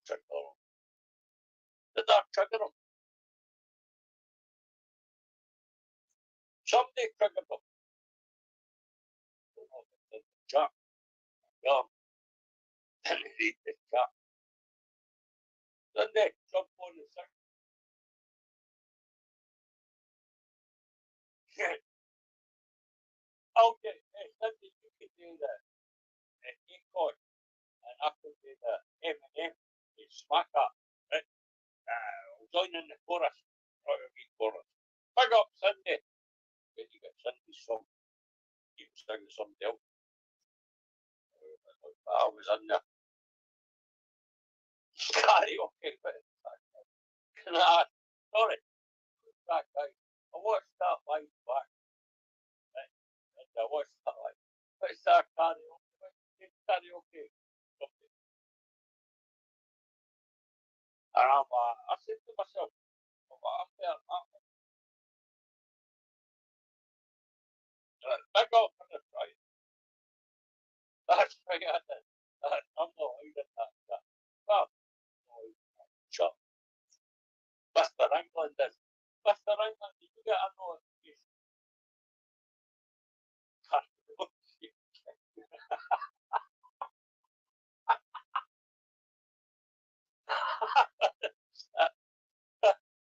trigger him. Did that trigger him? Somebody triggered him. The chat. Yeah. Didn't read the chat. Then they jump on the second. Okay, hey, Sunday you can do the decoy, and I can do the M&M, the smack up, right? Join in the chorus, or a wee chorus. Big up Sunday. When you get Sunday's song, you can sing something else. I was in there. Karaoke, but nah, sorry. Back, guys. I watched that live back. Right? And I watched that live. What's that karaoke? Karaoke. And I said to myself, I'm there, big up for the try. That's right, I did. I'm not hiding that. Well, shut. Mr. England is. Mr. England, did you get a notification?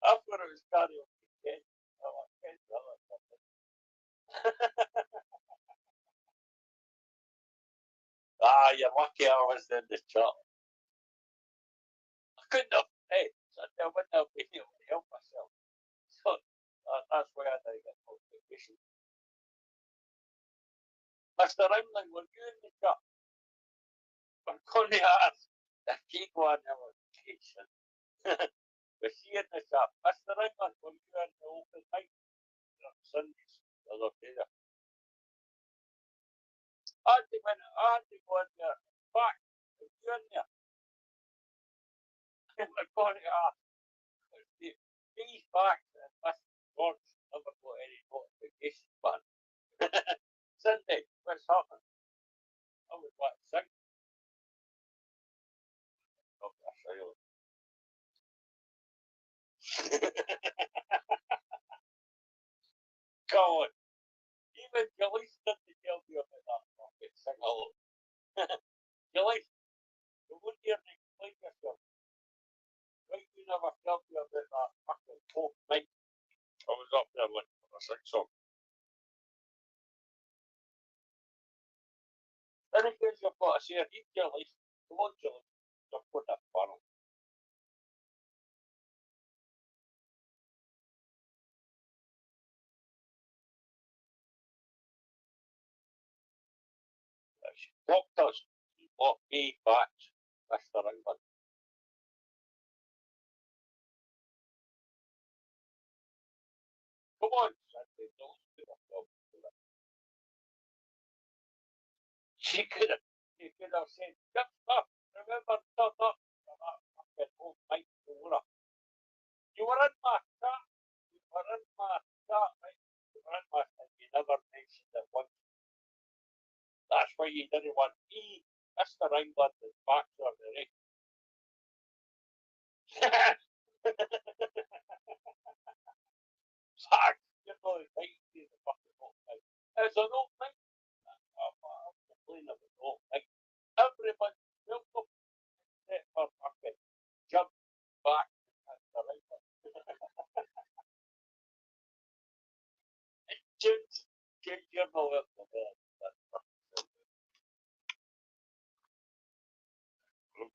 I thought it was karaoke. You're lucky I was in the chat. I couldn't have, hey, I wouldn't have been able to help myself. So that's why I didn't get notification. Mr. England, were you in the chat? I'm going to ask the key one notification. Was she in the chat? Mr. England, were you in the open mic on Sundays the other day? I had to go in there. Back, were you in there? I'm going to ask. These facts and Mr. George never got any notification, man. Sunday, what's happening? I was like, sing. Oh, that's silent. Come on. Even Gillies didn't tell me about that fucking sing along. Gillies, you wouldn't hear me explain yourself. Why you never tell me about that fucking folk night? I was up there like for a sing song. Anything you've got to say, read Gillies. Come on, Gillies. Jump on that funnel. She blocked us. She blocked me back, Mr. England. Come on, Sunday, don't do yourself. She could have said, good stuff. Remember, turn up for that fucking old night over. You were in my chat. Right? You were in my chat. You never mentioned it once. That's why you didn't want me, Mr. England, and back to the race. Fuck, you're not invited to the fucking old night. It's an old night. I'm complaining about the old night. Everybody's welcome except for fucking jump back and the right one. You're not welcome there.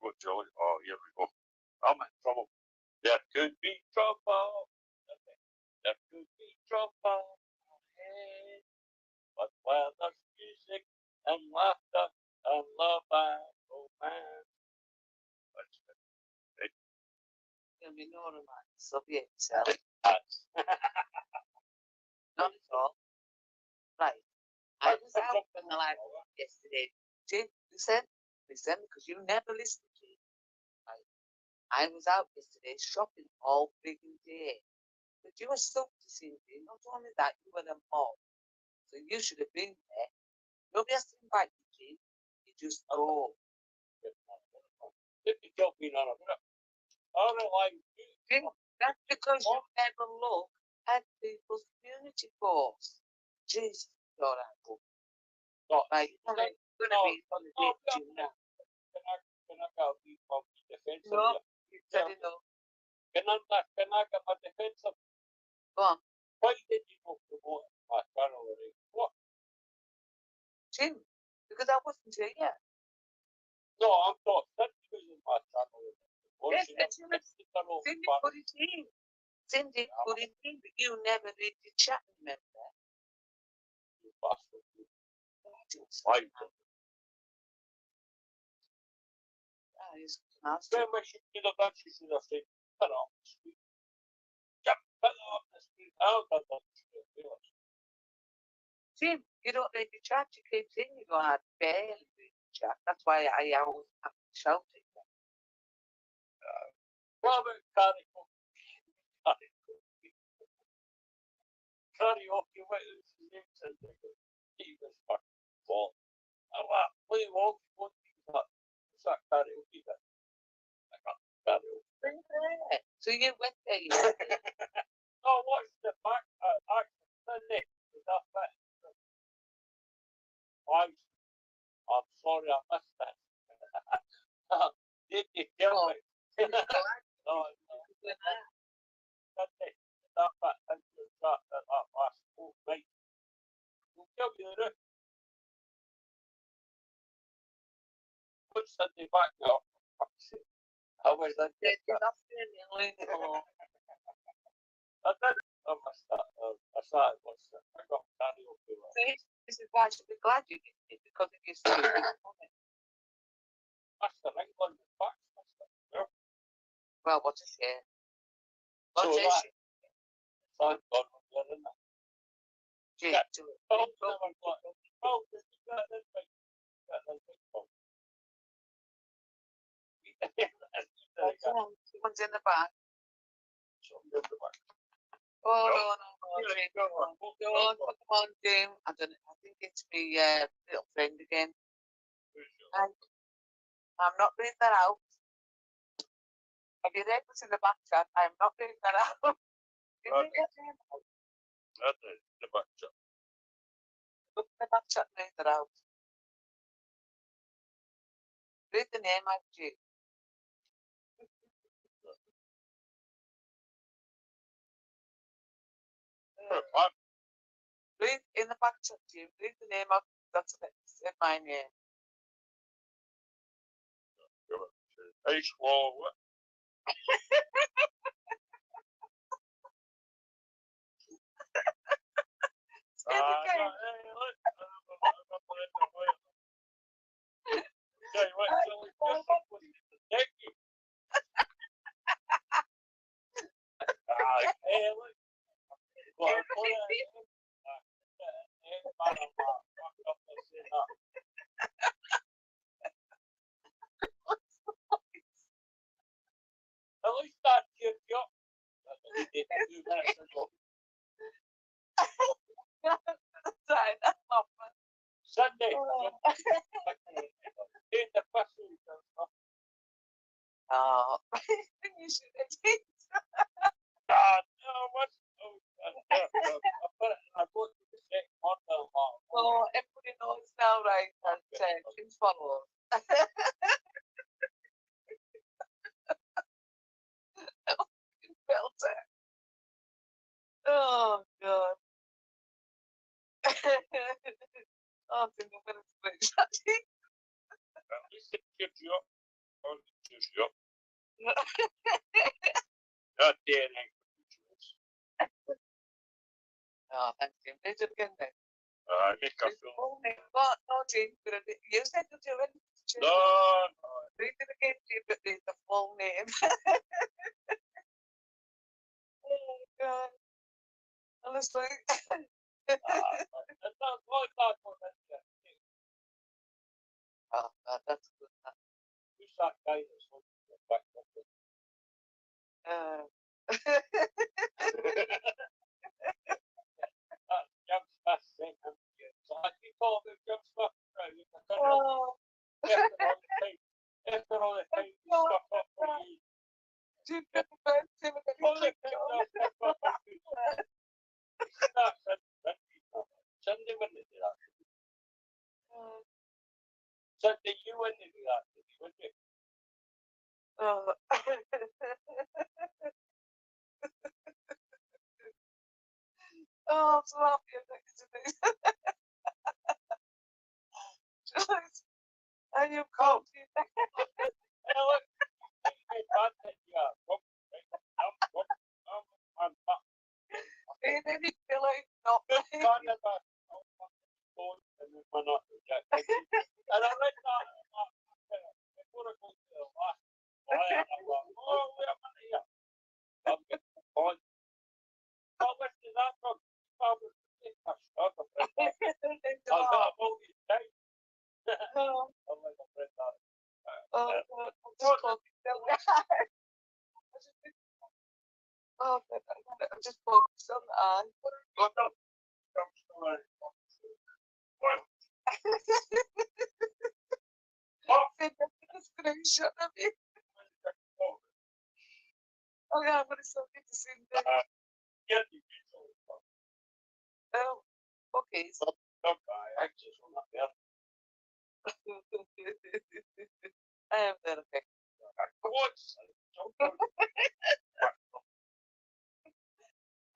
good, Joey. Oh, here we go. I'm in trouble. There could be trouble. There could be trouble ahead. But where there's music and laughter and love and romance. There'll be no romance. There'll be itself. That's Not at all. Right. I was out in the live yesterday. Jim, listen, because you never listen to me. Right. I was out yesterday shopping all freaking day. But you were stoked to see me. Not only that, you were a mob. So you should have been there. Nobody has to invite you, Jim. You just go. if you don't mean on a trip. I don't like you. Jim, that's because you never look at people's community posts. Jesus, God, I hope. No, Right, you're going to be on the date, Jim, now. Can I go be from defense? No, you said it all. Can I get my defense of Go on. why did you go promote my channel already? What? Jim, because I wasn't here. No, I'm not. That's because of my channel. Yes, it's Cindy put it in. Cindy put it in, but you never read the chat, remember? You bastard. Why? That is nasty. Then when she did a bunch, she should have said, cut off the street. Yeah, cut off the street. I don't cut off the street. Jim, you don't read the chat, you keep saying you don't have barely read the chat. That's why I always have to shout it. Robert karaoke with his names and he was fucking fault. I'm like, we won't that. It's not karaoke then. I got karaoke. So you went there yesterday. No, watch the back Sunday. That's that. I'm sorry I missed that. Did you tell me? No, Sunday. That back into the chat that last whole night. We'll tell you the rest. Put Sunday back now. I was like, You're not feeling leaning along. I did. I missed that. I saw it once. I got karaoke. See, this is why I should be glad you did it, because it gives you a big money. That's the right one. Well, what a shame. So What a that- shame. Thank God we're getting that. Jim, Yeah. do it. Oh, never got it. Oh, did you get this big? Got this big phone. Someone's in the back. So, good to work. Oh, No. no, Jim. Go on. Go on, come on, Jim. I think it's me little friend again. And I'm not reading that out. If you read what's in the back chat, I'm not reading that out. Did you get him? That's it. The back shot. Look in the back chat and read that out. Read the name out, Jim. Read in the back chat, Jim. Read the name out. That's it. Say my name. Hey, swallow what? Say it again. Hey, look. Tell you what, Joey, thank you. Hey, look. Well, at least that kid got. He did 2 minutes ago. Sorry, that's not fun. Sunday. In the question. Oh, you should have did. No, what's I put the second one down. Oh, everybody knows now, right? That please follow. Filter. Oh God. Oh, I think I'm gonna switch that. At least it gives you up on the Just you. That day and Oh, thanks, Jim. Did it again then? make a film. Oh, what? No, Jim. You said to do it. No, no. Read it again, Jim, but there's the full name. Oh, God. Honestly. It's not like that for that. Oh, God, that's good. Who's that guy that's looking for back up? That's Jim Smith saying him. So I can call him Jim Smith. Oh, After all the time, you stuck up for you. Jim, get the best Jim, and All the then time, you you stuck up for you. That's it. Sunday when they do that. Sunday you wouldn't do that, would you? Oh. Oh, I'm so happy I'm next to this. Joyce, are you cold? Hey, look. Hey, bad that you are. I'm back. Hey, then you feel like not Good fun about phone and then we're not rejected. And I read that before I go to the last line, I'm like, oh, wait a minute here. I'm getting on. What was that from? I was taking a shot of it. I got all these time. Oh, I'm like, I've read that. oh, God, I'm just talking to them. Oh, God, I'm just focused on the eye. Got up. Some story. Well, Send them a screenshot of it. Oh, yeah, I'm going to send it to Cindy. get the kids on. Oh, okay. So, Some guy, actually, from up there. I am there, okay. What's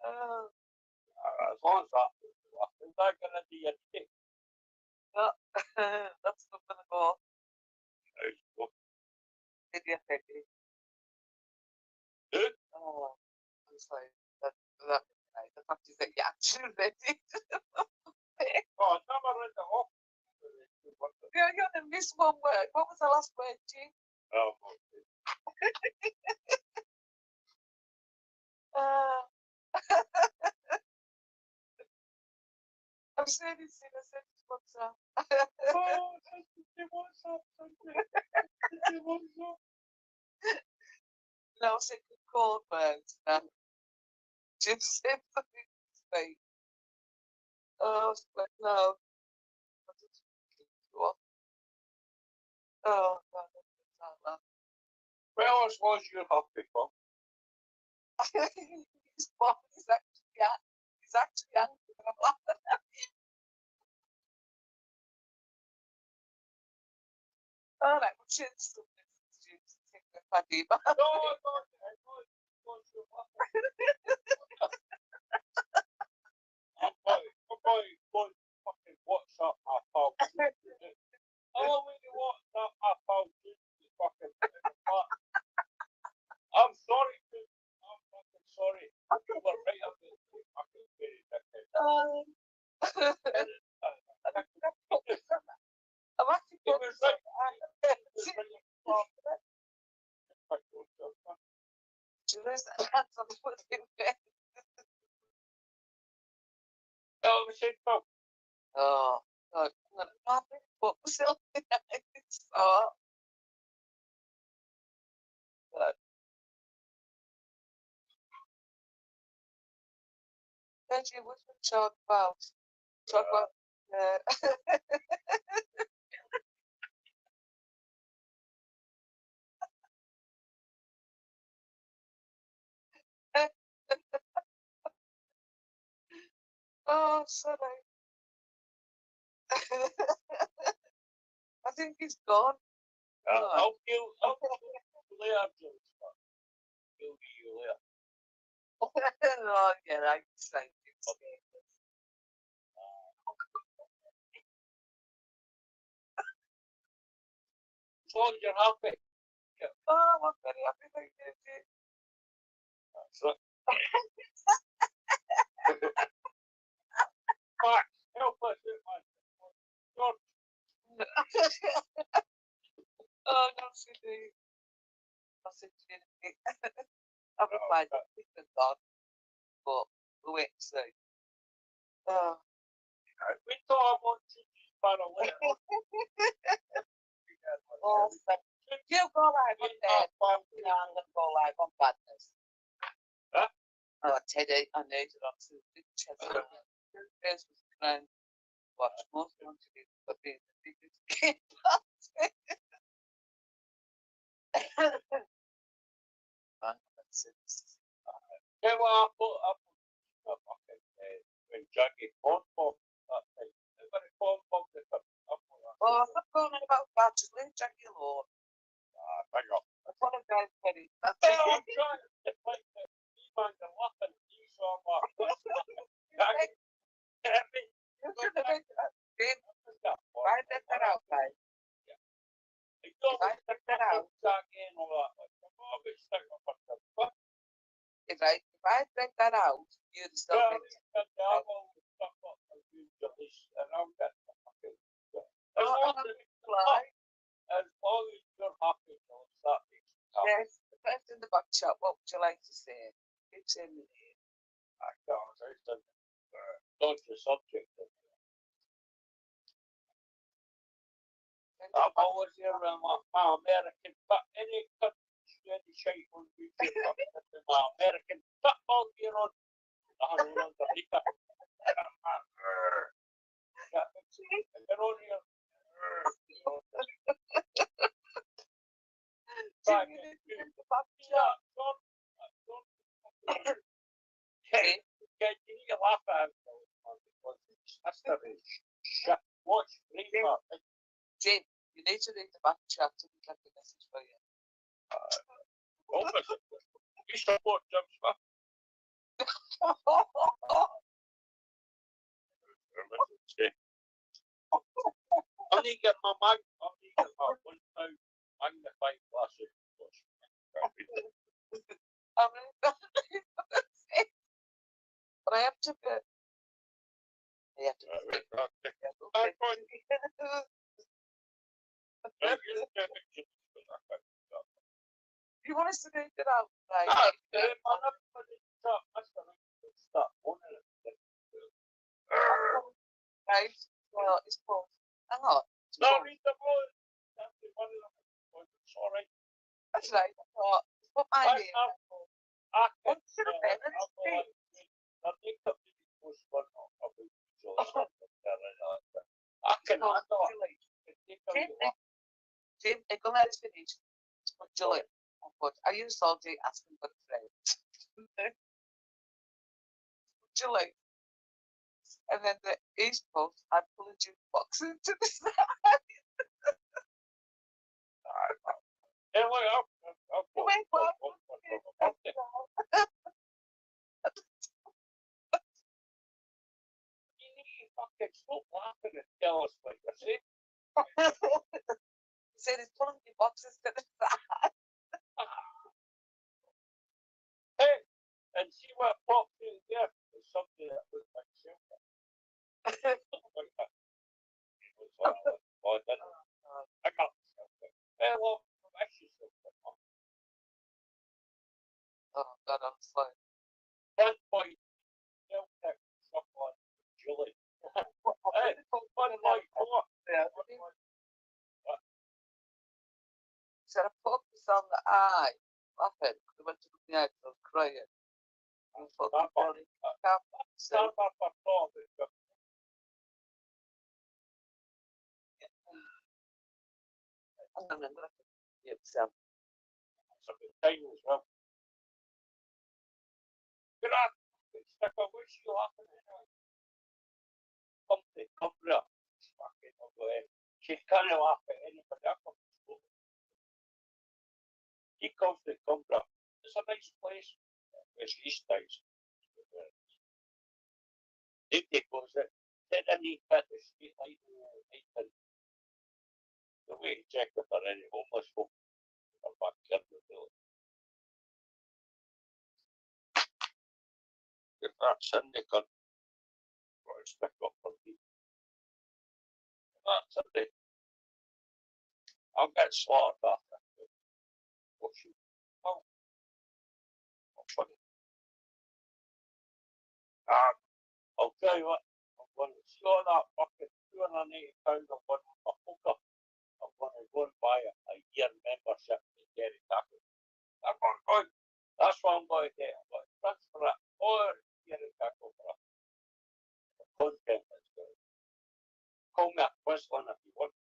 Oh, as long as that is that gonna be a tick? no, that's not going to go. Did you think it? Good. Oh, I'm sorry. That's nice. The fact is that you actually read it. Oh, I never read the whole. Yeah, you only missed one word. What was the last word, Jim? Oh, I'm saying it's in a sentence. What's up? what's up? What's up? No, say good code words. Jim said something to say. Oh, but no. Oh, God, that's Well, I suppose you're happy for. His mom is actually angry. And I'm laughing at him. All right, we'll change the subject. James, take the paddy back. No, I suppose you're happy. I'm going fucking WhatsApp my phone. Oh, when you WhatsApp my phone, fucking. I'm sorry, dude. I'm fucking sorry. You were right up there. Fucking very dickhead. I'm actually It was right. That's on the fucking bed. Oh, we said, no. Oh, God. I'm going to put myself in it. So, God. Reggie, what should we talk about? Talk about. Oh, sorry. I think he's gone. I'll kill you later, Joe. Kill you later. Oh, yeah, I say it's As long as you're happy. Oh, I'm very happy that you did. So, Max, help us here, man. Don't Oh, no, Sydney. I said to you, I've replied to different God, but we'll wait and see. Oh, we thought I want to find a way. oh, you go live on there. You know, I'm going to go live on badness. Huh? Oh, Teddy, I need it on two big chest. Here's what's going to watch most wanted to do being the biggest game party. Yeah, well, I put a fucking when Jackie phone bomb that thing. Everybody phone bomb the Oh, I'm not going on about that. Just leave Jackie alone. hang on. I want to go Teddy. That's Hey, it. I'm trying to deflect the man the laughing at you so much. Jackie, You're going to make that. Babe, why did that out, guys? He don't If I take that out, Jackie and all that. Like, I'm always stuck up on the fuck. if I take that out, you'd still Well, make and I'm always stuck up on you, Joyce, and I'm getting the fucking. Oh, I'm fly. As long as you're happy, Joyce, that makes me happy. Yes, the person in the back chat, what would you like to say? Keep saying the name. I can't say something. Dodge the subject. I'm always here around my American, but any country, any shape on YouTube, my American football gear on. I don't know the Rica. They're on here. Back in the back chat. Hey, you need to laugh at him, because that's the shit. Watch, read that. Jane, you need to read the back chat to get the message for you. You support Jim Smith. I need to get my one now magnifying glasses. I'm really but I have to go. I have to You want us to read it out? Right. Right. Well, it's called. Hang on. Sorry, the boy. Sorry. That's right. What my name? What's the I can Jim, they're gonna let us finish. But Julie, are you salty asking for a friend? Julie. And then the East Coast, I pull a jukebox into the side. Stop laughing and tell us like this, eh? He said he's pulling the boxes to the side. Hey, and see what pops in there is something that looks like silver. I got silver. Hey, well, that's just silver. Oh, God, I'm sorry. 1 point, Celtic, someone, Julie. Hey, 1 point, Said I focus on the eye. Laughing. I went to the eye because I was crying. I'm fucking funny. stand up for thought. I'm gonna look at yourself. It's a good time as well. Good afternoon, stick a wish you laughing at her. Something, come here. Fucking ugly. She can't laugh at anybody. I come to school. He comes to Cumbria. It's a nice place. It's East Nice. He goes in. Then I need to the street light and the way to check if there are any homeless folk. I'm back in the bill. If that's Sunday, can stick up for me. That's Sunday. I'll get slaughtered after. What's you? Oh, funny. I'll tell you what. I'm going to store that fucking £280 of one for poker. I'm going to go and buy a year membership to Jerry Tackle. I'm going. That's what I'm going to do. I'm going to transfer it or Jerry Tackle for a content that's good. Call me a Quisling if you want.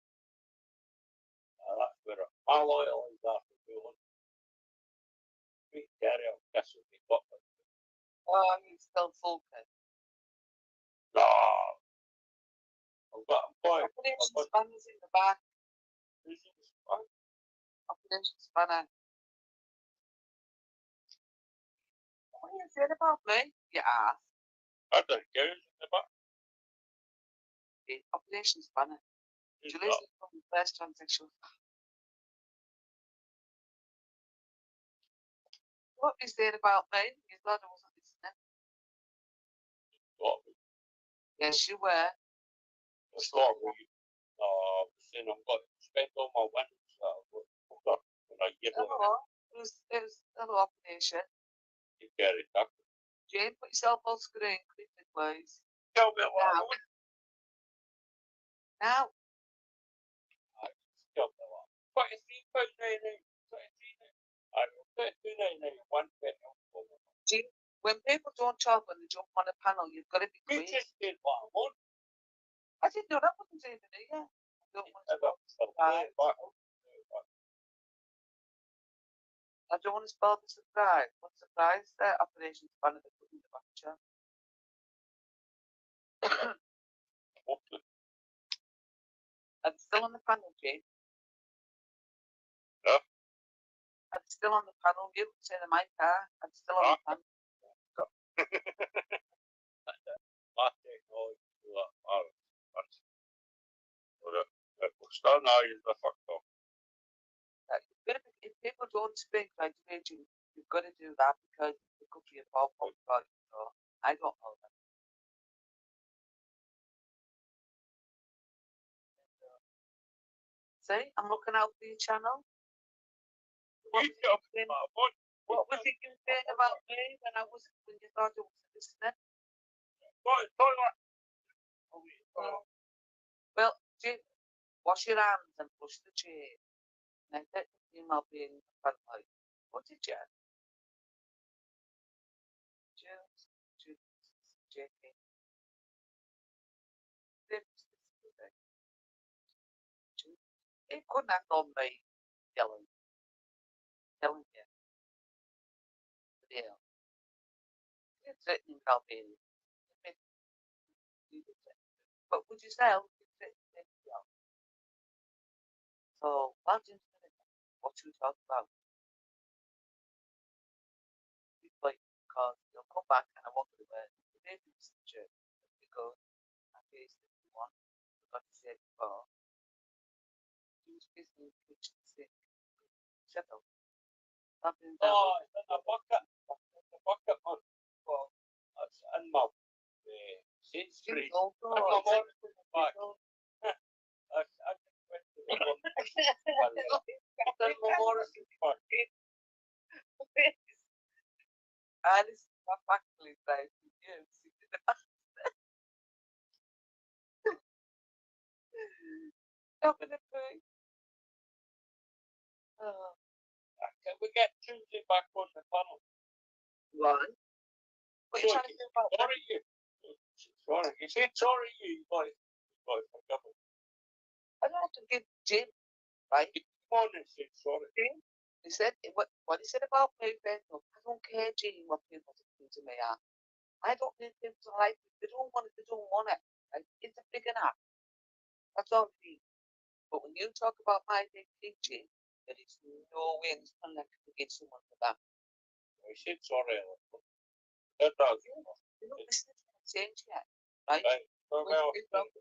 That's where my loyal is after doing. Sweet Jerry, I'll kiss with me butler. Oh, he's still focused. No. I've got a boy. Operation Spanner's in the back. Who's in the spot? Operation Spanner. What are you saying about me? You asked. I don't care who's in the back. Operation Spanner. Who's Did you that? listen from the first transaction? What you saying about me? You thought I wasn't listening. What? Yes, you were. What's wrong with you? Saying I'm going to spend all my winnings poker when I get on Hello. It was hello, Operation. to Jerry Tackle. Jane, put yourself on screen quickly, please. Tell me what I Now. want. Now. Tell me what. £23.99. I don't £22.99. One penny. Jane, when people don't talk when they jump on a panel, you've got to be You quick. just did what I want. I didn't know that wasn't even here. I don't want to Right. I don't want to spell the surprise. What surprise? Operation Spanner that put in the back chair. I'm still on the panel, Jane. Yeah. I'm still on the panel. You can say in my car. I'm still on the panel. My technology. We're starting out in the fuck off. If people don't speak like you, you've got to do that because it could be a problem. So I don't know that. See, I'm looking out for your channel. What was it you saying about me when you thought I wasn't listening? Well, Jim, wash your hands and brush the chair. And I let the female being in front of you. What did you? JK. It couldn't have done me telling you. Yeah. It's threatening well-being. But would you say so what you talk about? Because you'll come back and I won't be aware. The baby's church because I faced the one I got to say before. He was facing the kitchen sink. Shut up. Something that a bucket. A bucket on. Well, that's in my seats free. oh, I'm not on the back. I just went to the one. Alice actually tried to give Stop in the pig. Can we get Tuesday back on the panel? Why? What are you trying to do about that? Sorry, you. Sorry. You said sorry, you boy. Forgive me. I don't have to give Jim, right? Come on and say sorry. He said, what he said about me, Ben, I don't care, Jim, what people think to me are. I don't need them to like it. They don't want it, they don't want it. Like, it's a big enough. That's all it is. But when you talk about my big teaching, there is no way in this planet I can get someone for that. I said sorry. That does. You're not listening to what I'm saying yet, right? Right.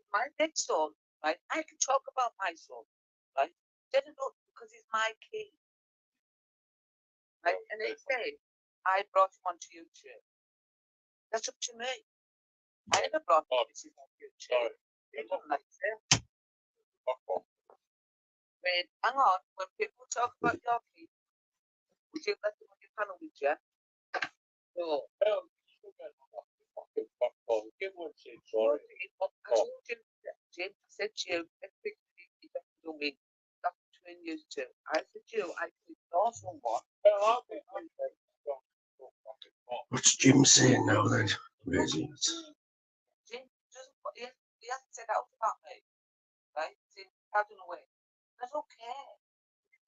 My next son, right? I can talk about my son, right? Because he's my kid. Right? And they say, I brought him onto YouTube. That's up to me. I never brought him onto YouTube. They don't like it. Wait, hang on. When people talk about your kids, would you let them on your panel with you? No. Sorry. I told you, James, I said to you, everything you have to do me, that's between you two. I said to you, I can ignore someone. What's Jim saying now then? Raising it. James doesn't, he hasn't said out about me, right? He's in, I don't know where. I don't care.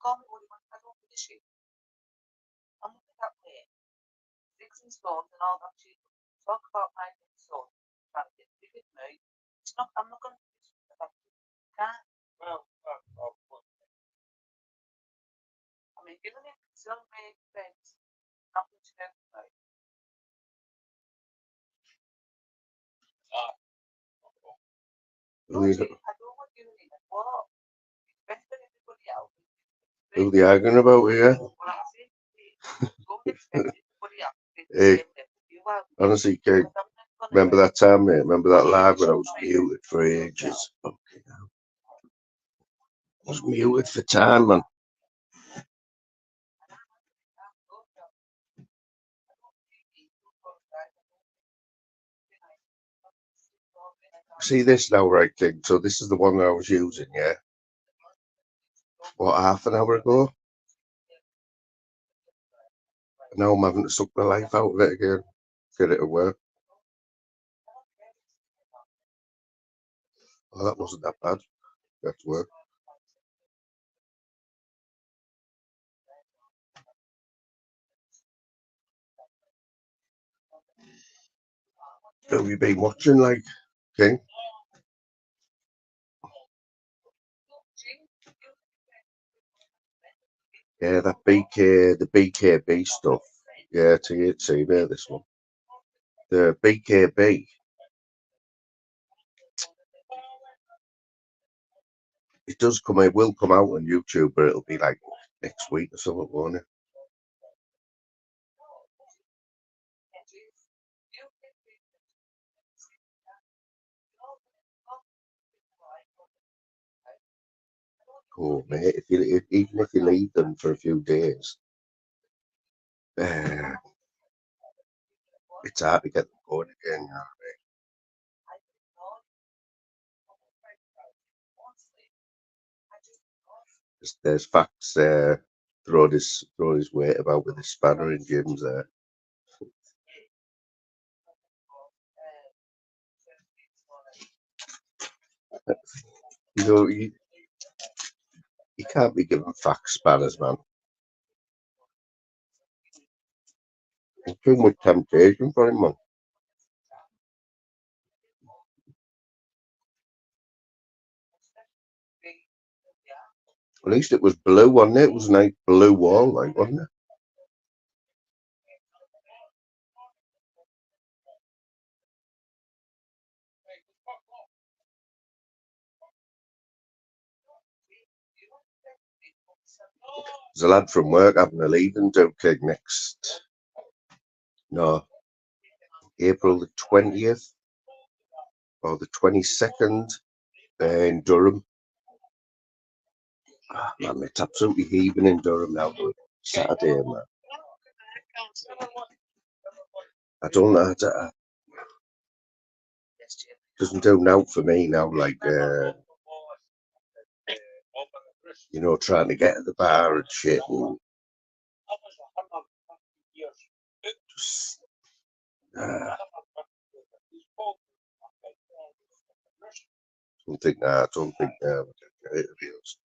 Call me what you want, I don't give a shit. I'm not that way. Sticks and stones and all that shit. Talk about my son trying to get big with me. It's not, I'm not going to do this. Can't. I mean, giving him still make sense. Nothing to do with me. Who is it? I don't want you to need a what? It's better than everybody else. Who they arguing about here? Well, I think don't expect everybody else to be the Hey, same level you are. honestly, King, Because I'm not gonna remember that time, mate? Remember that live when I was muted for ages? Okay, now. I was muted for time, man. See this now, right, King? So this is the one that I was using, yeah? What, half an hour ago? Now I'm having to suck the life out of it again. Get it to work. Oh, that wasn't that bad. That's work. Who have you been watching, like, King? Yeah, that the BKB stuff. Yeah, TV, this one. The BKB. It does come, it will come out on YouTube, but it'll be like next week or something, won't it? Oh, mate, even if you leave them for a few days, it's hard to get them going again, you know what I mean? There's facts throw his weight about with his spanner in gyms there. You know, you can't be giving facts spanners, man. It's too much temptation for him, man. At least it was blue, wasn't it? It was a nice blue wall, like, wasn't it? There's a lad from work having a leaving do gig April the 20th or the 22nd in Durham. Oh, man, it's absolutely heaving in Durham now. Saturday, man. I don't know. Doesn't do now for me now, like, you know, trying to get at the bar and shit. And just, I don't think it is.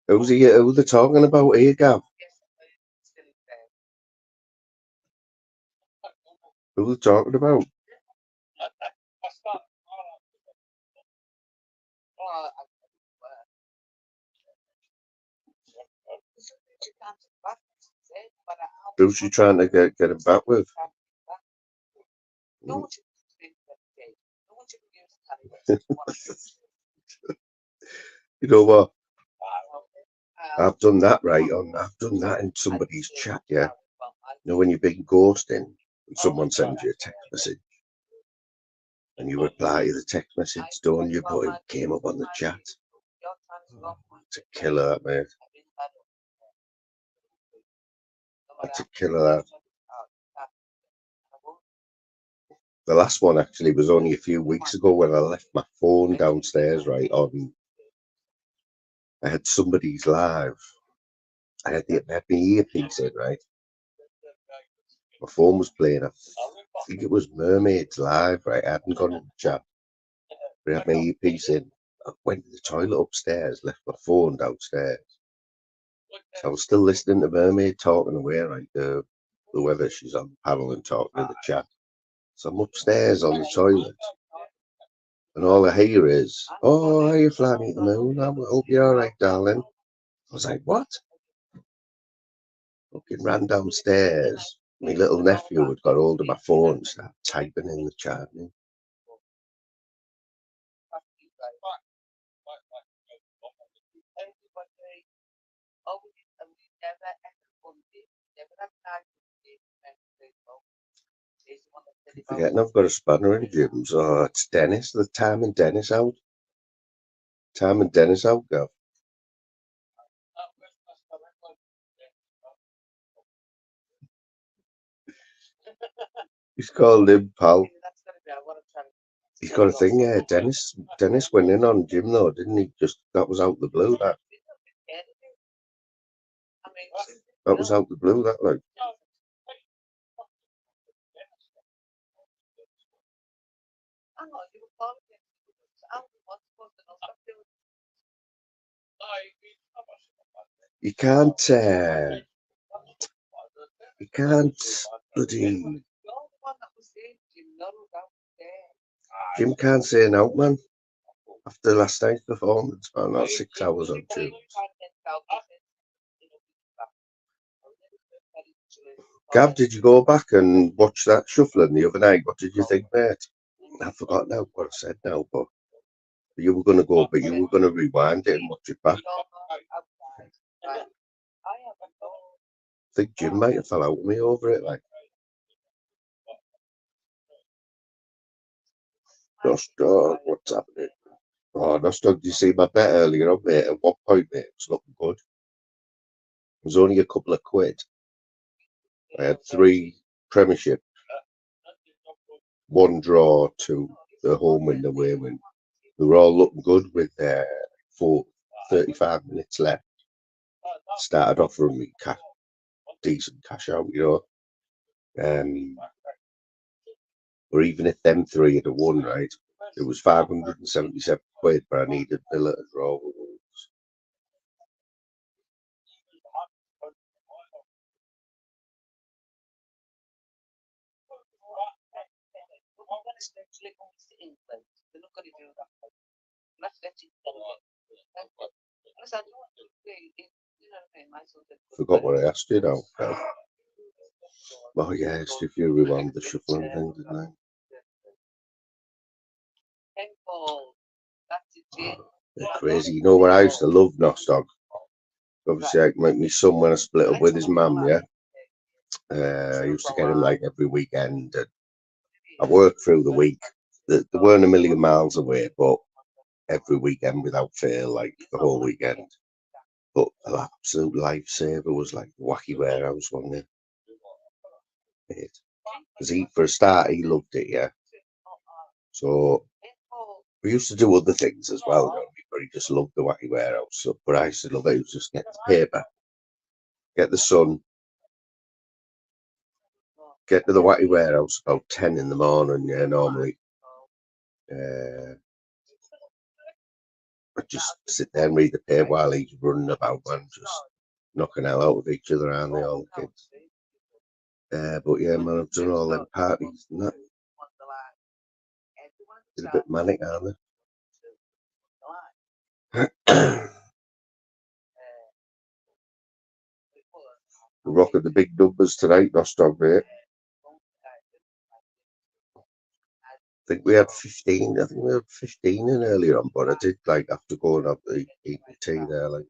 Who they talking about here, Gav? Who they talking about? Who's she trying to get him back with? No one should think that day. No one should use time. You know what? Um, I've done that I've done that in somebody's chat, yeah. You know, when you've been ghosting and someone sends you a text message and you reply to the text message, don't you? But it came up on the chat. It's a killer, that, mate. That's a killer, that. The last one actually was only a few weeks ago when I left my phone downstairs, right, on. I had somebody's live. I had my earpiece in, right? My phone was playing. I think it was Mermaids Live, right? I hadn't gone in the chat. But I had my earpiece in. I went to the toilet upstairs, left my phone downstairs. So I was still listening to Mermaid talking away, right? Whoever she's on the panel and talking in the chat. So I'm upstairs on the toilet. And all I hear is, "Oh, are you flying the moon? I hope you're all right, darling." I was like, "What?" Fucking ran downstairs. My little nephew had got hold of my phone and started typing in the chat. Forgetting I've got a spanner in gyms. Oh, it's Dennis. The Tam and Dennis out. Tam and Dennis out, Gav. He's called him pal. He's got a thing, yeah. Dennis went in on Jim though, didn't he? Just that was out the blue. That was out the blue. That like. You can't bloody. Jim can't say an out, man. After last night's performance, man, that's 6 hours on tunes. Gav, did you go back and watch that shuffling the other night? What did you think, mate? I forgot now what I said now, but you were going to go, but you were going to rewind it and watch it back. I think Jim might have fell out with me over it, like. Nostog, what's happening? Oh, Nostog, did you see my bet earlier on, mate? At what point, mate? It was looking good. It was only a couple of quid. I had 3 Premiership, 1 draw, 2 the home win, the away win. We were all looking good with 35 minutes left. Started offering me decent cash out, you know. Or even if them 3 had won, right? It was 577 quid, but I needed Villa to draw with Wolves. Forgot what I asked you now. Oh yeah, it's if you rewound the shuffling thing, didn't I? They're crazy. You know what I used to love, Nostog? Obviously, like my son when I split up with his mum, yeah. I used to get him like every weekend. And I worked through the week. They weren't a million miles away, but every weekend without fail, like the whole weekend. But an absolute lifesaver was like Wacky Warehouse, wasn't it? Because for a start, he loved it, yeah. So we used to do other things as well, don't we? But he just loved the Wacky Warehouse. So, but I used to love it. It was just get the paper, get the sun, get to the Wacky Warehouse about 10 in the morning, yeah, normally. I just sit there and read the paper while he's running about and just knocking hell out of each other, aren't they, all the kids? But yeah, man, I've done all them parties and that. It's a bit manic, aren't they? We're rocking the big numbers tonight, Nostog, mate. I think we had 15. I think we had 15 in earlier on, but I did like after going up the eating tea there, like.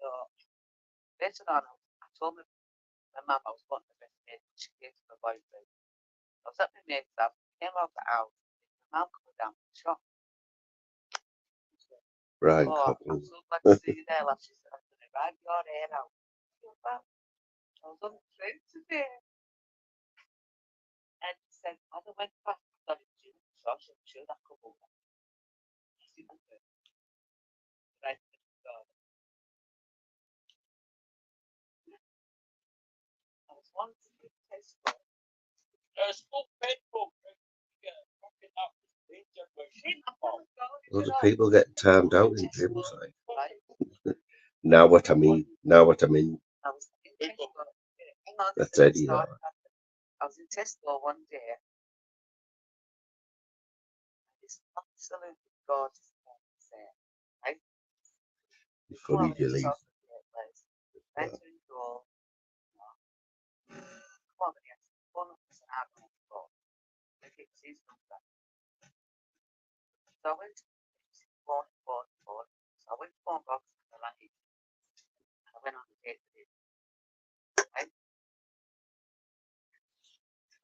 So later on, I told my mum I was wanting the best mate. She gave to my boyfriend. I was at my mate's house. Came out the house. My mum coming down from the shop. Right. Oh, I'm so glad to see you there, love. She said, I'm going to ride your hair out. I was on the train today. And she said, as I went past, I got a gym. So I'm sure that come over. See my first. Right. I was once in Tesco. School painful. Fucking up. Loads of people getting timed out in gyms, like. Now what I mean. I was in Tesco. Hang on, That's let me Eddie, start. that. I was in Tesco one day. It's absolutely gorgeous place there, right? It's funny, Julie. Right to go. Come on, yes. One of us out on the floor. Look at his number. So I went to phone. So I went to phone box and I rang it. I went on the date with him. Right?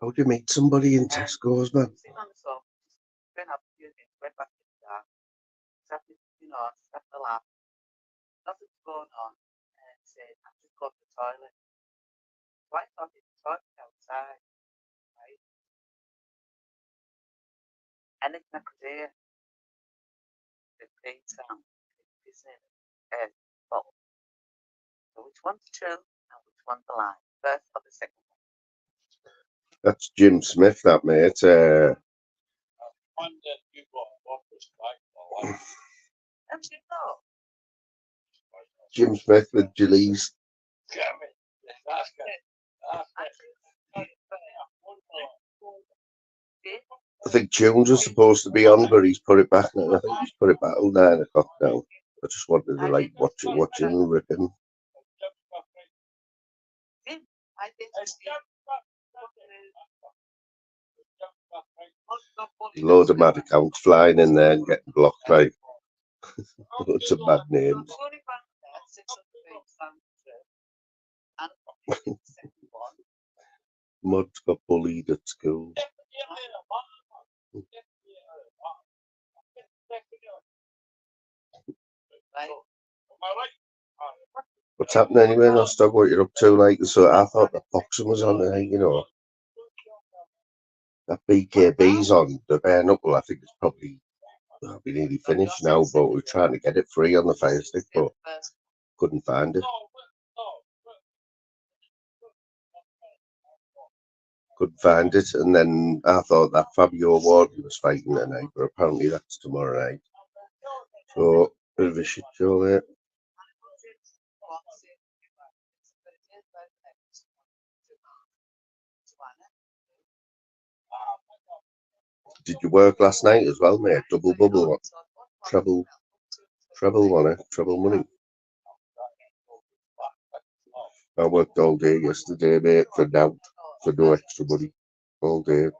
How do you meet somebody in Tesco's, man? Sitting on the sofa, going up a few things, went back to the car. Sat the laugh. Nothing's going on. And said, I'm just going to the toilet. So I thought it's the toilet outside, right? Anything I could hear, the pain sound, pissing bottle. So which one's true and which one's a lie? First or the second one? That's Jim Smith, that mate. One that you got what was like for life. Don't you know? Jim Smith with Julie's. Damn it. That's good. I think Tunes was supposed to be on, but he's put it back now. I think he's put it back till 9 o'clock now. I just wanted to like watch it and ripping. I think Loads of mad accounts flying in there and getting blocked, like. Loads of bad names. Mud's got bullied at school. What's happening anyway, Nostog? What you're up to? Like, so I thought the boxing was on there, you know. That BKB's on the bare knuckle. I think it's probably be nearly finished now, but we're trying to get it free on the Fire Stick, but couldn't find it. Couldn't find it, and then I thought that Fabio Warden was fighting tonight, but apparently that's tomorrow night. So, bit of a shit show there. Did you work last night as well, mate? Double bubble, treble money. I worked all day yesterday, mate, for no extra money, all day.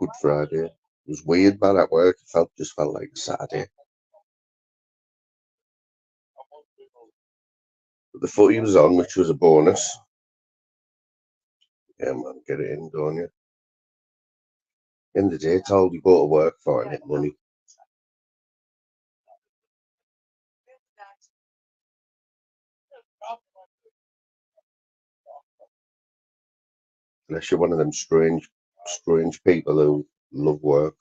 Good Friday. It was weird, man, at work. It just felt like a Saturday. But the footy was on, which was a bonus. Yeah, man, get it in, don't you? In the day, it's all you go to work for, and it money. Unless you're one of them strange people who love work.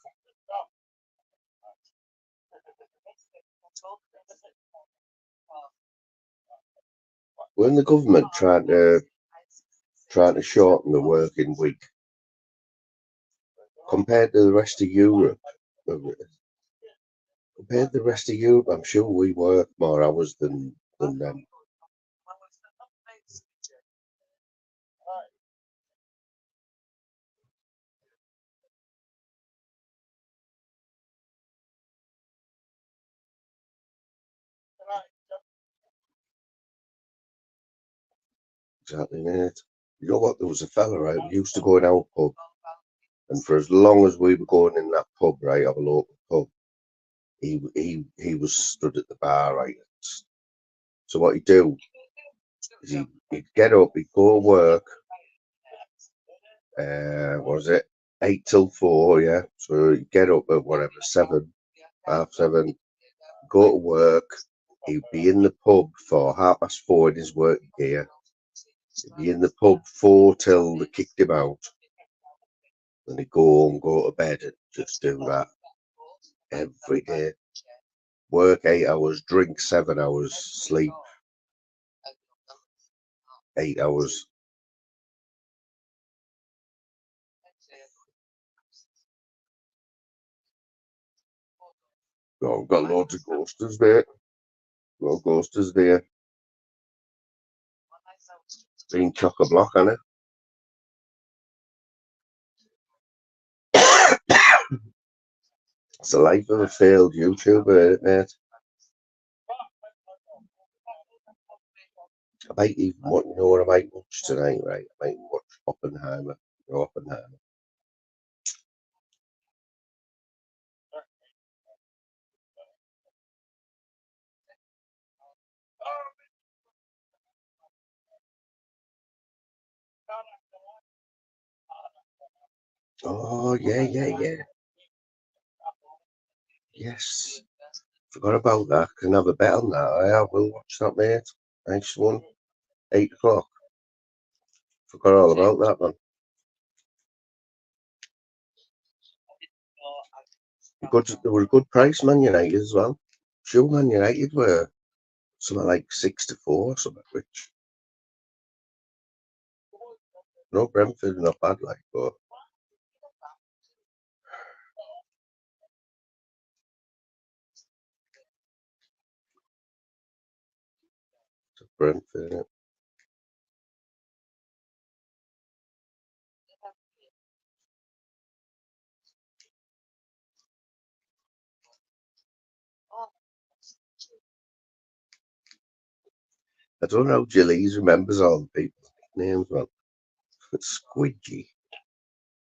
We're the government trying to shorten the working week compared to the rest of Europe. Compared to the rest of Europe, I'm sure we work more hours than them. Exactly, mate. You know what? There was a fella, right? We used to go in our pub, and for as long as we were going in that pub, right, our local pub, he was stood at the bar, right? So what he'd do is he'd get up, he'd go to work. What was it 8 till 4? Yeah. So he'd get up at whatever 7, half 7, go to work. He'd be in the pub for 4:30 in his work gear. He'd be in the pub 4 till they kicked him out. Then he'd go home, go to bed, and just do that every day. Work 8 hours, drink 7 hours, sleep 8 hours. Oh, got loads of ghosters, mate. Got ghosters there. Been chock-a-block, hasn't it? It's the life of a failed YouTuber, isn't it, mate? I might even watch, you know what I might watch tonight, right? I might watch Oppenheimer. You know, Oppenheimer. Oh, yeah. Yes. Forgot about that. Can have a bet on that. I will watch that, mate. Nice one. 8 o'clock. Forgot all about that one. They were a good price, Man United as well. Sure, Man United were something like 6 to 4, something which. No, Brentford not bad, like, but. Brentford, innit? I don't know how Gillies remembers all the people's names, man. Squidgy.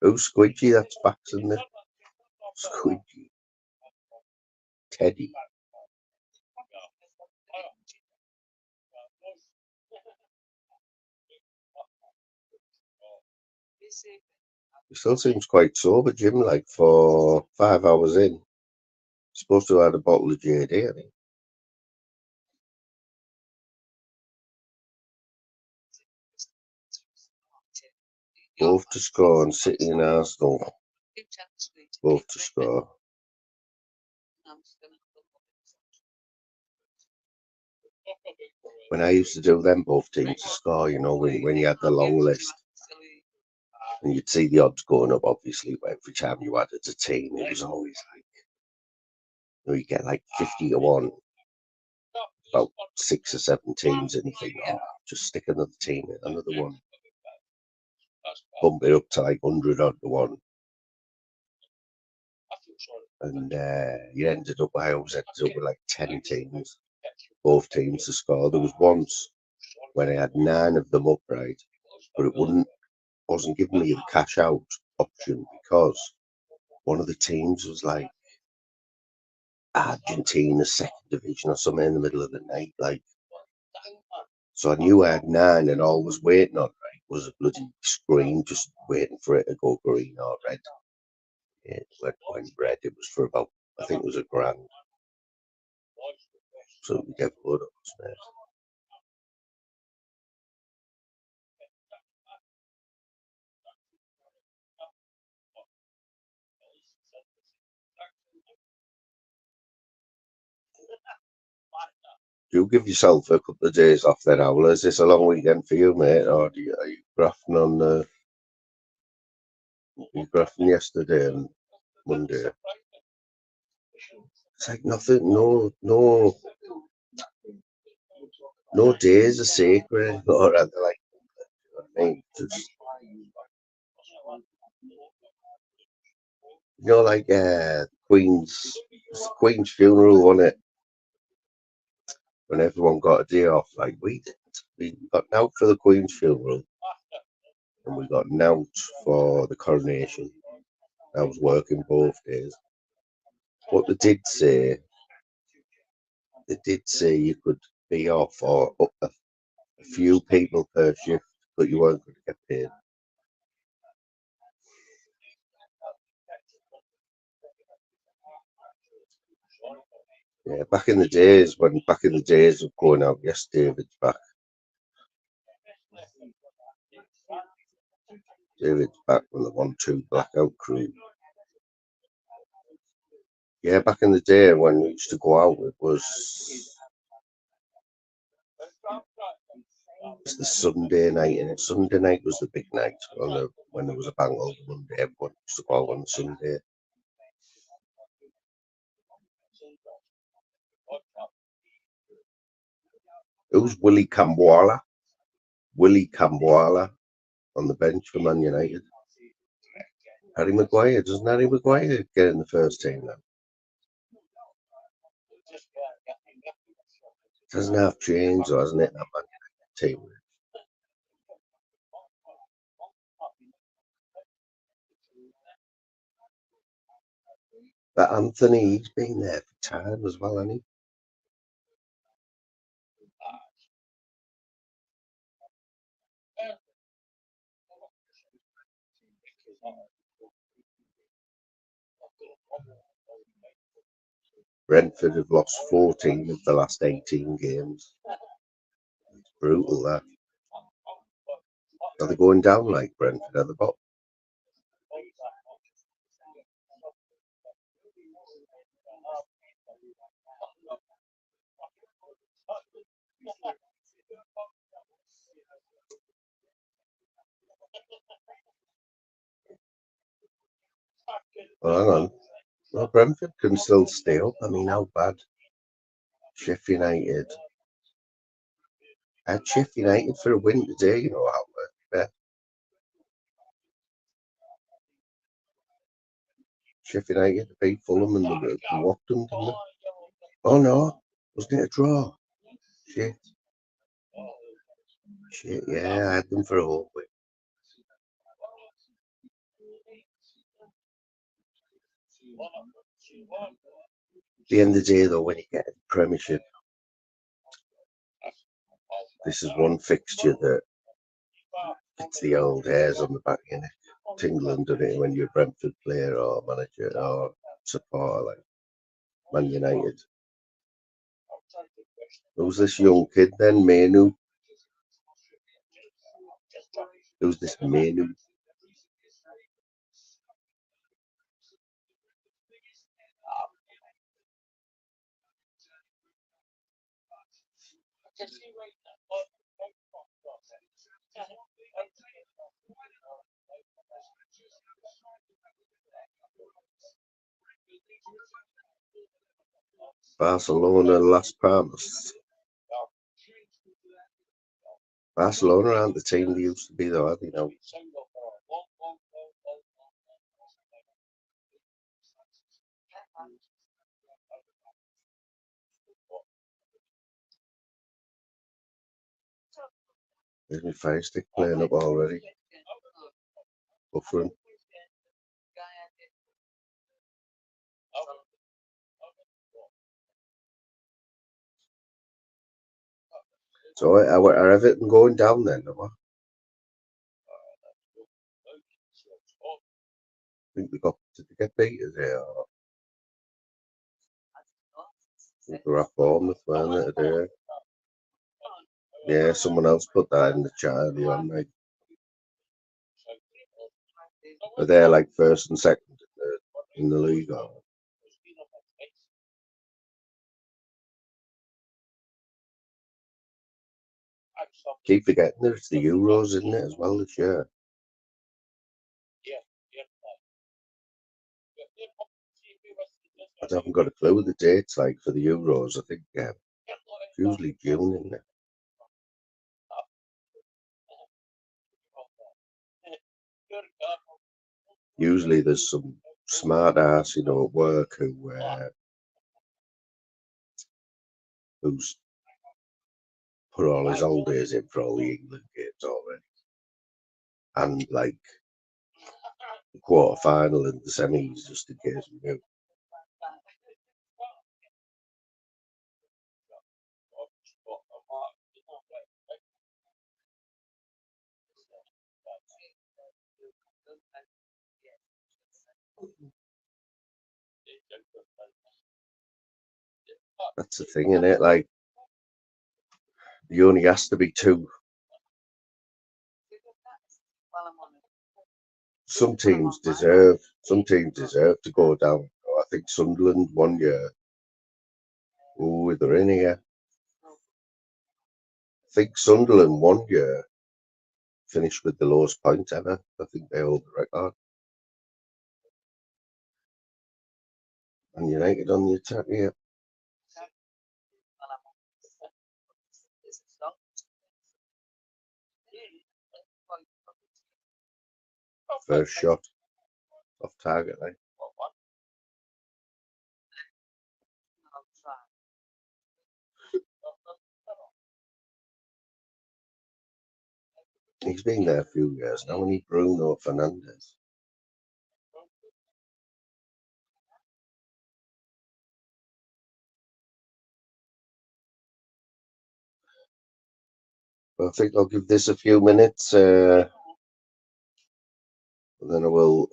Who's Squidgy? That's Bax, isn't it? Squidgy. Teddy. He still seems quite sober, Jim, like for 5 hours in. Supposed to have had a bottle of JD, I think. Both to score and City and Arsenal. Both to score. When I used to do them both teams to score, you know, when you had the long list, and you'd see the odds going up, obviously, but every time you added a team, it was always like, you know, you get like 50 to 1, about 6 or 7 teams, and you think, oh, just stick another team in, another one. Bump it up to like 100 odd to 1. And you ended up, I always ended up with like 10 teams, both teams to score. There was once when I had 9 of them upright, but it wasn't giving me the cash out option because one of the teams was like Argentina second division or something in the middle of the night, like. So I knew I had 9, and all I was waiting on, right, was a bloody screen, just waiting for it to go green or red. It went red. It was for about, I think it was £1,000. So we get blood up, man. You give yourself a couple of days off then, Owl. Is this a long weekend for you, mate? Or are you grafting on you grafting yesterday and Monday? It's like nothing, no days are sacred or rather like, you know what I mean? Just, you know, like Queen's funeral, wasn't it? When everyone got a day off, like we got out for the Queen's funeral and we got out for the coronation. I was working both days. What they did say you could be off or up a few people per shift, but you weren't going to get paid. Yeah, back in the days of going out, yes, David's back. David's back from the 1-2 blackout crew. Yeah, back in the day when we used to go out, it was the Sunday night, and Sunday night was the big night. When there was a bank holiday Monday, everyone used to go out on Sunday. It was Willie Camboala on the bench for Man United. Harry Maguire, doesn't Harry Maguire get in the first team now? Doesn't have changed, or hasn't it, that Man United team? But Anthony, he's been there for time as well, hasn't he? Brentford have lost 14 of the last 18 games. It's brutal, that. Are they going down like Brentford at the bottom? Well, hang on. Well, Brentford can still stay up. I mean, how bad? Sheffield United. I had Sheffield United for a win today, you know how bad. Sheffield United beat Fulham and they walked them, didn't they? Oh no, wasn't it a draw? Shit, yeah, I had them for a whole week. At the end of the day, though, when you get a Premiership, this is one fixture that it's the old hairs on the back of your neck. Tingling, doesn't it, when you're a Brentford player or manager or supporter like Man United. Who's this young kid then, Manu? Who's this Manu? Barcelona, Las Palmas. Barcelona aren't the team they used to be, though, are they now? There's my fire stick playing up already. Buffering. So are Everton going down then, or what? I think did they get beat there? Or I think they were at Bournemouth, weren't they, today? Yeah, someone else put that in the chat earlier on, like. Are they like first and second in the league? Or? Keep forgetting there's the Euros, isn't it, as well this year? I haven't got a clue what the date's like for the Euros. I think it's usually June, isn't it? Usually there's some smart ass, you know, at work who's put all his holidays in for all the England games already. And like the quarter final and the semis, just in case we do. That's the thing, isn't it? Like, he only has to be two. Some teams deserve to go down. I think Sunderland 1 year. Oh, they're in here. I think Sunderland 1 year finished with the lowest point ever. I think they hold the record. And United on the attack here. First shot off target, like. He's been there a few years now. We need Bruno Fernandes. I think I'll give this a few minutes, and then I will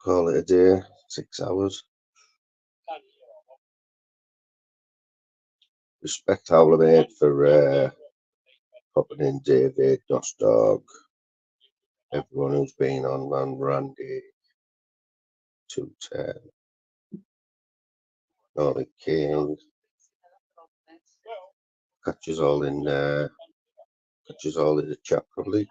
call it a day. 6 hours. Respect Howler, mate, for popping in. David, Dostog, everyone who's been on, man. Randy, 210, Northern King. Catch us all in the chat probably.